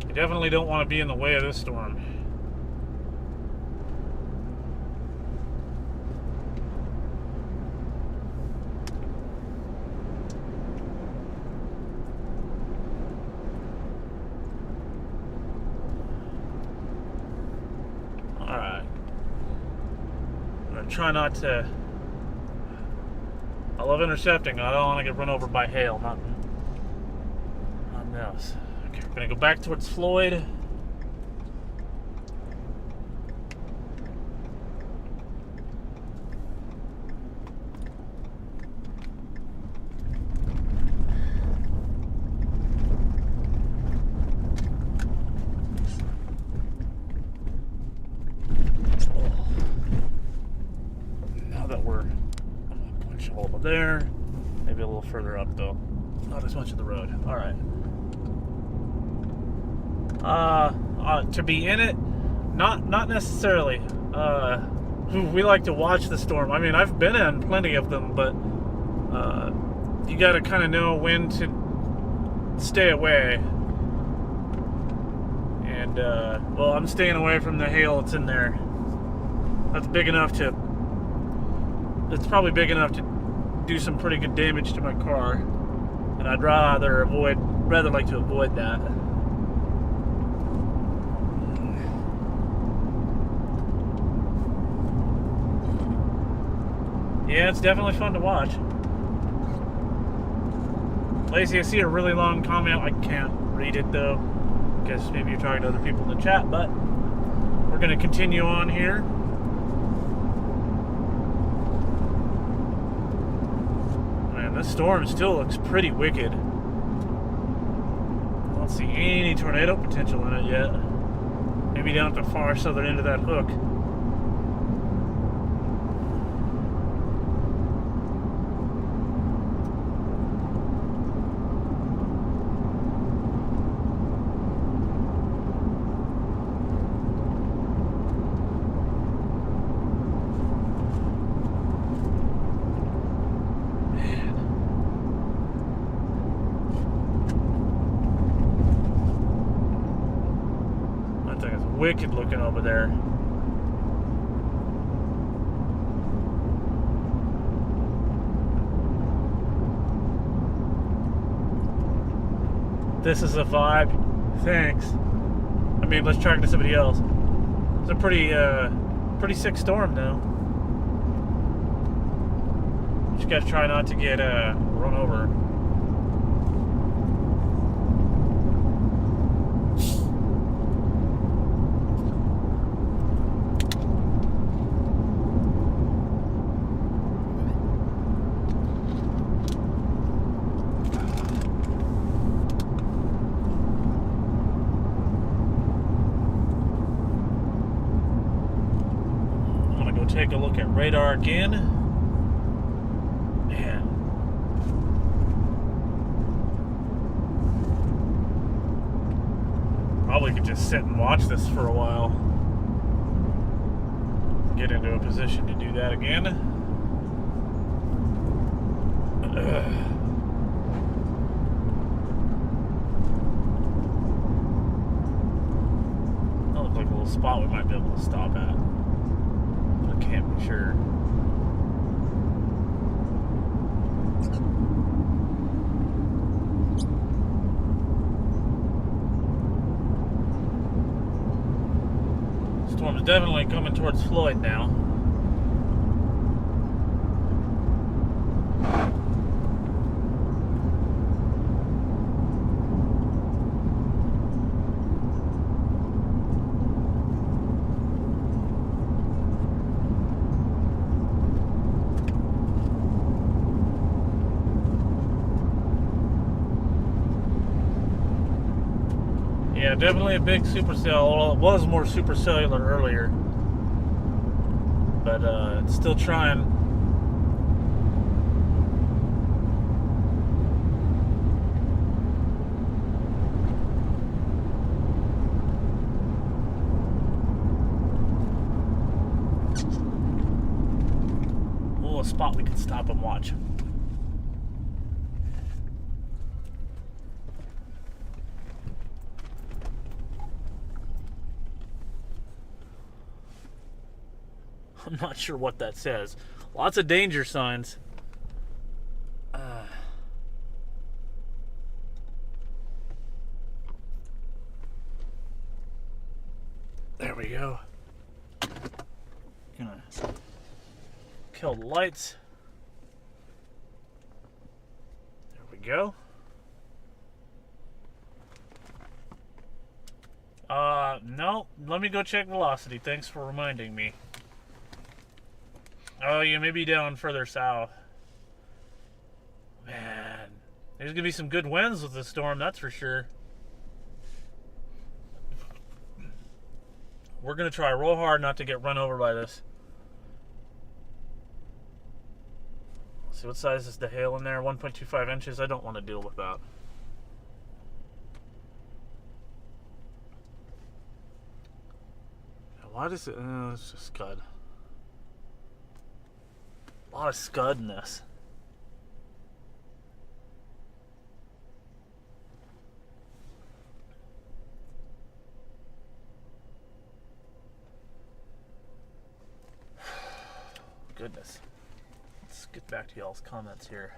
You definitely don't want to be in the way of this storm. Try not to. I love intercepting. I don't want to get run over by hail. Not this. Okay, we're gonna go back towards Floyd. There, maybe a little further up though. Not as much of the road. All right. To be in it, not necessarily. We like to watch the storm. I mean, I've been in plenty of them, but you got to kind of know when to stay away. And well, I'm staying away from the hail that's in there. That's big enough to. It's probably big enough to do some pretty good damage to my car, and I'd rather like to avoid that. Yeah, it's definitely fun to watch. Lacey, I see a really long comment. I can't read it though, because maybe you're talking to other people in the chat, but we're going to continue on here. This storm still looks pretty wicked. I don't see any tornado potential in it yet. Maybe down at the far southern end of that hook. Wicked looking over there. This is a vibe. Thanks. I mean, let's track to somebody else. It's a pretty sick storm now. Just gotta try not to get run over. Take a look at radar again. Man. Probably could just sit and watch this for a while. Get into a position to do that again. That looks like a little spot we might be able to stop at. But I can't be sure. Storm is definitely coming towards Floyd now. Yeah, definitely a big supercell. Well, it was more supercellular earlier, but it's still trying. Oh, a spot we can stop and watch. I'm not sure what that says. Lots of danger signs. There we go. Gonna kill the lights. There we go. No. Let me go check velocity. Thanks for reminding me. Oh, you may be down further south. Man, there's going to be some good winds with the storm, that's for sure. We're going to try real hard not to get run over by this. Let's see, what size is the hail in there? 1.25 inches. I don't want to deal with that. Why does it... it's just scud. A lot of scud in this. Goodness. Let's get back to y'all's comments here.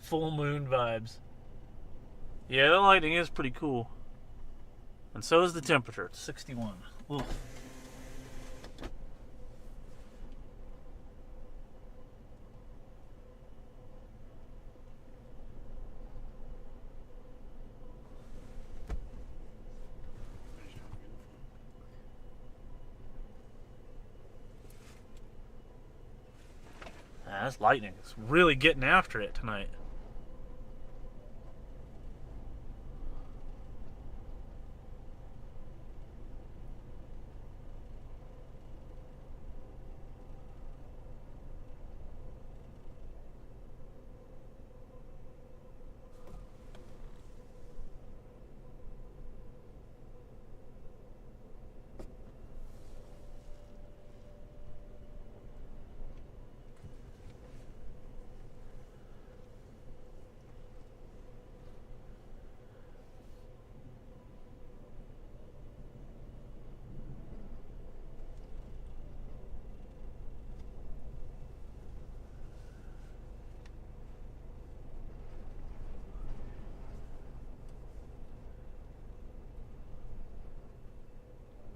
Full moon vibes. Yeah, the lighting is pretty cool. And so is the temperature. It's 61. Oof. That's lightning. It's really getting after it tonight.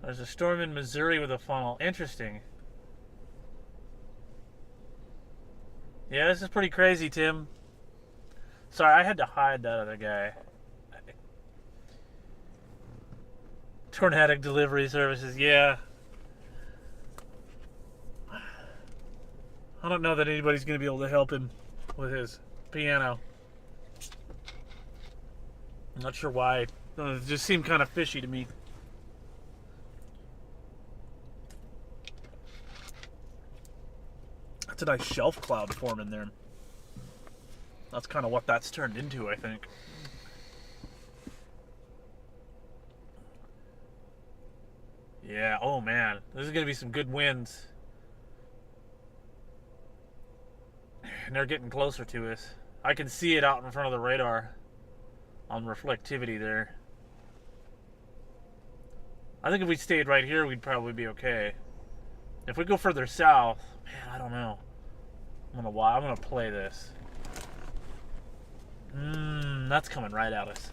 There's a storm in Missouri with a funnel. Interesting. Yeah, this is pretty crazy, Tim. Sorry, I had to hide that other guy. Tornadic delivery services, yeah. I don't know that anybody's going to be able to help him with his piano. I'm not sure why. It just seemed kind of fishy to me. That's a nice shelf cloud forming there. That's kind of what that's turned into, I think. Yeah, oh man. There's going to be some good winds. And they're getting closer to us. I can see it out in front of the radar on reflectivity there. I think if we stayed right here, we'd probably be okay. If we go further south, man, I don't know. I'm gonna play this. That's coming right at us.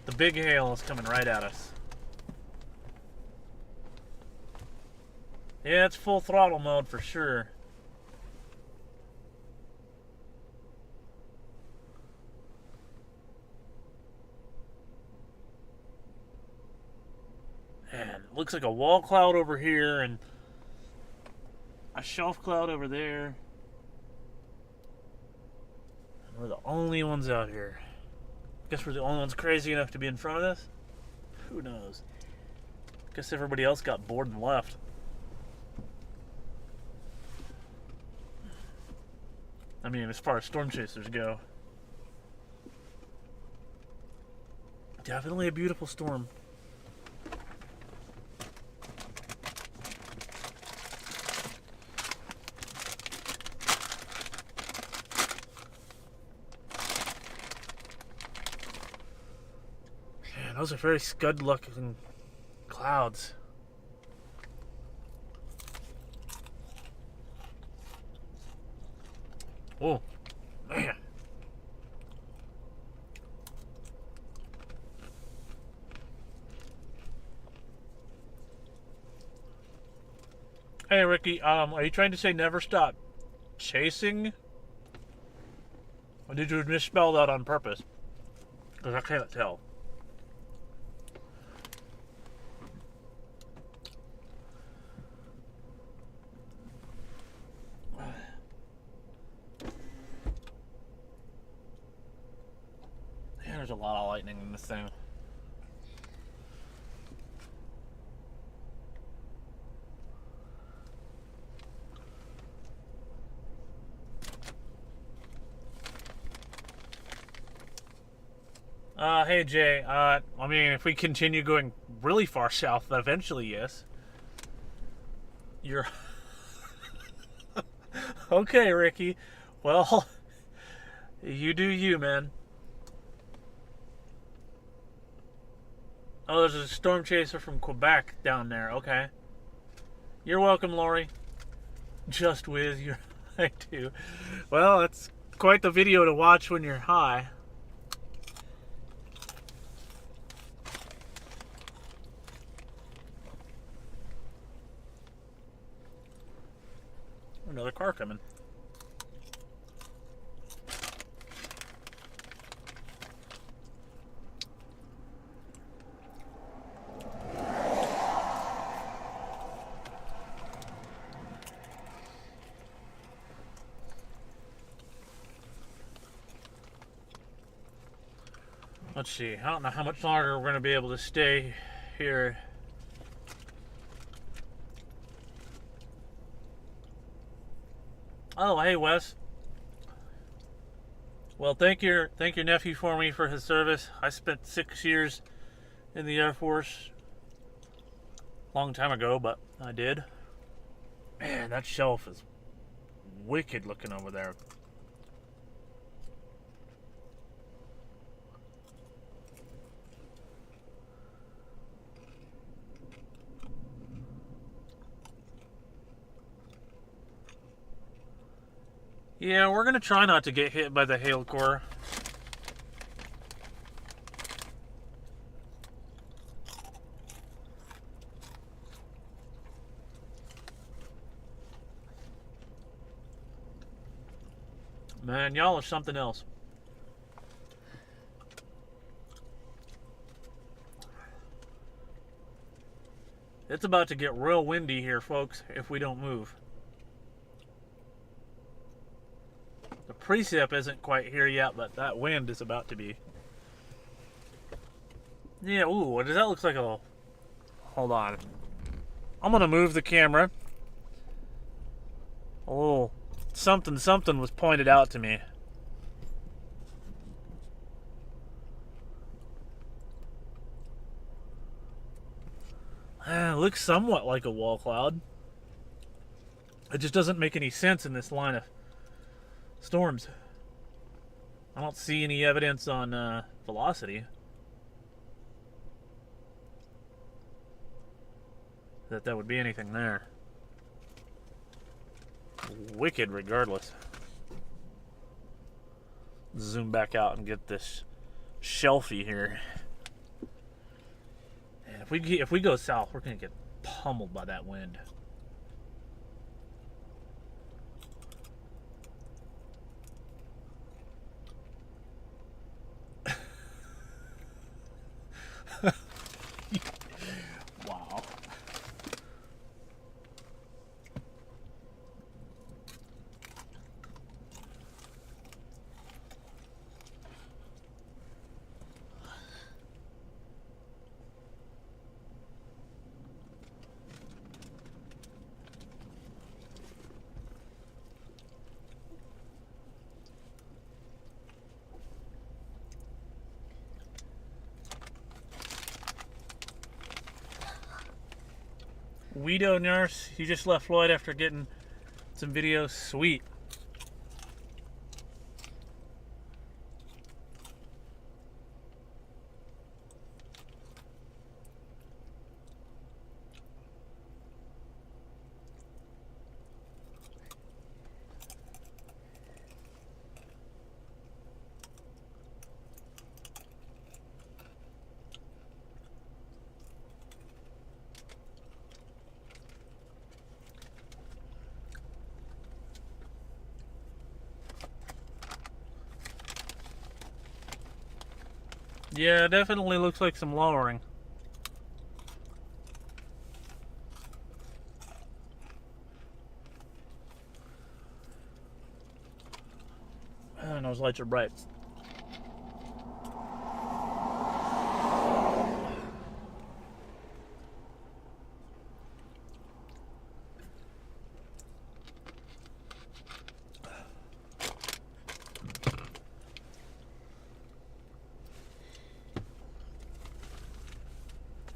The big hail is coming right at us. Yeah, it's full throttle mode for sure. Man, it looks like a wall cloud over here and a shelf cloud over there. We're the only ones out here. Guess we're the only ones crazy enough to be in front of this? Who knows? Guess everybody else got bored and left. I mean, as far as storm chasers go. Definitely a beautiful storm. Those are very scud-looking clouds. Oh, man. Hey, Ricky, are you trying to say never stop chasing? Or did you misspell that on purpose? Because I can't tell. There's a lot of lightning in this thing. Hey Jay, I mean, if we continue going really far south, eventually, yes. You're... Okay, Ricky. Well, you do you, man. Oh, there's a storm chaser from Quebec down there. Okay. You're welcome, Lori. Just with your high too. Well, it's quite the video to watch when you're high. Another car coming. Let's see. I don't know how much longer we're going to be able to stay here. Oh, hey, Wes. Well, thank your nephew for me for his service. I spent 6 years in the Air Force. Long time ago, but I did. Man, that shelf is wicked looking over there. Yeah, we're gonna try not to get hit by the hail core. Man, y'all are something else. It's about to get real windy here, folks, if we don't move. The precip isn't quite here yet, but that wind is about to be. Yeah, ooh, what does that look like? A... Hold on. I'm going to move the camera. A little something was pointed out to me. It looks somewhat like a wall cloud. It just doesn't make any sense in this line of storms. I don't see any evidence on velocity that would be anything there. Wicked regardless. Zoom back out and get this shelfie here. And if we go south, we're gonna get pummeled by that wind. Wow. Weedo nurse, you just left Floyd after getting some videos. Sweet. Yeah, it definitely looks like some lowering. And those lights are bright.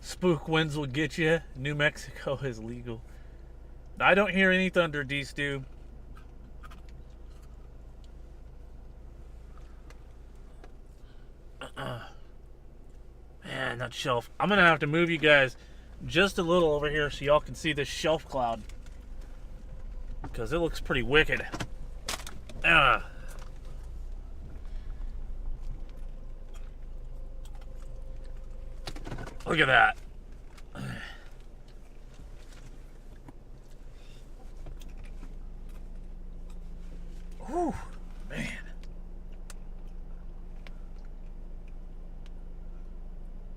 Spook winds will get you. New Mexico is legal. I don't hear any thunder, D-Stew. Man, that shelf. I'm going to have to move you guys just a little over here so y'all can see this shelf cloud. Because it looks pretty wicked. Look at that. Whew, man.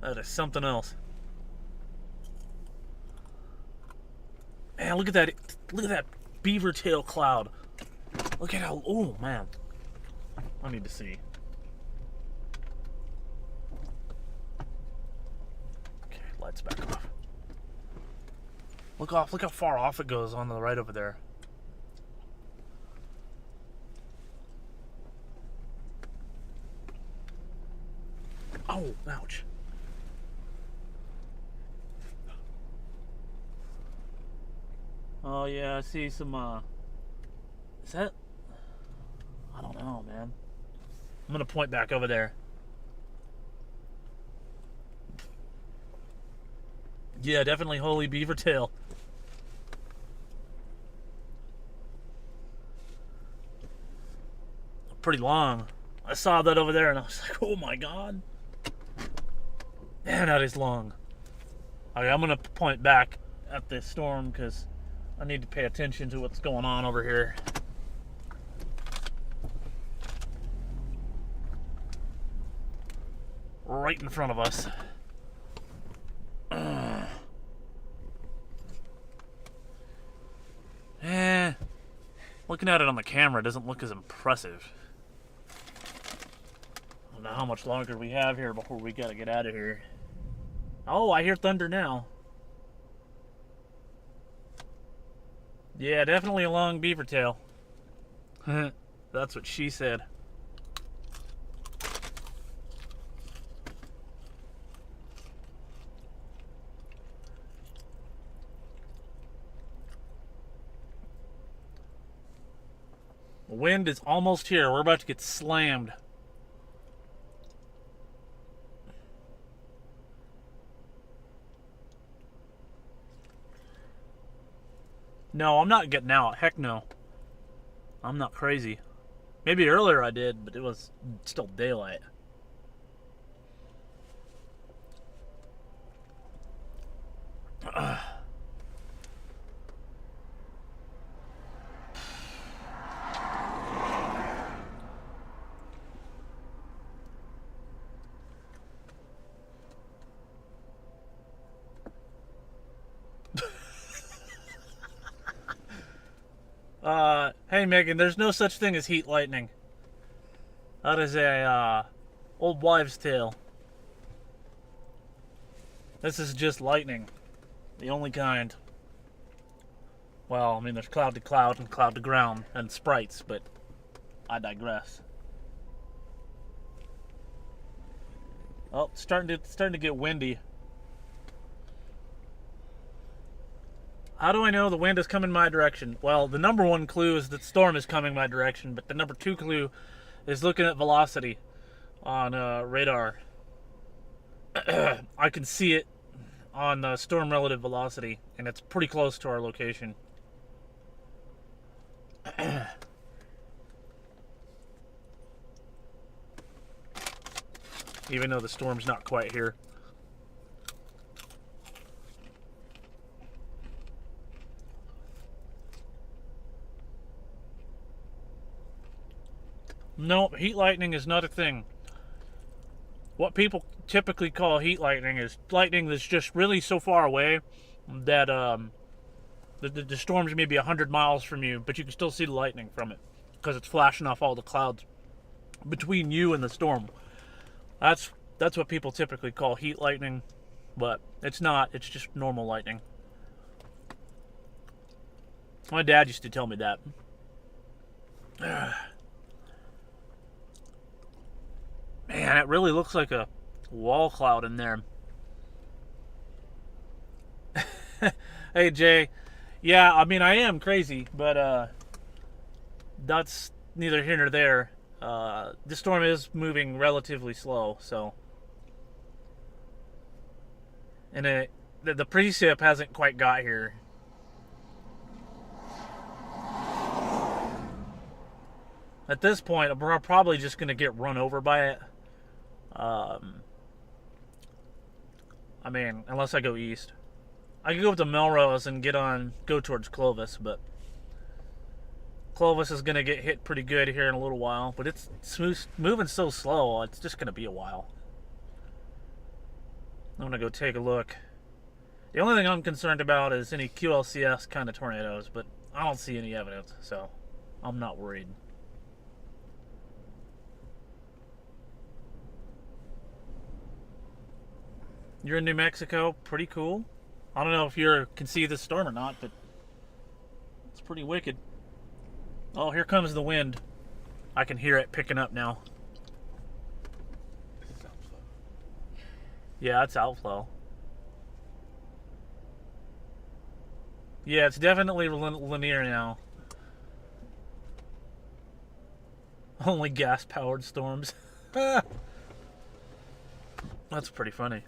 That is something else. Man, look at that. Look at that beaver tail cloud. Look at how, oh man. I need to see. Okay, lights back off. Look off, look how far off it goes on the right over there. Oh, ouch. Oh yeah, I see some, is that? I don't know, man. I'm gonna point back over there. Yeah, definitely holy beaver tail. Pretty long. I saw that over there and I was like, oh my god. Man, that is long. Okay, I'm gonna point back at this storm because I need to pay attention to what's going on over here. Right in front of us. Looking at it on the camera doesn't look as impressive. I don't know how much longer we have here before we gotta get out of here. Oh, I hear thunder now. Yeah, definitely a long beaver tail. That's what she said. The wind is almost here. We're about to get slammed. No, I'm not getting out. Heck no. I'm not crazy. Maybe earlier I did, but it was still daylight. Hey Megan, there's no such thing as heat lightning. That is a old wives' tale. This is just lightning, the only kind. Well, I mean, there's cloud to cloud and cloud to ground and sprites, but I digress. Oh, it's starting to get windy. How do I know the wind is coming my direction? Well, the number one clue is that the storm is coming my direction, but the number two clue is looking at velocity on radar. I can see it on the storm relative velocity, and it's pretty close to our location. Even though the storm's not quite here. No, heat lightning is not a thing. What people typically call heat lightning is lightning that's just really so far away that the storm's maybe 100 miles from you, but you can still see the lightning from it because it's flashing off all the clouds between you and the storm. That's what people typically call heat lightning, but it's not. It's just normal lightning. My dad used to tell me that. Man, it really looks like a wall cloud in there. Hey, Jay. Yeah, I mean, I am crazy, but that's neither here nor there. The storm is moving relatively slow, so. And the precip hasn't quite got here. At this point, we're probably just going to get run over by it. I mean, unless I go east. I could go up to Melrose and go towards Clovis, but Clovis is going to get hit pretty good here in a little while, but it's moving so slow, it's just going to be a while. I'm going to go take a look. The only thing I'm concerned about is any QLCS kind of tornadoes, but I don't see any evidence, so I'm not worried. You're in New Mexico, pretty cool. I don't know if you can see the storm or not, but it's pretty wicked. Oh, here comes the wind. I can hear it picking up now. This is outflow. Yeah, it's outflow. Yeah, it's definitely linear now. Only gas-powered storms. That's pretty funny.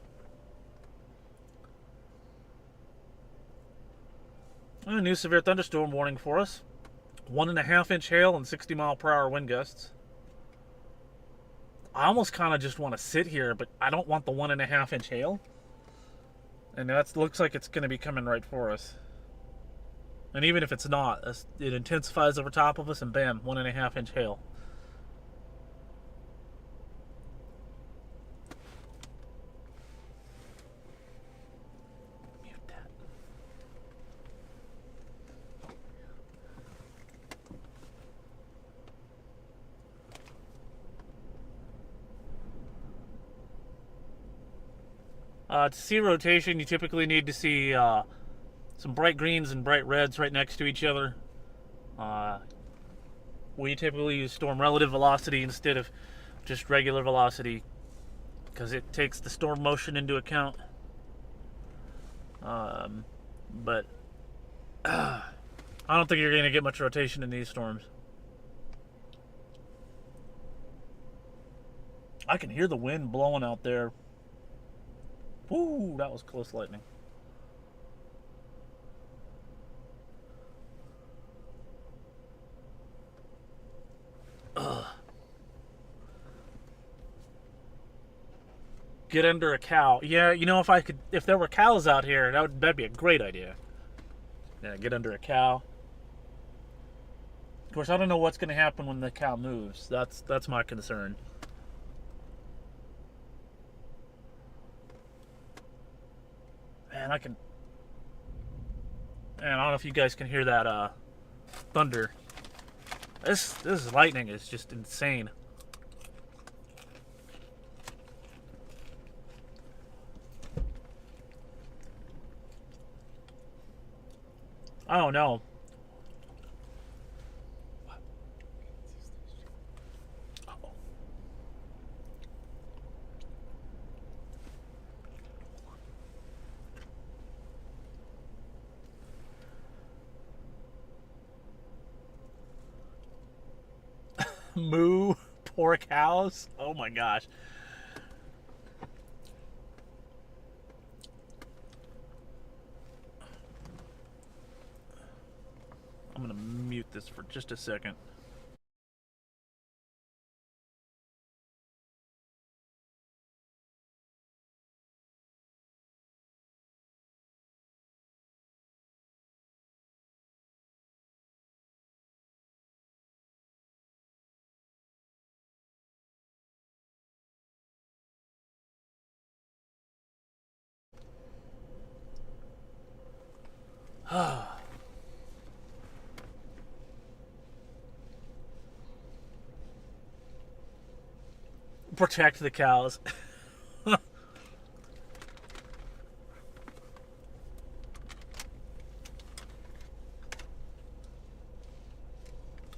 A new severe thunderstorm warning for us. 1.5 inch hail and 60-mile-per-hour wind gusts. I almost kind of just want to sit here, but I don't want the 1.5 inch hail. And that looks like it's going to be coming right for us. And even if it's not, it intensifies over top of us, and bam, 1.5 inch hail. To see rotation, you typically need to see some bright greens and bright reds right next to each other. We typically use storm relative velocity instead of just regular velocity because it takes the storm motion into account. But I don't think you're going to get much rotation in these storms. I can hear the wind blowing out there. Woo, that was close lightning. Ugh. Get under a cow. Yeah, you know, if there were cows out here, that'd be a great idea. Yeah, get under a cow. Of course, I don't know what's going to happen when the cow moves. That's my concern. Man, I don't know if you guys can hear that thunder. This lightning is just insane. I don't know. Uh-oh. Moo, poor cows. Oh my gosh. I'm gonna mute this for just a second. Protect the cows.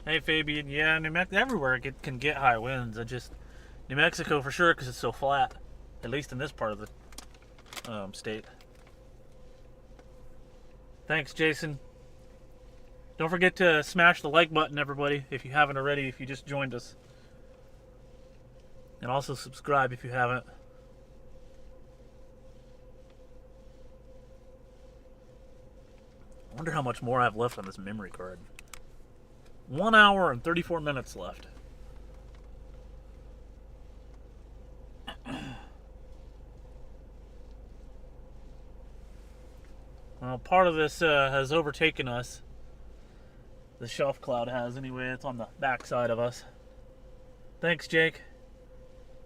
Hey Fabian, yeah, New Mexico, everywhere can get high winds. New Mexico for sure because it's so flat, at least in this part of the state. Thanks, Jason. Don't forget to smash the like button, everybody, if you haven't already, if you just joined us. And also subscribe if you haven't. I wonder how much more I have left on this memory card. 1 hour and 34 minutes left. Well, part of this has overtaken us. The shelf cloud has, anyway. It's on the back side of us. Thanks, Jake.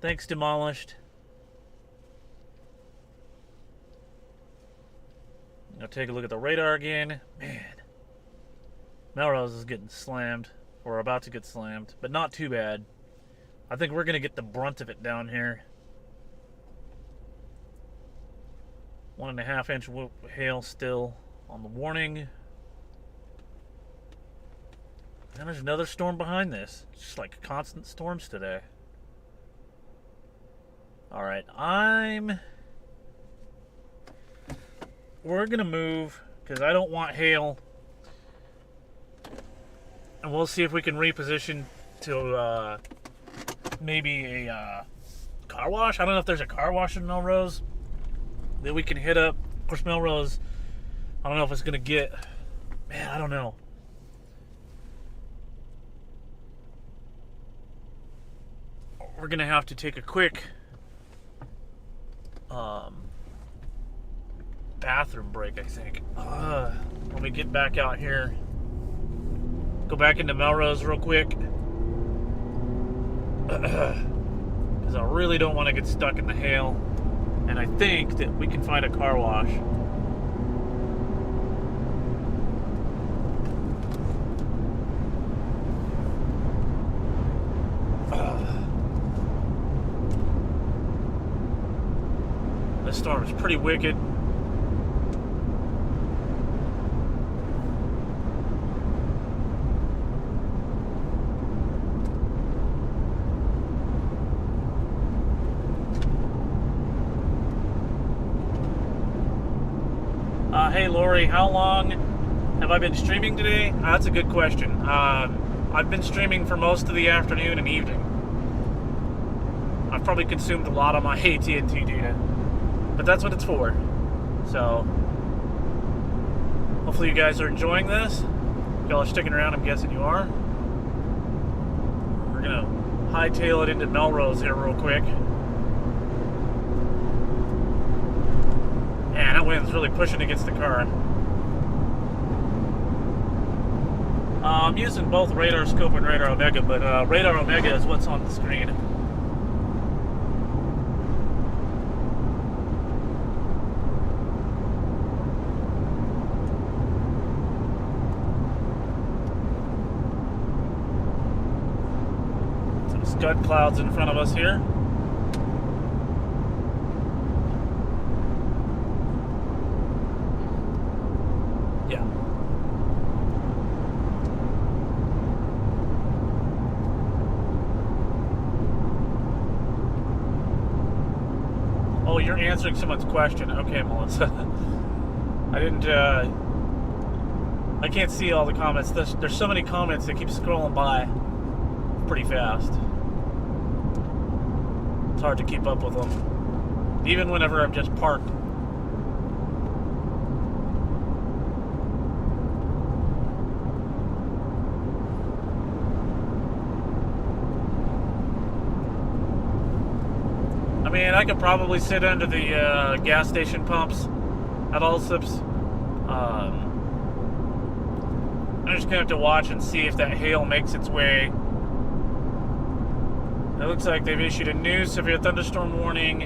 Thanks, Demolished. I'll take a look at the radar again. Man. Melrose is getting slammed. Or about to get slammed. But not too bad. I think we're going to get the brunt of it down here. 1.5 inch hail still on the warning. And there's another storm behind this. It's just like constant storms today. Alright, we're gonna move because I don't want hail. And we'll see if we can reposition to maybe a car wash. I don't know if there's a car wash in Melrose that we can hit up. Of course, Melrose, I don't know if it's gonna get, man, I don't know. We're gonna have to take a quick bathroom break, I think. Let me get back out here. Go back into Melrose real quick. Because I really don't want to get stuck in the hail. And I think that we can find a car wash. This storm is pretty wicked. Hey Lori, how long have I been streaming today? That's a good question. I've been streaming for most of the afternoon and evening. I've probably consumed a lot of my AT&T data, but that's what it's for. So, hopefully you guys are enjoying this. Y'all are sticking around, I'm guessing you are. We're gonna hightail it into Melrose here real quick. Man, that wind's really pushing against the car. I'm using both Radar Scope and Radar Omega, but Radar Omega is what's on the screen. Some scud clouds in front of us here. Yeah. Oh, you're answering someone's question. Okay, Melissa. I didn't, I can't see all the comments. There's so many comments that keep scrolling by pretty fast. It's hard to keep up with them. Even whenever I'm just parked. I mean, I could probably sit under the gas station pumps at Allsup's. I'm just gonna have to watch and see if that hail makes its way. It looks like they've issued a new severe thunderstorm warning.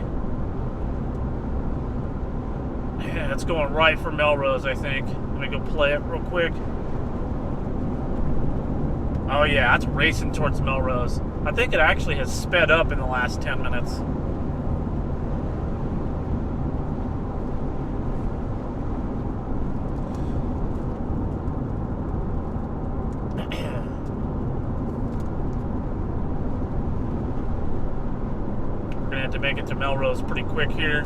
Yeah, it's going right for Melrose, I think. Let me go play it real quick. Oh yeah, it's racing towards Melrose. I think it actually has sped up in the last 10 minutes. To make it to Melrose pretty quick here.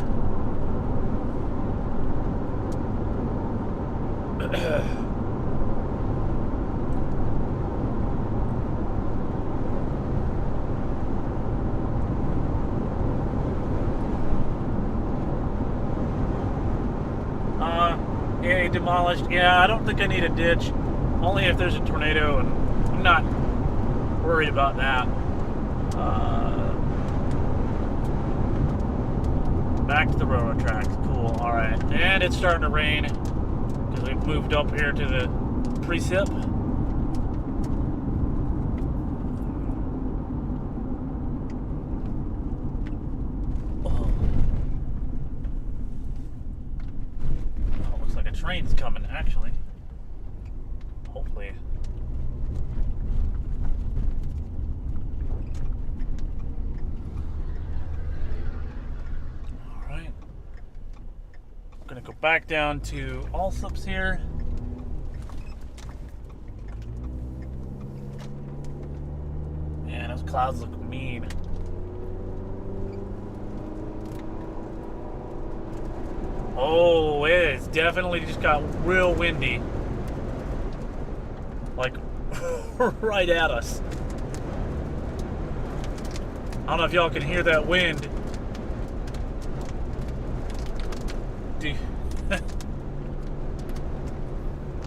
Yeah, demolished. Yeah, I don't think I need a ditch. Only if there's a tornado, and I'm not worried about that. Back to the railroad tracks. Cool. All right, and it's starting to rain because we've moved up here to the precip. Oh, looks like a train's coming. Actually, hopefully. Gonna go back down to Allsup's here. Man, those clouds look mean. Oh, it's definitely just got real windy. Like, right at us. I don't know if y'all can hear that wind.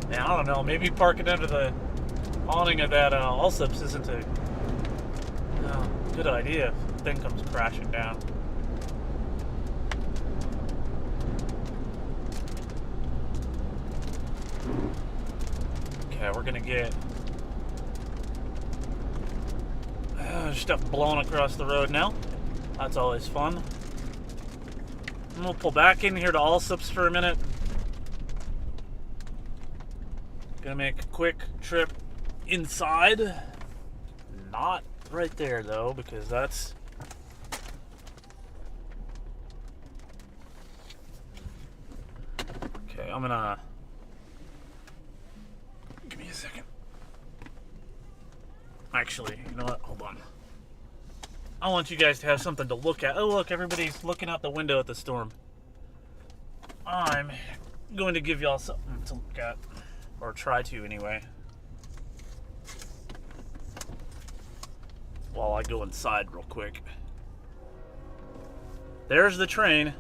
Yeah, I don't know. Maybe parking under the awning of that Allsup's isn't a good idea if the thing comes crashing down. Okay, we're gonna get stuff blowing across the road now. That's always fun. And we'll pull back in here to Allsup's for a minute. Gonna make a quick trip inside. Not right there though, because that's okay. I'm gonna give me a second. Actually, you know what? Hold on. I want you guys to have something to look at. Oh, look, everybody's looking out the window at the storm. I'm going to give y'all something to look at, or try to anyway, while I go inside real quick. There's the train.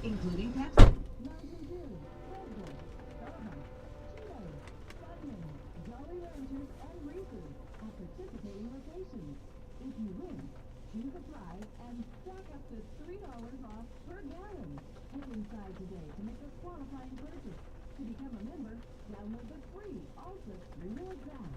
Including Pepsi, Mountain Dew, Red Bull, Starbucks, Cheetos, Vitamin, Jolly Ranchers, and Reese's at participating locations. If you win, choose a prize and stack up to $3 off per gallon. Head inside today to make a qualifying purchase. To become a member, download the free Ultra Rewards app.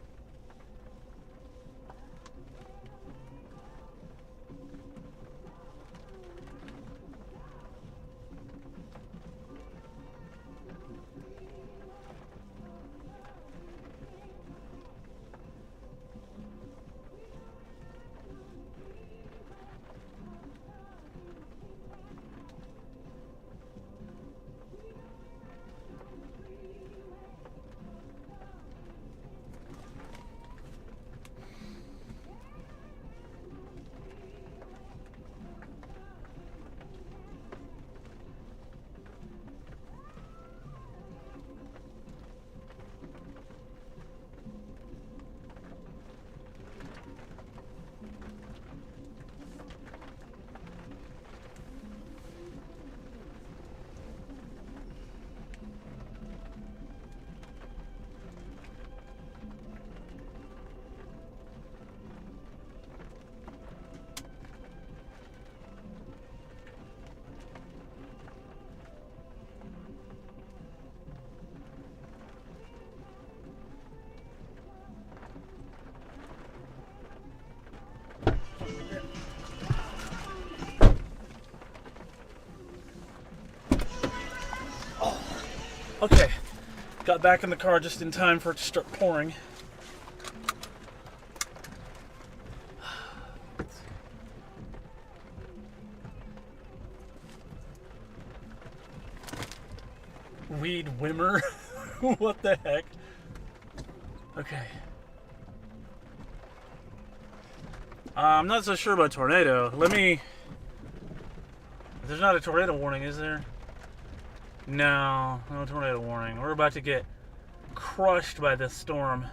Okay, got back in the car just in time for it to start pouring. Weed Wimmer? What the heck? Okay. I'm not so sure about tornado. There's not a tornado warning, is there? No tornado warning. We're about to get crushed by this storm.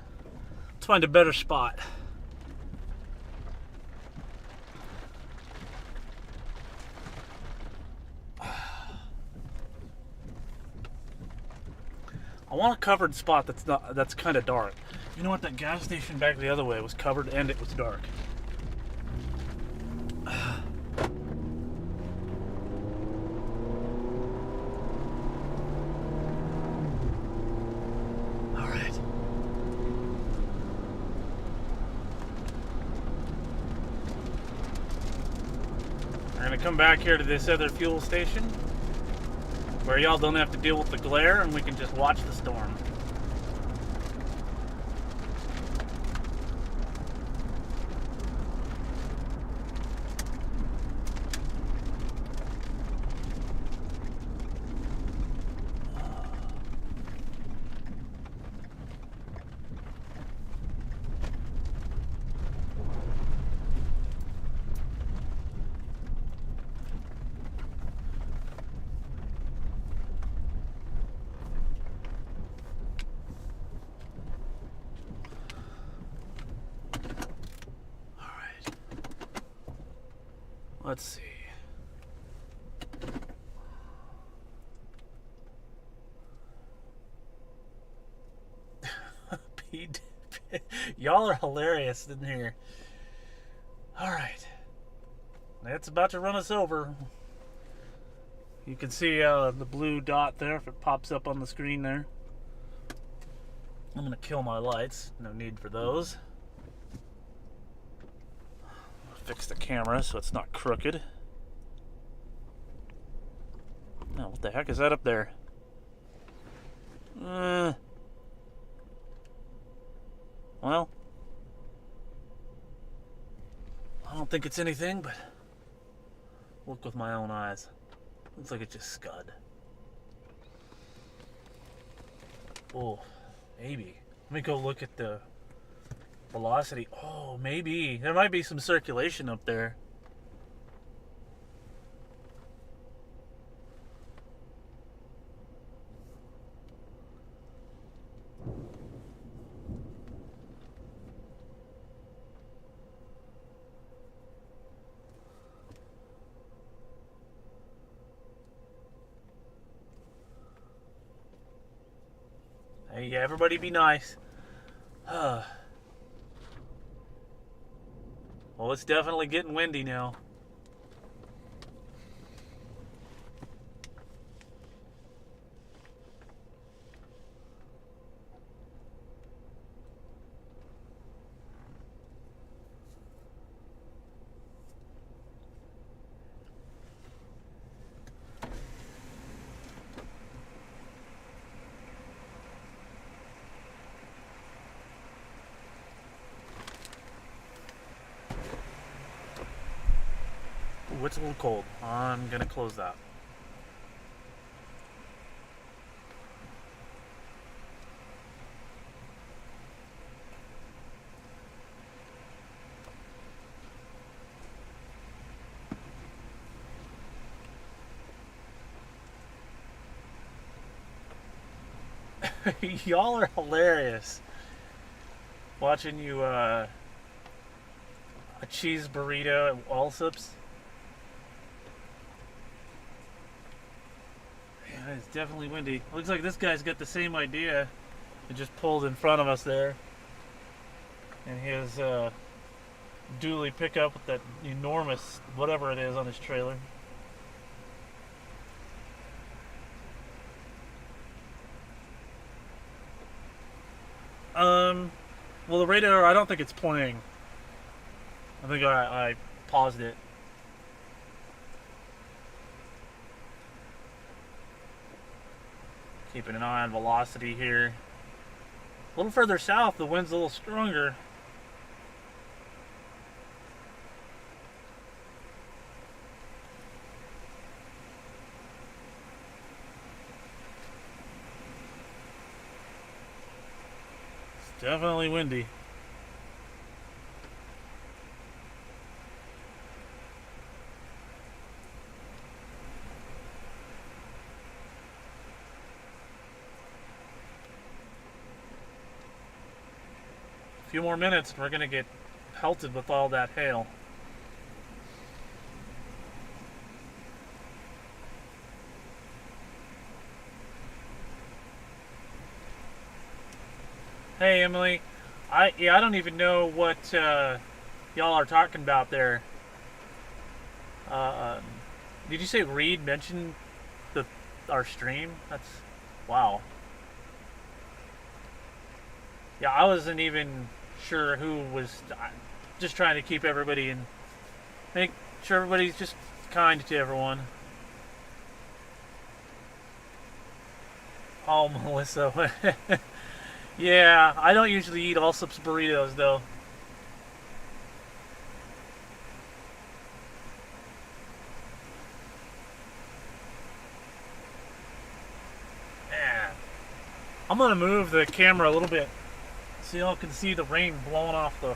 Let's find a better spot. I want a covered spot that's kind of dark. You know what? That gas station back the other way was covered and it was dark. We're gonna come back here to this other fuel station where y'all don't have to deal with the glare and we can just watch the storm. Let's see. Y'all are hilarious in here. Alright. It's about to run us over. You can see the blue dot there if it pops up on the screen there. I'm going to kill my lights. No need for those. Fix the camera so it's not crooked. Oh, what the heck is that up there? Well, I don't think it's anything, but look with my own eyes. Looks like it just scud. Oh, maybe. Let me go look at the velocity. Oh, maybe. There might be some circulation up there. Hey, yeah, everybody be nice. Well, it's definitely getting windy now. Ooh, it's a little cold. I'm gonna close that. Y'all are hilarious. Watching you a cheese burrito at Allsup's. Yeah, it's definitely windy. Looks like this guy's got the same idea. It just pulled in front of us there. And his dually pickup with that enormous whatever it is on his trailer. Well, the radar, I don't think it's playing. I think I paused it. Keeping an eye on velocity here. A little further south, the wind's a little stronger. It's definitely windy. A few more minutes and we're gonna get pelted with all that hail. Hey Emily, I don't even know what y'all are talking about there. Did you say Reed mentioned our stream? That's wow. Yeah, I wasn't even sure who was. Just trying to keep everybody and make sure everybody's just kind to everyone. Oh, Melissa. Yeah, I don't usually eat Allsup's burritos though. Yeah. I'm gonna move the camera a little bit so y'all can see the rain blowing off the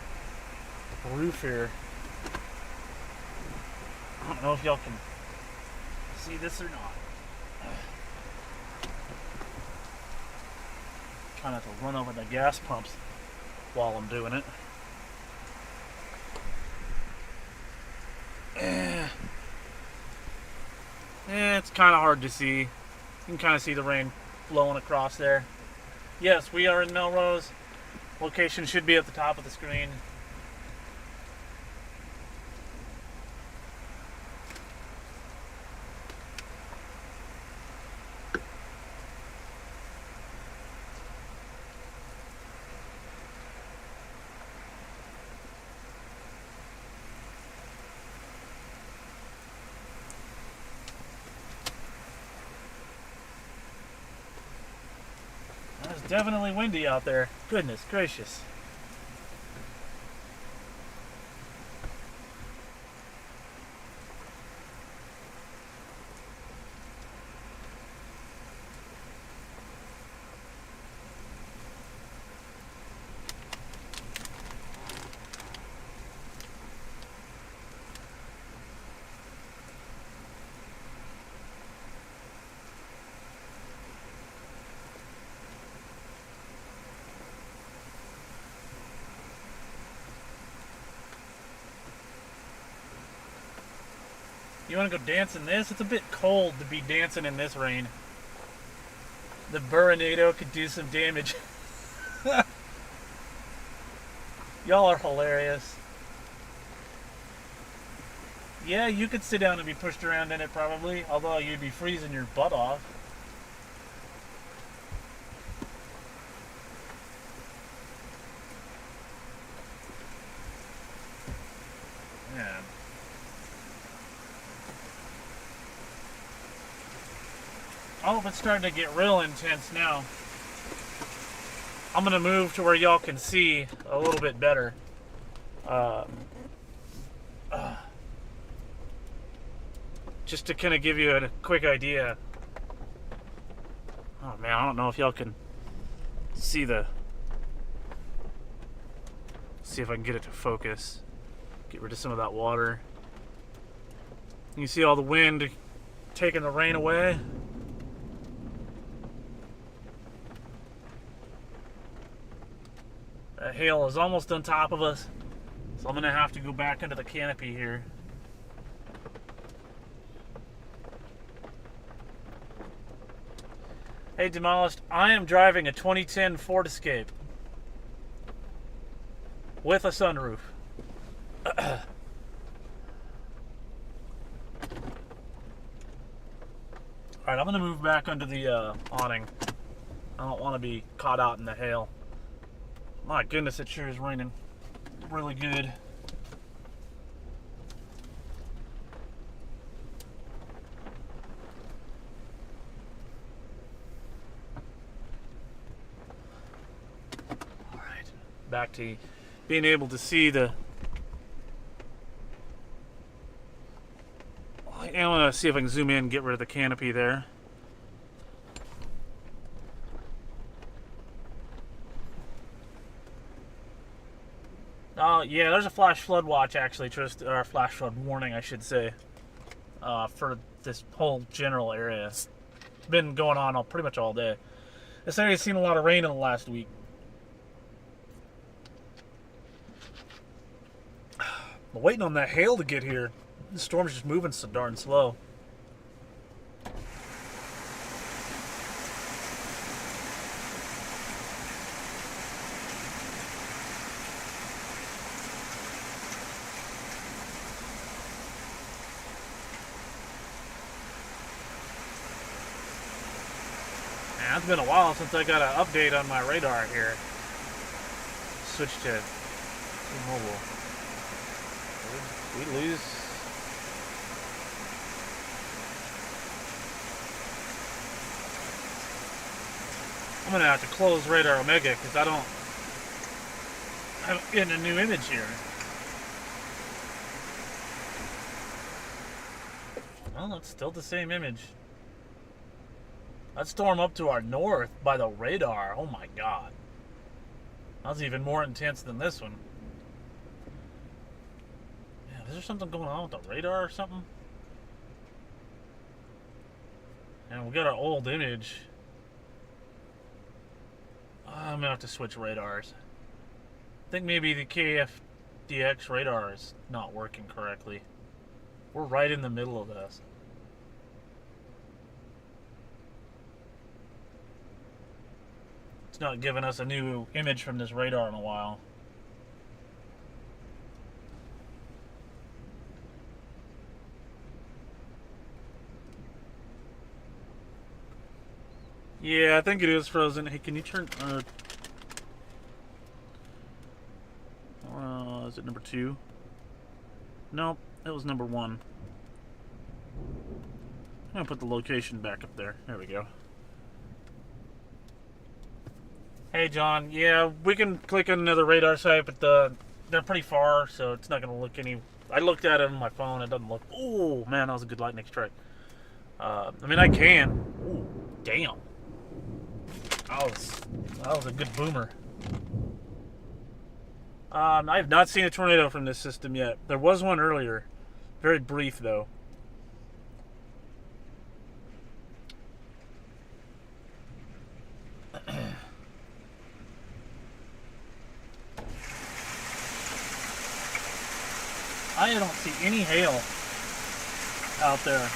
roof here. I don't know if y'all can see this or not. Try not to run over the gas pumps while I'm doing it. It's kind of hard to see. You can kind of see the rain flowing across there. Yes, we are in Melrose. Location should be at the top of the screen. It's definitely windy out there. Goodness gracious. You want to go dance in this? It's a bit cold to be dancing in this rain. The Burrinado could do some damage. Y'all are hilarious. Yeah, you could sit down and be pushed around in it probably, although you'd be freezing your butt off. Yeah. Oh, it's starting to get real intense now. I'm gonna move to where y'all can see a little bit better. Just to kind of give you a quick idea. Oh man, I don't know if y'all can see the... See if I can get it to focus. Get rid of some of that water. You can see all the wind taking the rain away. That hail is almost on top of us, so I'm gonna have to go back into the canopy here. Hey Demolished, I am driving a 2010 Ford Escape with a sunroof. Alright, I'm gonna move back under the awning. I don't want to be caught out in the hail. My goodness, it sure is raining really good. Alright, back to being able to see the... I want to see if I can zoom in and get rid of the canopy there. Yeah, there's a flash flood watch actually, or flash flood warning, I should say, for this whole general area. It's been going on pretty much all day. This area's seen a lot of rain in the last week. I'm waiting on that hail to get here. The storm's just moving so darn slow. Man, it's been a while since I got an update on my radar here. Switch to mobile. We lose. I'm gonna have to close Radar Omega because I'm getting a new image here. Well, it's still the same image. That storm up to our north by the radar. Oh my god. That was even more intense than this one. Man, is there something going on with the radar or something? And we got our old image. I'm gonna have to switch radars. I think maybe the KFDX radar is not working correctly. We're right in the middle of this. It's not giving us a new image from this radar in a while. Yeah, I think it is frozen. Hey, can you turn... is it number 2? Nope, it was number 1. I'm gonna put the location back up there. There we go. Hey, John. Yeah, we can click on another radar site, but they're pretty far, so it's not gonna look any... I looked at it on my phone. It doesn't look... Oh, man, that was a good lightning strike. I mean, I can. Ooh, damn. That was a good boomer. I have not seen a tornado from this system yet. There was one earlier. Very brief, though. I don't see any hail out there.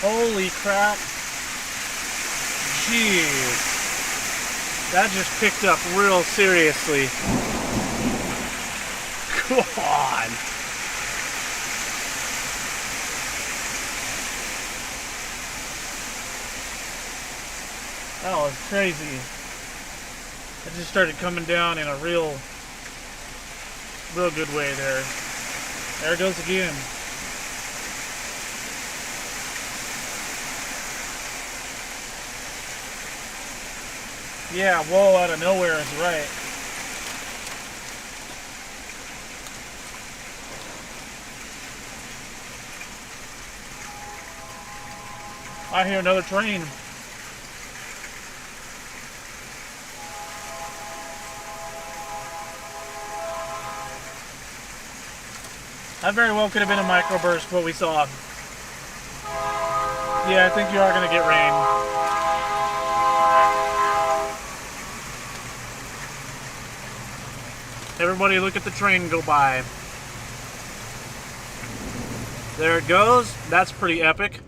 Holy crap. Jeez. That just picked up real seriously. Come on. That was crazy. It just started coming down in a real good way there. There it goes again. Yeah, whoa, out of nowhere is right. I hear another train. That very well could have been a microburst, what we saw. Yeah, I think you are going to get rain. Everybody look at the train go by. There it goes. That's pretty epic.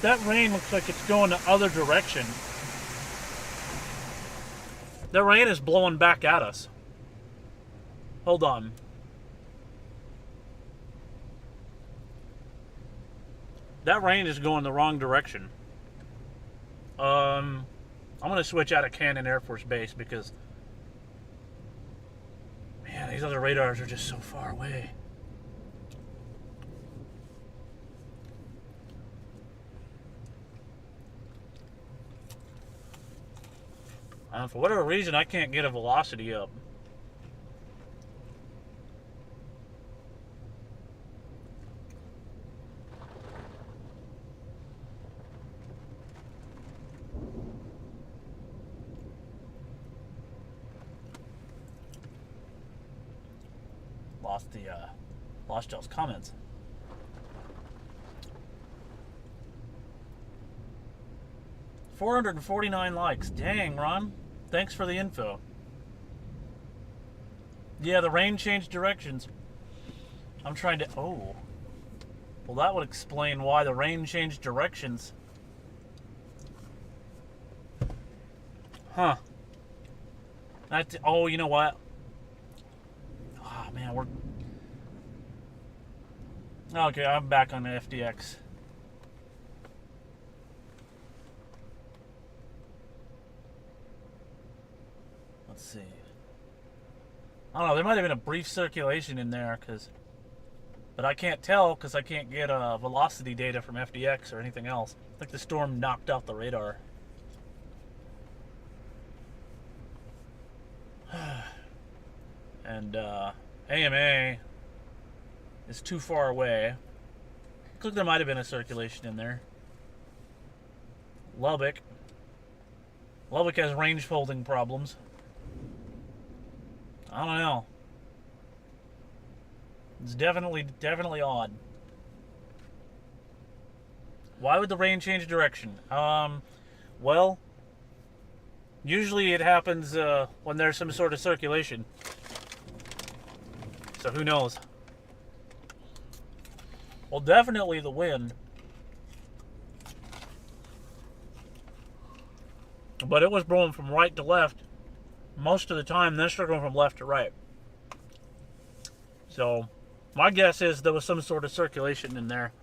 That rain looks like it's going the other direction. The rain is blowing back at us. Hold on. That rain is going the wrong direction. I'm going to switch out of Cannon Air Force Base because, man, these other radars are just so far away. For whatever reason, I can't get a velocity up. Lost y'all's comments. $449 likes. Dang, Ron. Thanks for the info. Yeah, the rain changed directions. I'm trying to... Oh. Well, that would explain why the rain changed directions. Huh. Oh, you know what? Oh, man, we're... Okay, I'm back on the FDX. Let's see. I don't know, there might have been a brief circulation in there, but I can't tell because I can't get velocity data from FDX or anything else. I think the storm knocked out the radar. And AMA is too far away. Looks like there might have been a circulation in there. Lubbock has range folding problems. I don't know. It's definitely odd. Why would the rain change direction? Well, usually it happens when there's some sort of circulation. So who knows? Well, definitely the wind. But it was blowing from right to left most of the time. Then started going from left to right. So my guess is there was some sort of circulation in there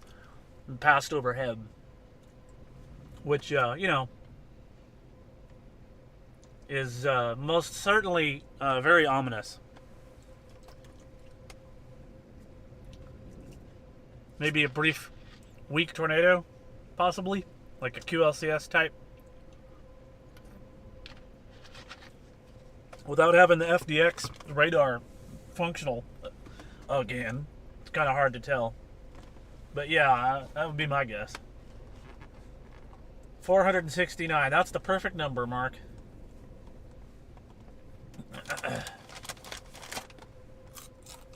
and passed overhead. Which, you know, is most certainly very ominous. Maybe a brief, weak tornado, possibly, like a QLCS type. Without having the FDX radar functional again, it's kind of hard to tell. But yeah, that would be my guess. 469. That's the perfect number, Mark.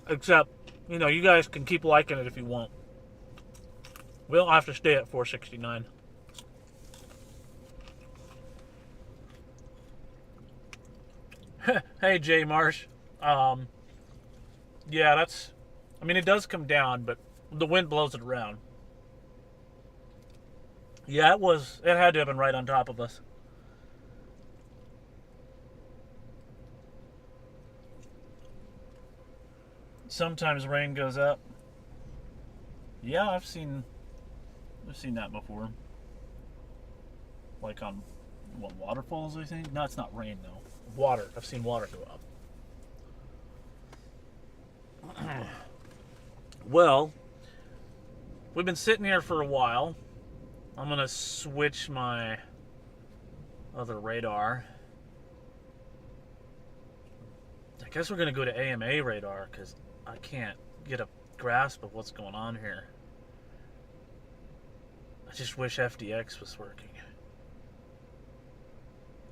Except, you know, you guys can keep liking it if you want. We don't have to stay at 469. Hey, Jay Marsh. Yeah, that's... I mean, it does come down, but the wind blows it around. Yeah, it had to have been right on top of us. Sometimes rain goes up. Yeah, I've seen that before. Like on waterfalls, I think. No, it's not rain though. Water. I've seen water go up. Well, we've been sitting here for a while. I'm gonna switch my other radar. I guess we're gonna go to AMA radar because I can't get a grasp of what's going on here. I just wish FDX was working.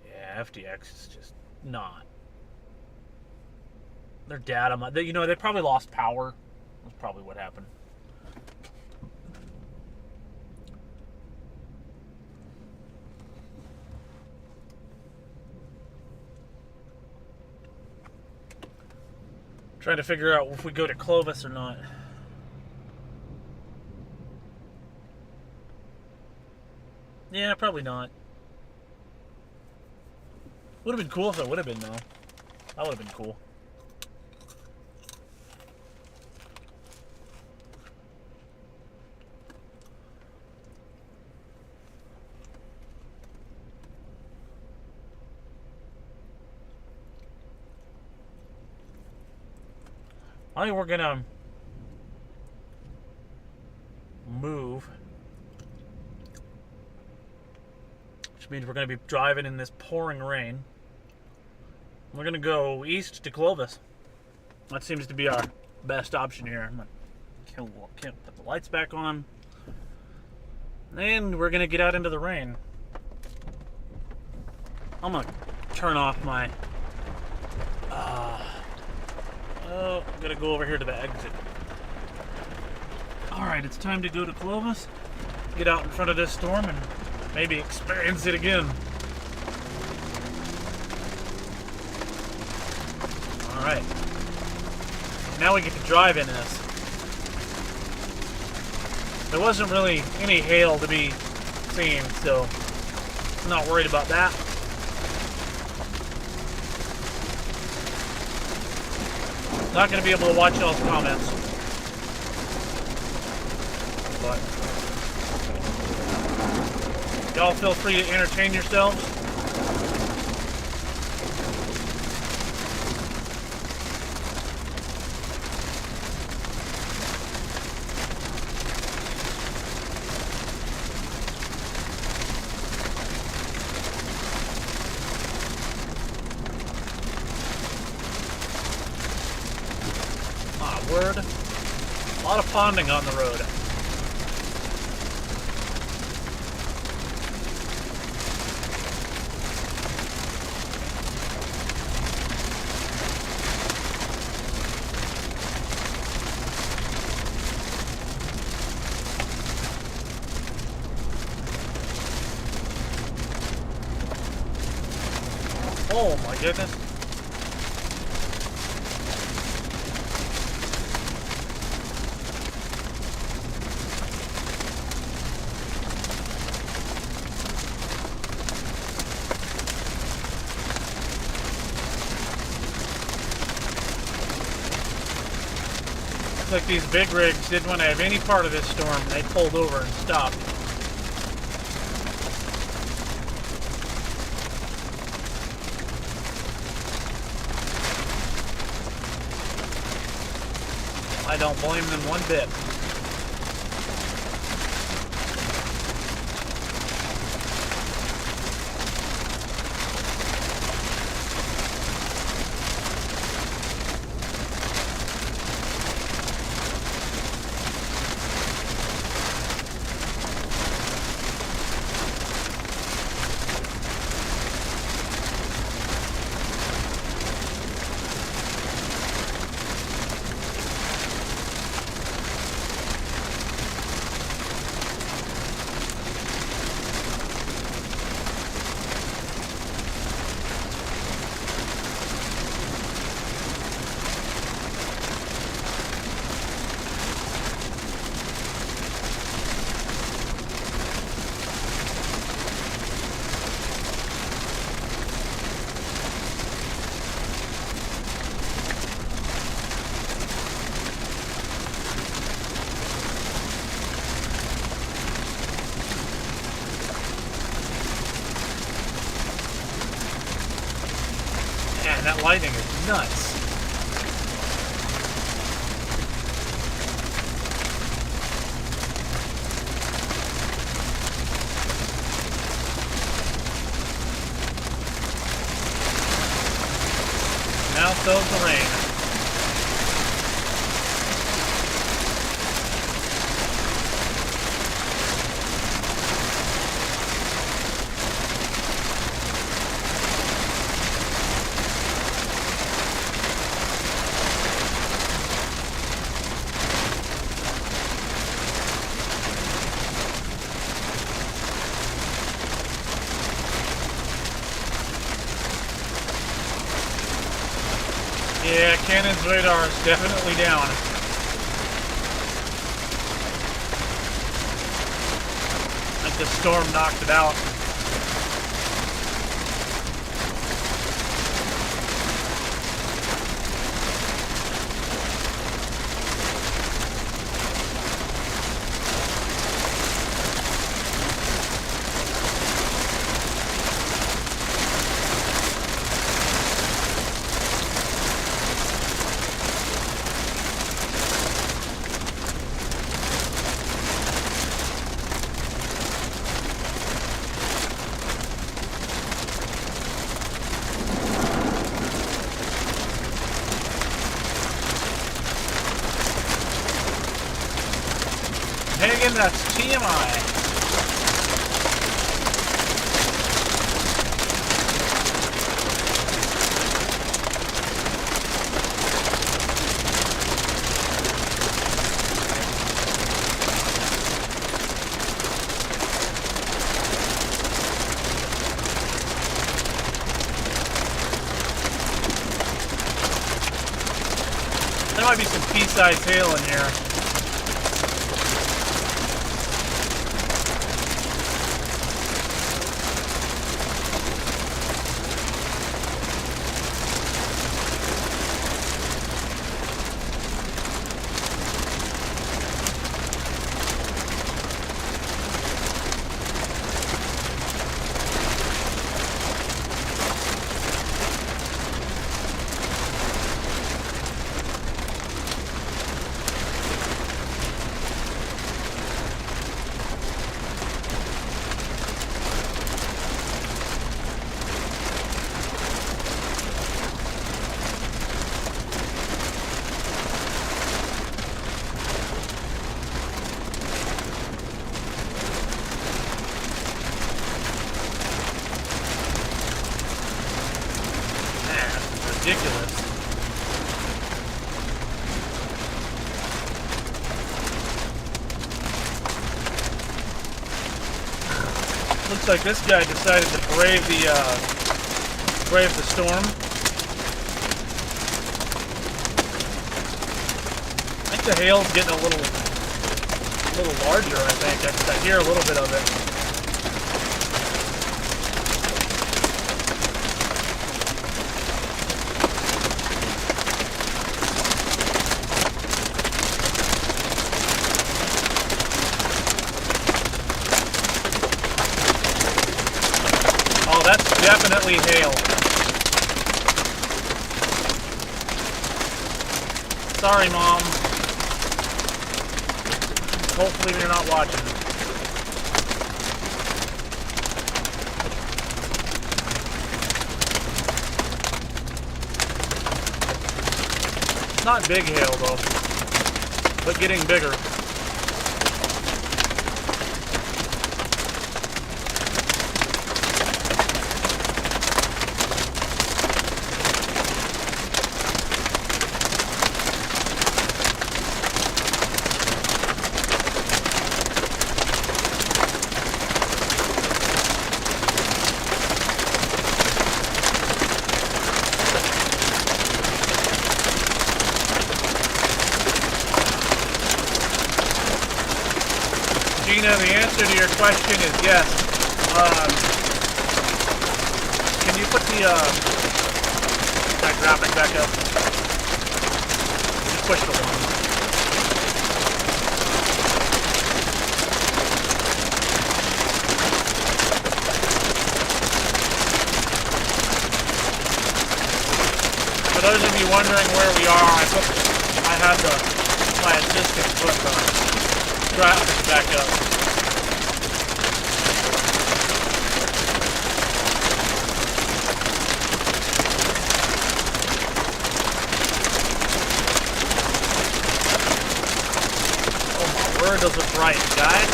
Yeah, FDX is just not. Their data, they probably lost power. That's probably what happened. Trying to figure out if we go to Clovis or not. Yeah, probably not. Would have been cool if it would have been, though. That would have been cool. I think we're gonna move, which means we're gonna be driving in this pouring rain. We're gonna go east to Clovis. That seems to be our best option here. I'm gonna put the lights back on, and we're gonna get out into the rain. I'm gonna turn off my. Oh, I'm gonna go over here to the exit. Alright, it's time to go to Clovis, get out in front of this storm, and maybe experience it again. Alright. Now we get to drive in this. There wasn't really any hail to be seen, so I'm not worried about that. Not going to be able to watch y'all's comments. But y'all feel free to entertain yourselves. Word. A lot of ponding on the road. Oh my goodness. Looks like these big rigs didn't want to have any part of this storm. They pulled over and stopped. don't blame them one bit. Man, that lightning is nuts. Now so's the rain. Yeah, Cannon's radar is definitely down. I think the storm knocked it out. Hey again, that's TMI. There might be some pea-sized hail in here. Ridiculous. Looks like this guy decided to brave the storm. I think the hail's getting a little larger. I think I hear a little bit of it. That's definitely hail. Sorry, Mom. Hopefully you're not watching. Not big hail though, but getting bigger. Gina, the answer to your question is yes. Can you put that graphic back up? Just push the one. For those of you wondering where we are, I had my assistant put the graphics back up. Oh my word, does it bright, guys?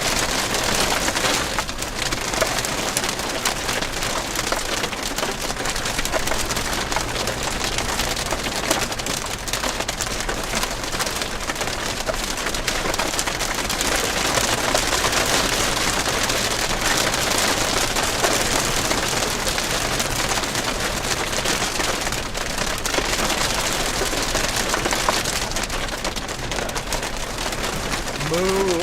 Moo.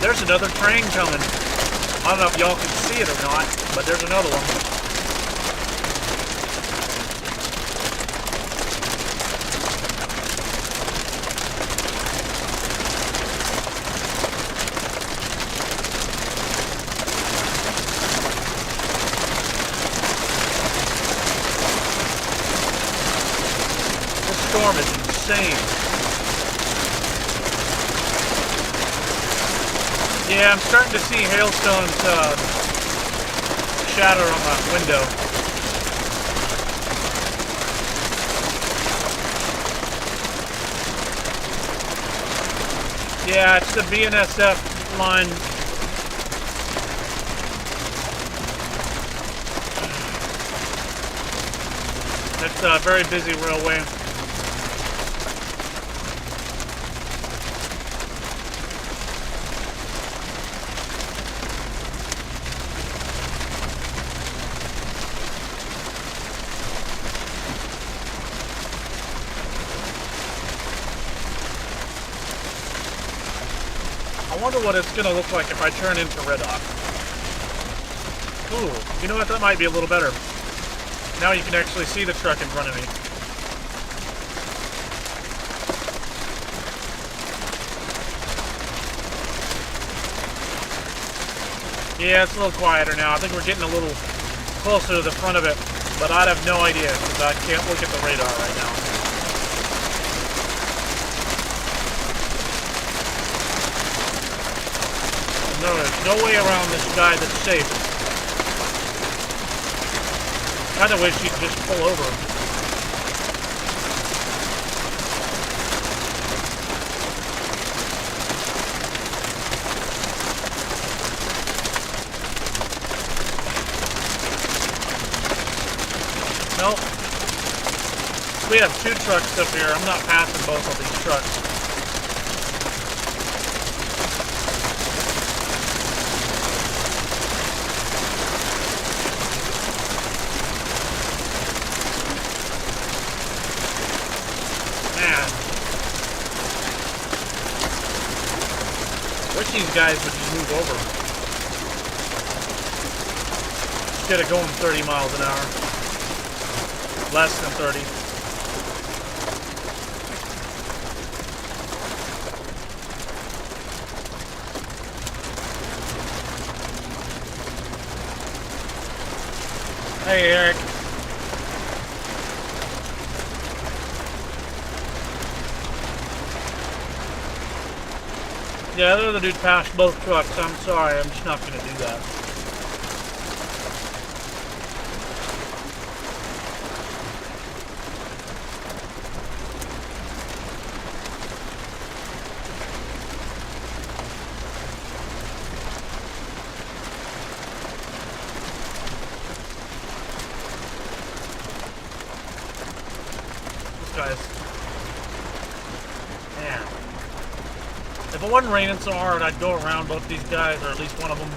There's another train coming. I don't know if y'all can see it or not, but there's another one. This storm is insane. Yeah, I'm starting to see hailstones shatter on my window. Yeah, it's the BNSF line. It's a very busy railway. I wonder what it's going to look like if I turn into red off. Ooh, you know what? That might be a little better. Now you can actually see the truck in front of me. Yeah, it's a little quieter now. I think we're getting a little closer to the front of it, but I'd have no idea because I can't look at the radar right now. No, there's no way around this guy that's safe. I kinda wish he'd just pull over. Nope. We have two trucks up here. I'm not passing both of these trucks. Wish these guys would just move over. Instead of going 30 miles an hour. Less than 30. Hey, Eric. Yeah, the other dude passed both trucks. I'm sorry, I'm just not gonna do that. Guys. Man. If it wasn't raining so hard, I'd go around both these guys, or at least one of them.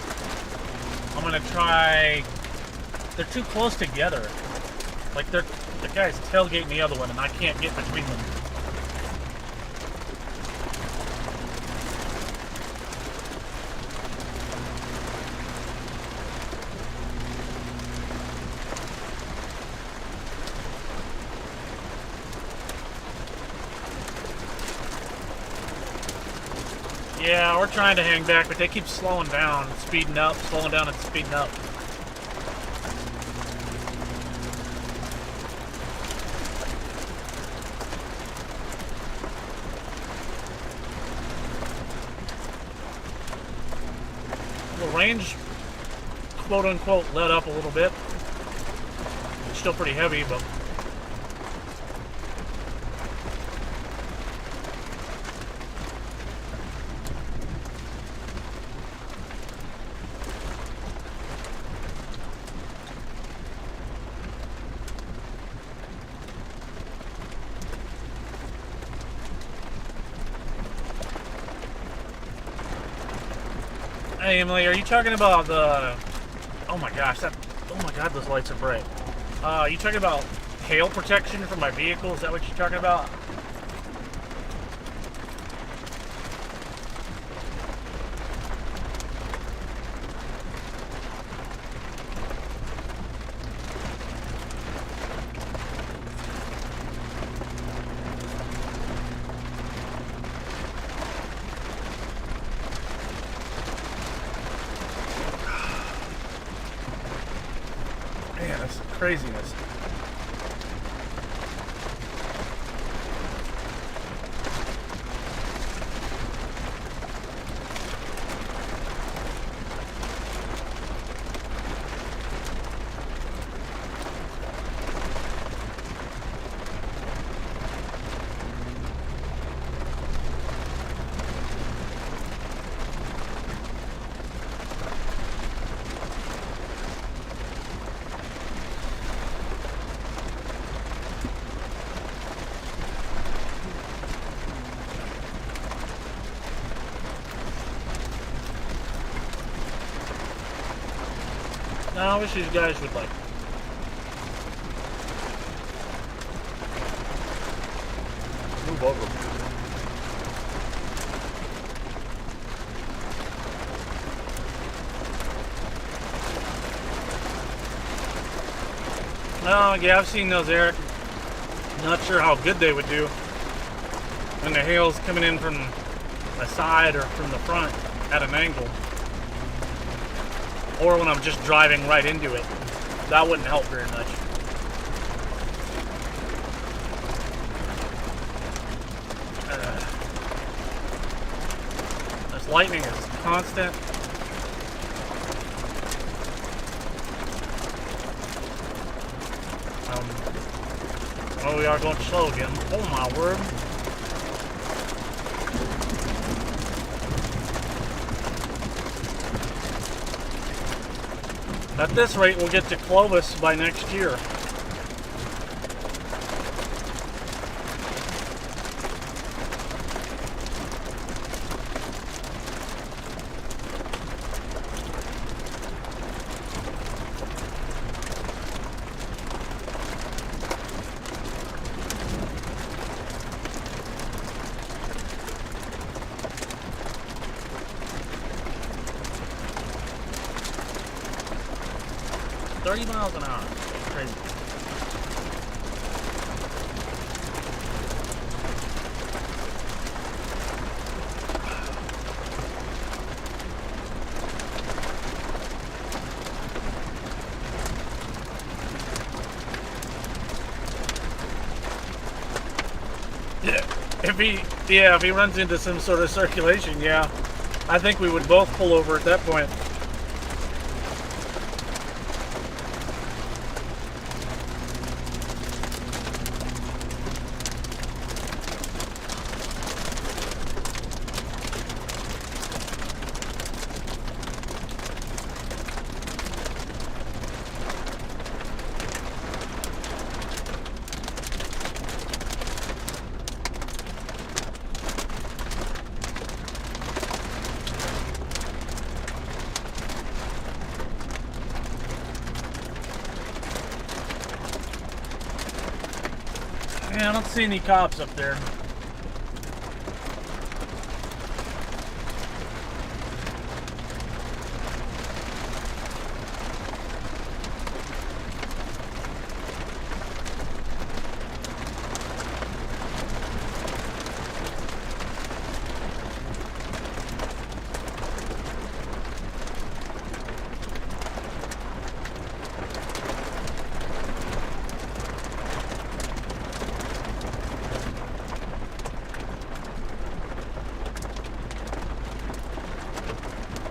I'm gonna try... They're too close together. Like, the guy's tailgating the other one, and I can't get between them. Yeah, we're trying to hang back, but they keep slowing down, speeding up, slowing down, and speeding up. The range, quote unquote, let up a little bit. It's still pretty heavy, but... Hey Emily, are you talking about the... Oh my gosh, oh my god, those lights are bright. Are you talking about hail protection for my vehicle? Is that what you're talking about? Man, that's craziness. Now, I wish these guys would like... move over. Oh, yeah, I've seen those, Eric. Not sure how good they would do when the hail's coming in from the side or from the front at an angle. Or when I'm just driving right into it. That wouldn't help very much. This lightning is constant. Oh, we are going slow again. Oh my word. At this rate, we'll get to Clovis by next year. $30 miles an hour. Crazy. Yeah. if he runs into some sort of circulation, yeah, I think we would both pull over at that point. Yeah, I don't see any cops up there.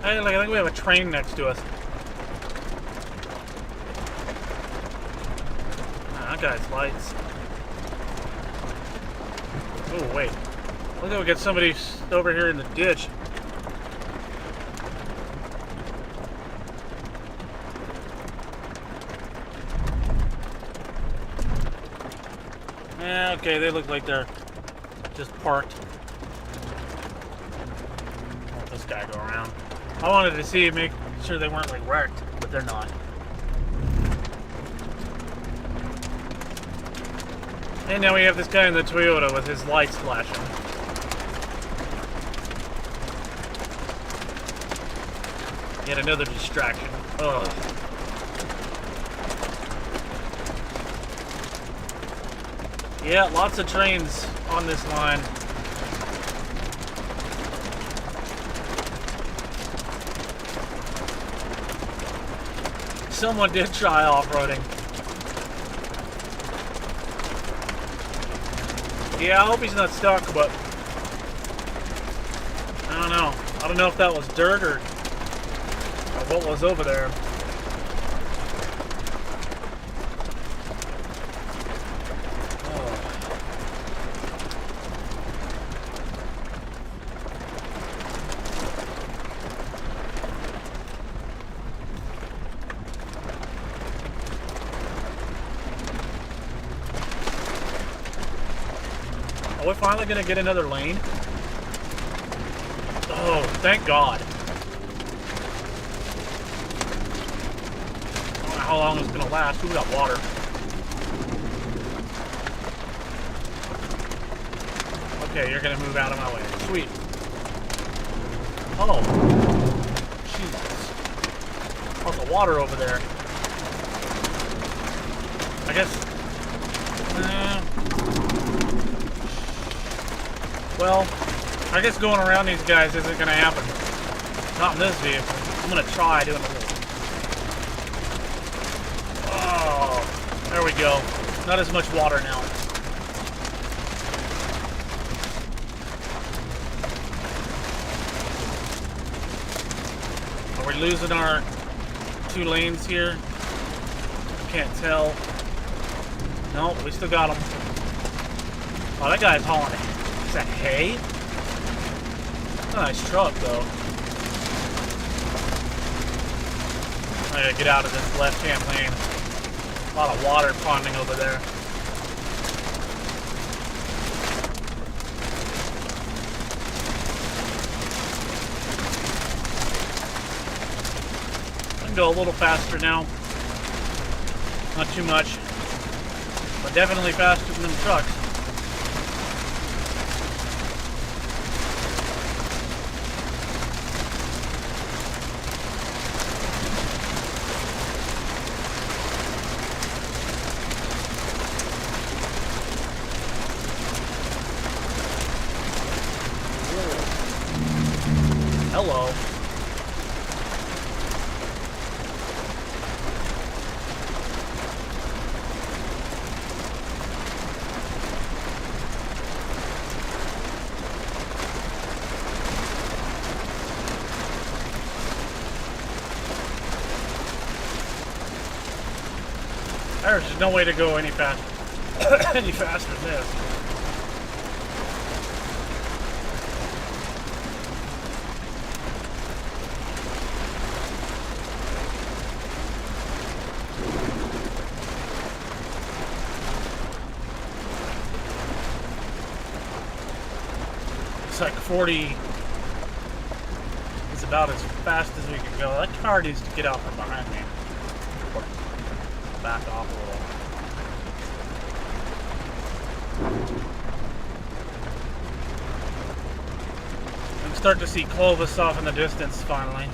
Hey, look, I think we have a train next to us. Ah, that guy's lights. Oh, wait. Look like we got somebody over here in the ditch. Yeah, okay, they look like they're just parked. Let this guy go around. I wanted to see, make sure they weren't like wrecked, but they're not. And now we have this guy in the Toyota with his lights flashing. Yet another distraction. Ugh. Yeah, lots of trains on this line. Someone did try off-roading. Yeah, I hope he's not stuck, but I don't know. I don't know if that was dirt or what was over there. Are we finally gonna get another lane? Oh, thank God. I don't know how long it's gonna last. We got water. Okay, you're gonna move out of my way. Sweet. Oh. Jesus. Lots of water over there. I guess. Well, I guess going around these guys isn't going to happen. Not in this vehicle. I'm going to try doing a little. Oh, there we go. Not as much water now. Are we losing our 2 lanes here? Can't tell. No, we still got them. Oh, that guy's hauling it. Is that hay? That's a nice truck, though. I gotta get out of this left-hand lane. A lot of water ponding over there. I can go a little faster now. Not too much, but definitely faster than them trucks. Hello. There's just no way to go any faster, any faster than this. It's like 40. It's about as fast as we can go. That car needs to get out from behind me. Or back off a little. I can start to see Clovis off in the distance finally.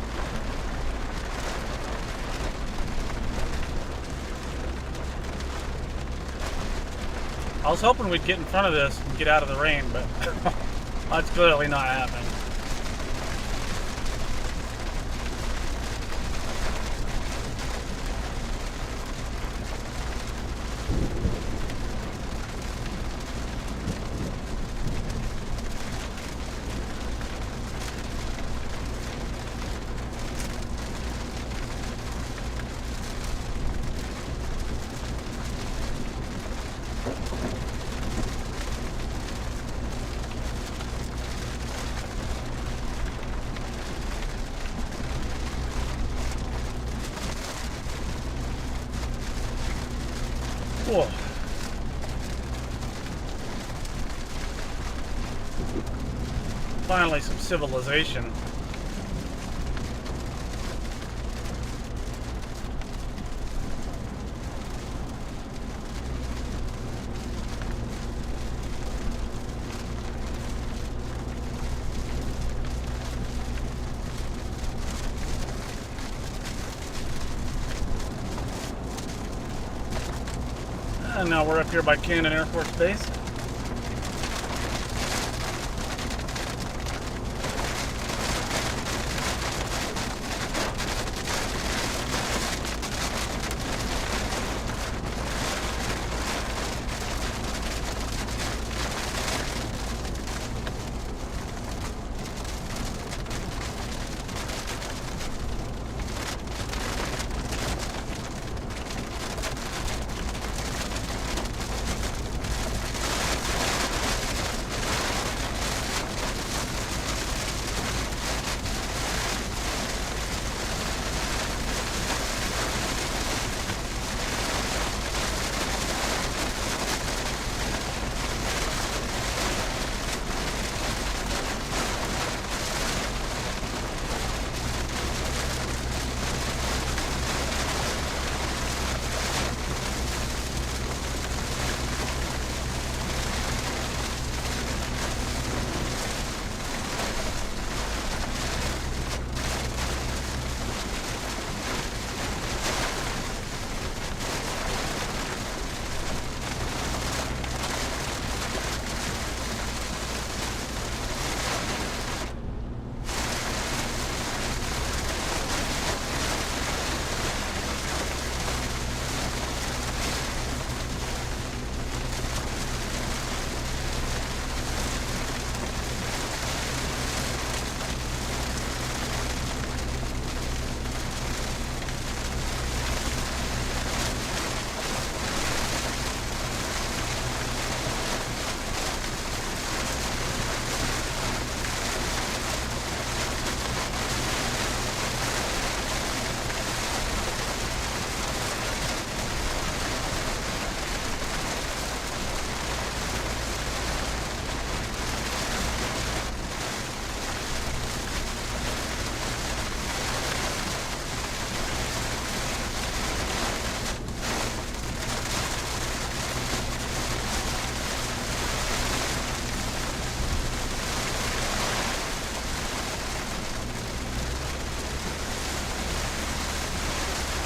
I was hoping we'd get in front of this and get out of the rain, but that's clearly not happening. Whoa. Finally, some civilization. And now we're up here by Cannon Air Force Base.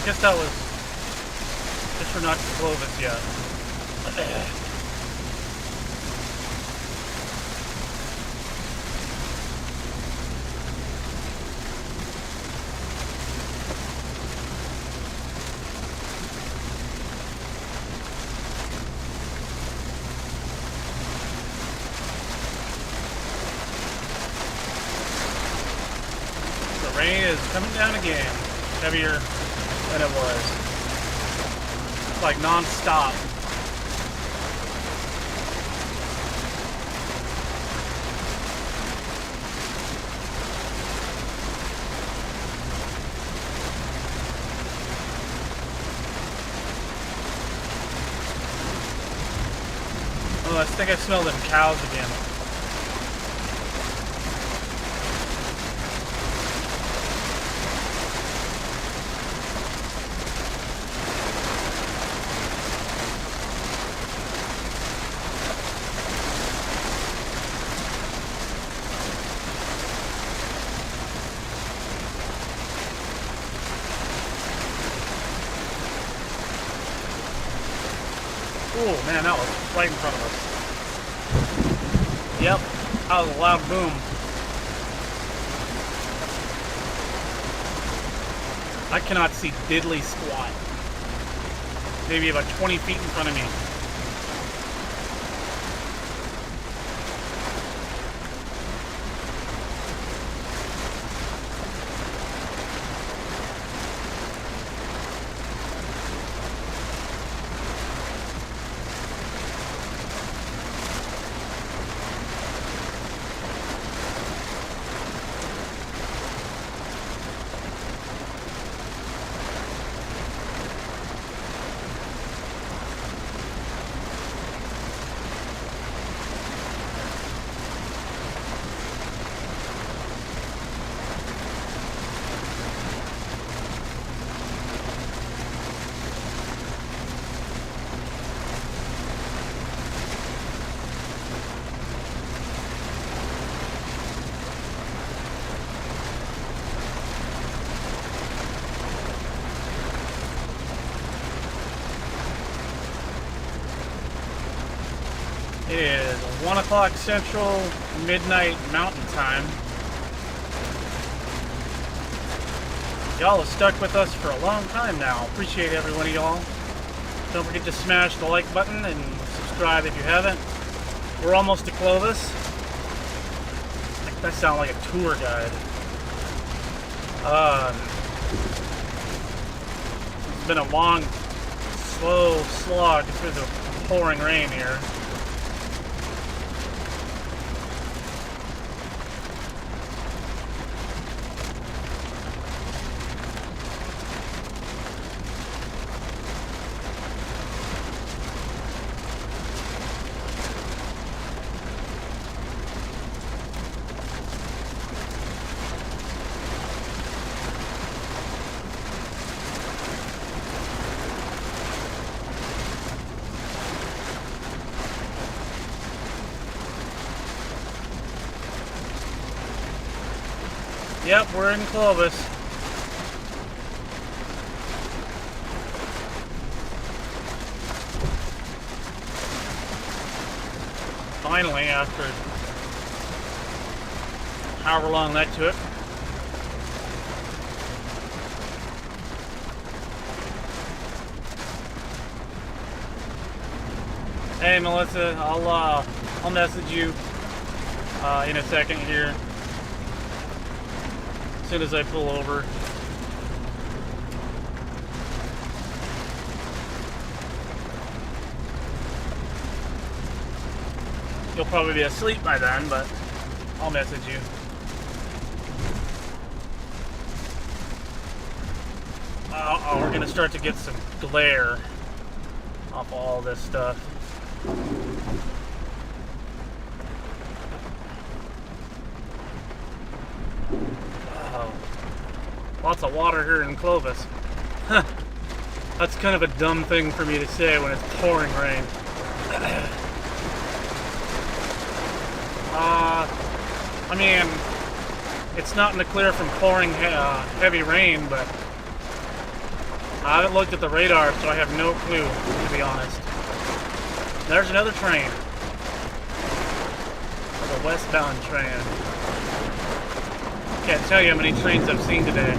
I guess that was just for not to Clovis yet. The rain is coming down again, heavier than it was. It's like non-stop. Oh, I think I smell them cows again. Oh man, that was right in front of us. Yep, that was a loud boom. I cannot see diddly squat. Maybe about 20 feet in front of me. It is 1 o'clock Central, midnight Mountain Time. Y'all have stuck with us for a long time now. Appreciate every one of y'all. Don't forget to smash the like button and subscribe if you haven't. We're almost to Clovis. That sounds like a tour guide. It's been a long, slow slog through the pouring rain here. Yep, we're in Clovis. Finally, after however long that took. Hey Melissa, I'll message you in a second here. As soon as I pull over. You'll probably be asleep by then, but I'll message you. We're gonna start to get some glare off all this stuff. Lots of water here in Clovis. Huh. That's kind of a dumb thing for me to say when it's pouring rain. I mean, it's not in the clear from pouring heavy rain, but I haven't looked at the radar, so I have no clue, to be honest. There's another train. There's a westbound train. Can't tell you how many trains I've seen today.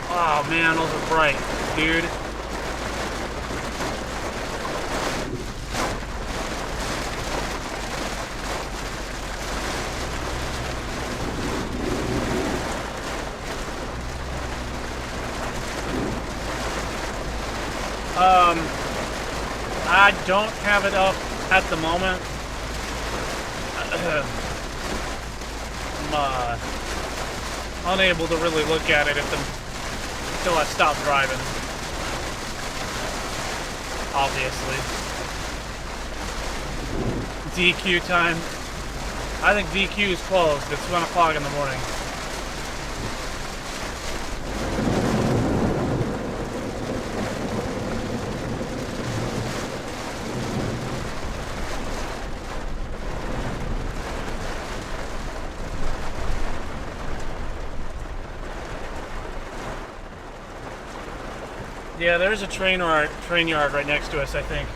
Oh man, those are bright, dude. I don't have it up at the moment. I'm unable to really look at it until I stop driving. Obviously. DQ time. I think DQ is closed. It's 1 o'clock in the morning. Yeah, there's a train yard right next to us, I think.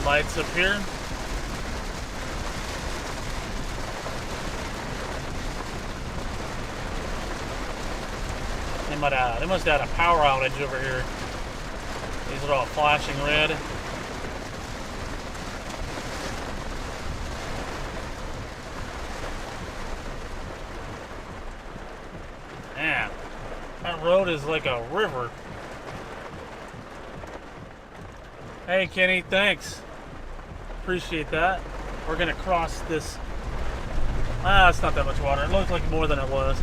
Lights up here. They must have had a power outage over here. These are all flashing red. Man, that road is like a river. Hey Kenny, thanks. Appreciate that. We're gonna cross this. It's not that much water. It looks like more than it was.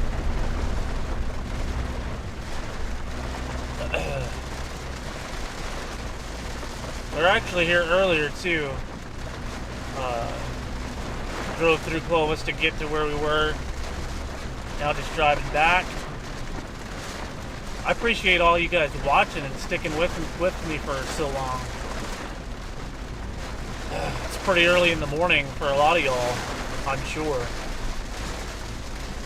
We were actually here earlier too. Drove through Clovis to get to where we were. Now just driving back. I appreciate all you guys watching and sticking with me for so long. It's pretty early in the morning for a lot of y'all, I'm sure.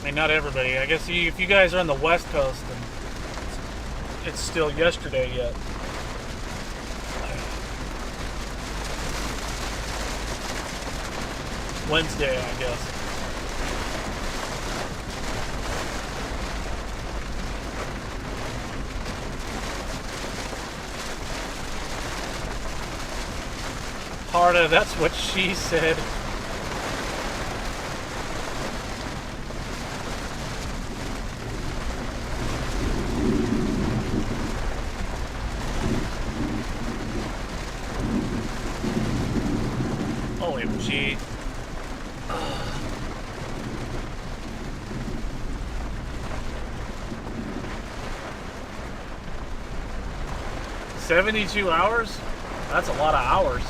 I mean, not everybody. I guess if you guys are on the West Coast, then it's still yesterday yet. Wednesday, I guess. Harda, that's what she said. OMG. 72 hours? That's a lot of hours.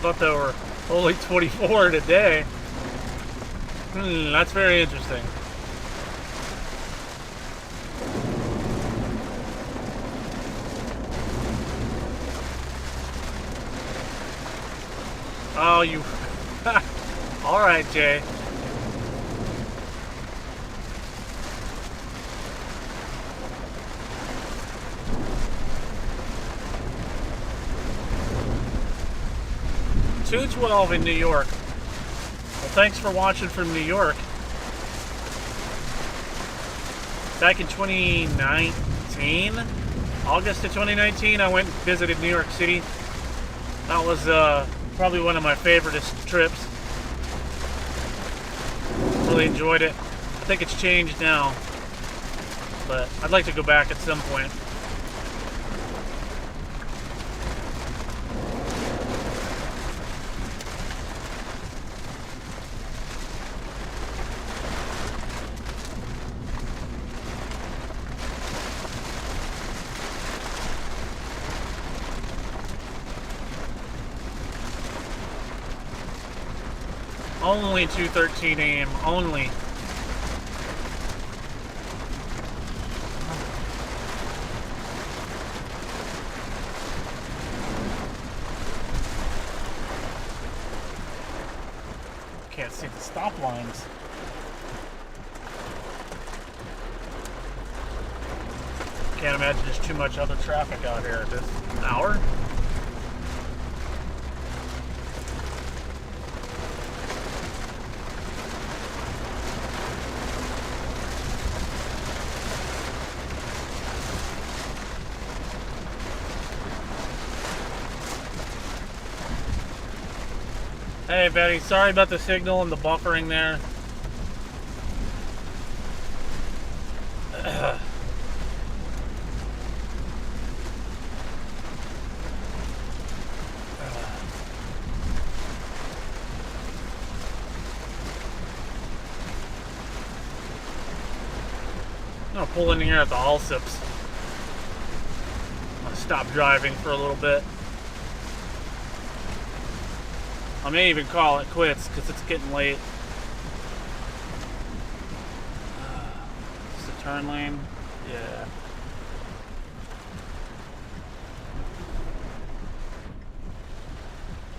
Thought there were only 24 today. That's very interesting. Oh, you... Alright, Jay. .212 in New York. Well, thanks for watching from New York. Back in 2019, August of 2019, I went and visited New York City. That was probably one of my favorite trips. Really enjoyed it. I think it's changed now, but I'd like to go back at some point. Only 2:13 a.m. Only. Can't see the stop lines. Can't imagine there's too much other traffic out here at this hour. Hey Betty, sorry about the signal and the buffering there. I'm gonna pull in here at the Allsips. I'm gonna stop driving for a little bit. I may even call it quits because it's getting late. It's a turn lane. Yeah.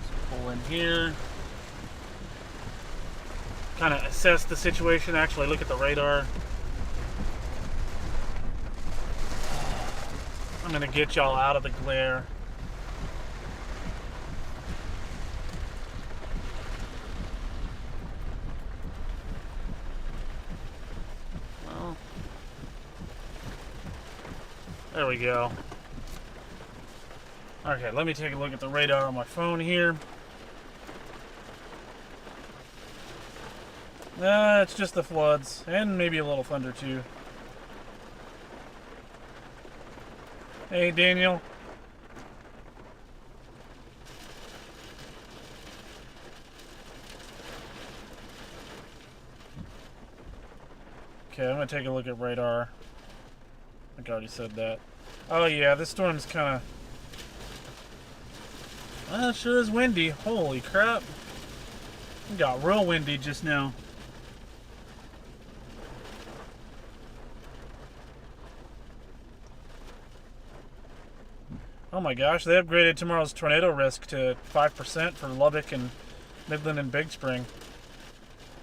Just pull in here. Kind of assess the situation. Actually, look at the radar. I'm gonna get y'all out of the glare. There we go. Okay, let me take a look at the radar on my phone here. It's just the floods, and maybe a little thunder too. Hey, Daniel. Okay, I'm gonna take a look at radar. I think I already said that. Oh yeah, this storm's kind of... Well, it sure is windy. Holy crap. It got real windy just now. Oh my gosh, they upgraded tomorrow's tornado risk to 5% for Lubbock and Midland and Big Spring.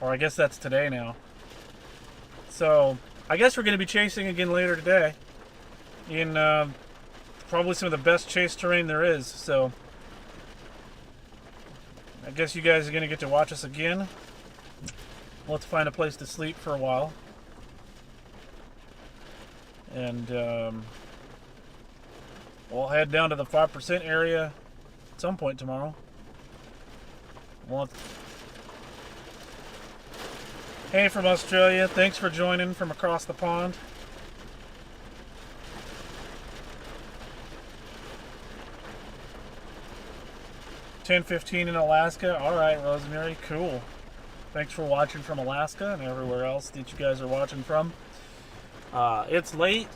Or I guess that's today now. So, I guess we're going to be chasing again later today. In probably some of the best chase terrain there is. So, I guess you guys are going to get to watch us again. We'll have to find a place to sleep for a while. And we'll head down to the 5% area at some point tomorrow. Hey from Australia, thanks for joining from across the pond. $10:15 in Alaska. Alright, Rosemary, cool. Thanks for watching from Alaska and everywhere else that you guys are watching from. It's late.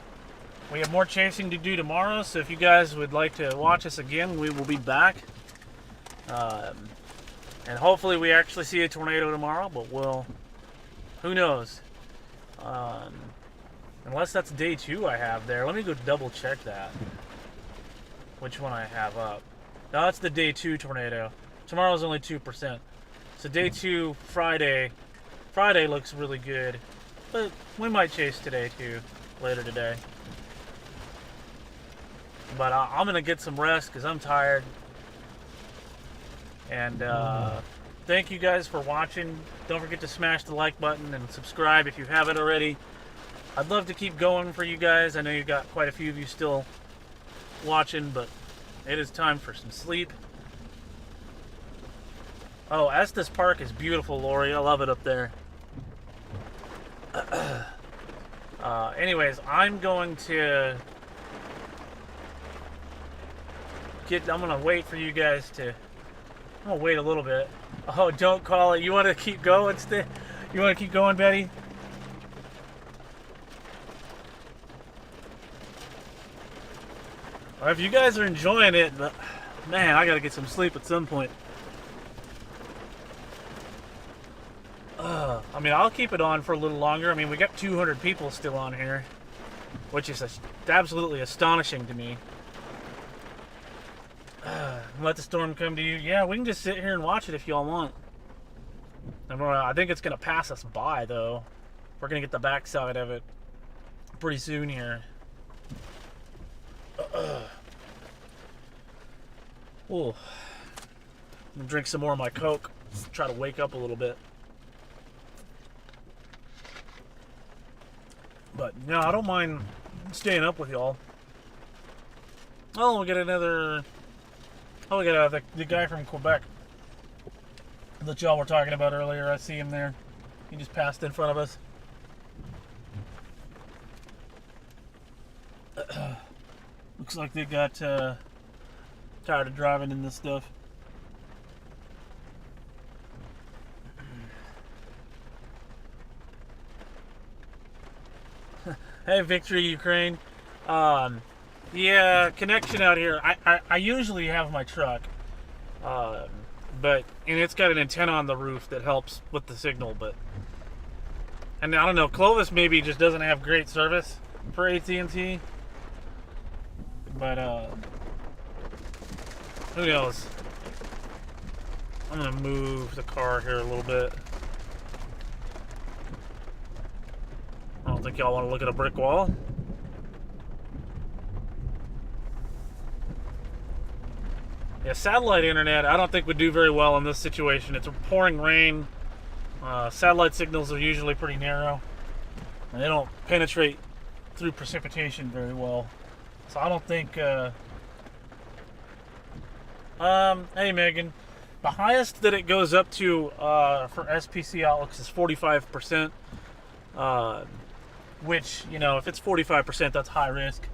We have more chasing to do tomorrow, so if you guys would like to watch us again, we will be back. And hopefully we actually see a tornado tomorrow, but who knows? Unless that's day 2 I have there. Let me go double check that. Which one I have up. No, that's the day 2 tornado. Tomorrow's only 2%. So day 2, Friday. Friday looks really good. But we might chase today too. Later today. But I'm going to get some rest because I'm tired. And thank you guys for watching. Don't forget to smash the like button and subscribe if you haven't already. I'd love to keep going for you guys. I know you've got quite a few of you still watching, but it is time for some sleep. Oh, Estes Park is beautiful, Lori. I love it up there. Anyways, I'm going to I'm going to wait for you guys to... I'm going to wait a little bit. Oh, don't call it. You want to keep going? You want to keep going, Betty? Well, if you guys are enjoying it, but man, I got to get some sleep at some point. I mean, I'll keep it on for a little longer. I mean, we got 200 people still on here, which is absolutely astonishing to me. Let the storm come to you. Yeah, we can just sit here and watch it if y'all want. I think it's going to pass us by, though. We're going to get the backside of it pretty soon here. Ooh. I'm going to drink some more of my Coke. Try to wake up a little bit. But, no, I don't mind staying up with y'all. Oh, we got another... Oh, we got the guy from Quebec that y'all were talking about earlier. I see him there. He just passed in front of us. Looks like they got tired of driving in this stuff. Hey, Victory Ukraine. Yeah, connection out here. I usually have my truck, and it's got an antenna on the roof that helps with the signal. And I don't know, Clovis maybe just doesn't have great service for AT&T. But who knows? I'm gonna move the car here a little bit. I don't think y'all want to look at a brick wall. Yeah, satellite internet I don't think would do very well in this situation. It's pouring rain. Satellite signals are usually pretty narrow, and they don't penetrate through precipitation very well. So I don't think... hey Megan. The highest that it goes up to for SPC outlooks is 45%. Which, you know, if it's 45%, that's high risk.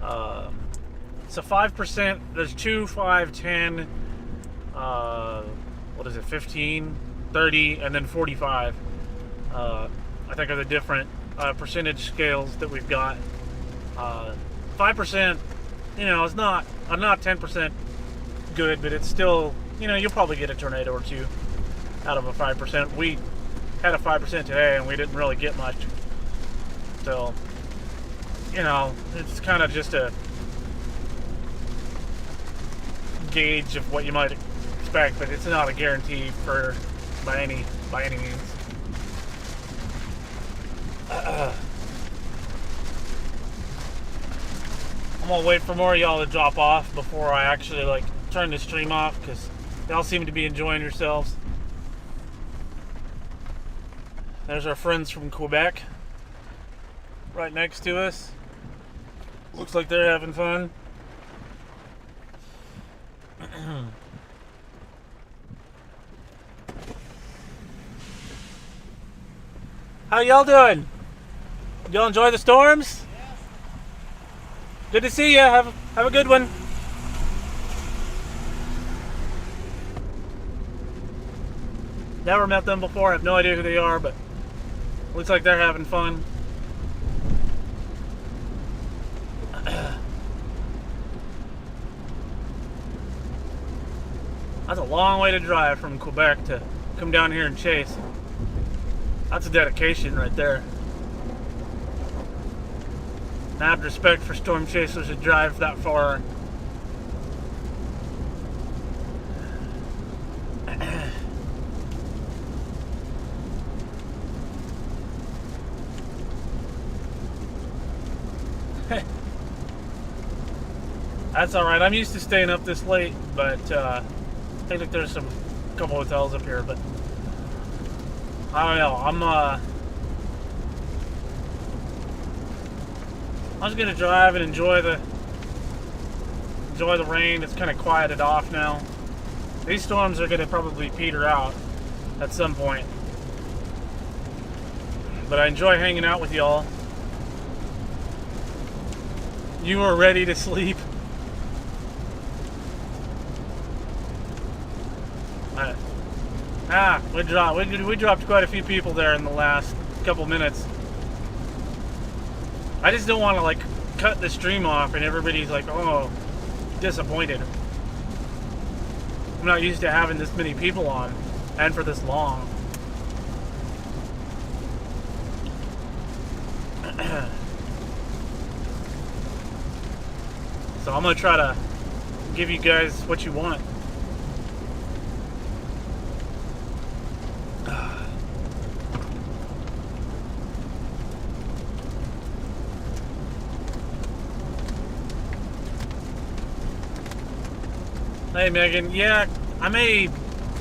So 5%, there's 2, 5, 10, what is it, 15, 30, and then 45. I think are the different percentage scales that we've got. 5%, you know, it's not 10% good, but it's still, you know, you'll probably get a tornado or two out of a 5%. We had a 5% today, and we didn't really get much. So, you know, it's kind of just a gauge of what you might expect, but it's not a guarantee by any means. I'm gonna wait for more of y'all to drop off before I actually turn the stream off, because y'all seem to be enjoying yourselves. There's our friends from Quebec right next to us. Looks like they're having fun. How y'all doing? Y'all enjoy the storms? Good to see you. Have a good one. Never met them before. I have no idea who they are, but looks like they're having fun. That's a long way to drive from Quebec to come down here and chase. That's a dedication right there. And I have respect for storm chasers that drive that far. That's alright. I'm used to staying up this late, but I think there's a couple hotels up here, but I don't know. I'm just gonna drive and enjoy the rain. It's kind of quieted off now. These storms are gonna probably peter out at some point, but I enjoy hanging out with y'all. You are ready to sleep. We dropped quite a few people there in the last couple minutes. I just don't want to cut the stream off and everybody's disappointed. I'm not used to having this many people on and for this long. So I'm gonna try to give you guys what you want. Hey Megan, yeah, I may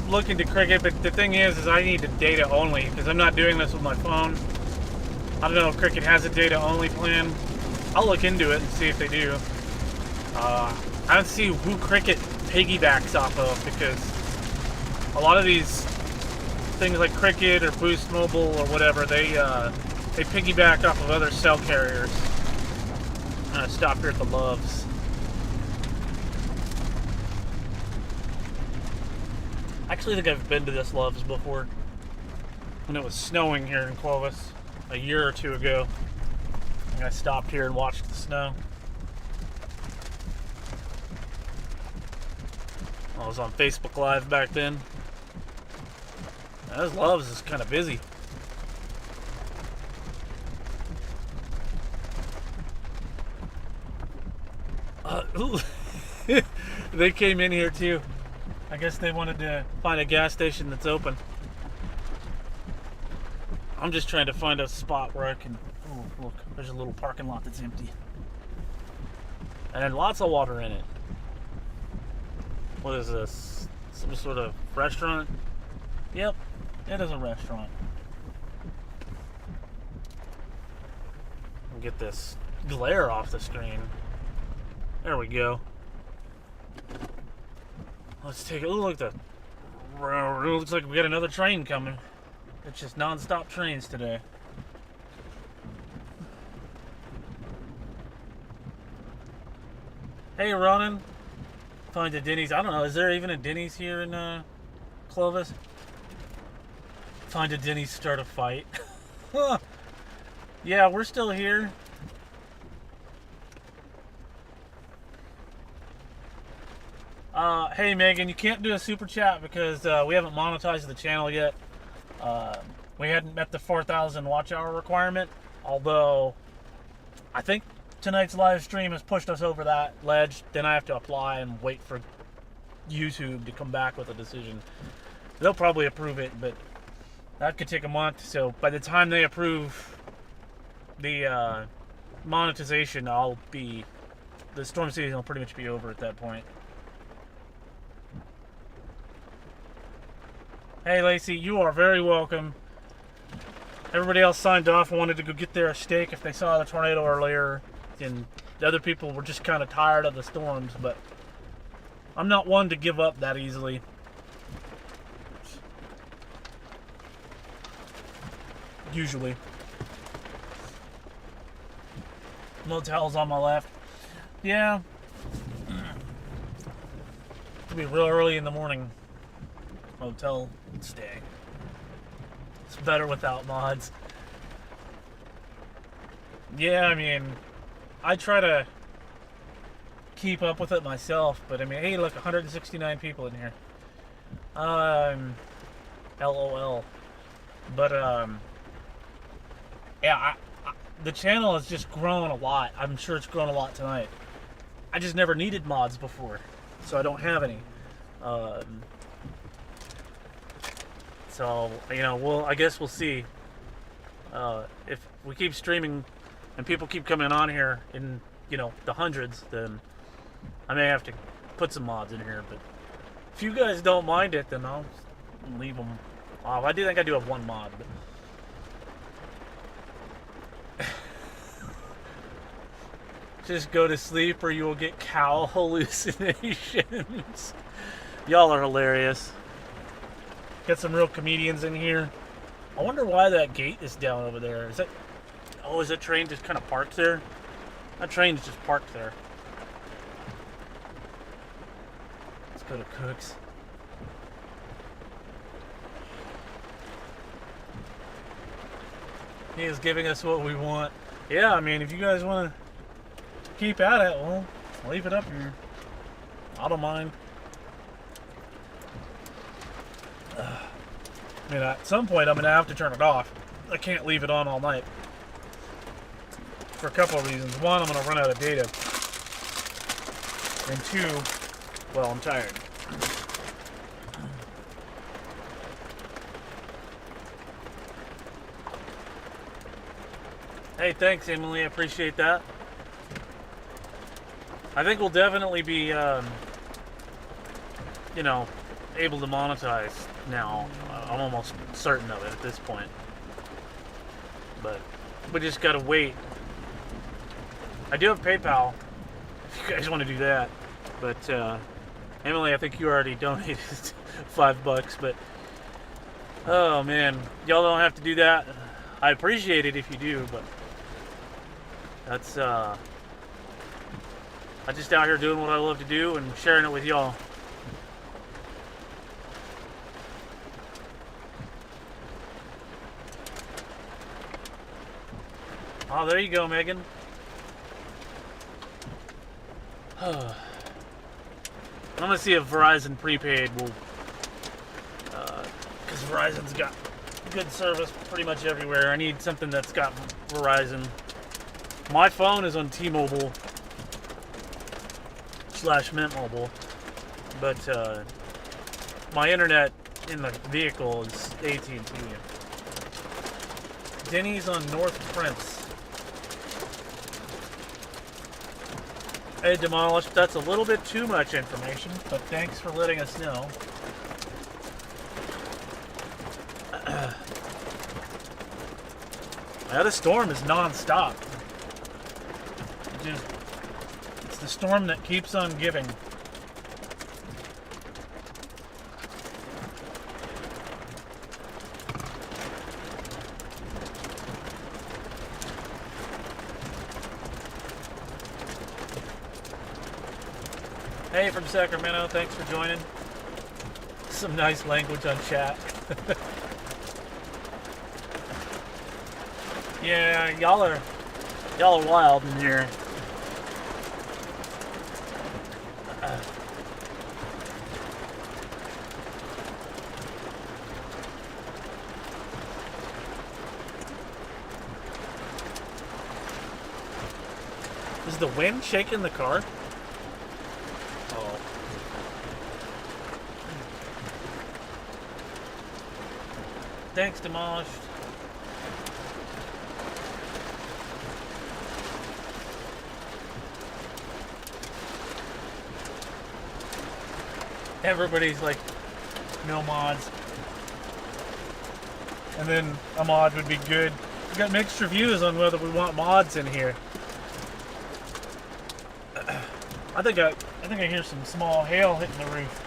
look into cricket, but the thing is I need the data only because I'm not doing this with my phone. I don't know if cricket has a data only plan. I'll look into it and see if they do. I don't see who cricket piggybacks off of because a lot of these things like cricket or Boost Mobile or whatever, they piggyback off of other cell carriers. I'm gonna stop here at the Loves. I actually think I've been to this Loves before when it was snowing here in Clovis a year or two ago. And I stopped here and watched the snow. I was on Facebook Live back then. This Loves is kind of busy. They came in here too. I guess they wanted to find a gas station that's open. I'm just trying to find a spot where I can... Oh, look, there's a little parking lot that's empty. And lots of water in it. What is this? Some sort of restaurant? Yep, it is a restaurant. I'll get this glare off the screen. There we go. Let's take a look at the... Looks like we got another train coming. It's just non-stop trains today. Hey, Ronan. Find a Denny's. I don't know. Is there even a Denny's here in Clovis? Find a Denny's, start a fight. Yeah, we're still here. Hey Megan, you can't do a super chat because we haven't monetized the channel yet. We hadn't met the 4,000 watch hour requirement, although I think tonight's live stream has pushed us over that ledge. Then I have to apply and wait for YouTube to come back with a decision. They'll probably approve it, but that could take a month. So by the time they approve the monetization, the storm season will pretty much be over at that point. Hey Lacey, you are very welcome. Everybody else signed off and wanted to go get their steak if they saw the tornado earlier, and the other people were just kind of tired of the storms, but I'm not one to give up that easily. Usually. Motel's on my left. Yeah. It'll be real early in the morning. Motel stay. It's better without mods. Yeah, I mean, I try to keep up with it myself, but I mean, hey, look, 169 people in here. LOL. But yeah, the channel has just grown a lot. I'm sure it's grown a lot tonight. I just never needed mods before, so I don't have any. So, you know, I guess we'll see. If we keep streaming and people keep coming on here in, you know, the hundreds, then I may have to put some mods in here. But if you guys don't mind it, then I'll leave them off. I do think I do have one mod. But just go to sleep or you will get cow hallucinations. Y'all are hilarious. Got some real comedians in here. I wonder why that gate is down over there. Is that... Oh, is that train just kind of parked there? That train's just parked there. Let's go to Cook's. He is giving us what we want. Yeah, I mean, if you guys want to keep at it, well, leave it up here. I don't mind. I mean, at some point, I'm going to have to turn it off. I can't leave it on all night. for a couple of reasons. One, I'm going to run out of data. And two, well, I'm tired. Hey, thanks, Emily. I appreciate that. I think we'll definitely be, you know, able to monetize now. I'm almost certain of it at this point. But we just gotta wait. I do have PayPal, if you guys want to do that. But, Emily, I think you already donated $5, but, oh man, y'all don't have to do that. I appreciate it if you do, but that's, I'm just out here doing what I love to do and sharing it with y'all. Oh, there you go, Megan. I'm gonna see if Verizon prepaid will, because Verizon's got good service pretty much everywhere. I need something that's got Verizon. My phone is on T-Mobile / Mint Mobile, but my internet in the vehicle is AT&T. Denny's on North Prince. Hey, Demolished, that's a little bit too much information, but thanks for letting us know. Yeah, the storm is non-stop. It's the storm that keeps on giving. Hey, from Sacramento, thanks for joining. Some nice language on chat. Yeah, y'all are wild in here. Is the wind shaking the car? Oh. Thanks, Demolished. Everybody's like, no mods. And then a mod would be good. We got mixed reviews on whether we want mods in here. I think I hear some small hail hitting the roof.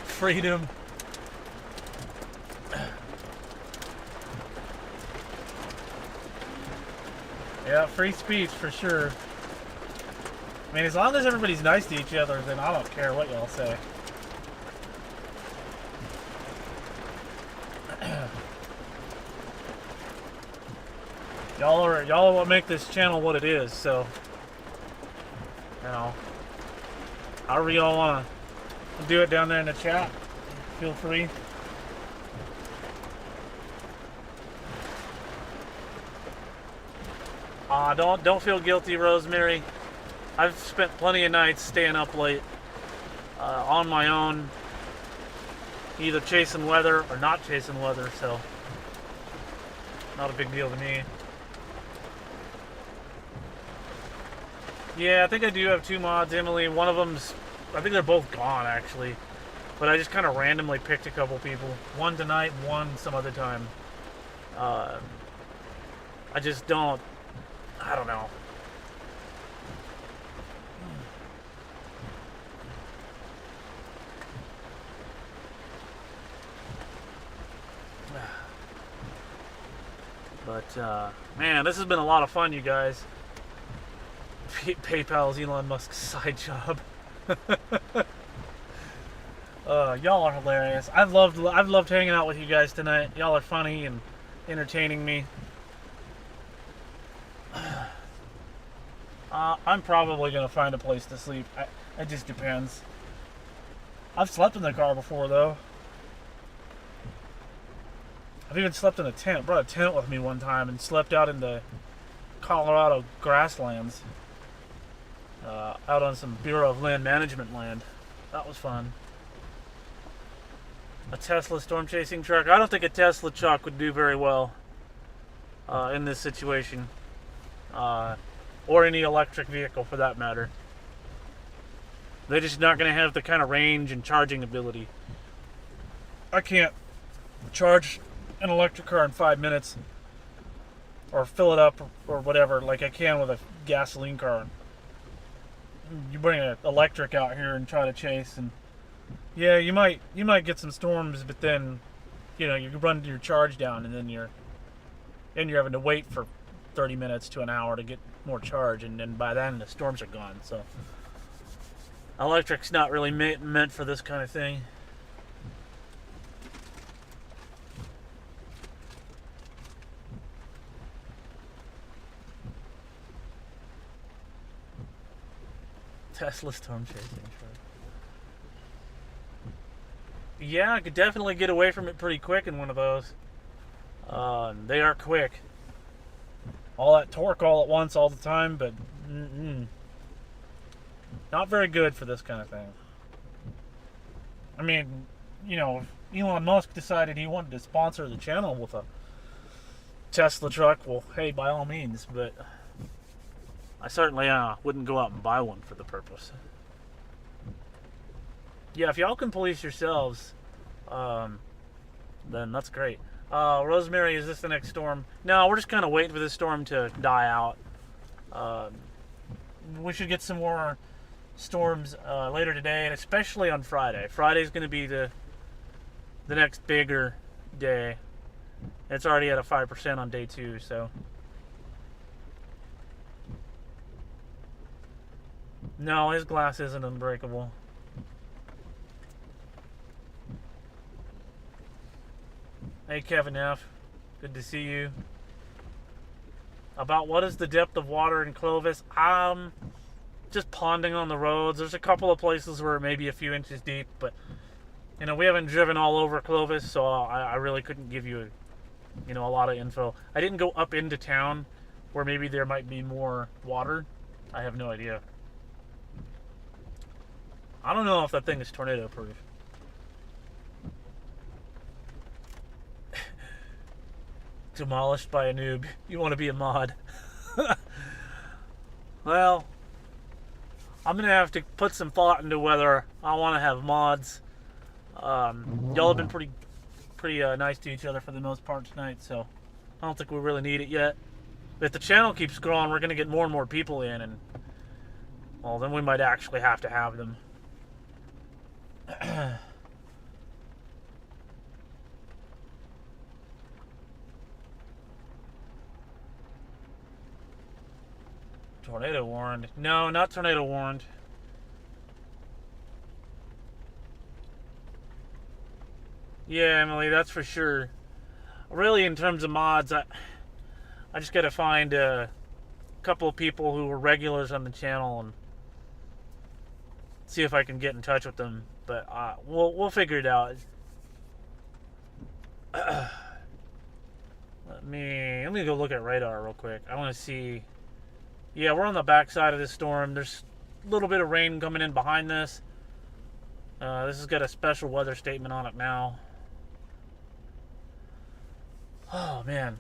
Freedom. Yeah, free speech for sure. I mean, as long as everybody's nice to each other, then I don't care what y'all say. Y'all are what make this channel what it is, so you know, however y'all wanna do it down there in the chat, feel free. Don't feel guilty, Rosemary. I've spent plenty of nights staying up late on my own, either chasing weather or not chasing weather, so not a big deal to me. Yeah, I think I do have 2 mods, Emily. One of them's, I think they're both gone actually, but I just kind of randomly picked a couple people. One tonight, one some other time. I just don't, I don't know. But, man, this has been a lot of fun, you guys. PayPal's Elon Musk's side job. Y'all are hilarious. I've loved hanging out with you guys tonight. Y'all are funny and entertaining me. I'm probably gonna find a place to sleep. It just depends. I've slept in the car before though. I've even slept in a tent. Brought a tent with me one time and slept out in the Colorado grasslands. Out on some Bureau of Land Management land. That was fun. A Tesla storm chasing truck. I don't think a Tesla truck would do very well in this situation. Or any electric vehicle for that matter. They're just not going to have the kind of range and charging ability. I can't charge an electric car in 5 minutes or fill it up or whatever like I can with a gasoline car. You bring an electric out here and try to chase, and yeah, you might get some storms, but then you run your charge down, and then you're having to wait for 30 minutes to an hour to get more charge, and then by then the storms are gone. So electric's not really meant for this kind of thing. Tesla storm chasing truck. Yeah, I could definitely get away from it pretty quick in one of those. They are quick. All that torque all at once all the time, but not very good for this kind of thing. I mean, if Elon Musk decided he wanted to sponsor the channel with a Tesla truck, well, hey, by all means, but I certainly wouldn't go out and buy one for the purpose. Yeah, if y'all can police yourselves, then that's great. Rosemary, is this the next storm? No, we're just kind of waiting for this storm to die out. We should get some more storms later today, and especially on Friday. Friday's going to be the next bigger day. It's already at a 5% on day 2, so. No, his glass isn't unbreakable. Hey, Kevin F. Good to see you. About what is the depth of water in Clovis? Just ponding on the roads. There's a couple of places where it may be a few inches deep, but we haven't driven all over Clovis, so I really couldn't give you a lot of info. I didn't go up into town where maybe there might be more water. I have no idea. I don't know if that thing is tornado proof. Demolished by a noob. You want to be a mod. Well, I'm going to have to put some thought into whether I want to have mods. Y'all have been pretty nice to each other for the most part tonight, so I don't think we really need it yet. But if the channel keeps growing, we're going to get more and more people in, and well, then we might actually have to have them. Tornado warned. No, not tornado warned. Yeah, Emily, that's for sure. Really, in terms of mods, I just gotta find a couple of people who are regulars on the channel and see if I can get in touch with them. But we'll figure it out. Let me go look at radar real quick. I want to see. Yeah, we're on the backside of this storm. There's a little bit of rain coming in behind this. This has got a special weather statement on it now. Oh, man.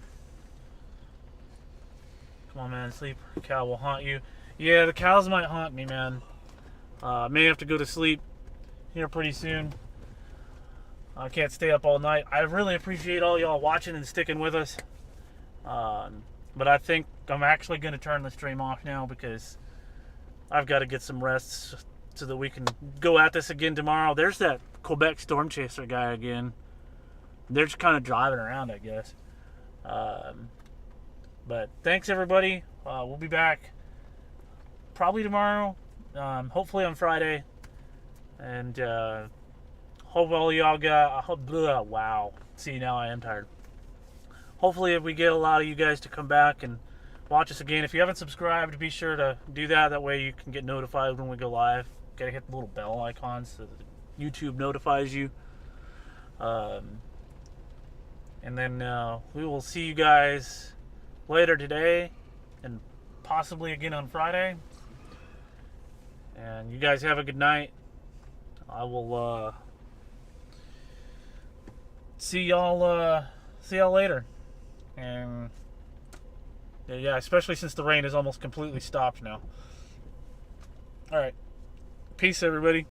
Come on, man. Sleep. Cow will haunt you. Yeah, the cows might haunt me, man. May have to go to sleep here pretty soon. I can't stay up all night. I really appreciate all y'all watching and sticking with us. But I think I'm actually going to turn the stream off now because I've got to get some rest so that we can go at this again tomorrow. There's that Quebec storm chaser guy again. They're just kind of driving around, I guess. But thanks, everybody. We'll be back probably tomorrow, hopefully on Friday. And hope all y'all wow. See, now I am tired. Hopefully we get a lot of you guys to come back and watch us again. If you haven't subscribed, be sure to do that. That way you can get notified when we go live. Gotta hit the little bell icon so that YouTube notifies you. And then we will see you guys later today and possibly again on Friday. And you guys have a good night. I will see y'all later. And yeah, especially since the rain is almost completely stopped now. All right. Peace, everybody.